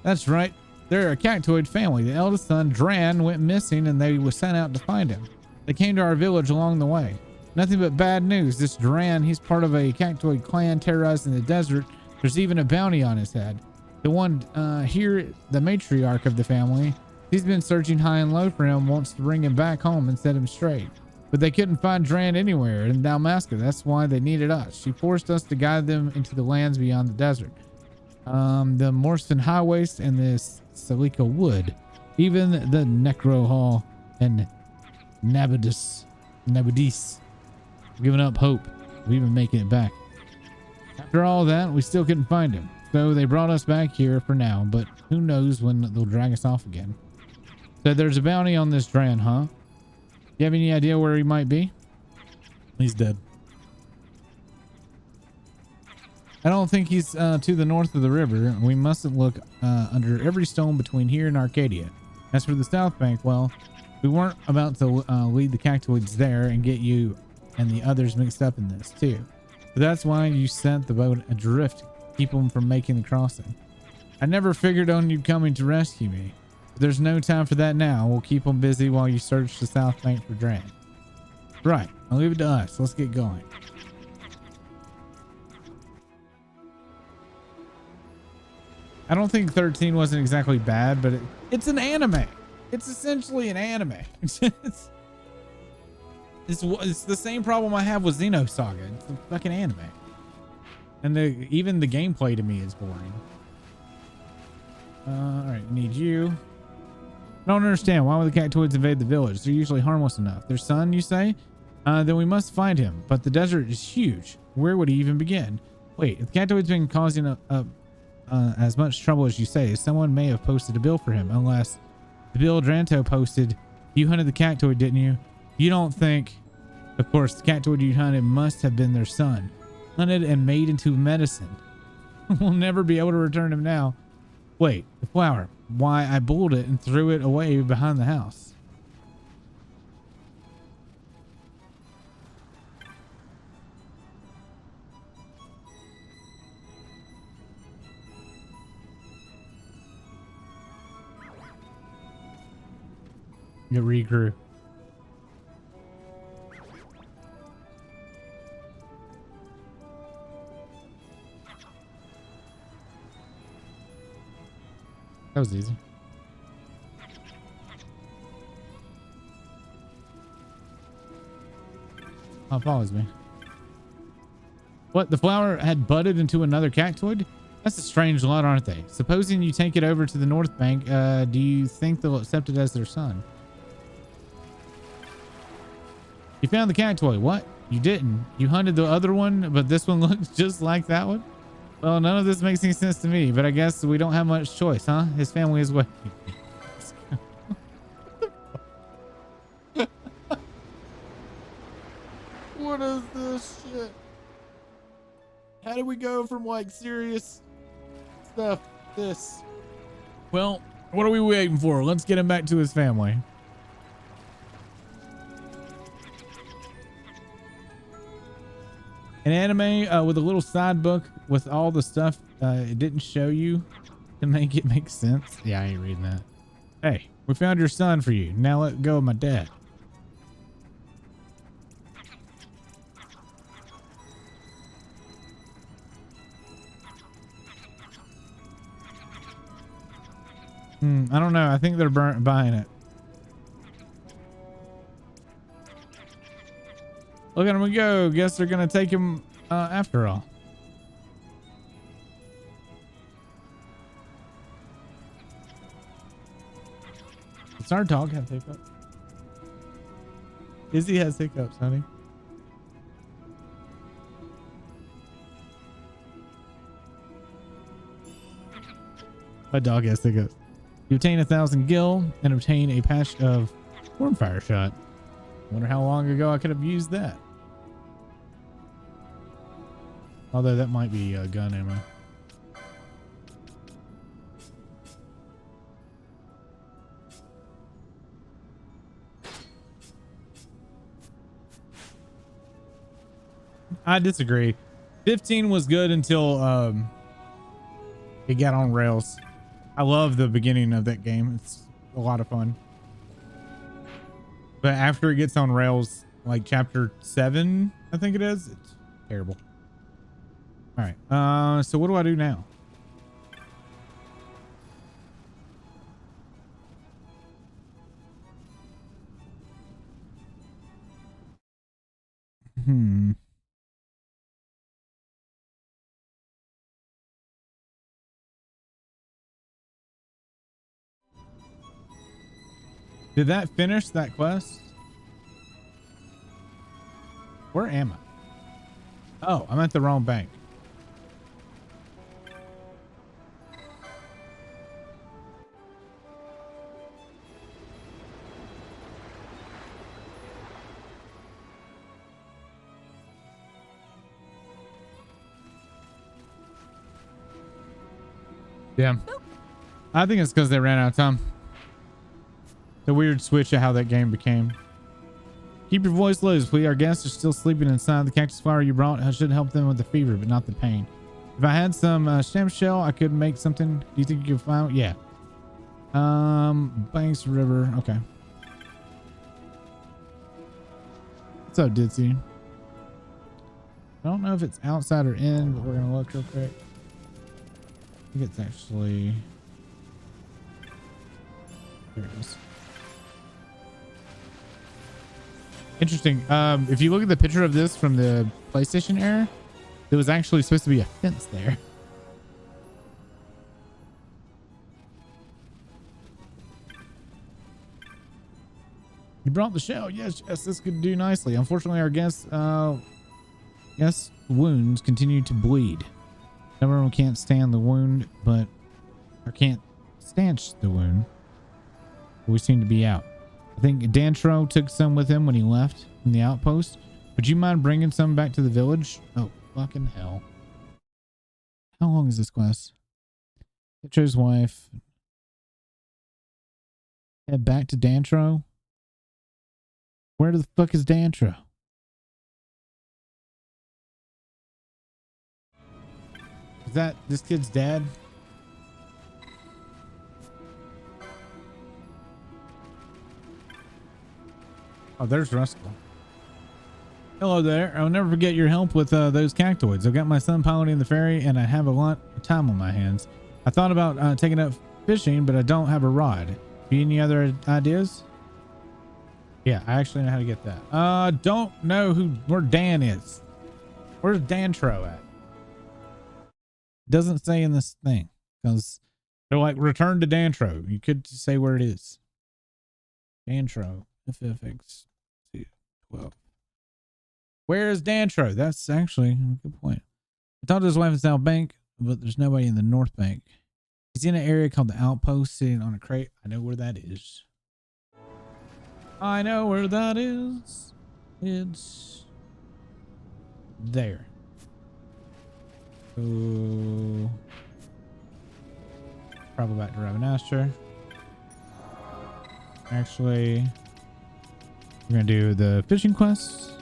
That's right. They're a cactoid family. The eldest son, Dran, went missing and they were sent out to find him. They came to our village along the way. Nothing but bad news. This Dran, he's part of a cactoid clan terrorizing the desert. There's even a bounty on his head. The one here, the matriarch of the family, he's been searching high and low for him, wants to bring him back home and set him straight. But they couldn't find Dran anywhere in Dalmasca. That's why they needed us. She forced us to guide them into the lands beyond the desert. The Morstan Highways and the Salika Wood. Even the Necro Hall and Nabadis giving up hope of even making it back. After all that, we still couldn't find him. So they brought us back here for now, but who knows when they'll drag us off again. So there's a bounty on this Dran, huh? You have any idea where he might be? He's dead. I don't think he's to the north of the river. We mustn't look under every stone between here and Arcadia. As for the South Bank, well, we weren't about to lead the cactoids there and get you and the others mixed up in this too. But that's why you sent the boat adrift. Keep them from making the crossing. I never figured on you coming to rescue me. But there's no time for that now. We'll keep them busy while you search the South Bank for Dran. Right. I'll leave it to us. Let's get going. I don't think 13 wasn't exactly bad, but it's an anime. It's essentially an anime. it's the same problem I have with Xenosaga. It's a fucking anime. And even the gameplay to me is boring. All right, need you. I don't understand. Why would the cactoids invade the village? They're usually harmless enough. Their son, you say? Then we must find him. But the desert is huge. Where would he even begin? Wait, if the cactoid's been causing as much trouble as you say, someone may have posted a bill for him. Unless the bill Dranto posted, you hunted the cactoid, didn't you? You don't think... Of course, the cactoid you hunted must have been their son. Hunted and made into medicine. We'll never be able to return him now. Wait, the flower. Why, I pulled it and threw it away behind the house. It regrew. That was easy. Oh, follows me. What? The flower had budded into another cactoid? That's a strange lot, aren't they? Supposing you take it over to the North Bank, do you think they'll accept it as their son? You found the cactoid. What? You didn't. You hunted the other one, but this one looks just like that one? Well, none of this makes any sense to me, but I guess we don't have much choice, huh? His family is waiting. What is this shit? How do we go from like serious stuff to this? Well, what are we waiting for? Let's get him back to his family. An anime with a little side book with all the stuff it didn't show you to make it make sense. Yeah, I ain't reading that. Hey, we found your son for you. Now let go of my dad. I don't know. I think they're buying it. Look at him go. Guess they're going to take him after all. Does our dog have hiccups? Izzy has hiccups, honey. My dog has hiccups. You obtain 1,000 gil and obtain a patch of Stormfire shot. Wonder how long ago I could have used that. Although that might be gun ammo. I disagree. 15 was good until it got on rails. I love the beginning of that game. It's a lot of fun. But after it gets on rails, like chapter 7, I think it is, it's terrible. All right. So what do I do now? Did that finish that quest? Where am I? Oh, I'm at the wrong bank. Yeah. I think it's because they ran out of time. The weird switch of how that game became. Keep your voice low, please. Our guests are still sleeping inside. The cactus flower you brought should help them with the fever, but not the pain. If I had some stem shell, I could make something. Do you think you could find? Yeah. Banks River. Okay. What's up, Ditzy? I don't know if it's outside or in, but we're gonna look real quick. I think it's actually. Here it is. Interesting. If you look at the picture of this from the PlayStation era, there was actually supposed to be a fence there. You brought the shell. Yes, this could do nicely. Unfortunately, our guest wounds continue to bleed. Everyone can't stand the wound, or can't stanch the wound. We seem to be out. I think Dantro took some with him when he left from the outpost. Would you mind bringing some back to the village? Oh, fucking hell. How long is this quest? Dantro's wife. Head back to Dantro? Where the fuck is Dantro? Is that this kid's dad? Oh, there's Ruskell. Hello there. I'll never forget your help with those cactoids. I've got my son piloting the ferry and I have a lot of time on my hands. I thought about taking up fishing, but I don't have a rod. Do you any other ideas? Yeah, I actually know how to get that. Don't know where Dan is. Where's Dantro at? Doesn't say in this thing because they're like return to Dantro. You could say where it is. Dantro. FFXII. Where is Dantro? That's actually a good point. I talked to his wife in South Bank, but there's nobody in the North Bank. He's in an area called the Outpost, sitting on a crate. I know where that is. I know where that is. It's there. So probably back to Ravenastra. Actually, we're gonna do the fishing quest.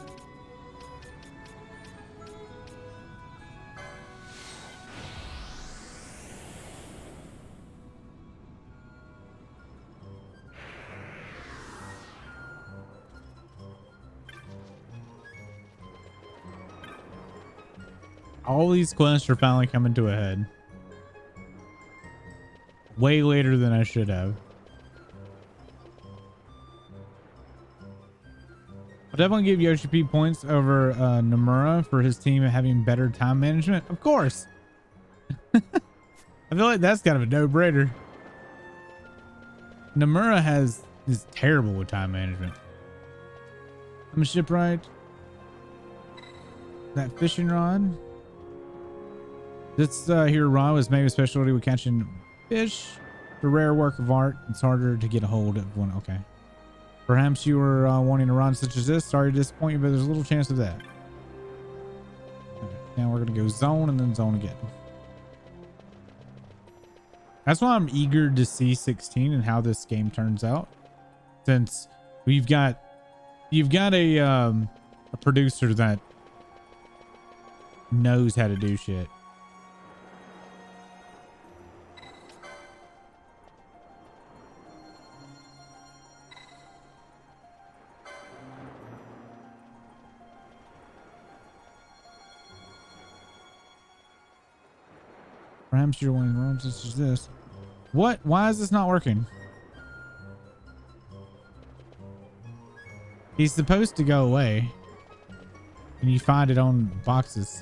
All these quests are finally coming to a head. Way later than I should have. I'll definitely give Yoshi P points over Nomura for his team having better time management. Of course. I feel like that's kind of a no-brainer. Nomura is terrible with time management. I'm a shipwright. That fishing rod. This here rod was made with specialty with catching fish. It's a rare work of art. It's harder to get a hold of one. Okay. Perhaps you were wanting a rod such as this. Sorry to disappoint you, but there's a little chance of that. Okay. Now we're going to go zone and then zone again. That's why I'm eager to see 16 and how this game turns out. Since you've got a producer that knows how to do shit. Perhaps you're winning runs such as this. What? Why is this not working? He's supposed to go away. And you find it on boxes.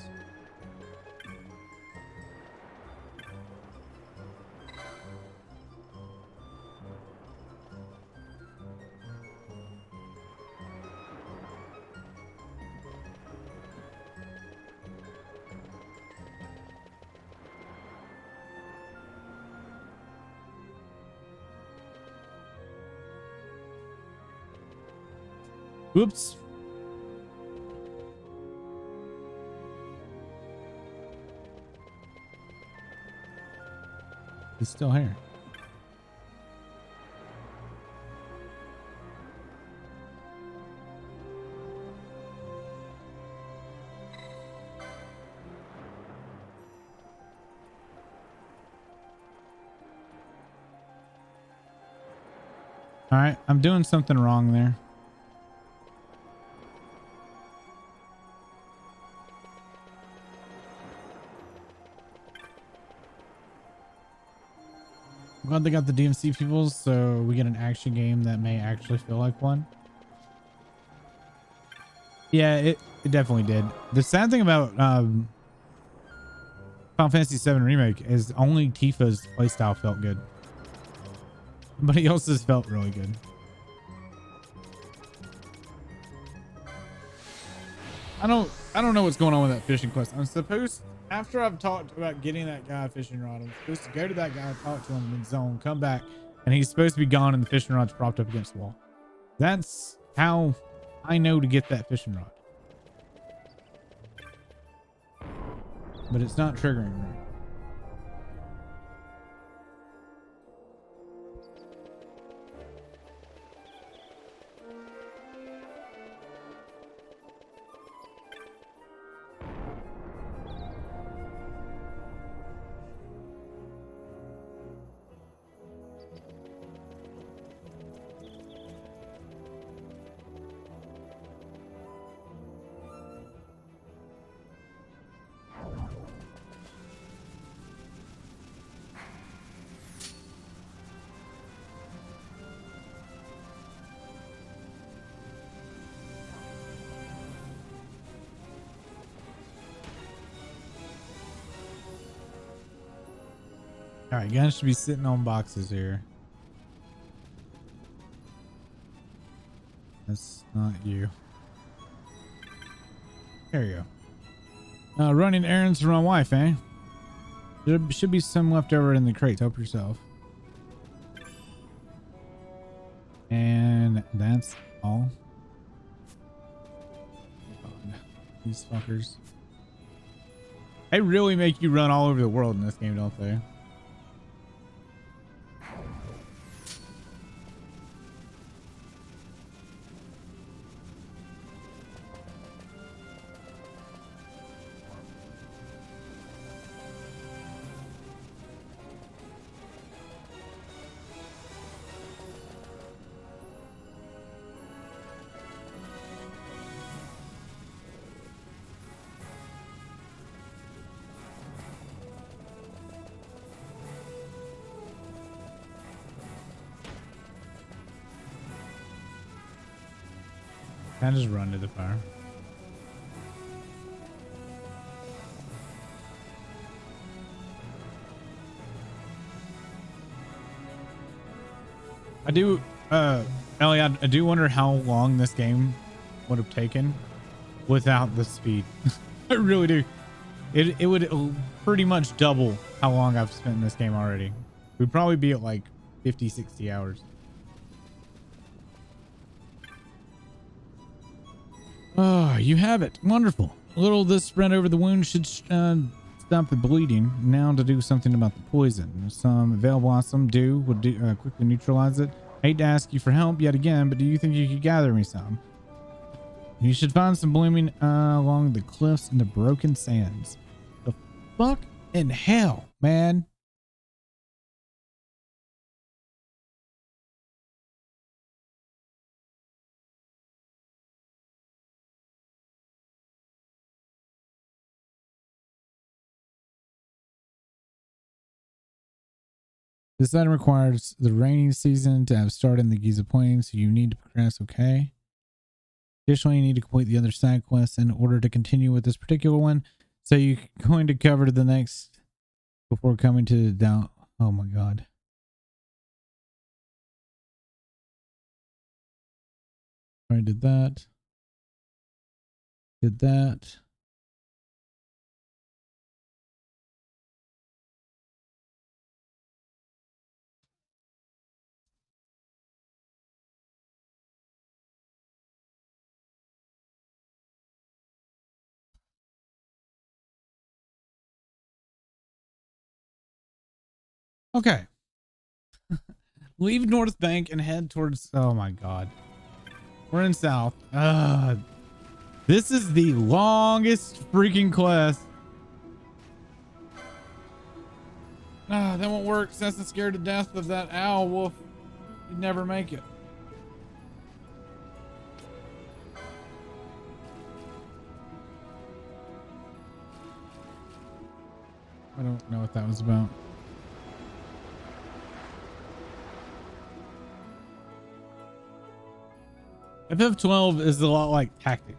Whoops. He's still here. All right, I'm doing something wrong there. I'm glad they got the DMC people, so we get an action game that may actually feel like one. Yeah, it definitely did. The sad thing about Final Fantasy VII Remake is only Tifa's playstyle felt good. Everybody else's felt really good. I don't know what's going on with that fishing quest. I'm supposed, after I've talked about getting that guy a fishing rod, I'm supposed to go to that guy, talk to him in zone, come back, and he's supposed to be gone and the fishing rod's propped up against the wall. That's how I know to get that fishing rod. But it's not triggering right. All right, guns should be sitting on boxes here. That's not you. There you go. Running errands for my wife, eh? There should be some left over in the crates. Help yourself. And that's all. God, these fuckers. They really make you run all over the world in this game, don't they? Can I just run to the fire? I do, Ellie, I do wonder how long this game would have taken without the speed. I really do. It would pretty much double how long I've spent in this game already. We'd probably be at like 50, 60 hours. Oh, you have it. Wonderful. A little of this spread over the wound should stop the bleeding. Now to do something about the poison. Some Veil Blossom would quickly neutralize it. I hate to ask you for help yet again, but do you think you could gather me some? You should find some blooming along the cliffs and the broken sands. The fuck in hell, man. This item requires the rainy season to have started in the Giza Plains, so you need to progress, okay? Additionally, you need to complete the other side quests in order to continue with this particular one. So you're going to cover the next before coming to the down. Oh my god. I did that. Did that. Okay. Leave North Bank and head towards. Oh my god. We're in South. This is the longest freaking quest. That won't work. Since I'm scared to death of that owl wolf. You'd never make it. I don't know what that was about. FF12 is a lot like Tactic.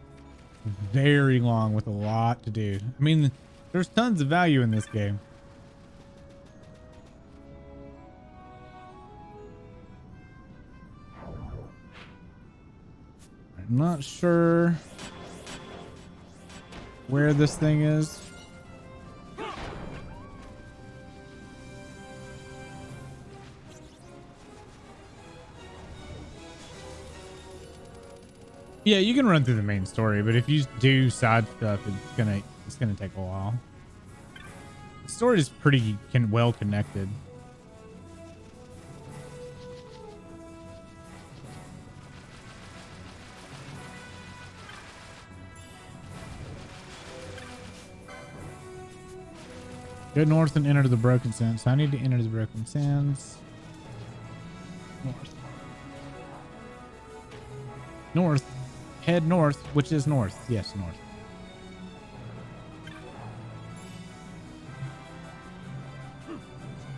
Very long with a lot to do. I mean, there's tons of value in this game. I'm not sure where this thing is. Yeah, you can run through the main story, but if you do side stuff, it's gonna take a while. The story is pretty well connected. Go north and enter the Broken Sands. So I need to enter the Broken Sands. North. North. Head north, which is north. Yes, north.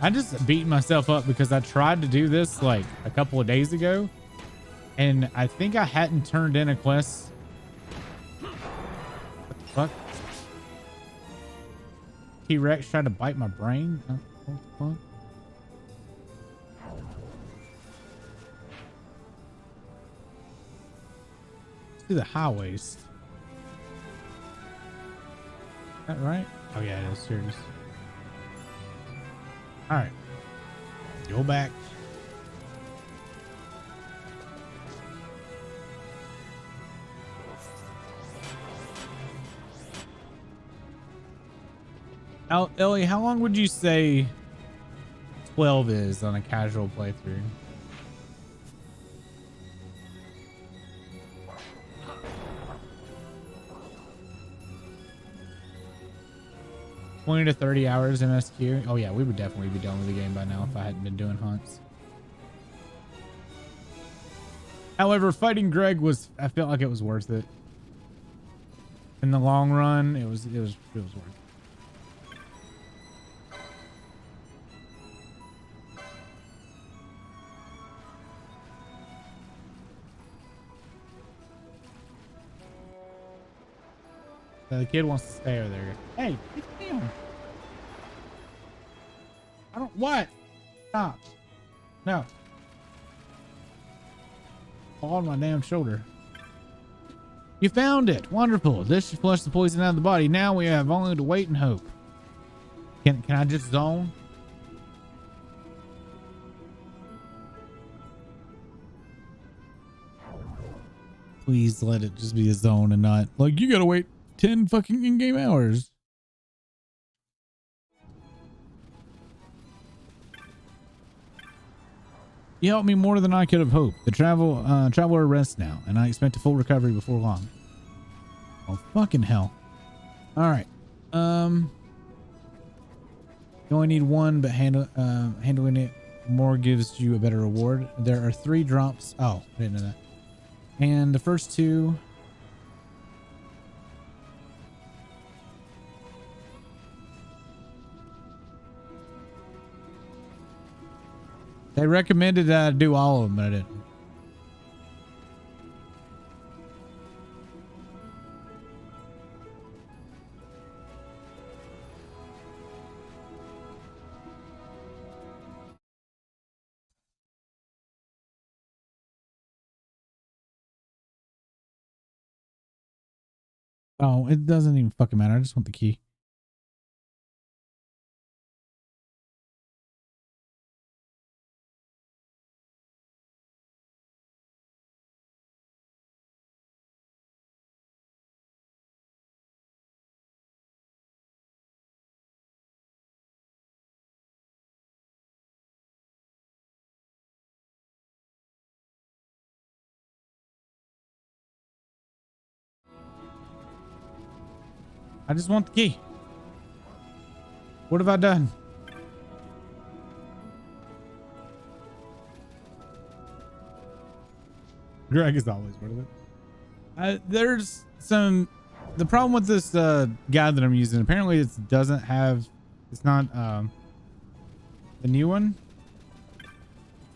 I just beat myself up because I tried to do this like a couple of days ago, and I think I hadn't turned in a quest. What the fuck? T-Rex tried to bite my brain? What the fuck? Let's do the highways. Is that right? Oh yeah, it is. Here it is. All right. Go back. Ellie, how long would you say 12 is on a casual playthrough? $20 to 30 hours MSQ. Oh yeah, we would definitely be done with the game by now if I hadn't been doing hunts. However, fighting Greg I felt like it was worth it. In the long run, it was worth it. The kid wants to stay over there. Hey, damn. I don't, what? Stop. No. On my damn shoulder. You found it. Wonderful. This should flush the poison out of the body. Now we have only to wait and hope. Can I just zone? Please let it just be a zone and not like you gotta wait 10 fucking in-game hours. You helped me more than I could have hoped. The traveler rests now, and I expect a full recovery before long. Oh fucking hell. Alright. You only need one, but handling it more gives you a better reward. There are 3 drops. Oh, I didn't know that. And the first 2. They recommended that I do all of them, but I didn't. Oh, it doesn't even fucking matter. I just want the key. I just want the key. What have I done? Greg is always worth it. There's some, the problem with this guide that I'm using, apparently it doesn't have, it's not the new one.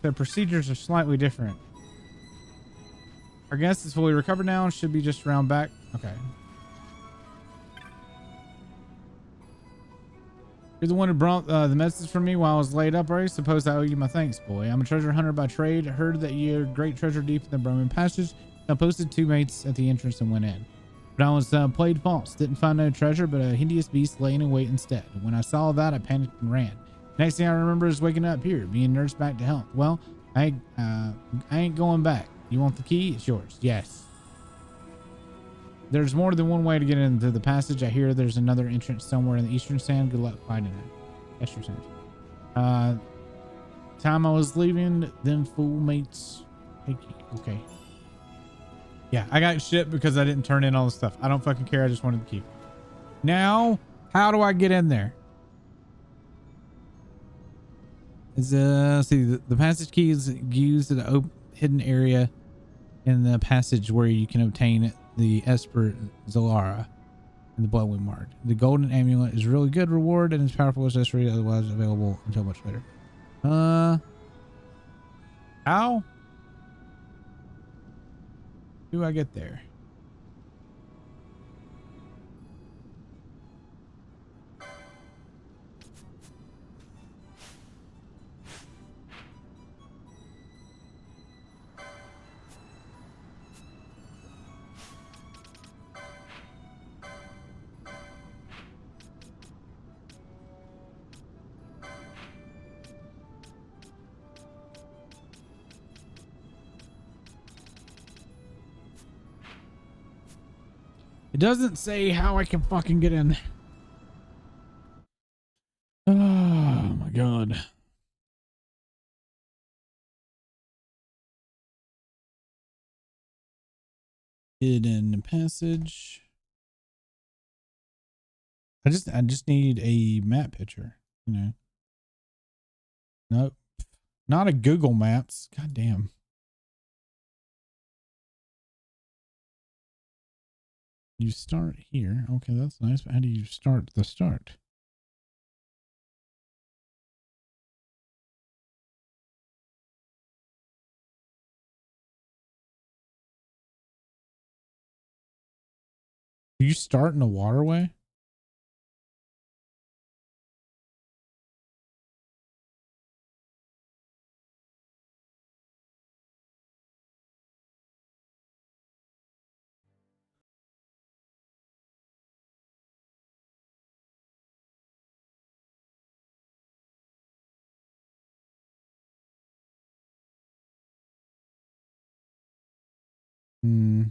The procedures are slightly different. Our guest is fully recovered now and should be just around back. Okay. You're the one who brought the message from me while I was laid up, right? Suppose I owe you my thanks, boy. I'm a treasure hunter by trade. Heard that you're great treasure deep in the Broman Passage. I posted 2 mates at the entrance and went in. But I was played false. Didn't find no treasure, but a hideous beast laying in wait instead. When I saw that, I panicked and ran. Next thing I remember is waking up here, being nursed back to health. Well, I ain't going back. You want the key? It's yours. Yes. There's more than one way to get into the passage. I hear there's another entrance somewhere in the eastern sand. Good luck finding it. Eastern sand. Time I was leaving, them fool mates. Okay. Yeah, I got shit because I didn't turn in all the stuff. I don't fucking care. I just wanted the key. Now, how do I get in there? Is see the passage key is used at the hidden area in the passage where you can obtain the Esper Zalara and the Bloodwind Mark. The golden amulet is really good reward and is powerful accessory, otherwise available until much later. How do I get there? It doesn't say how I can fucking get in there. Oh my god. Hidden passage. I just need a map picture, you know. Nope. Not a Google Maps. God damn. You start here. Okay, that's nice. But how do you start the start? Do you start in a waterway? Hmm.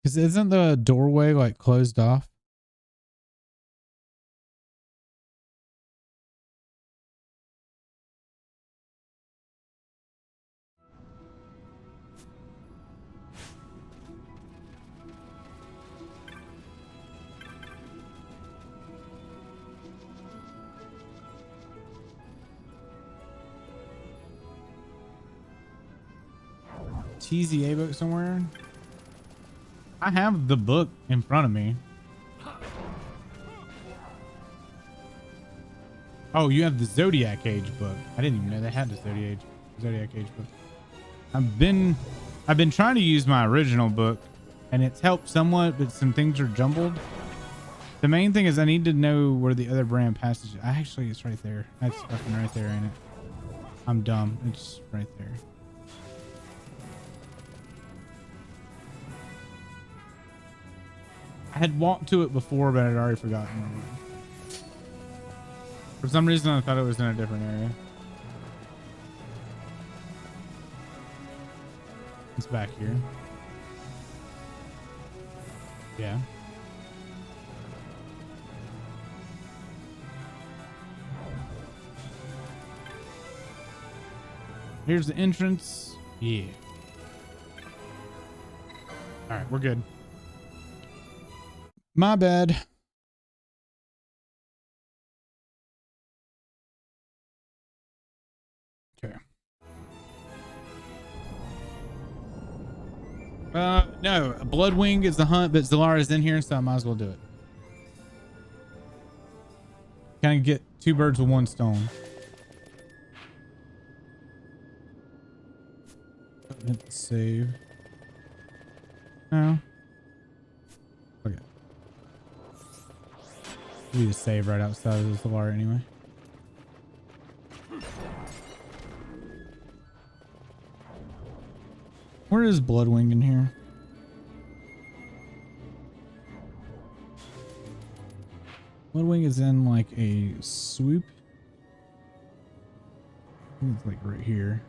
Because isn't the doorway like closed off? TZA book somewhere? I have the book in front of me. Oh, you have the Zodiac Age book. I didn't even know they had the Zodiac Age book. I've been trying to use my original book and it's helped somewhat, but some things are jumbled. The main thing is I need to know where the other brand passage. Actually, it's right there. That's fucking right there, ain't it? I'm dumb. It's right there. I had walked to it before, but I'd already forgotten where it was. For some reason, I thought it was in a different area. It's back here. Yeah. Here's the entrance. Yeah. All right, we're good. My bad. Okay. No, Bloodwing is the hunt, but Zalara's in here, so I might as well do it. Kind of get two birds with one stone. Hit the save. No. Okay. We need to save right outside of the Zalara anyway. Where is Bloodwing in here? Bloodwing is in like a swoop. I think it's like right here.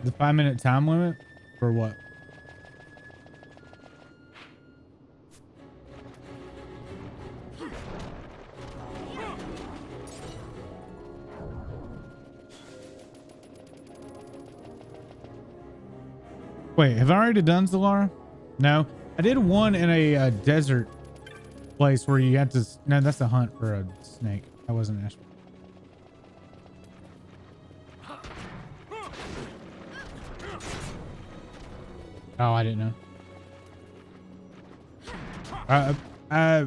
The 5-minute time limit for what? Wait, have I already done Zalara? No, I did one in a desert place where you had to. No, that's a hunt for a snake. That wasn't Ash. Oh, I didn't know.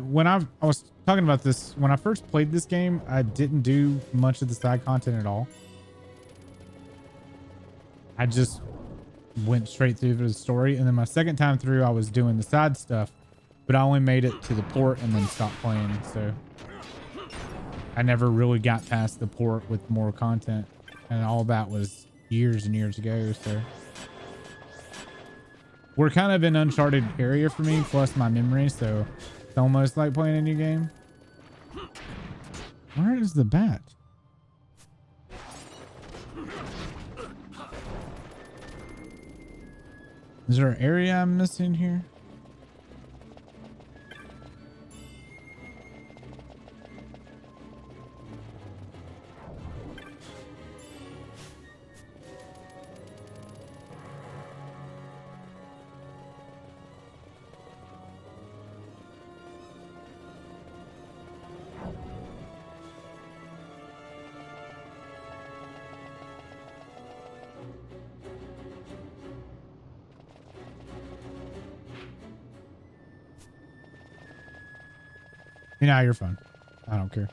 When I was talking about this, when I first played this game, I didn't do much of the side content at all. I just went straight through the story, and then my second time through, I was doing the side stuff, but I only made it to the port and then stopped playing. So I never really got past the port with more content, and all that was years and years ago. So we're kind of in uncharted area for me, plus my memory, so it's almost like playing a new game. Where is the bat? Is there an area I'm missing here? You know, you're fine. I don't care.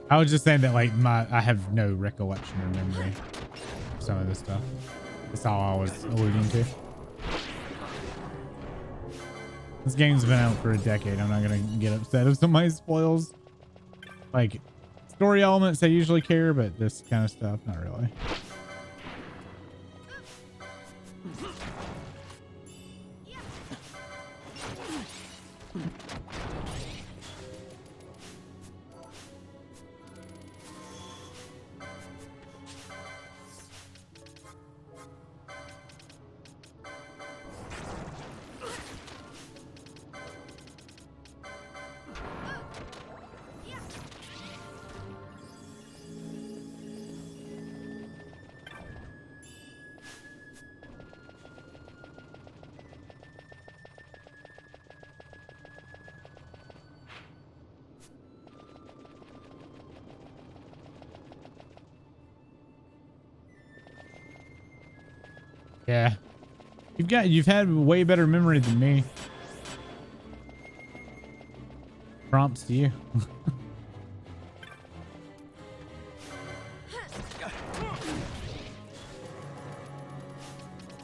I was just saying that like I have no recollection or memory of some of this stuff. That's all I was alluding to. This game's been out for a decade. I'm not gonna get upset if somebody spoils like story elements. I usually care, but this kind of stuff, not really. Yeah. You've had way better memory than me. Prompts to you.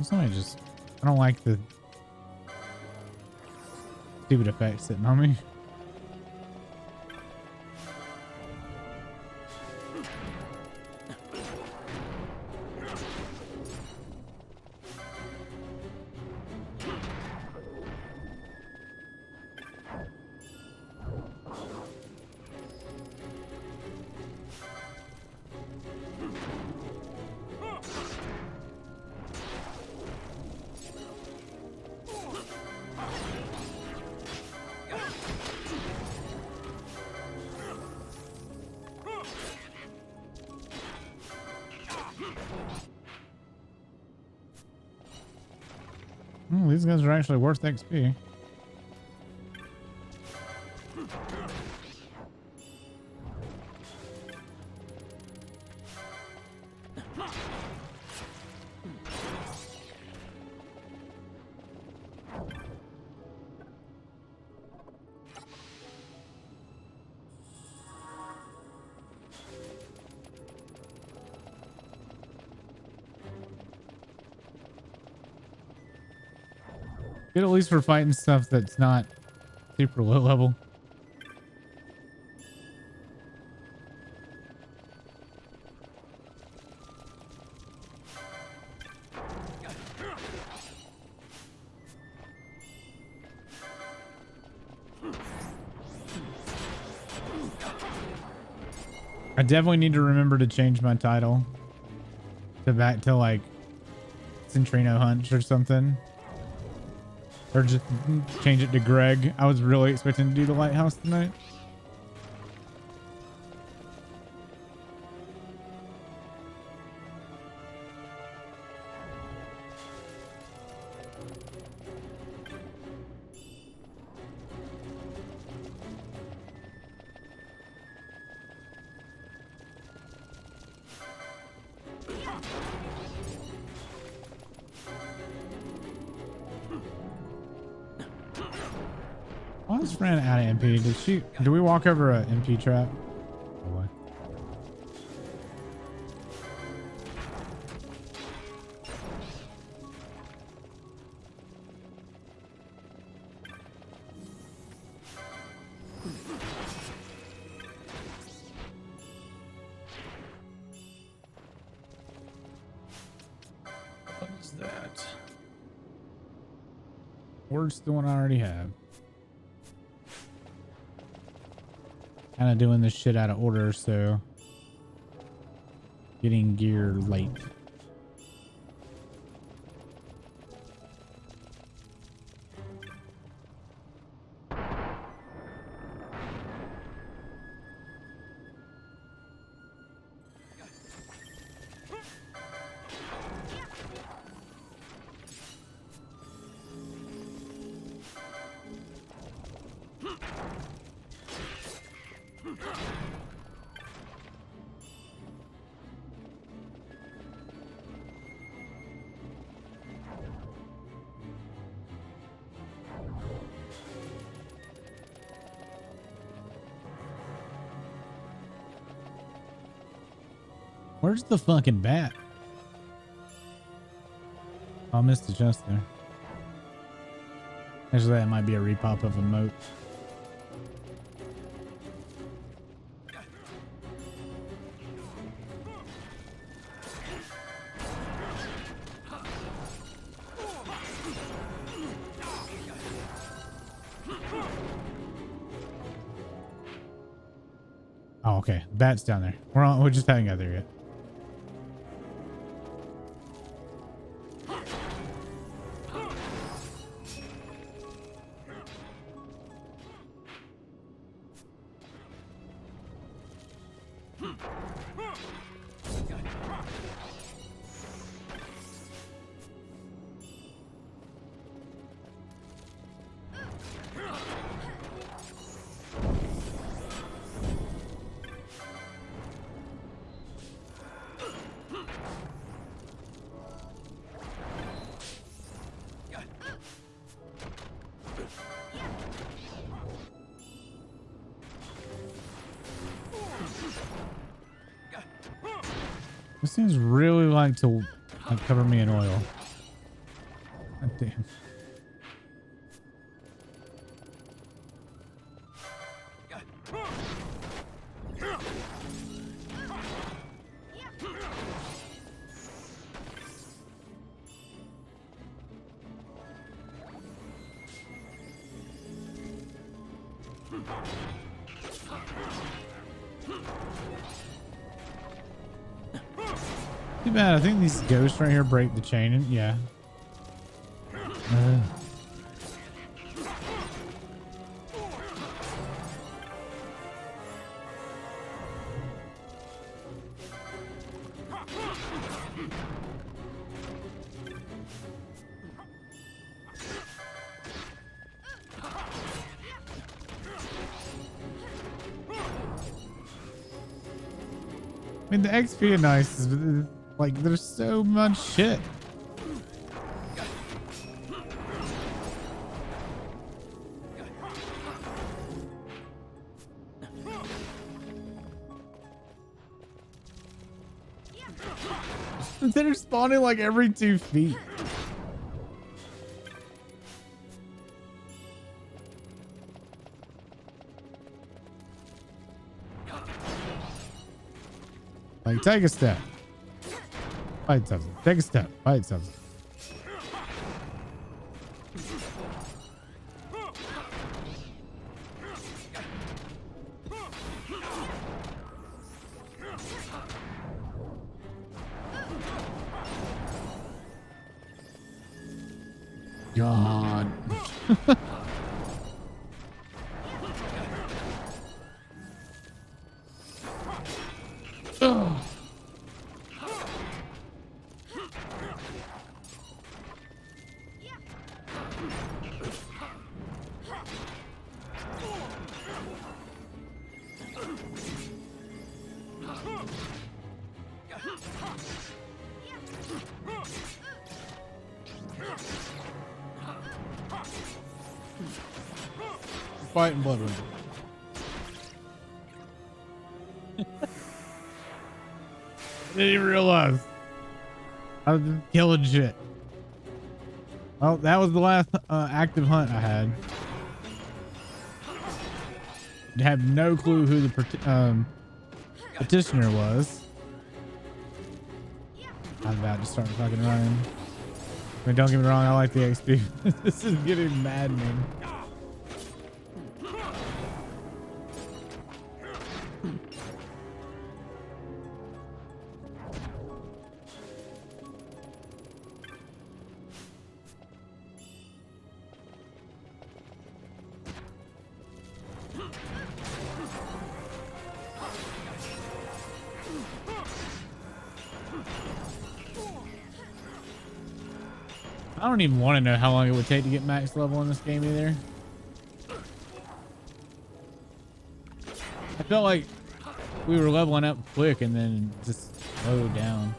Somebody just, I don't like the stupid effects sitting on me. Oh, these guys are actually worth XP. Good, at least for fighting stuff that's not super low level. I definitely need to remember to change my title to back to like Centrino Hunch or something. Or just change it to Greg. I was really expecting to do the lighthouse tonight. I just ran out of MP. Did we walk over a MP trap? Oh, what? What is that? Worse than what I already have. Kind of doing this shit out of order, so getting gear late. Where's the fucking bat? Oh, I missed the chest there. Actually, that might be a repop of a moat. Oh, okay. Bat's down there. We just haven't got there yet. This thing's really like to cover me in oil. God damn. Too bad. I think these ghosts right here break the chain. And yeah. I mean, the XP is nice, but like, there's so much shit. They're spawning like every 2 feet. Like, take a step. Fight something. Take a step. Fight something. God. Ugh. Fighting blood ring. Didn't even realize I was just killing shit. Well, that was the last active hunt I had. Had no clue who the petitioner was. I'm about to start fucking running. I mean, don't get me wrong, I like the XP. This is getting maddening. I don't even want to know how long it would take to get max level in this game either. I felt like we were leveling up quick and then just slowed down.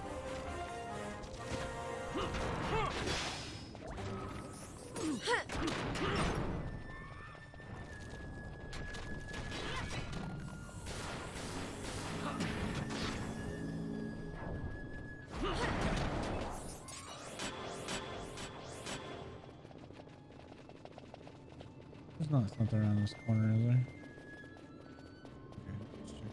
There's not something around this corner, is there? Okay, let's check.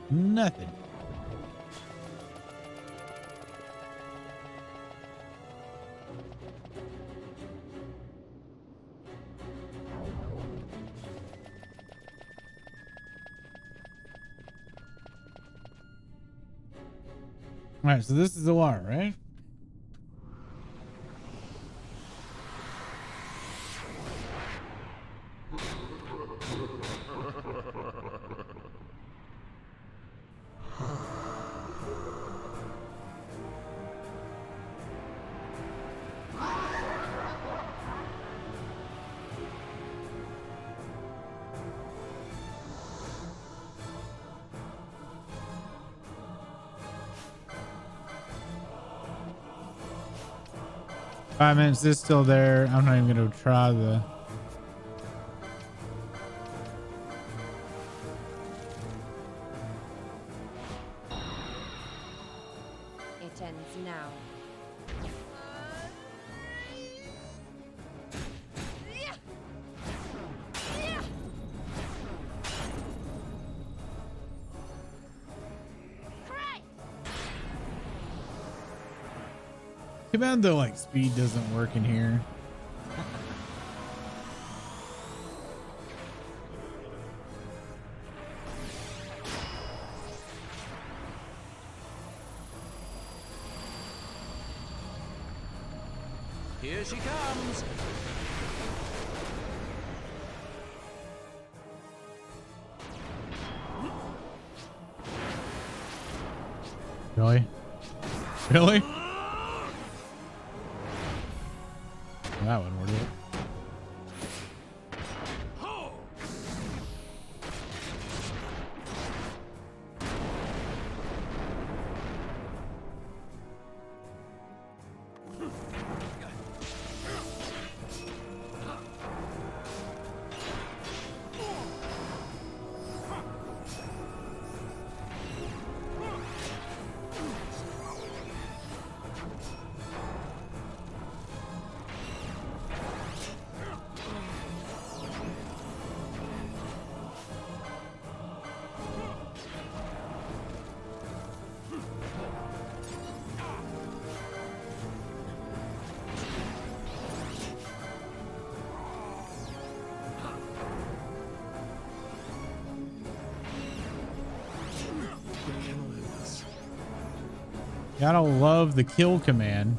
Nothing. All right, so this is the water, right? Five minutes is still there. I'm not even gonna try the. It ends now. Too bad though, like speed doesn't work in here. Here she comes. Really? Really? That wouldn't work. Gotta love the kill command.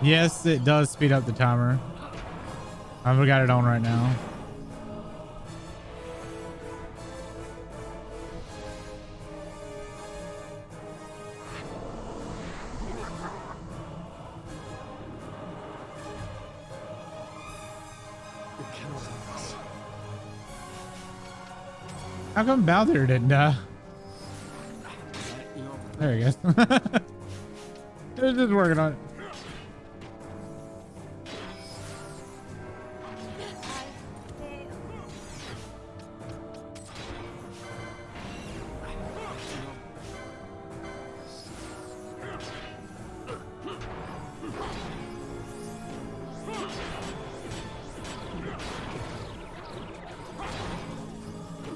Yes, it does speed up the timer. I've got it on right now. How come Balthier didn't die? There he goes. They're just working on it.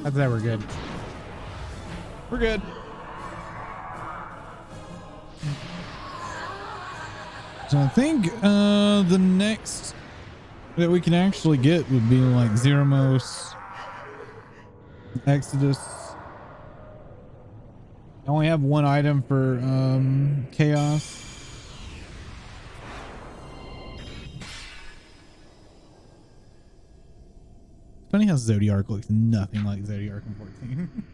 That's that. We're good. We're good. So I think the next that we can actually get would be like Zeramos, Exodus. I only have one item for Chaos. Funny how Zodiark looks nothing like Zodiark in 14.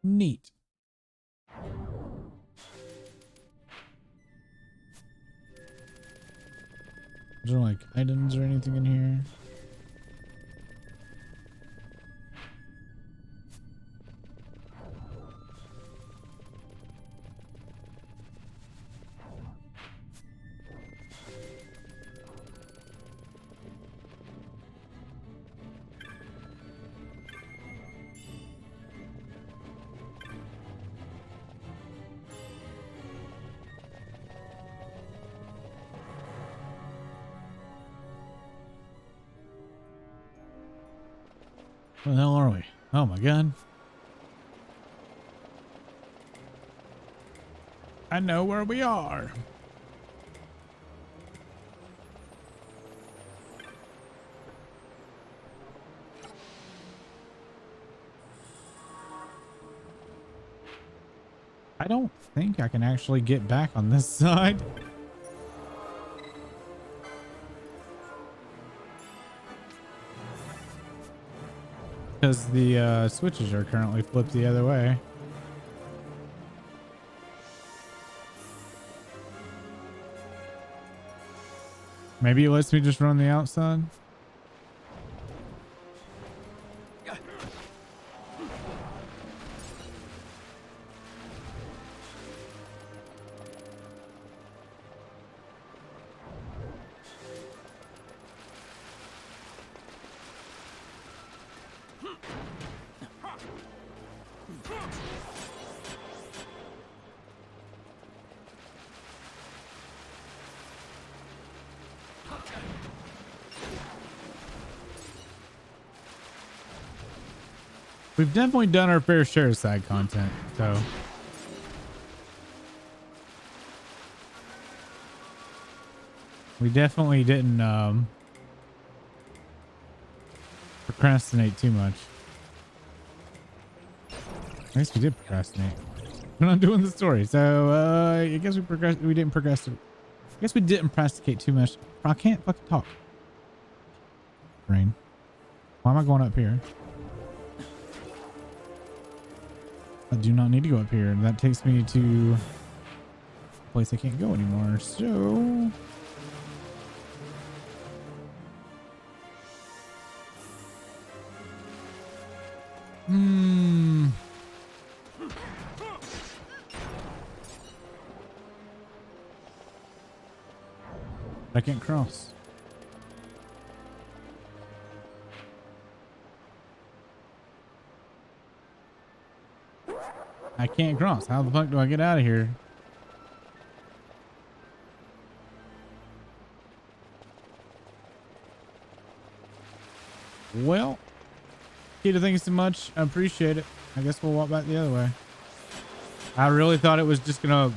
Neat. Is there like items or anything in here? Where the hell are we? Oh my god. I know where we are. I don't think I can actually get back on this side. Because the switches are currently flipped the other way. Maybe it lets me just run the outside. We've definitely done our fair share of side content, so. We definitely didn't procrastinate too much. I guess we did procrastinate. We're not doing the story, so I guess we didn't procrastinate. I guess we didn't procrastinate too much. I can't fucking talk. Brain. Why am I going up here? I do not need to go up here. That takes me to a place I can't go anymore. So I can't cross. I can't cross. How the fuck do I get out of here? Well, Keita, thank you so much. I appreciate it. I guess we'll walk back the other way. I really thought it was just gonna,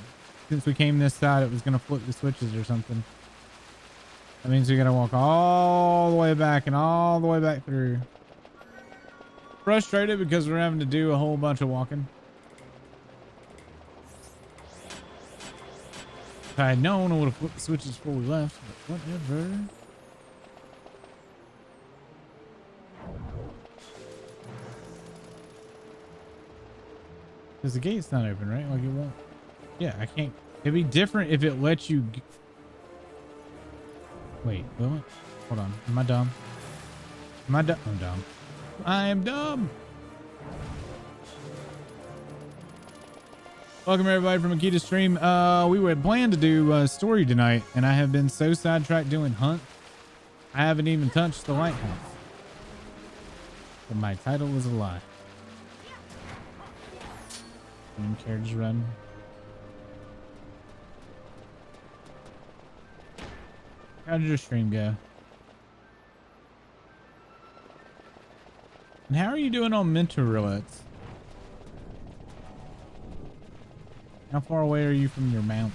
since we came this side, it was gonna flip the switches or something. That means we gotta walk all the way back and all the way back through. Frustrated because we're having to do a whole bunch of walking. If I had known, I would have flipped the switches before we left, but whatever. Because the gate's not open, right? Like it won't. Yeah, I can't. It'd be different if it lets you. Wait, will it? Hold on. Am I dumb? Am I dumb? I'm dumb. I am dumb. Welcome everybody from Akita's stream. We were planned to do a story tonight, and I have been so sidetracked doing hunt, I haven't even touched the lighthouse. But my title was a lie. Main carriage run. How did your stream go? And how are you doing on mentor roulette? How far away are you from your mount?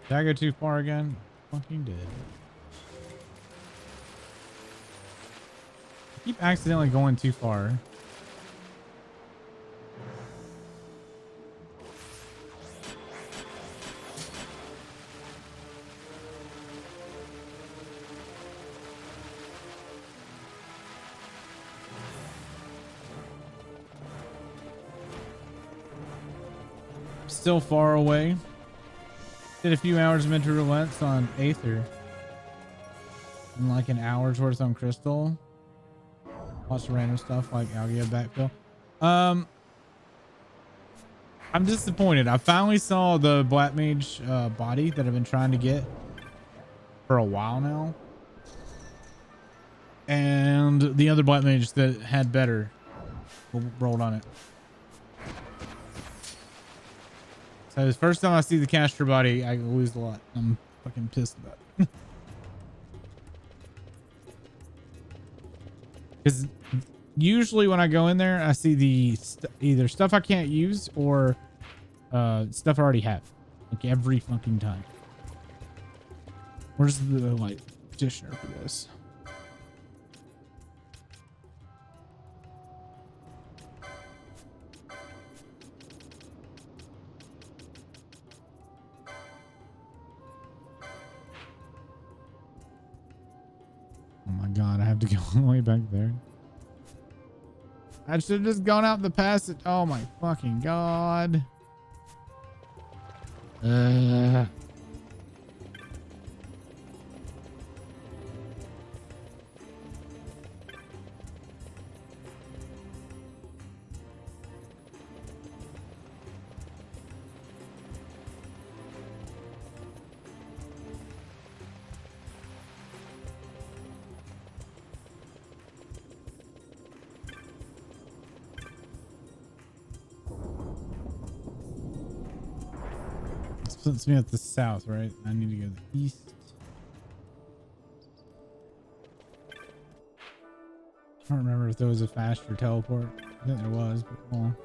Did I go too far again? Fucking did. Keep accidentally going too far. Still far away. Did a few hours of mental roulettes on Aether. And like an hour's worth on Crystal. Lots of random stuff like Algia backfill. I'm disappointed. I finally saw the Black Mage body that I've been trying to get for a while now. And the other Black Mage that had better rolled on it. So the first time I see the caster body, I lose a lot. I'm fucking pissed about it. Because usually when I go in there, I see the either stuff I can't use or stuff I already have. Like every fucking time. Where's the like petitioner for this? Oh my god, I have to go all the way back there. I should have just gone out the passage. Oh my fucking god. Puts me at the south, right? I need to go to the east. I don't remember if there was a faster teleport. I think there was, but well.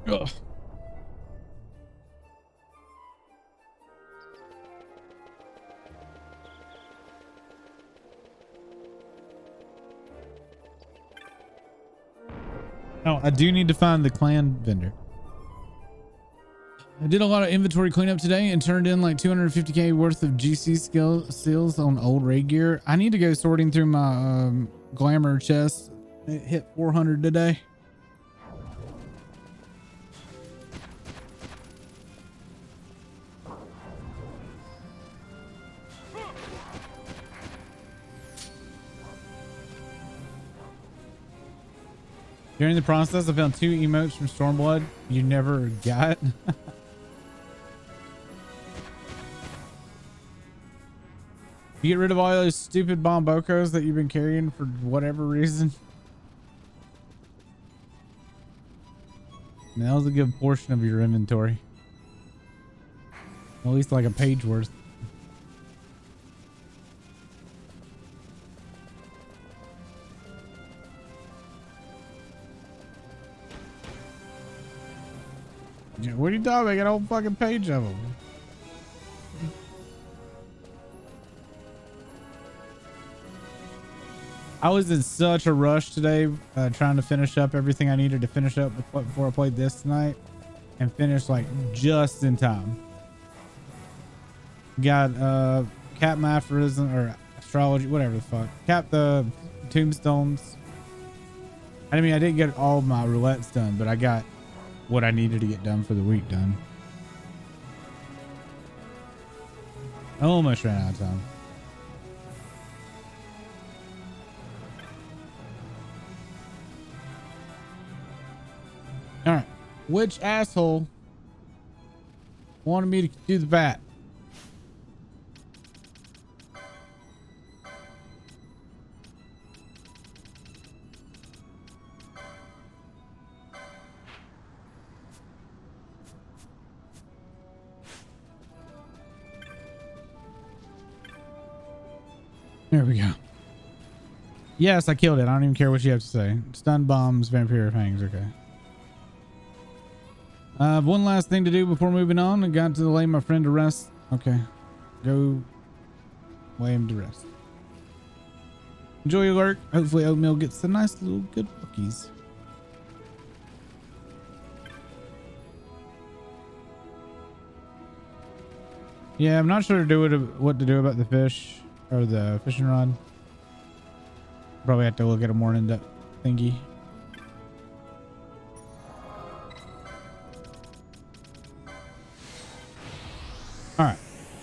Ugh. Oh, I do need to find the clan vendor. I did a lot of inventory cleanup today and turned in like 250k worth of GC seals on old raid gear. I need to go sorting through my glamour chest. It hit 400 today. During the process, I found 2 emotes from Stormblood you never got. You get rid of all those stupid bombocos that you've been carrying for whatever reason. And that was a good portion of your inventory. At least like a page worth. What are you talking about? I got a whole fucking page of them. I was in such a rush today trying to finish up everything I needed to finish up before I played this tonight and finish like just in time. Got cap my aphorism or astrology, whatever the fuck. Cap the tombstones. I mean, I didn't get all my roulettes done, but I got what I needed to get done for the week done. I almost ran out of time. All right, which asshole wanted me to do the bat? There we go. Yes, I killed it. I don't even care what you have to say. Stun bombs, vampire fangs. Okay. One last thing to do before moving on. I got to lay my friend to rest. Okay. Go lay him to rest. Enjoy your work. Hopefully oatmeal gets the nice little good cookies. Yeah, I'm not sure what to do about the fish or the fishing rod. Probably have to look at a more in-depth thingy. All right,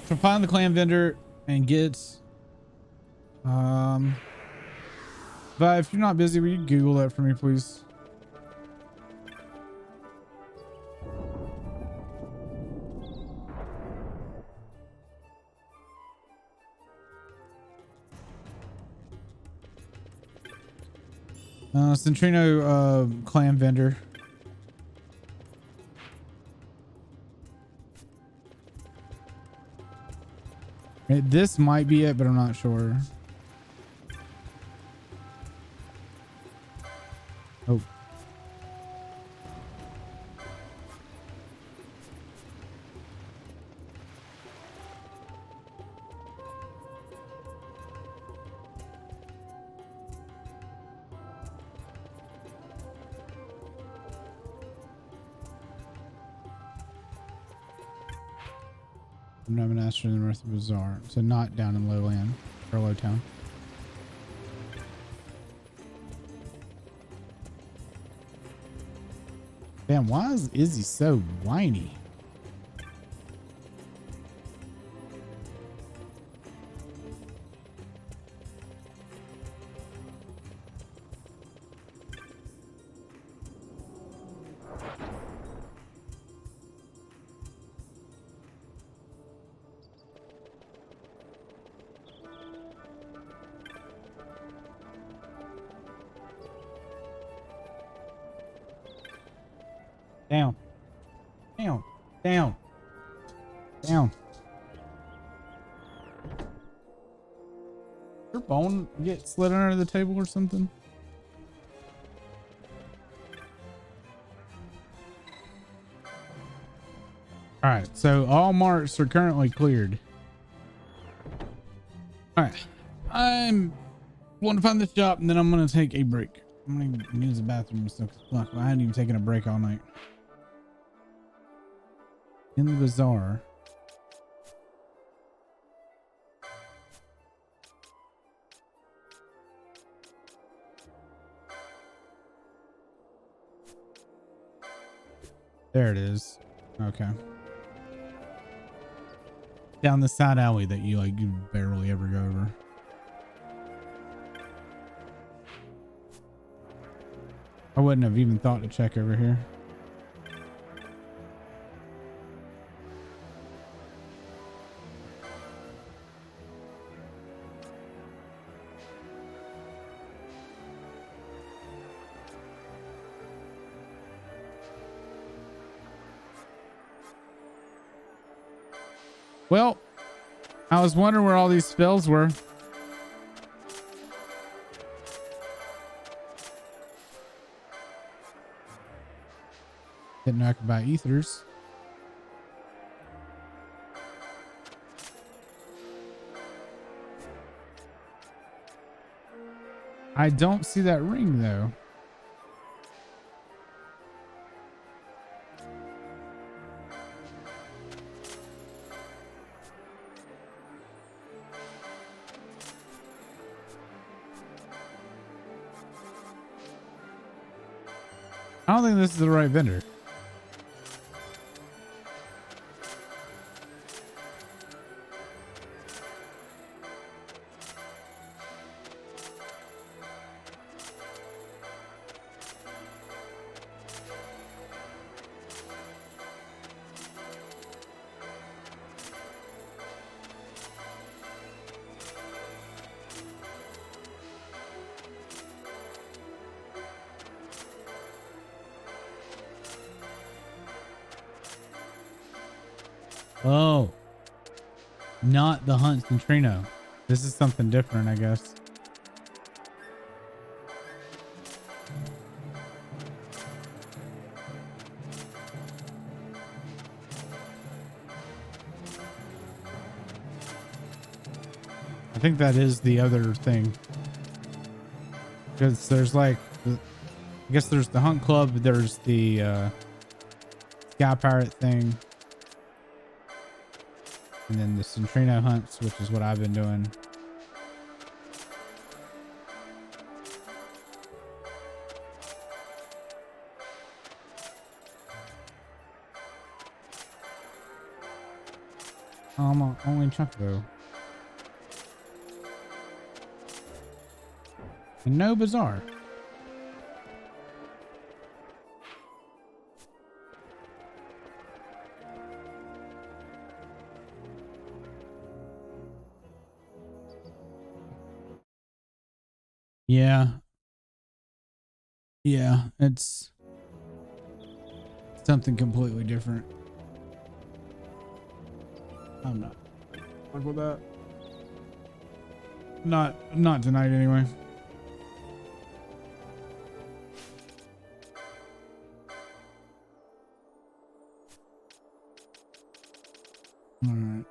so find the clam vendor and get but if you're not busy, will you Google that for me, please? Centrino clam vendor. This might be it, but I'm not sure. Oh. I'm not an master in the North Bazaar, so not down in Lowland or Lowtown. Damn, why is Izzy so whiny? Down. Down. Down. Down. Your bone get slid under the table or something? All right, so all marks are currently cleared. All right, I'm going to find this job and then I'm going to take a break. I'm going to use the bathroom and stuff. Fuck, I hadn't even taken a break all night. In the bazaar. There it is. Okay. Down the side alley that you barely ever go over. I wouldn't have even thought to check over here. Well, I was wondering where all these spells were. Didn't know I could buy ethers. I don't see that ring though. I don't think this is the right vendor. Oh, not the Hunt Centrino. This is something different, I guess. I think that is the other thing. Because there's like, I guess there's the hunt club, there's the sky pirate thing, and then the Centrino hunts, which is what I've been doing. I'm only Chocobo. And no bazaar. Yeah. Yeah, it's something completely different. I'm not fuck with that. Not tonight anyway. All right.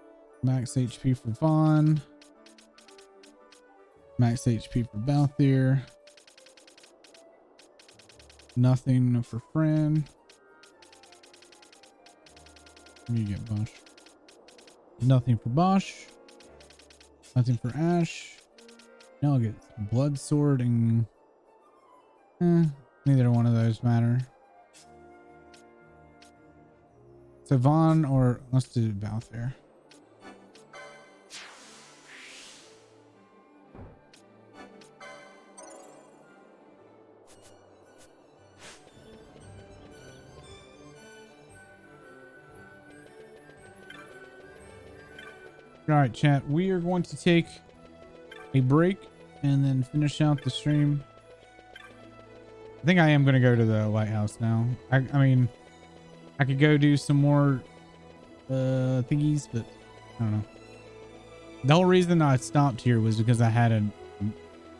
Max HP for Vaughn. Max HP for Balthier. Nothing for Fran. You get Bosch. Nothing for Bosch. Nothing for Ash. Now I'll get Blood Sword and neither one of those matter. So Vaughn, or let's do Balthier. All right, chat. We are going to take a break and then finish out the stream. I think I am going to go to the lighthouse now. I mean, I could go do some more thingies, but I don't know. The whole reason I stopped here was because I had an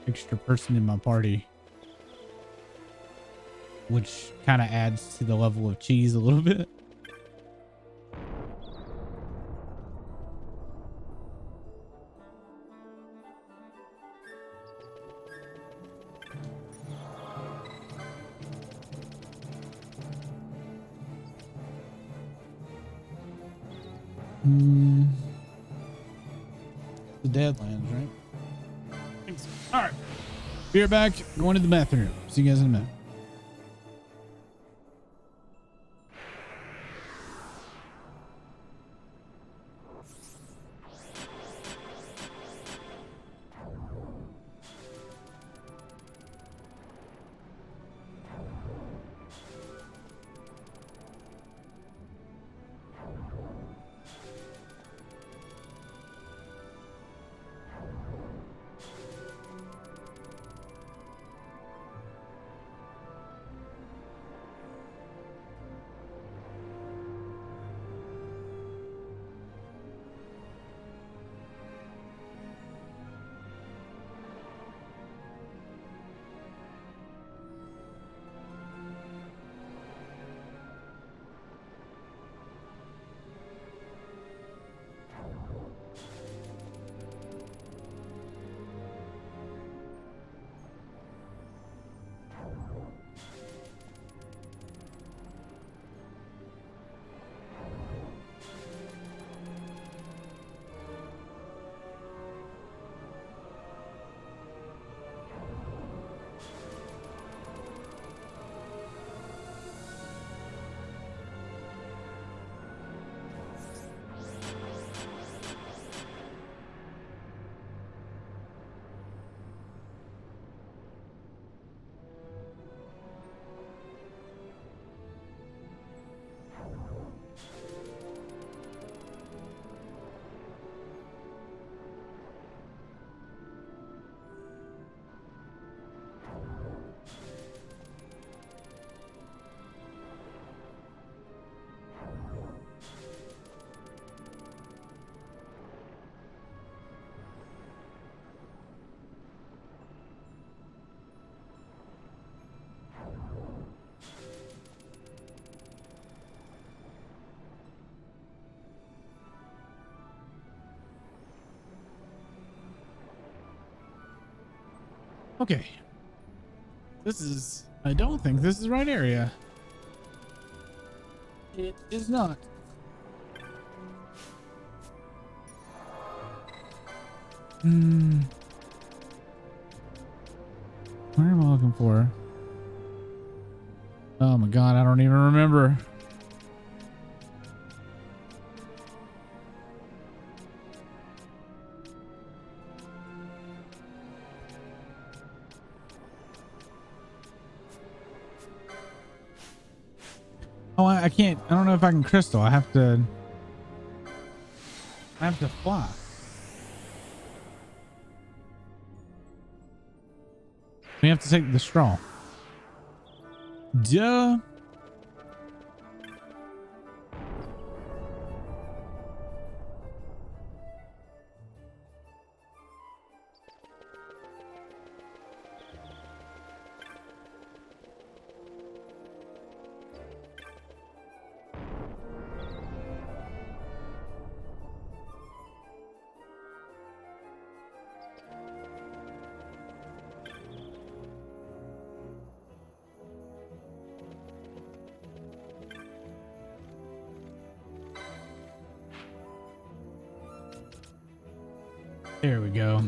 extra person in my party, which kind of adds to the level of cheese a little bit. The Deadlands, right? Thanks. All right. Be right back. Going to the bathroom. See you guys in a minute. Okay. This is... I don't think this is the right area. It is not. Where am I looking for? Oh my god, I don't even remember. Oh, I can't. I don't know if I can crystal. I have to fly. We have to take the straw. Duh. There we go.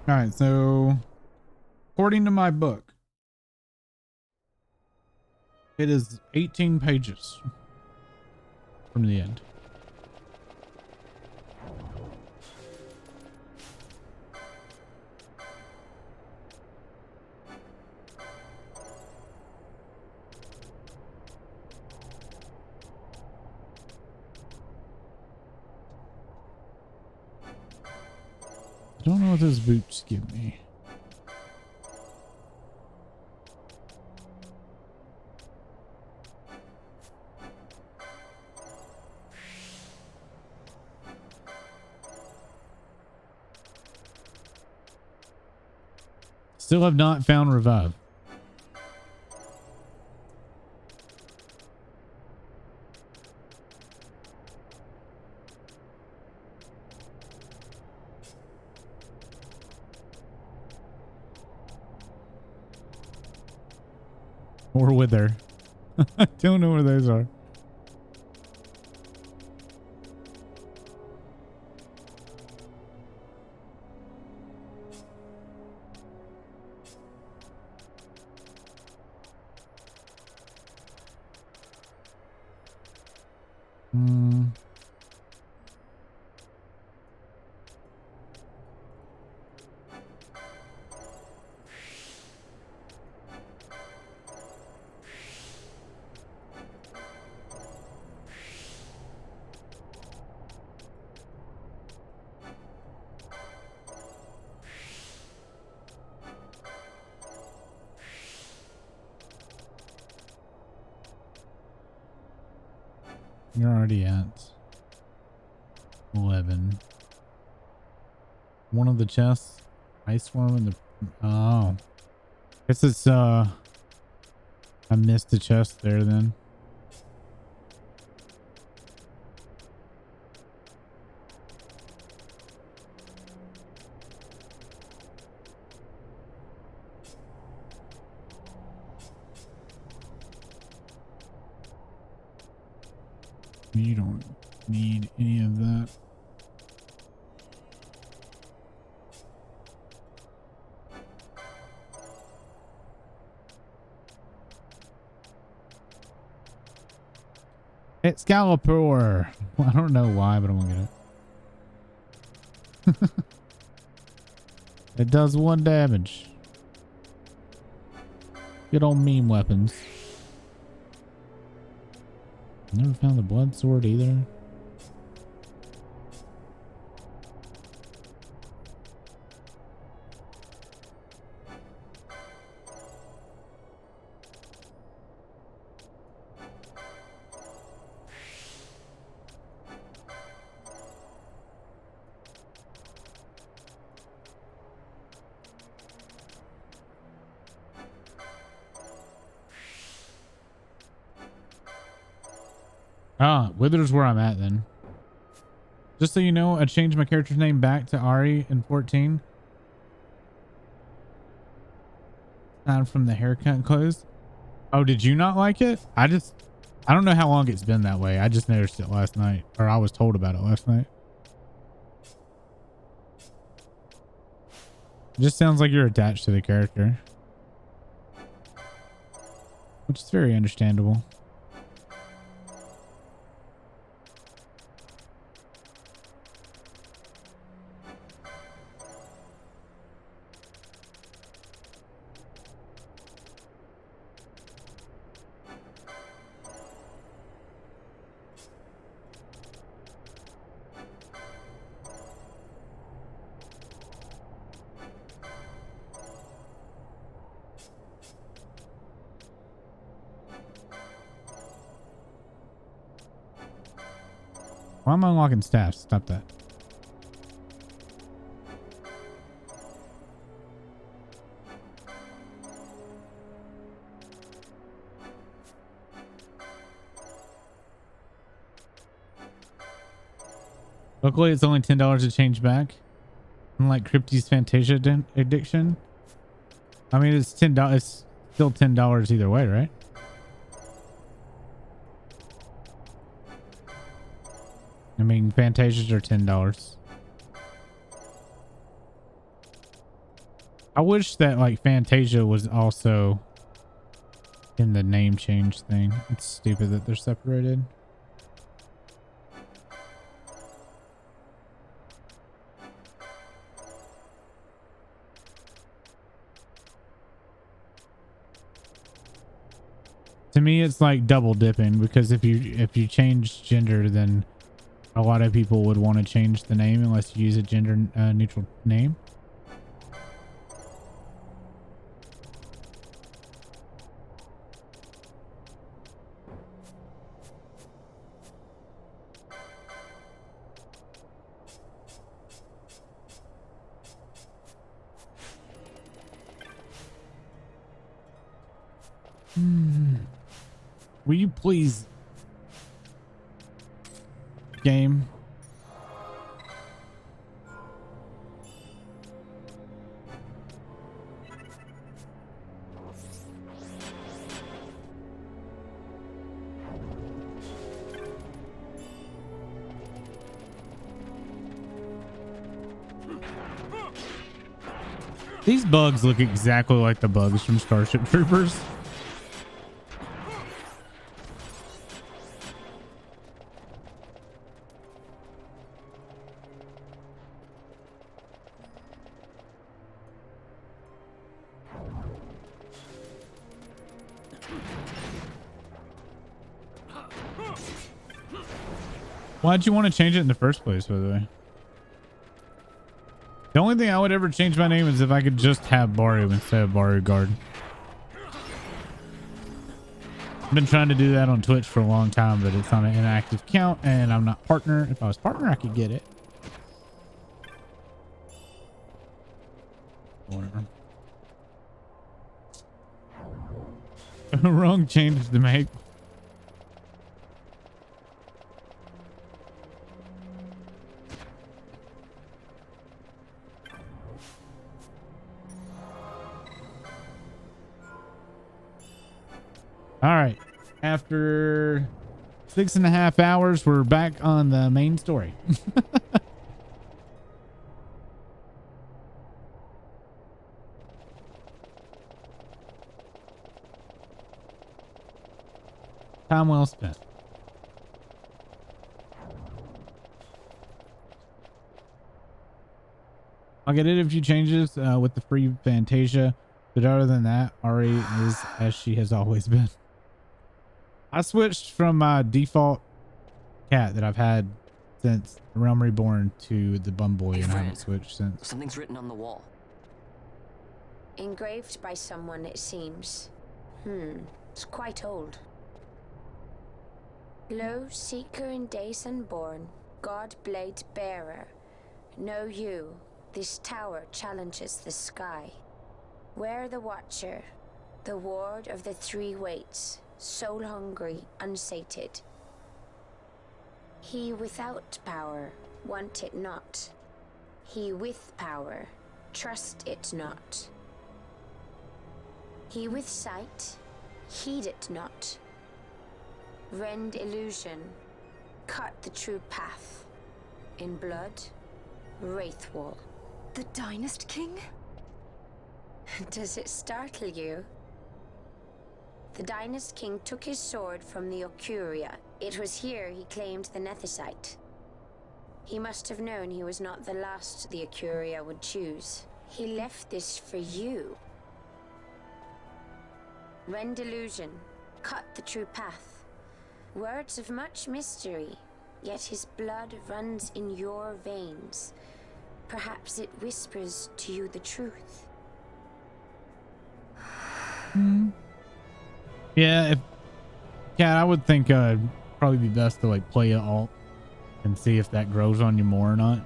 All right, so according to my book, it is 18 pages from the end. I don't know what those boots give me. Still have not found revive. Or wither. I don't know where those are. You're already at 11. One of the chests. Ice worm in the... Oh. Guess it's, I missed the chest there then. You don't need any of that. Excalibur. Well, I don't know why, but I'm gonna get it. It does 1 damage. Good old meme weapons. Never found the blood sword either. Ah, Wither's where I'm at then. Just so you know, I changed my character's name back to Ari in 14. Aside from the haircut and clothes. Oh, did you not like it? I don't know how long it's been that way. I just noticed it last night, or I was told about it last night. It just sounds like you're attached to the character, which is very understandable. Why am I unlocking staffs? Stop that. Luckily, it's only $10 to change back. Unlike Crypty's Fantasia addiction. I mean, it's $10. It's still $10 either way, right? I mean, Fantasias are $10. I wish that like Fantasia was also in the name change thing. It's stupid that they're separated. To me, it's like double dipping, because if you change gender, then a lot of people would want to change the name unless you use a gender neutral name. Will you please, game? These bugs look exactly like the bugs from Starship Troopers. Why'd you want to change it in the first place, by the way? The only thing I would ever change my name is if I could just have Baru instead of Baru Guard. I've been trying to do that on Twitch for a long time, but it's on an inactive account and I'm not partner. If I was partner, I could get it. Whatever. Wrong changes to make. All right. After 6.5 hours, we're back on the main story. Time well spent. I'll get it a few changes with the free Fantasia, but other than that, Ari is as she has always been. I switched from my default cat that I've had since Realm Reborn to the Bumboy, Hey, and I friend. haven't switched since. Something's written on the wall. Engraved by someone, it seems. It's quite old. Lo, seeker in days unborn, God blade bearer. Know you, this tower challenges the sky. Where the watcher, the ward of the three weights, soul hungry, unsated. He without power want it not. He with power trust it not. He with sight heed it not. Rend illusion, cut the true path. In blood, Wraithwall. The Dynast King? Does it startle you? The Dynast King took his sword from the Ocuria. It was here he claimed the Nethicite. He must have known he was not the last the Ocuria would choose. He left this for you. Rend illusion, cut the true path. Words of much mystery, yet his blood runs in your veins. Perhaps it whispers to you the truth. Yeah, I would think probably be best to like play it alt and see if that grows on you more or not.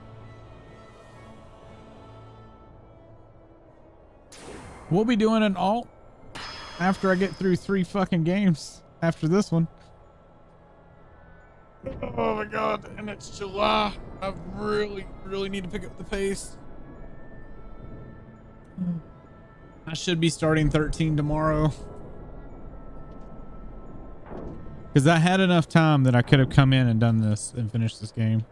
We'll be doing an alt after I get through 3 fucking games after this one. Oh my god, and it's July. I really need to pick up the pace. I should be starting 13 tomorrow. Because I had enough time that I could have come in and done this and finished this game.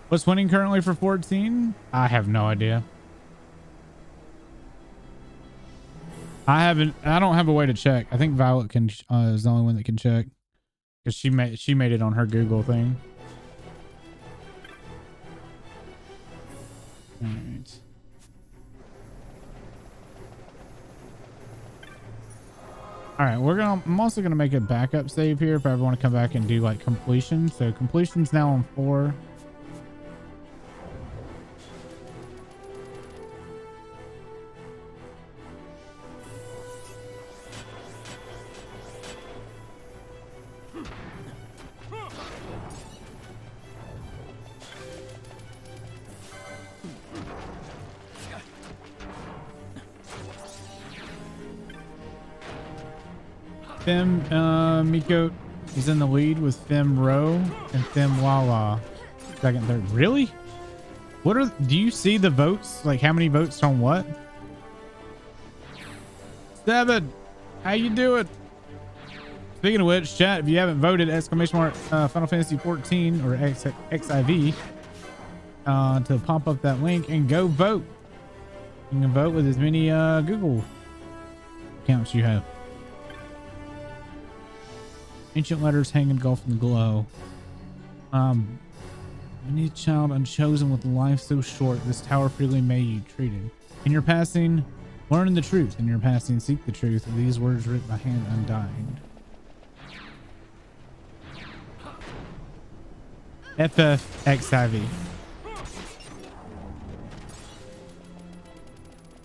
What's winning currently for 14? I have no idea. I don't have a way to check. I think Violet can is the only one that can check. Because she made it on her Google thing. All right. All right, I'm also gonna make a backup save here if I ever want to come back and do like completion. So completion's now on 4. Miko is in the lead with Fem Row and Fem Lala. Second, third. Really? Do you see the votes? Like how many votes on what? 7. How you doing? Speaking of which, chat, if you haven't voted, exclamation mark Final Fantasy 14 or XIV to pop up that link and go vote. You can vote with as many Google accounts you have. Ancient letters hang engulfed in the glow. Any child unchosen with life so short, this tower freely may you treated. In your passing, learn the truth. In your passing, seek the truth. These words written by hand undying. FFXIV.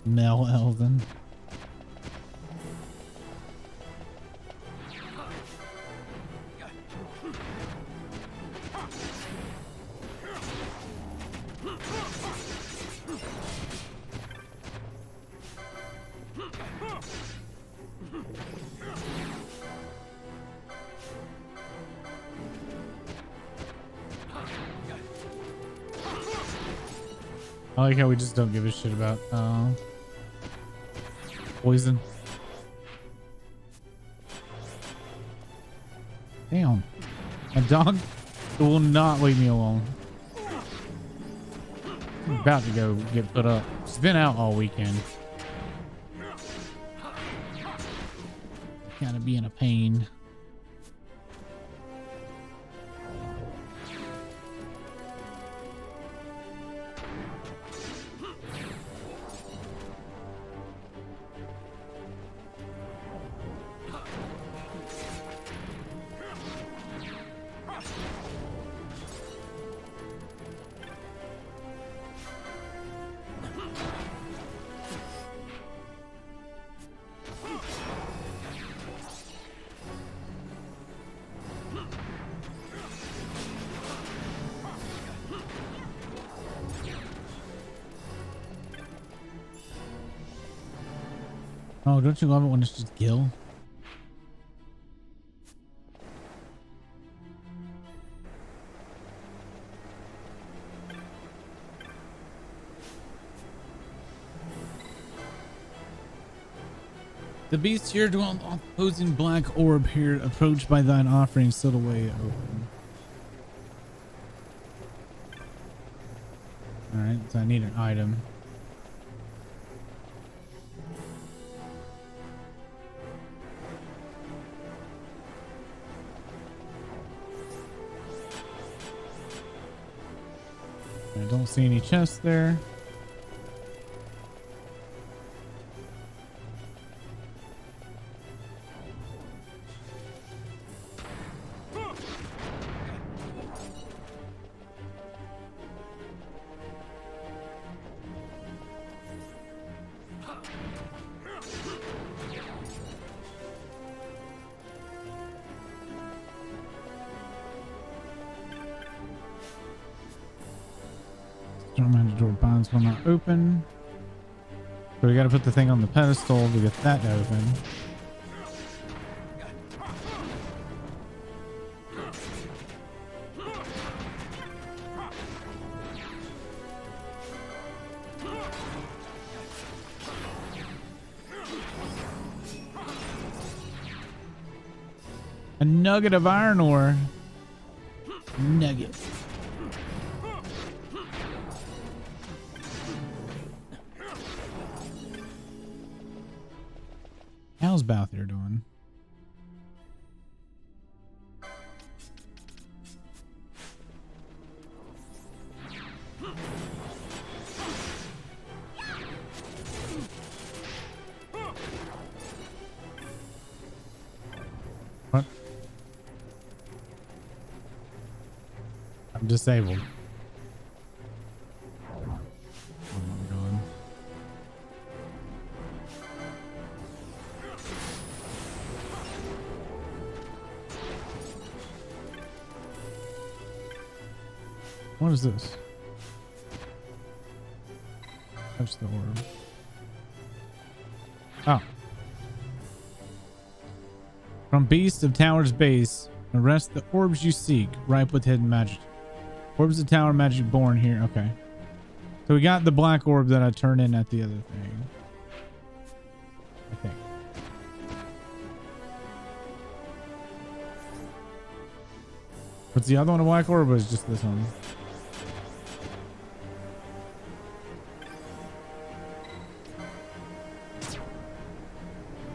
Mel Elven. I like how we just don't give a shit about poison. Damn. My dog will not leave me alone. I'm about to go get put up. She's been out all weekend. Kind of being a pain. Oh, don't you love it when it's just Gil? The beast here dwelled opposing black orb here, approached by thine offering, still the way open. Alright, so I need an item. I don't see any chests there. Storm door bonds will not open. So we got to put the thing on the pedestal to get that to open. A nugget of iron ore. Nugget. How's Balthier doing? What? I'm disabled. Oh my god. What is this? Touch the orb. Oh. From Beast of Tower's base, arrest the orbs you seek, ripe with hidden magic. Orbs of Tower magic born here. Okay. So we got the black orb that I turned in at the other thing. I think. What's the other one, a black orb, or is just this one?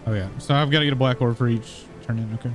Oh yeah, so I've got to get a black orb for each turn in. Okay.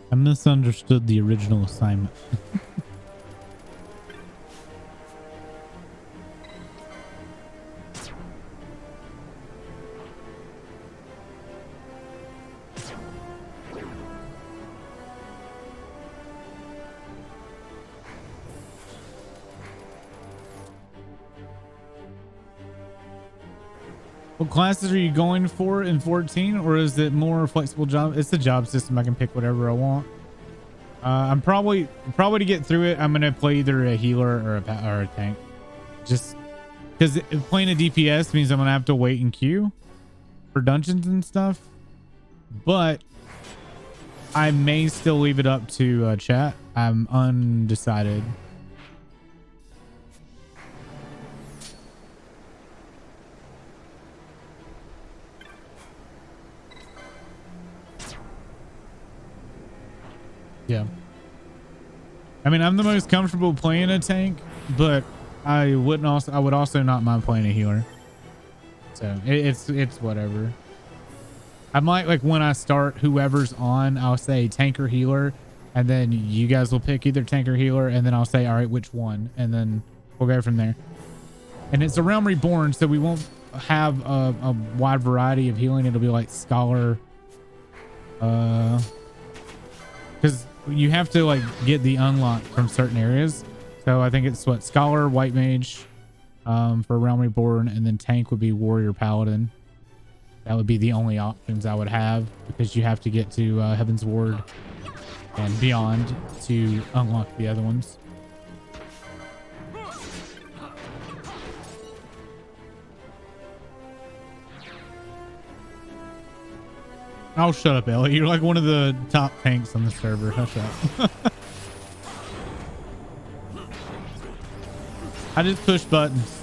I misunderstood the original assignment. What classes are you going for in 14, or is it more flexible job? It's the job system. I can pick whatever I want. I'm probably to get through it, I'm gonna play either a healer or a tank, just because playing a DPS means I'm gonna have to wait in queue for dungeons and stuff. But I may still leave it up to chat. I'm undecided. Yeah. I mean, I'm the most comfortable playing a tank, but I would also not mind playing a healer. So it's whatever. I might, like, when I start, whoever's on, I'll say tank or healer, and then you guys will pick either tank or healer, and then I'll say, all right, which one? And then we'll go from there. And it's a Realm Reborn, so we won't have a wide variety of healing. It'll be like Scholar, because you have to, like, get the unlock from certain areas. So I think it's what, Scholar, White Mage, for Realm Reborn, and then tank would be Warrior Paladin. That would be the only options I would have, because you have to get to Heaven's Ward and beyond to unlock the other ones. Oh, shut up, Ellie. You're like one of the top tanks on the server. Hush up. I just push buttons.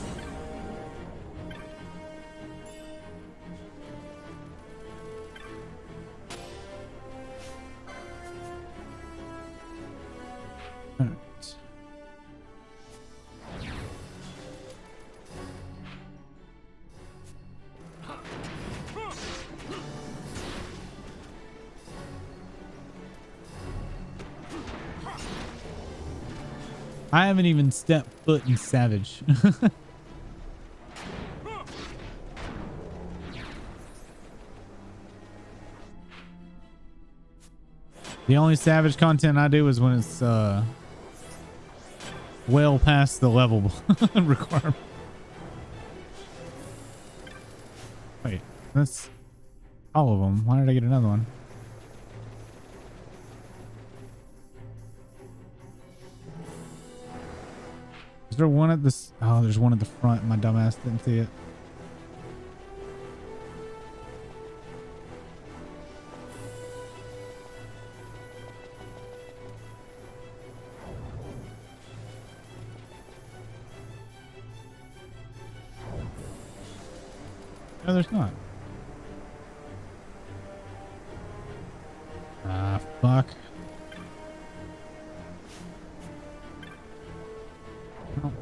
All right. I haven't even stepped foot in Savage. The only Savage content I do is when it's well past the level requirement. Wait, that's all of them. Why did I get another one? Is there one at this? Oh, there's one at the front. My dumbass didn't see it. No, there's not. Ah, fuck. Oh.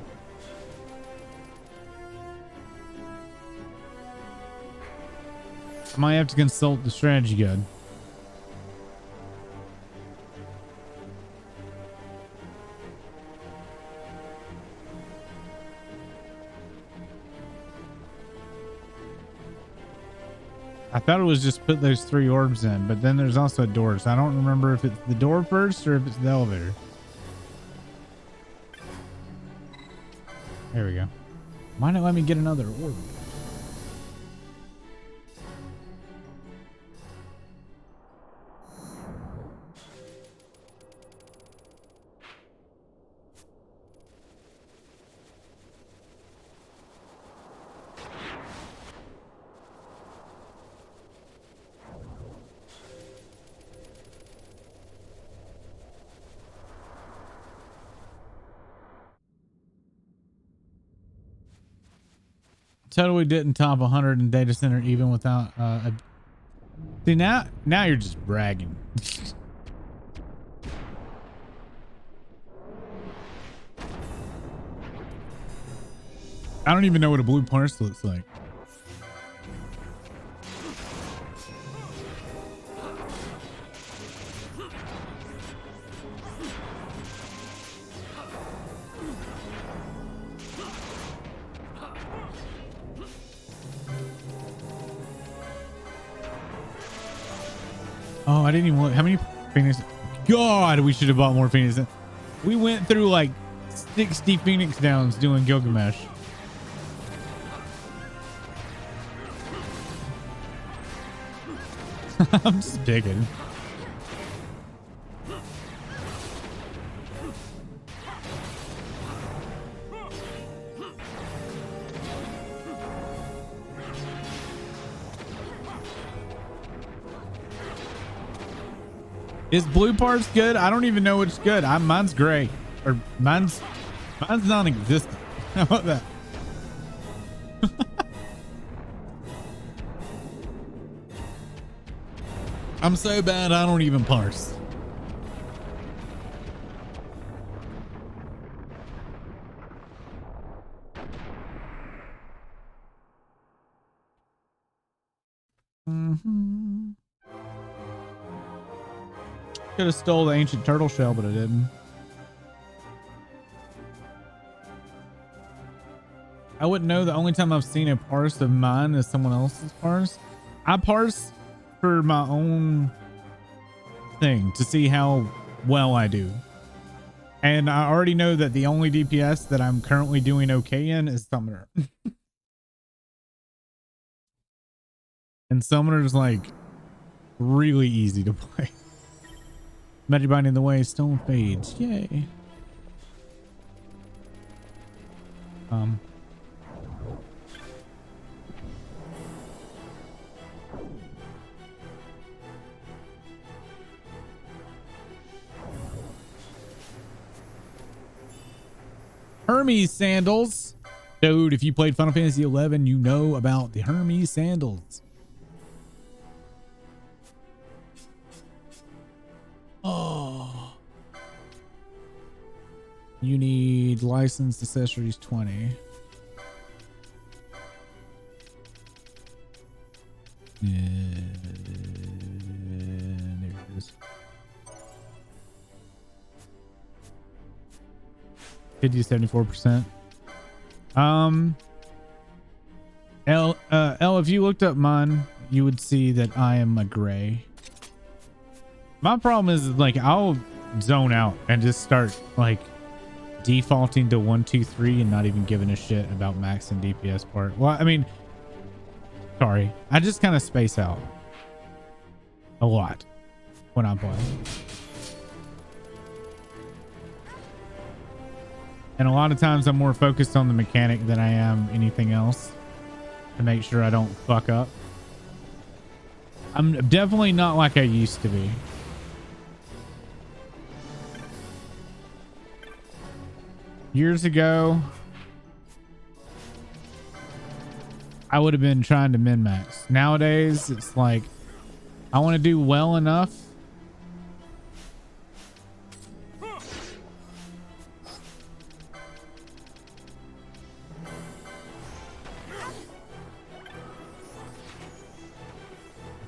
I might have to consult the strategy guide. I thought it was just put those 3 orbs in, but then there's also a door, so I don't remember if it's the door first or if it's the elevator. There we go. Why not let me get another orb? Totally didn't top 100 in data center even without see, now you're just bragging. I don't even know what a blue purse looks like. Oh, I didn't even look. How many Phoenix? God, we should have bought more Phoenix. We went through like 60 Phoenix downs doing Gilgamesh. I'm just digging. Is blue parts good? I don't even know which good. Mine's gray, or mine's non-existent. How about that? I'm so bad I don't even parse. Could have stole the ancient turtle shell, but I didn't. I wouldn't know. The only time I've seen a parse of mine is someone else's parse. I parse for my own thing to see how well I do. And I already know that the only DPS that I'm currently doing okay in is Summoner. And Summoner's like really easy to play. Magic Binding the Way, Stone Fades. Yay. Hermes sandals. Dude, if you played Final Fantasy 11, you know about the Hermes sandals. Oh. You need licensed accessories 20. Yeah, there it is. 50 to 74%. L, if you looked up mine, you would see that I am a gray. My problem is like I'll zone out and just start like defaulting to 1, 2, 3 and not even giving a shit about max and DPS part. Well, I mean, sorry, I just kind of space out a lot when I'm playing. And a lot of times I'm more focused on the mechanic than I am anything else to make sure I don't fuck up. I'm definitely not like I used to be. Years ago, I would have been trying to min-max. Nowadays, it's like I want to do well enough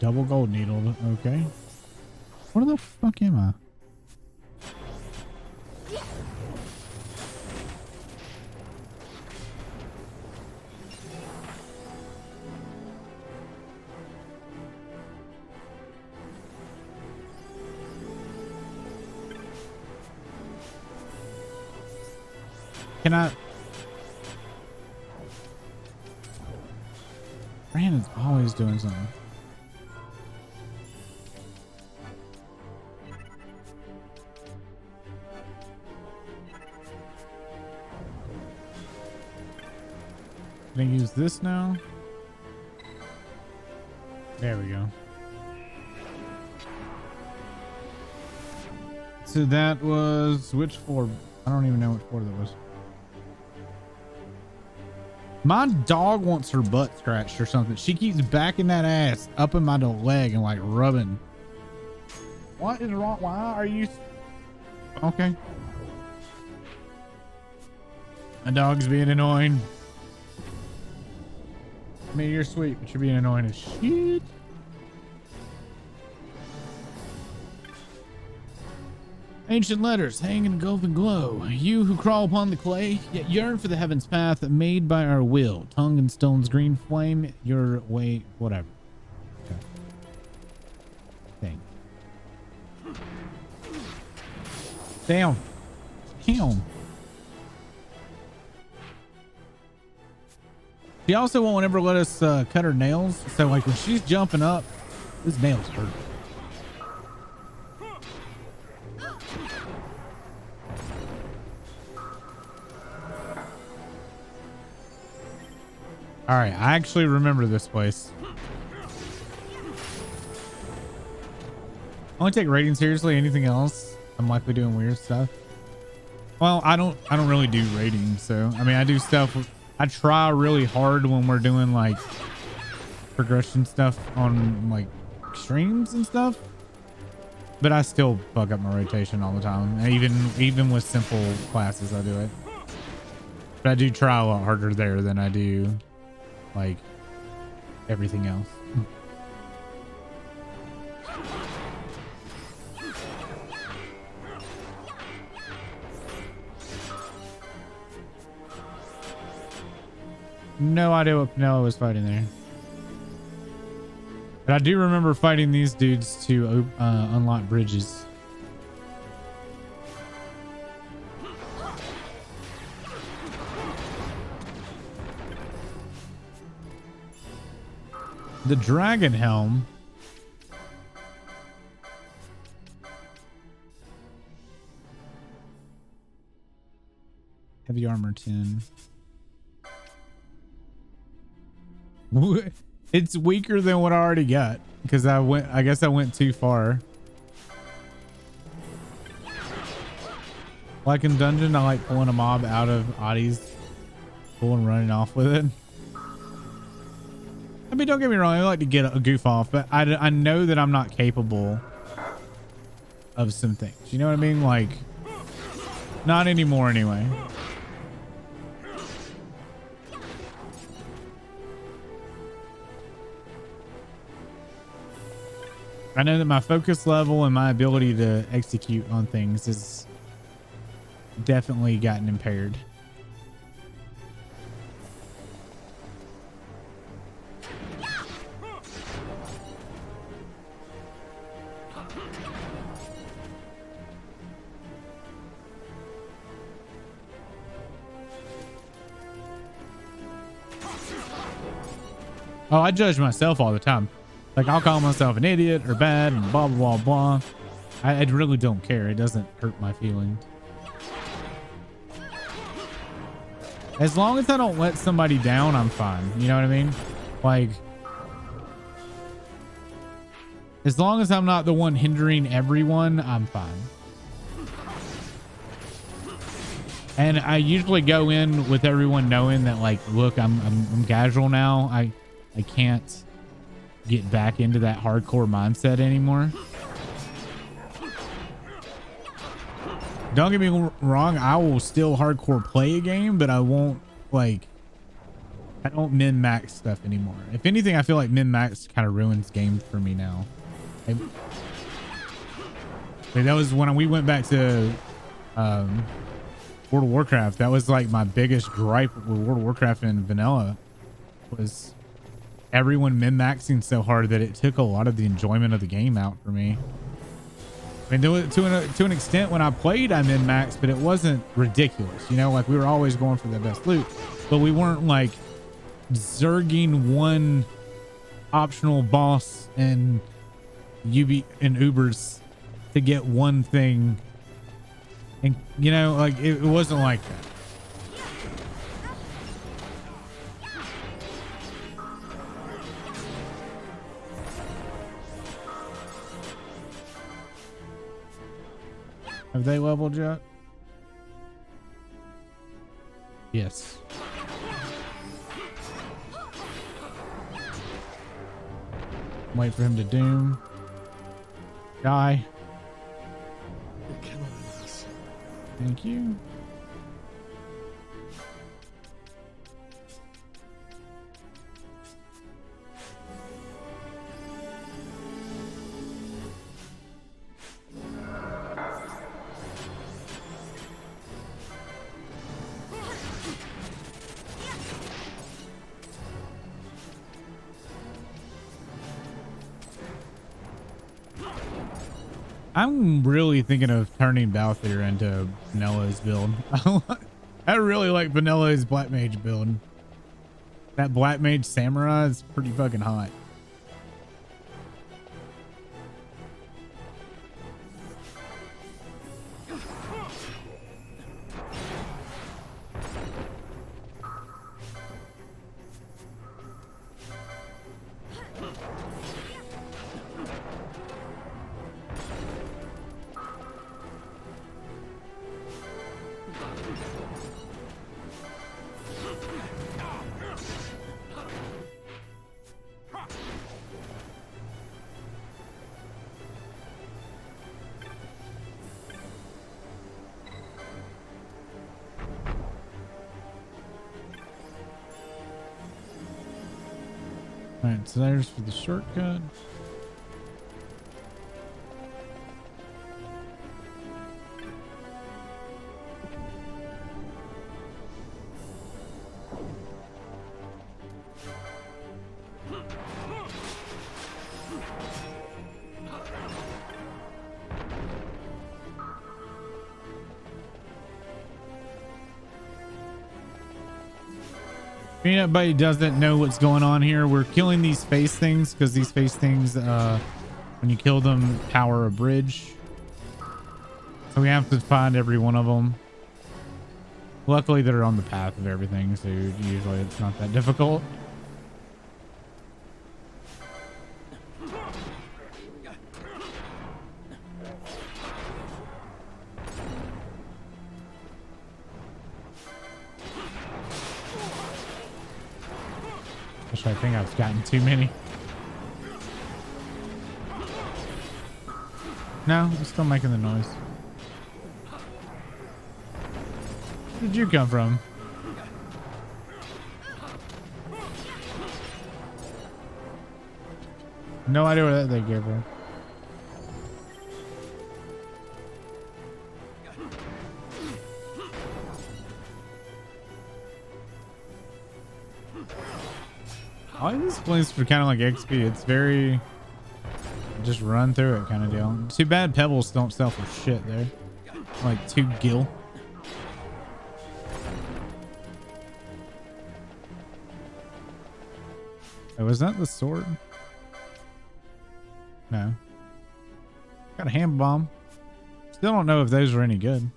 double gold needle. Okay. Where the fuck am I? Can I? Brandon's always doing something. Can I use this now? There we go. So that was which floor? I don't even know which floor that was. My dog wants her butt scratched or something. She keeps backing that ass up in my leg and like rubbing. What is wrong? Why are you? Okay. My dog's being annoying. I mean, you're sweet, but you're being annoying as shit. Ancient letters hang in golden glow. You who crawl upon the clay, yet yearn for the heaven's path made by our will. Tongue and stone's green flame, your way, whatever. Okay. Thing. Down. Down. She also won't ever let us cut her nails. So like when she's jumping up, his nails hurt. All right, I actually remember this place. only take raiding seriously. Anything else, I'm likely doing weird stuff. Well, I don't really do raiding, so I mean, I do stuff. I try really hard when we're doing like progression stuff on like streams and stuff, but I still fuck up my rotation all the time. And even with simple classes, I do it. But I do try a lot harder there than I do like everything else. No idea what Penelope was fighting there. But I do remember fighting these dudes to unlock bridges. The dragon helm. Heavy armor 10. It's weaker than what I already got because I guess I went too far. Like in dungeon, I like pulling a mob out of Adi's pool and running off with it. I mean, don't get me wrong, I like to get a goof off, but I know that I'm not capable of some things. You know what I mean? Like, not anymore anyway. I know that my focus level and my ability to execute on things is definitely gotten impaired. Oh, I judge myself all the time. Like, I'll call myself an idiot or bad and blah, blah, blah, blah. I really don't care. It doesn't hurt my feelings. As long as I don't let somebody down, I'm fine. You know what I mean? Like, as long as I'm not the one hindering everyone, I'm fine. And I usually go in with everyone knowing that, like, look, I'm casual now. I can't get back into that hardcore mindset anymore. Don't get me wrong, I will still hardcore play a game, but I won't, like, I don't min-max stuff anymore. If anything, I feel like min-max kind of ruins games for me now. Like, that was when we went back to World of Warcraft. That was like my biggest gripe with World of Warcraft and vanilla was everyone min-maxing so hard that it took a lot of the enjoyment of the game out for me. I mean, to an extent, when I played, I min-maxed, but it wasn't ridiculous. You know, like, we were always going for the best loot, but we weren't like zerging one optional boss and Ubers to get one thing. And, you know, like, it wasn't like that. Have they leveled yet? Yes. Wait for him to doom. Die. You cannot end this. Thank you. I'm really thinking of turning Balthier into Vanillo's build. I really like Vanillo's Black Mage build. That Black Mage Samurai is pretty fucking hot. All right, so there's for the shortcut. Peanut Buddy doesn't know what's going on here. We're killing these face things because these face things, when you kill them, power a bridge. So we have to find every one of them. Luckily, they're on the path of everything, so usually it's not that difficult. I think I've gotten too many. No, I'm still making the noise. Where did you come from? No idea where that thing came from. I like this place for kind of like XP. It's very just run through it kind of deal. Too bad pebbles don't sell for shit there. Like 2 gil. Oh, was that the sword? No. Got a hand bomb. Still don't know if those are any good.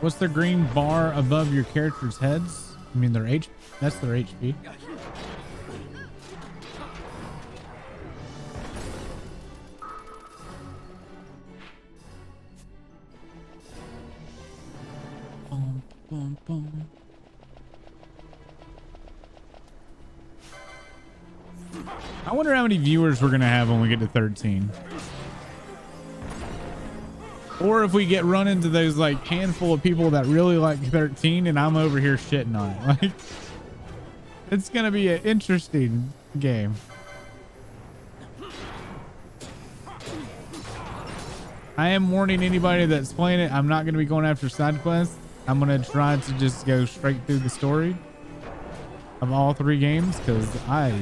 What's the green bar above your character's heads? I mean, their H. That's their HP. Boom, boom, boom. I wonder how many viewers we're gonna have when we get to 13. Or if we get run into those like handful of people that really like 13 and I'm over here shitting on it. Like, it's gonna be an interesting game. I am warning anybody that's playing it, I'm not gonna be going after side quests. I'm gonna try to just go straight through the story of all 3 games because I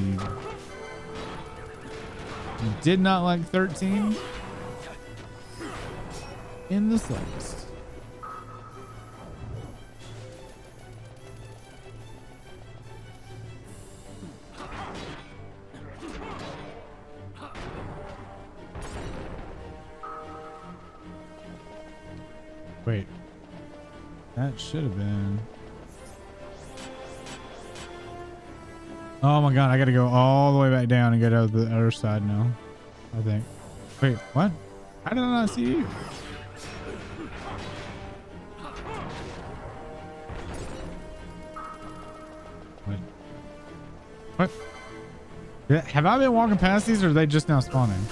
did not like 13 in the slightest. Wait, that should have been. Oh my god, I gotta go all the way back down and get out the other side now, I think. Wait, what? How did I not see you? What? Have I been walking past these or are they just now spawning?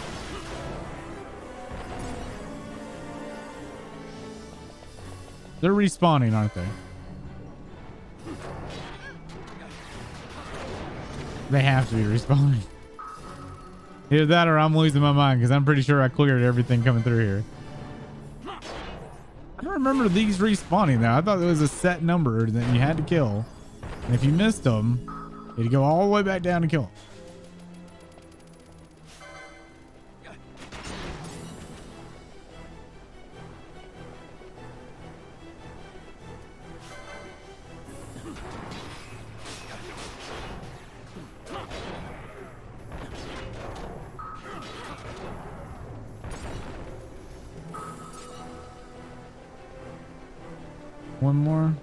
They're respawning, aren't they? They have to be respawning. Either that or I'm losing my mind because I'm pretty sure I cleared everything coming through here. I don't remember these respawning though. I thought it was a set number that you had to kill. And if you missed them, you had to go all the way back down to kill them. One more.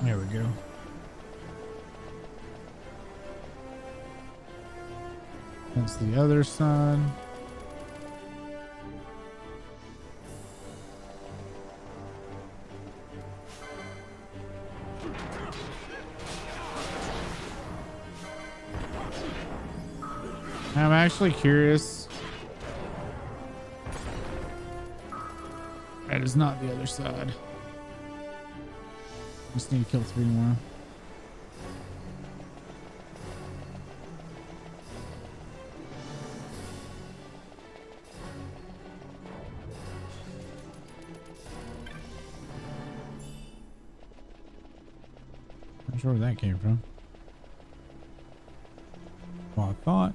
There we go. That's the other side. I'm actually curious. That is not the other side. Just need to kill 3 more. Not sure where that came from. Well, I thought.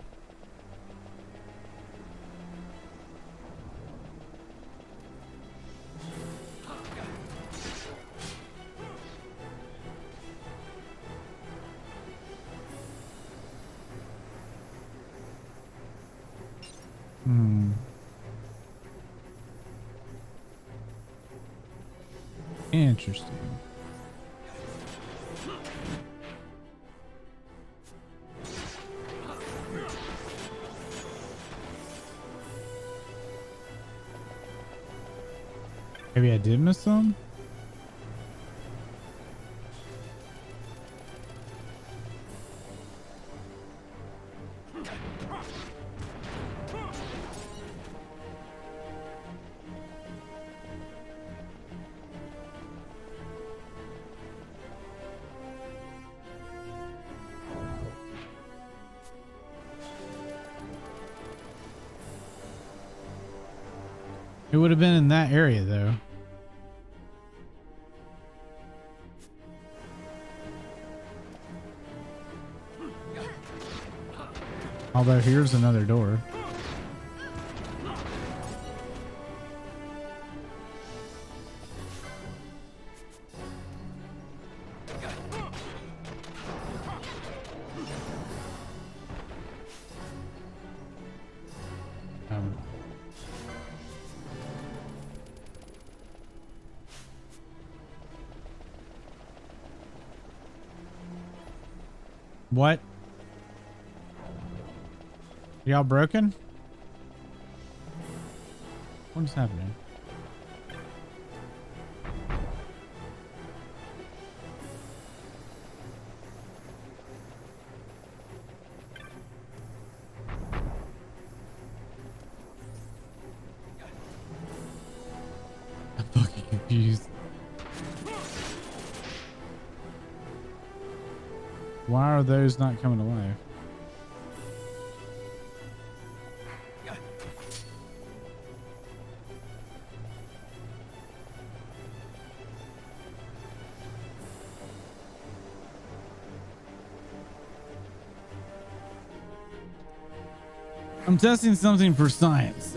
Interesting. Maybe I did miss some? It would have been in that area though. Although here's another door. What? Y'all broken? What's happening? I'm fucking confused. Why are those not coming alive? I'm testing something for science.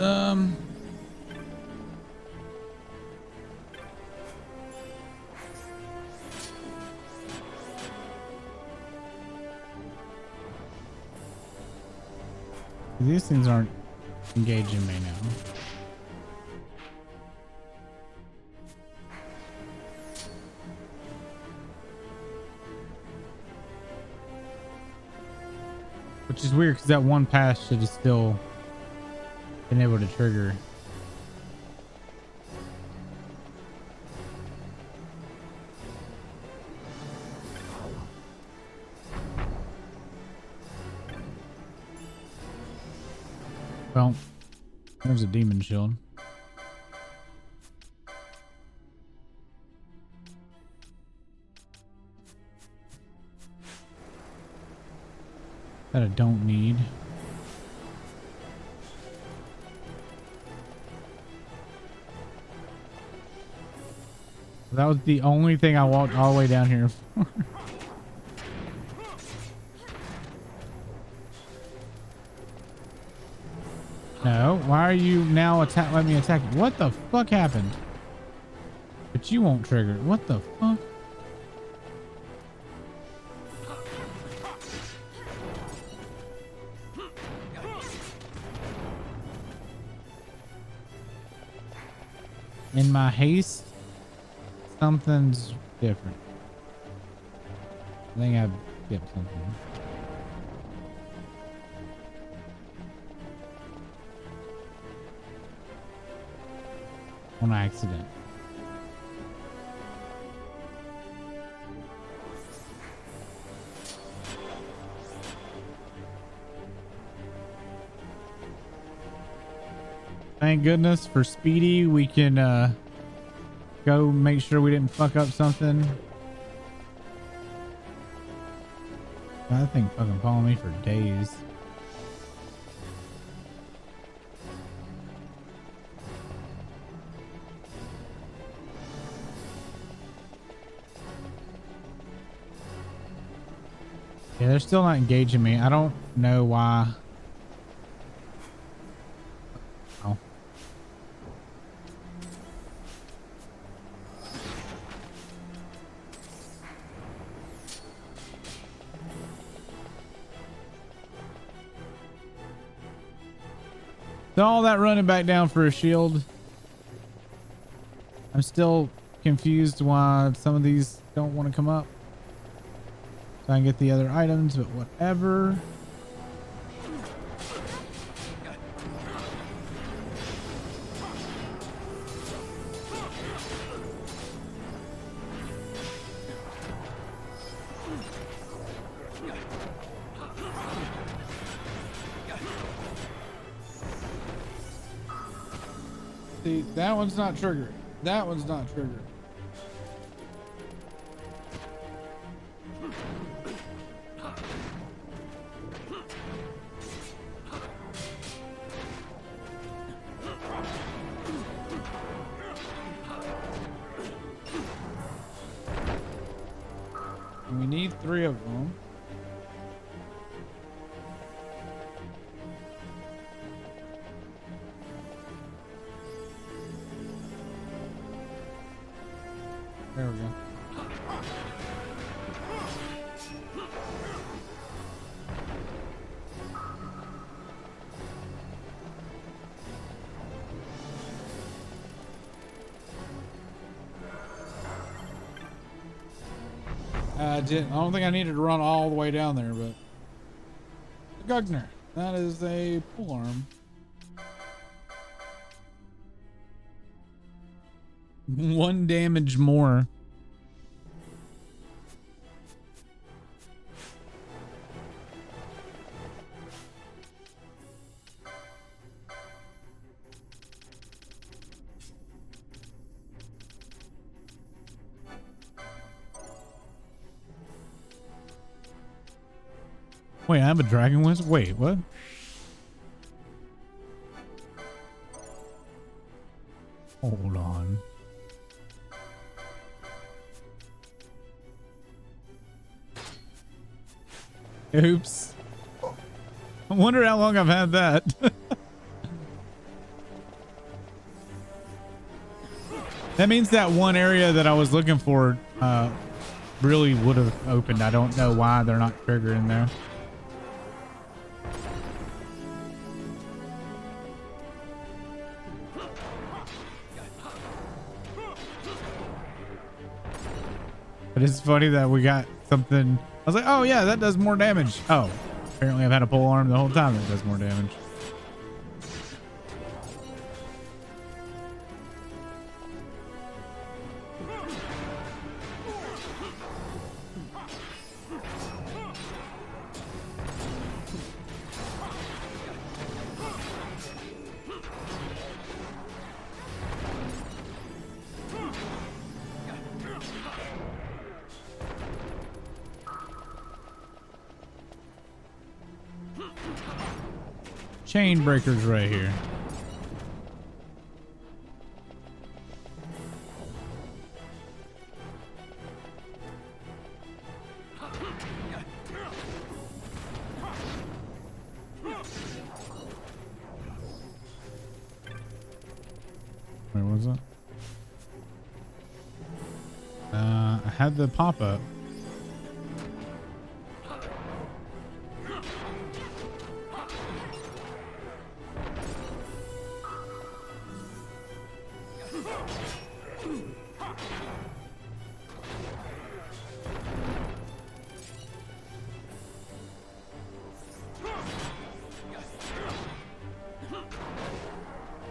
These things aren't engaging me now. Which is weird because that one pass should have still been able to trigger. Well, there's a demon shield. That I don't need. That was the only thing I walked all the way down here for. No, why are you now let me attack you? What the fuck happened? But you won't trigger. What the fuck? In my haste, something's different. I think I've skipped something. On accident. Thank goodness for Speedy. We can go make sure we didn't fuck up something. That thing fucking following me for days. Yeah, they're still not engaging me. I don't know why. Oh. So all that running back down for a shield. I'm still confused why some of these don't want to come up. So I can get the other items, but whatever. See, that one's not triggered. That one's not triggered. We need 3 of them. There we go. I don't think I needed to run all the way down there, but the Gugner. That is a pole arm. One damage more. Wait, I have a dragon whistle? Wait, what? Hold on. Oops. I wonder how long I've had that. That means that one area that I was looking for really would have opened. I don't know why they're not triggering there. But it's funny that we got something. I was like, oh yeah, that does more damage. Oh, apparently I've had a pole arm the whole time that does more damage. Chain breakers right here. was it? I had the pop-up.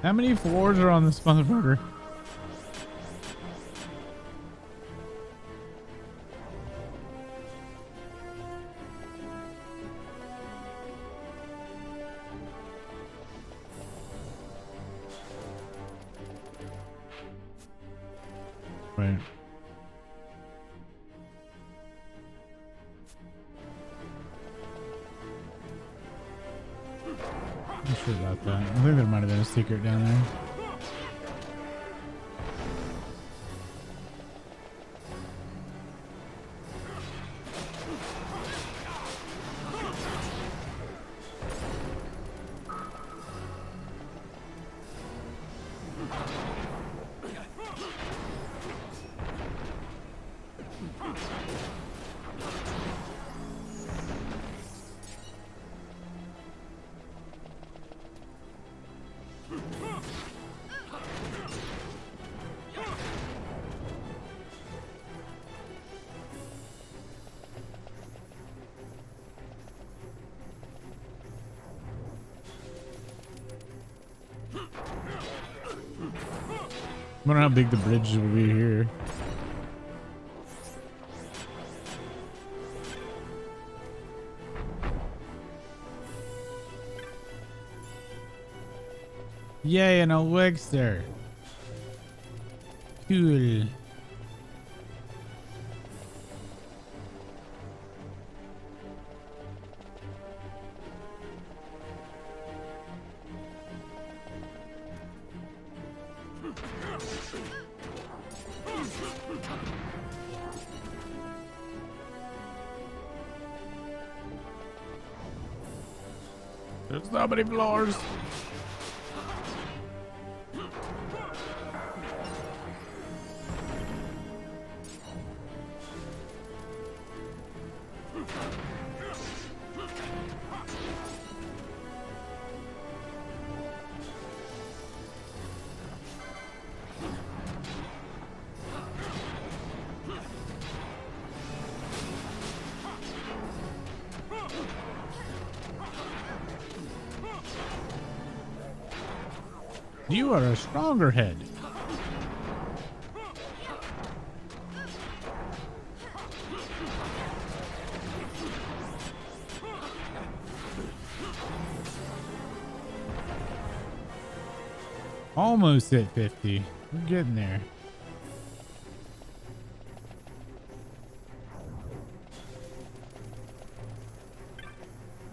How many floors are on this motherfucker? Right. I'm sure about that. I think there might have been a secret down there. I wonder how big the bridge will be here. Yay, an elixir. Cool. There's so many floors. You are a stronger head. Almost at 50. We're getting there.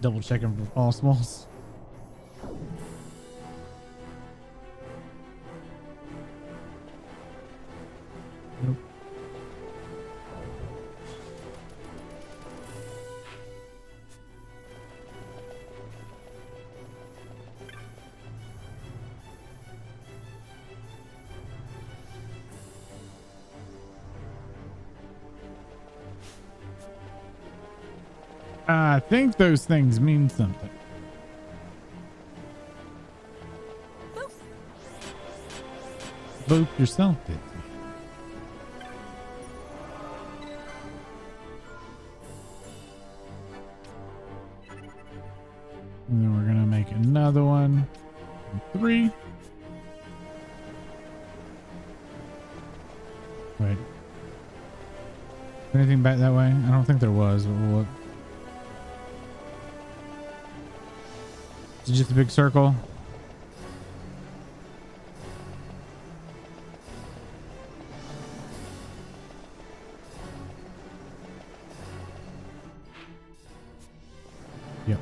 Double checking for false walls. Nope. I think those things mean something. Boop yourself, did you? And then we're gonna make another one. 3. Wait. Anything back that way? I don't think there was, but we'll look. Is it just a big circle? Yep.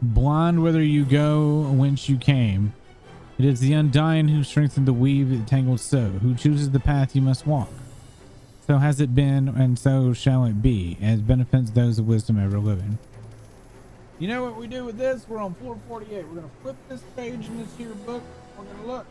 Blind whither you go, whence you came. It is the undying who strengthened the weave that tangled so, who chooses the path you must walk. So has it been, and so shall it be, as benefits those of wisdom ever living. You know what we do with this? We're on 448. We're gonna flip this page in this here book. We're gonna look.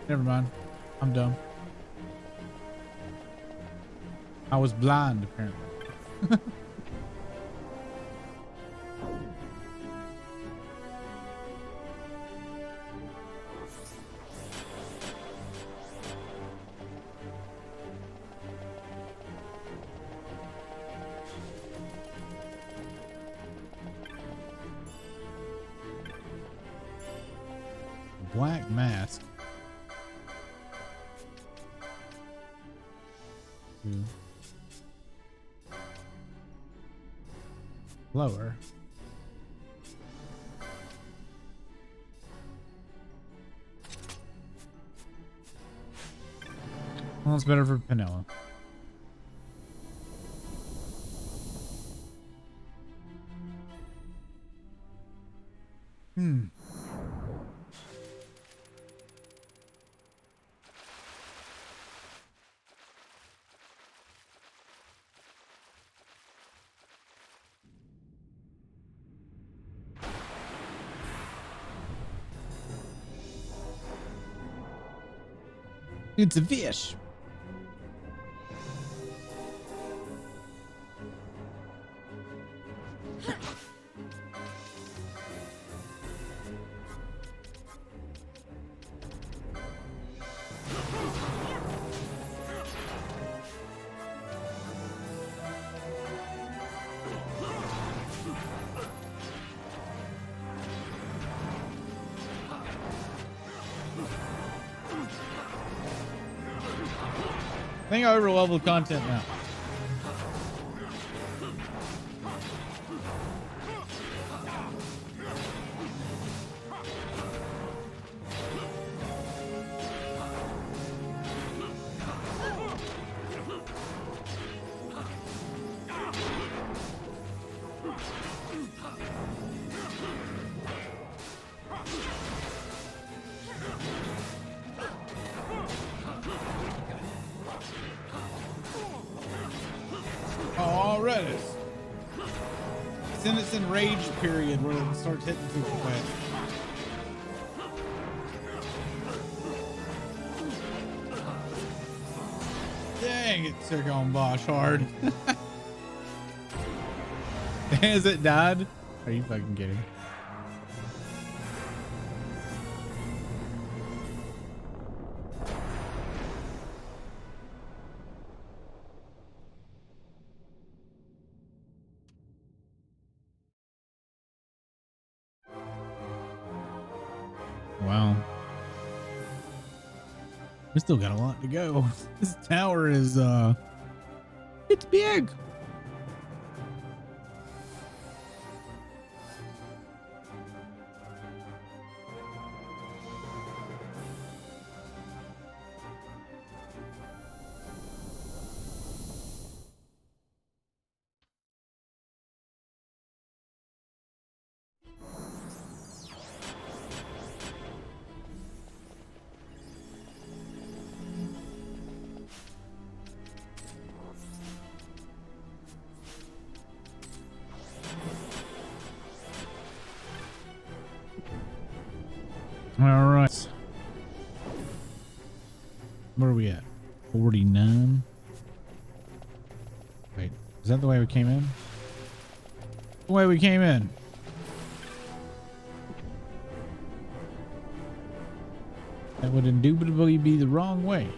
Never mind. I'm dumb. I was blind, apparently. Black mask. Lower. Well, it's better for Penella. It's a fish. I think I over leveled content now. Already. It's in its enraged period where it starts hitting people fast. Dang, it took on Bosch hard. Has it died? Are you fucking kidding? Wow. We still got a lot to go. This tower is it's big. All right. Where are we at? 49. Wait, is that the way we came in? The way we came in. That would indubitably be the wrong way.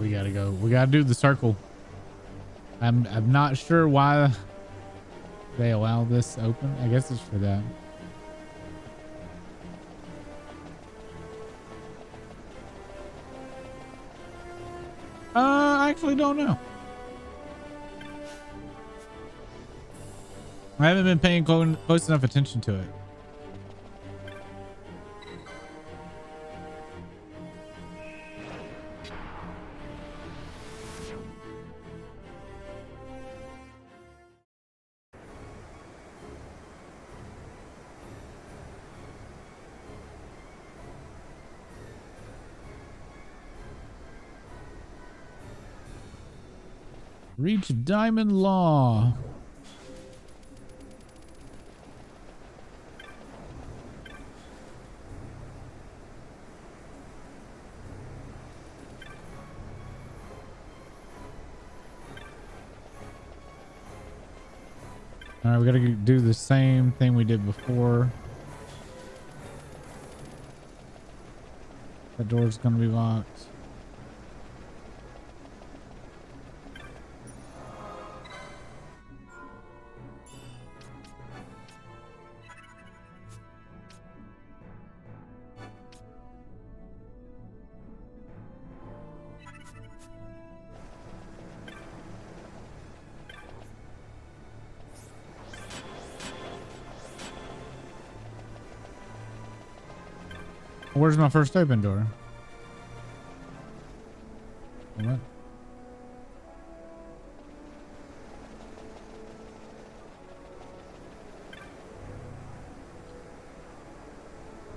We gotta go. We gotta do the circle. I'm not sure why they allow this open. I guess it's for that. actually don't know. I haven't been paying close enough attention to it. Reach Diamond Law. All right, we gotta do the same thing we did before. That door's gonna be locked. Where's my first open door? What?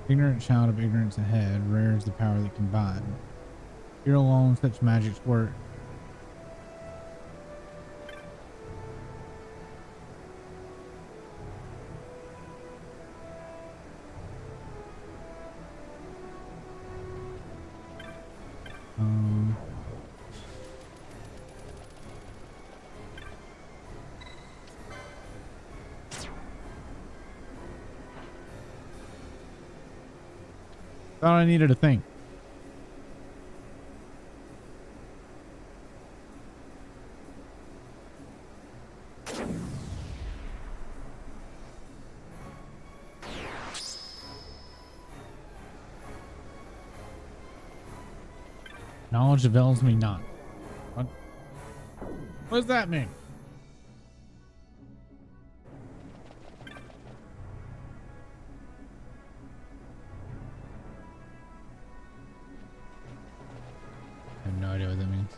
Ignorant child of ignorance ahead, rare is the power that can bind. Here alone such magics work. Thought I needed a thing. Knowledge avails me not. What? What does that mean? I have no idea what that means.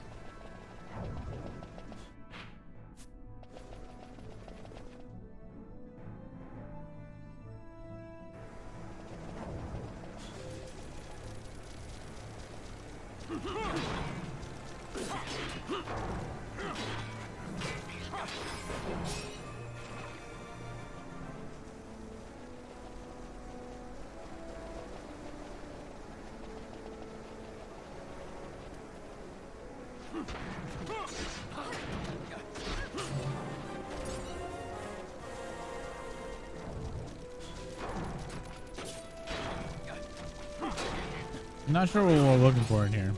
I'm not sure what we're looking for in here.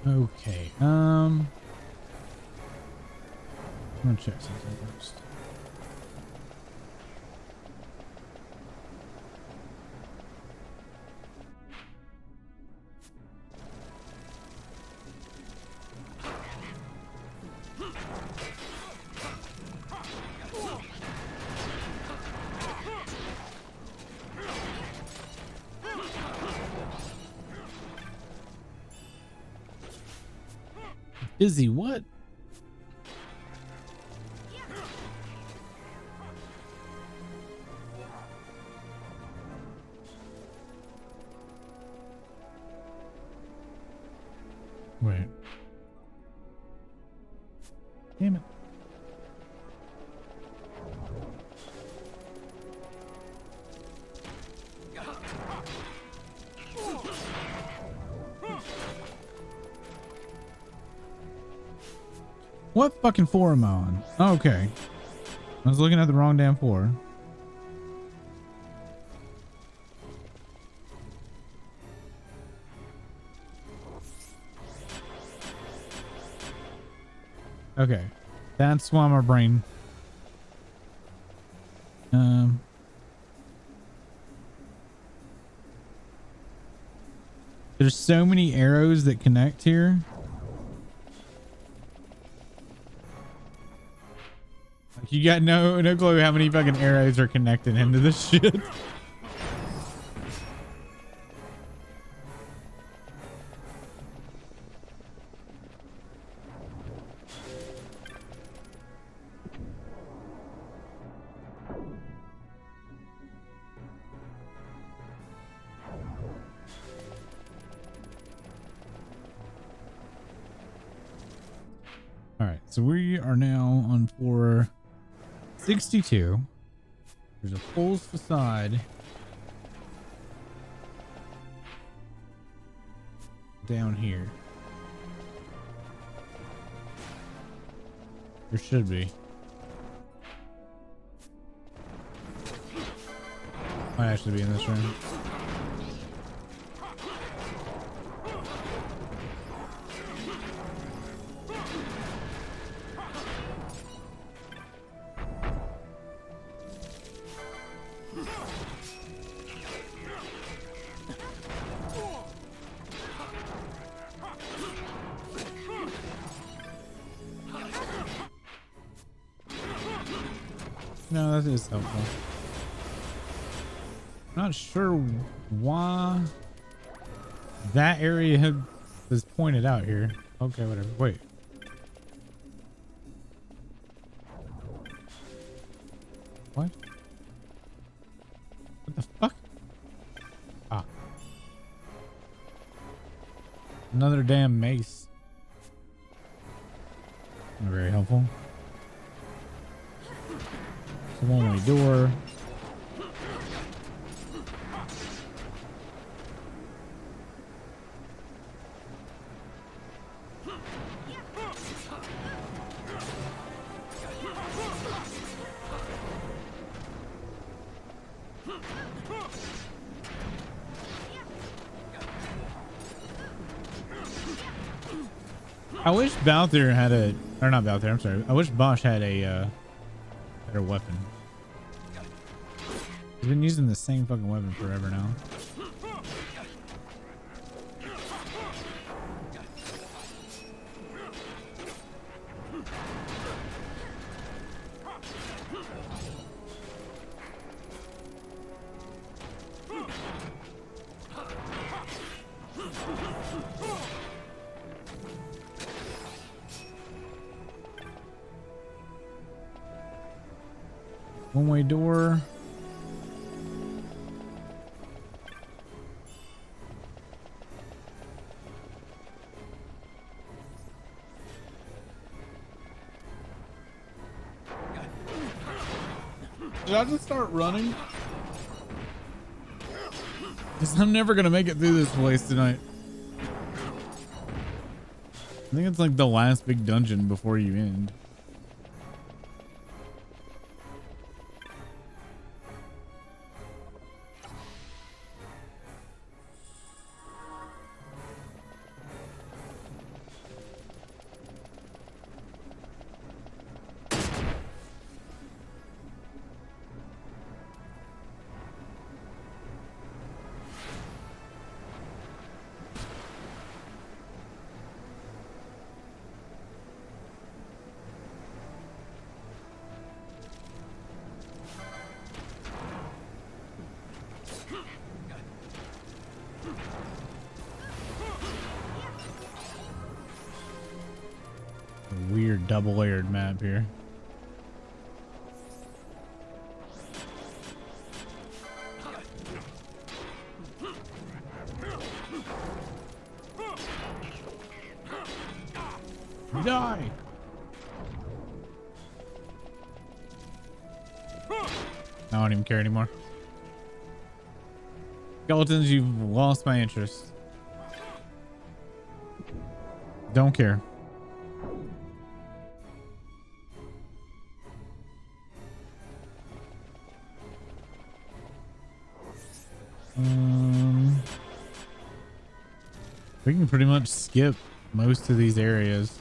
Okay, I'm gonna check something first. Busy what? Wait. Damn it. What fucking floor am I on? Okay. I was looking at the wrong damn floor. Okay. That's why my brain. There's so many arrows that connect here. Like you got no clue how many fucking arrows are connected into this shit. All right, so we are now on floor 62. There's a full facade down here. There should be. Might actually be in this room. No, that is helpful. Not sure why that area is pointed out here. Okay, whatever. Wait. What? What the fuck? Ah. Another damn mace. Not very helpful. It's a one-way door. I wish Balther had a, or not Balther, I'm sorry. I wish Bosch had a better weapon. He's been using the same fucking weapon forever now. One-way door. Did I just start running? Because I'm never gonna make it through this place tonight. I think it's like the last big dungeon before you end. Weird double-layered map here. Die! I don't even care anymore. Skeletons, you've lost my interest. Don't care. We can pretty much skip most of these areas.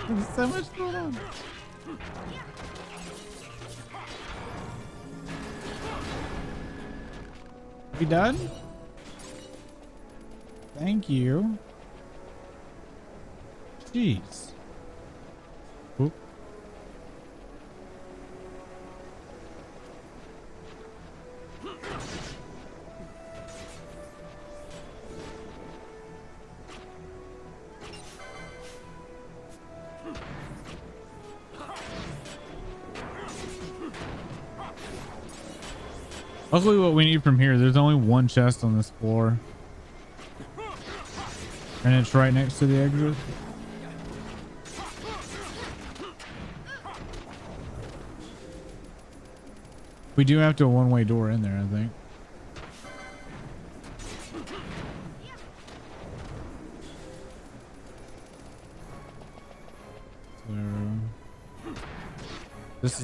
There's so much going on. You done? Thank you. Jeez. Oop. Luckily, what we need from here, there's only one chest on this floor. And it's right next to the exit. We do have to a one-way door in there, I think.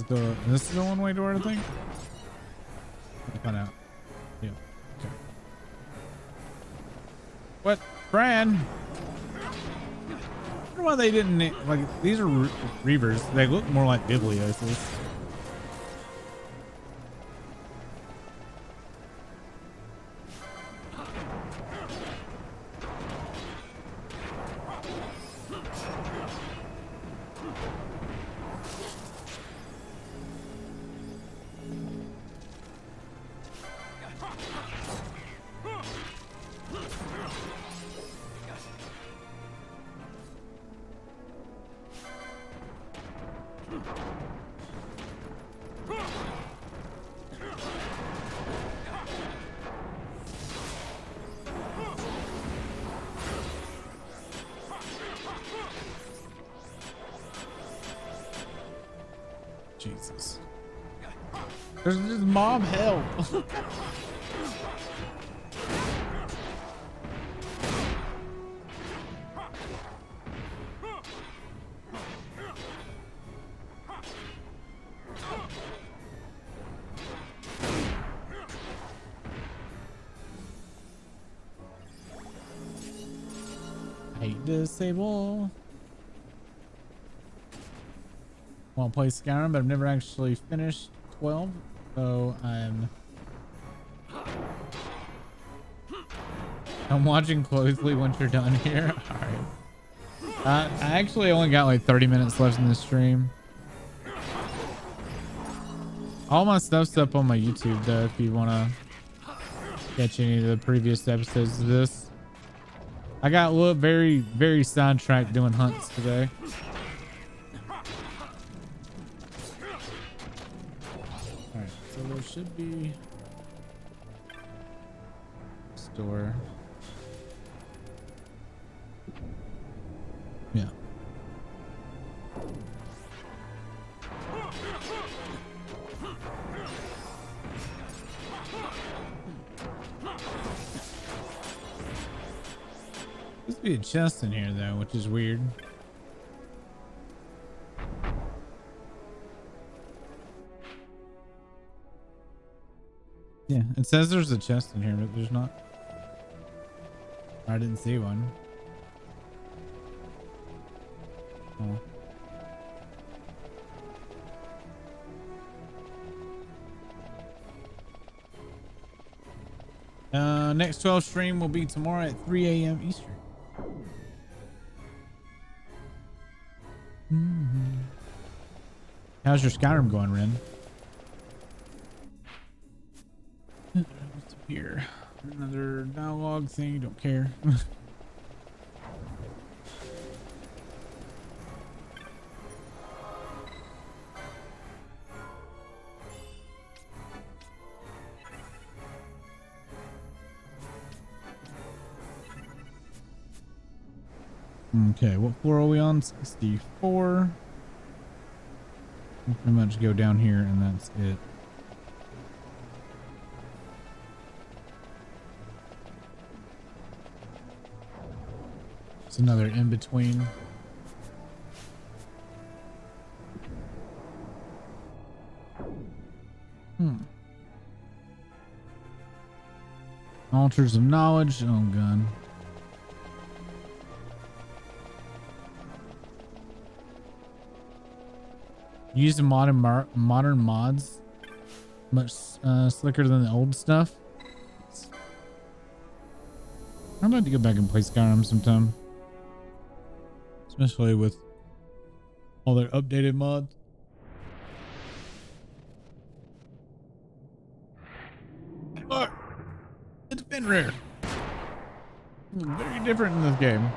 So this is the one-way door, I think. We'll find out. Yeah. Okay. What, Fran? I wonder why they didn't like these are Reavers. They look more like Biblioses. Jesus. There's just mob help. Hate disable. Want to play Skyrim, but I've never actually finished 12, so I'm watching closely once you're done here. All right. I actually only got like 30 minutes left in this stream. All my stuff's up on my YouTube though, if you want to catch any of the previous episodes of this. I got a little very sidetracked doing hunts today. So there should be a store. Yeah. There's be a chest in here though, which is weird. Yeah, it says there's a chest in here, but there's not. I didn't see one. Oh. Next 12 stream will be tomorrow at 3 a.m. Eastern. How's your Skyrim going, Ren? here? Another dialogue thing. Don't care. Okay, what floor are we on? 64. We'll pretty much go down here and that's it. It's another in between. Altars of knowledge. Oh god. Use the modern mods much slicker than the old stuff. I'd like to go back and play Skyrim sometime, especially with all their updated mods. Look, it's been rare. It's very different in this game.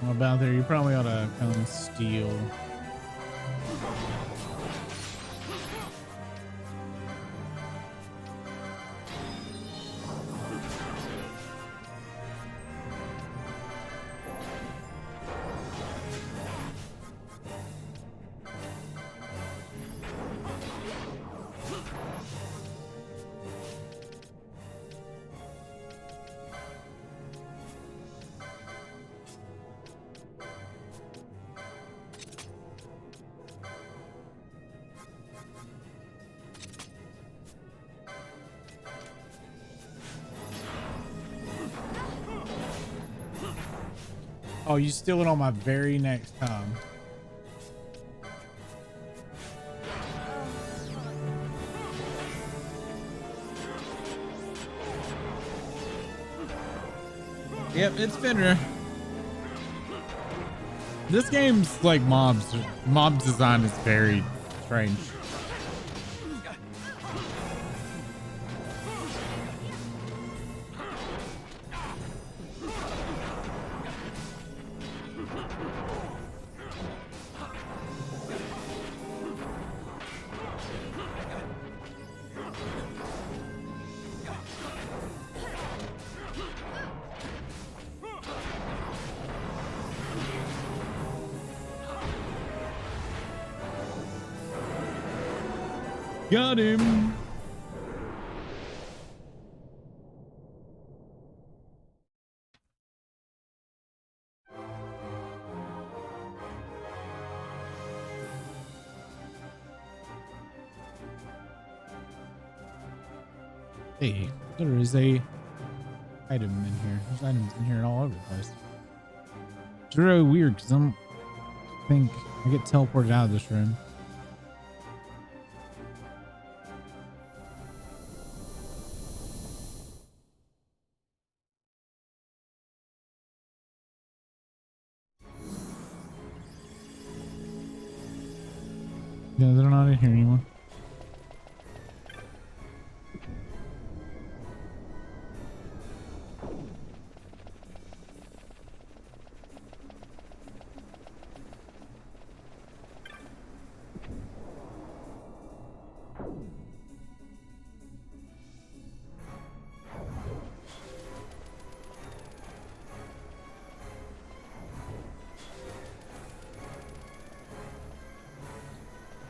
About there, you probably ought to come steal. Oh, you steal it on my very next time. Yep, it's Fenrir. This game's like mob design is very strange. Got him. Hey, there is a item in here. There's items in here all over the place. It's really weird because I think I get teleported out of this room. Yeah, they're not in here anymore.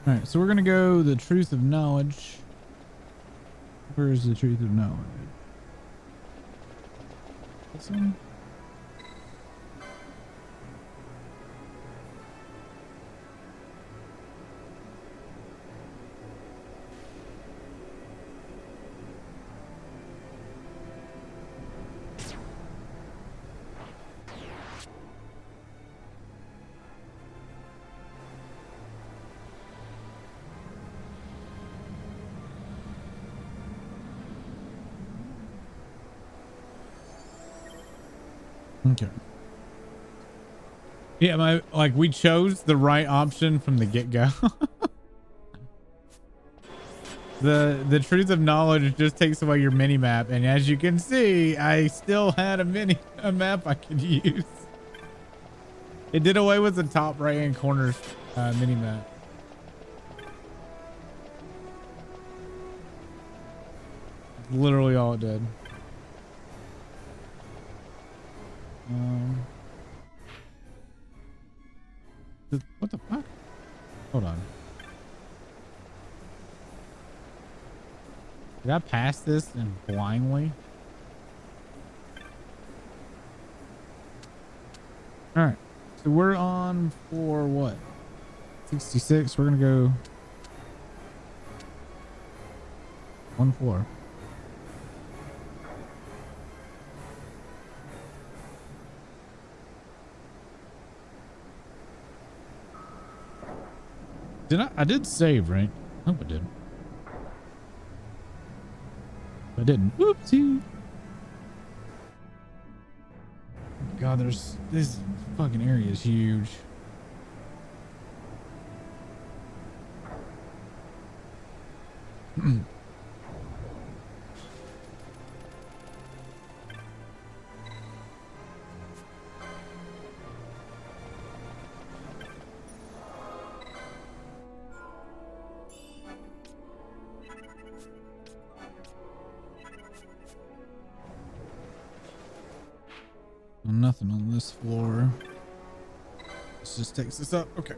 All right, so we're gonna go the truth of knowledge. Where is the truth of knowledge? This one? Okay. Yeah, we chose the right option from the get-go. The truth of knowledge just takes away your mini map, and as you can see, I still had a map I could use. It did away with the top right hand corner mini map. Literally all it did. What the fuck? Hold on. Did I pass this and blindly? All right. So we're on for what? 66. We're going to go one floor. I did save, right? I hope I did. I didn't. Oopsie. God, this fucking area is huge. Nothing on this floor. This just takes us up. Okay.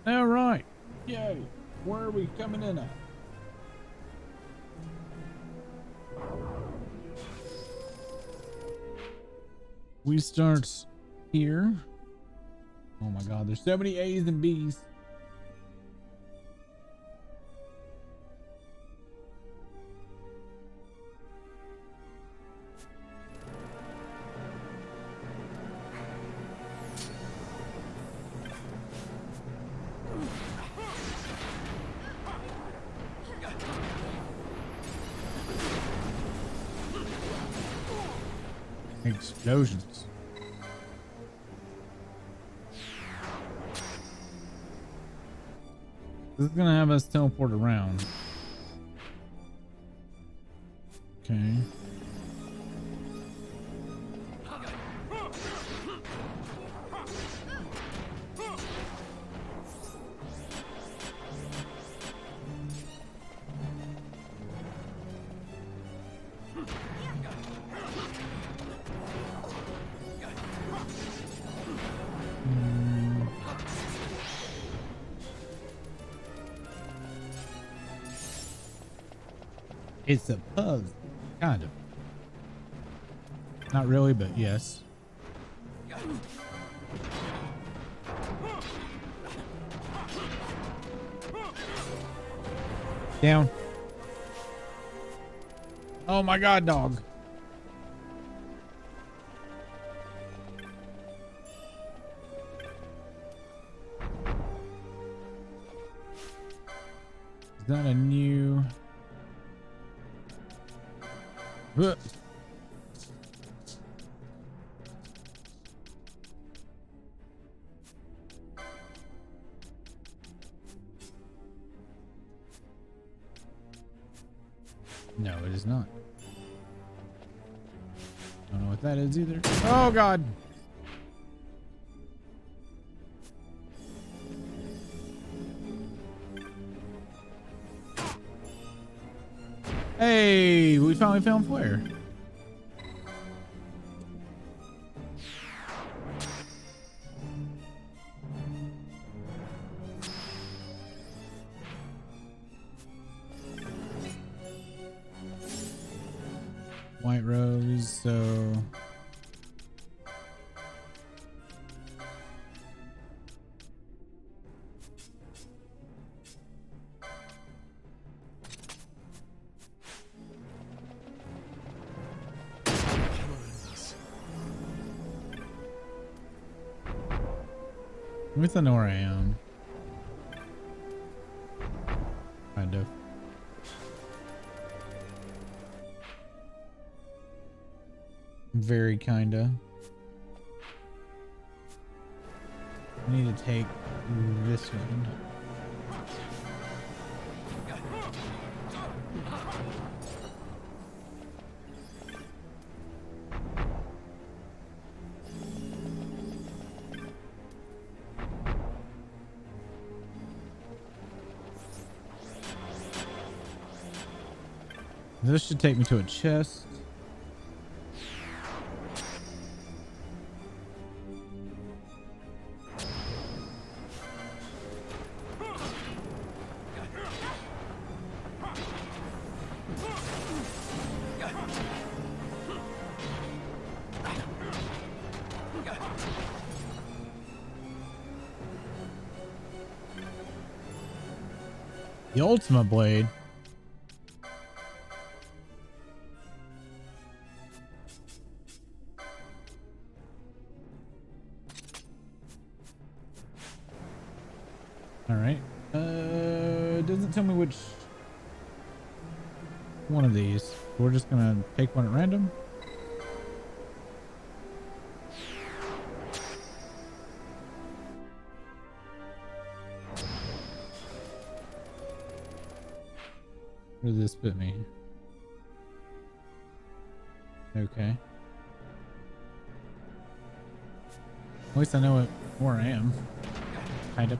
All right. Yay. Where are we coming in at? We start here. Oh my God, there's so many A's and B's. Explosions. This is gonna have us teleport around. Okay. It's a puzzle, kind of. Not really, but yes. Down. Oh my God, dog. Is that a new... No, it is not. Don't know what that is either. Oh God. Hey, we finally found Flare. White rose, so At least I know where I am. Kind of. Very kinda. I need to take this one. This should take me to a chest. The Ultima Blade. All right. It doesn't tell me which one of these. We're just gonna take one at random. Where did this put me? Okay. At least I know where I am. Kind of.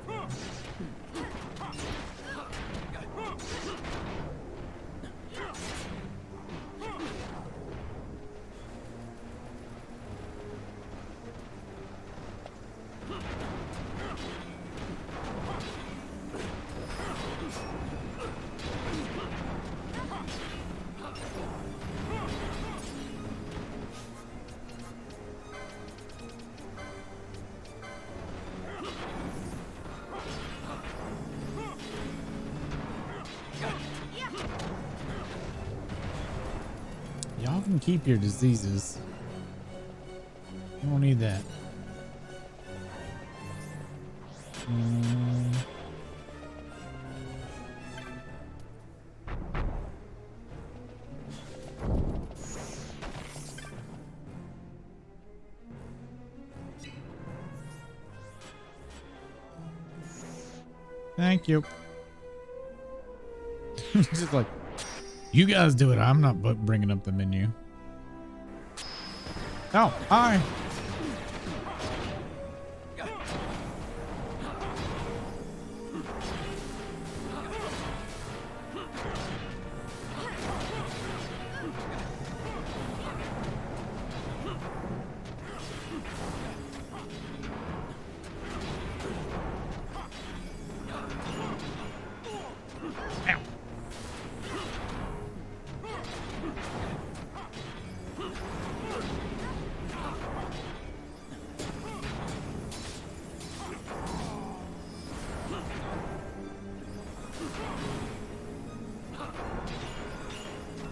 Y'all can keep your diseases. You don't need that. Thank you. Just like, you guys do it. I'm not bringing up the menu. Oh, hi.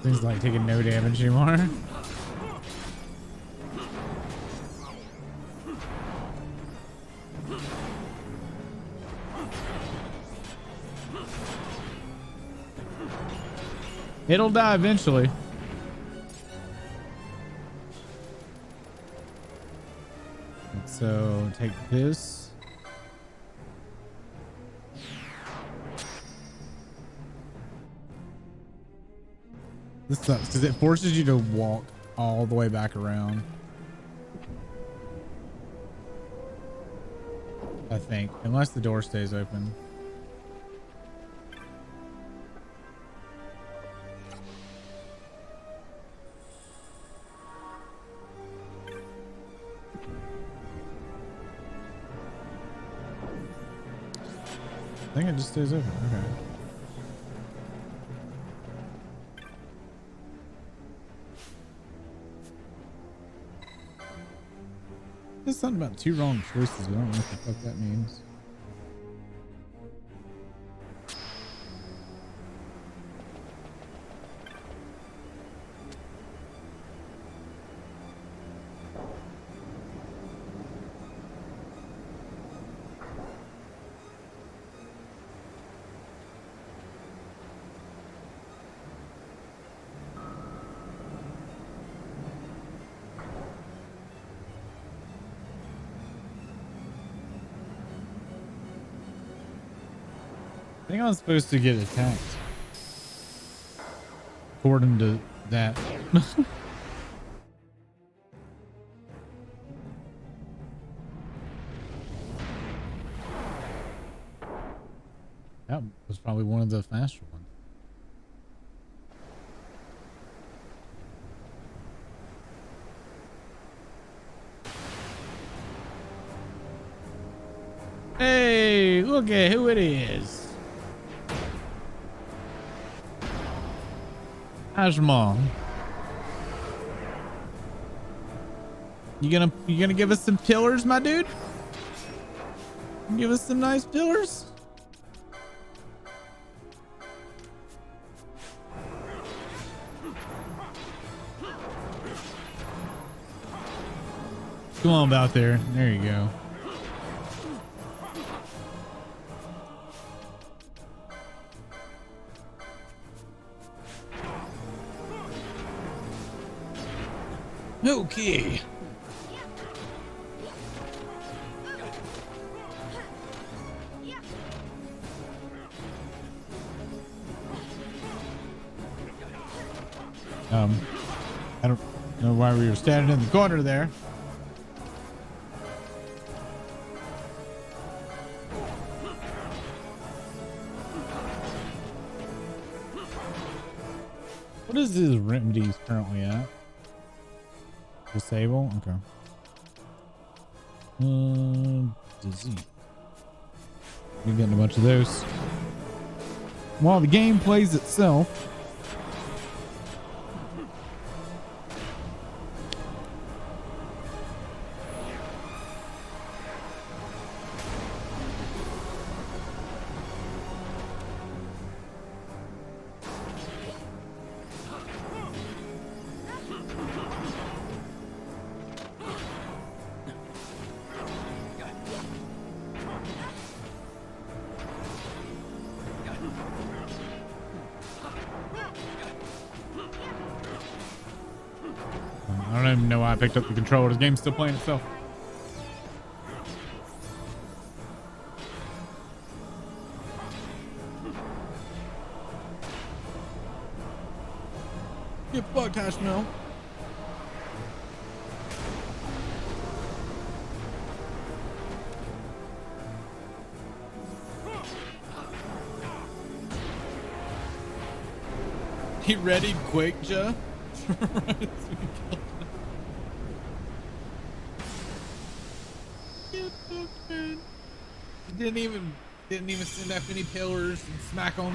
Things like taking no damage anymore. It'll die eventually. So take this. This sucks because it forces you to walk all the way back around. I think, unless the door stays open. I think it just stays open. Okay. There's something about 2 wrong choices, but I don't know what the fuck that means. think I'm supposed to get attacked. According to that. That was probably one of the faster ones. Hey, look at who it is. How's your mom? You gonna give us some pillars, my dude? Give us some nice pillars? Come on about there. There you go. Okay. I don't know why we were standing in the corner there. What is his remedies currently at? Disable? Okay. Disease. We're getting a bunch of those. While the game plays itself. I don't even know why I picked up the controller. The game's still playing itself. Get fucked, Hashmel. He ready quick, Joe? Didn't even send up any pillars and smack them.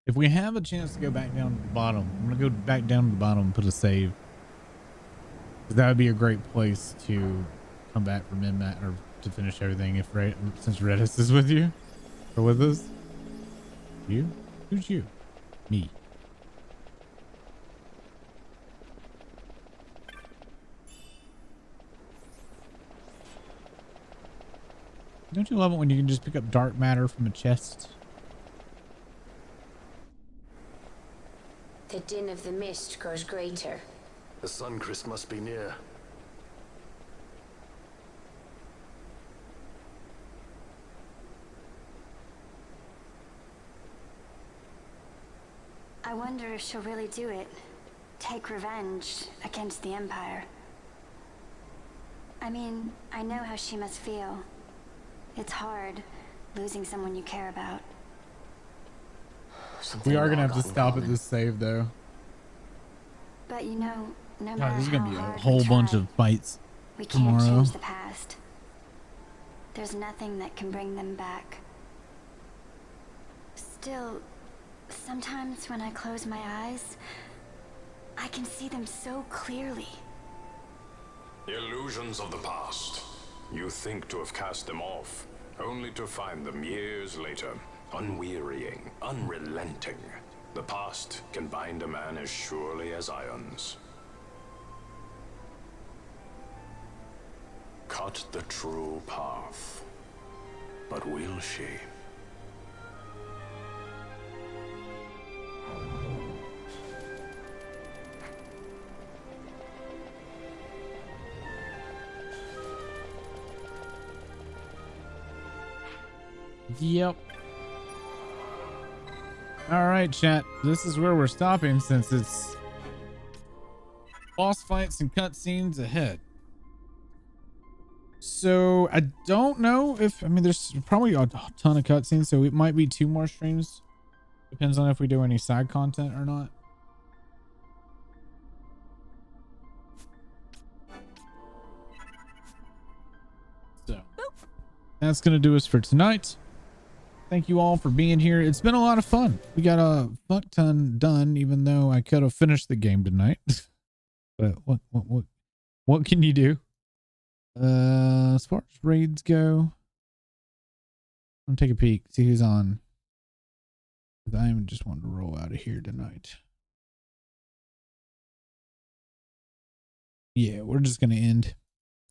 If we have a chance to go back down to the bottom, I'm going to go back down to the bottom and put a save. That would be a great place to come back from min-max or to finish everything if since Redis is with you or with us. You? Who's you? Me. Don't you love it when you can just pick up dark matter from a chest? The din of the mist grows greater. The Suncrest must be near. I wonder if she'll really do it. Take revenge against the Empire. I mean, I know how she must feel. It's hard, losing someone you care about. We are going to have to stop at this save, though. But you know, no God, matter this is going to how be a hard whole we bunch try, of fights we can't tomorrow. change the past. There's nothing that can bring them back. Still, sometimes when I close my eyes, I can see them so clearly. Illusions of the past. You think to have cast them off, only to find them years later, unwearying, unrelenting. The past can bind a man as surely as irons. Cut the true path. But will she? Yep. All right, chat. This is where we're stopping since it's boss fights and cutscenes ahead. So I don't know if, I mean, there's probably a ton of cutscenes, so it might be 2 more streams. Depends on if we do any side content or not. So that's going to do us for tonight. Thank you all for being here. It's been a lot of fun. We got a fuck ton done, even though I could have finished the game tonight. But what can you do? As far as raids go, I'm gonna take a peek, see who's on. I just wanted to roll out of here tonight. Yeah, we're just gonna end.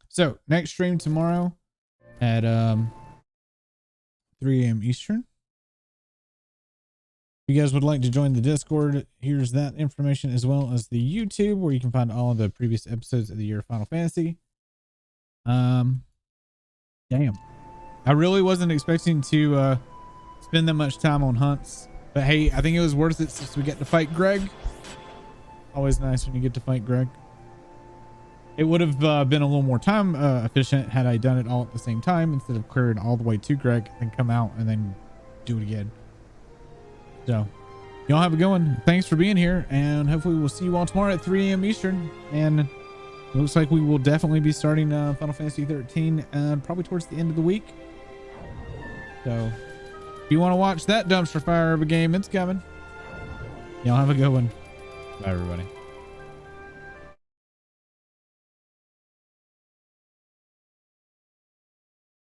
So next stream tomorrow at 3 a.m. Eastern. If you guys would like to join the Discord, here's that information, as well as the YouTube, where you can find all of the previous episodes of the year of Final Fantasy. Damn, I really wasn't expecting to spend that much time on hunts, but hey, I think it was worth it since we get to fight Greg. Always nice when you get to fight Greg. It would have been a little more time efficient had I done it all at the same time instead of clearing all the way to Greg and come out and then do it again. So y'all have a good one. Thanks for being here, and hopefully we'll see you all tomorrow at 3 a.m. Eastern. And it looks like we will definitely be starting Final Fantasy 13 probably towards the end of the week. So if you want to watch that dumpster fire of a game, it's coming. Y'all have a good one. Bye, everybody.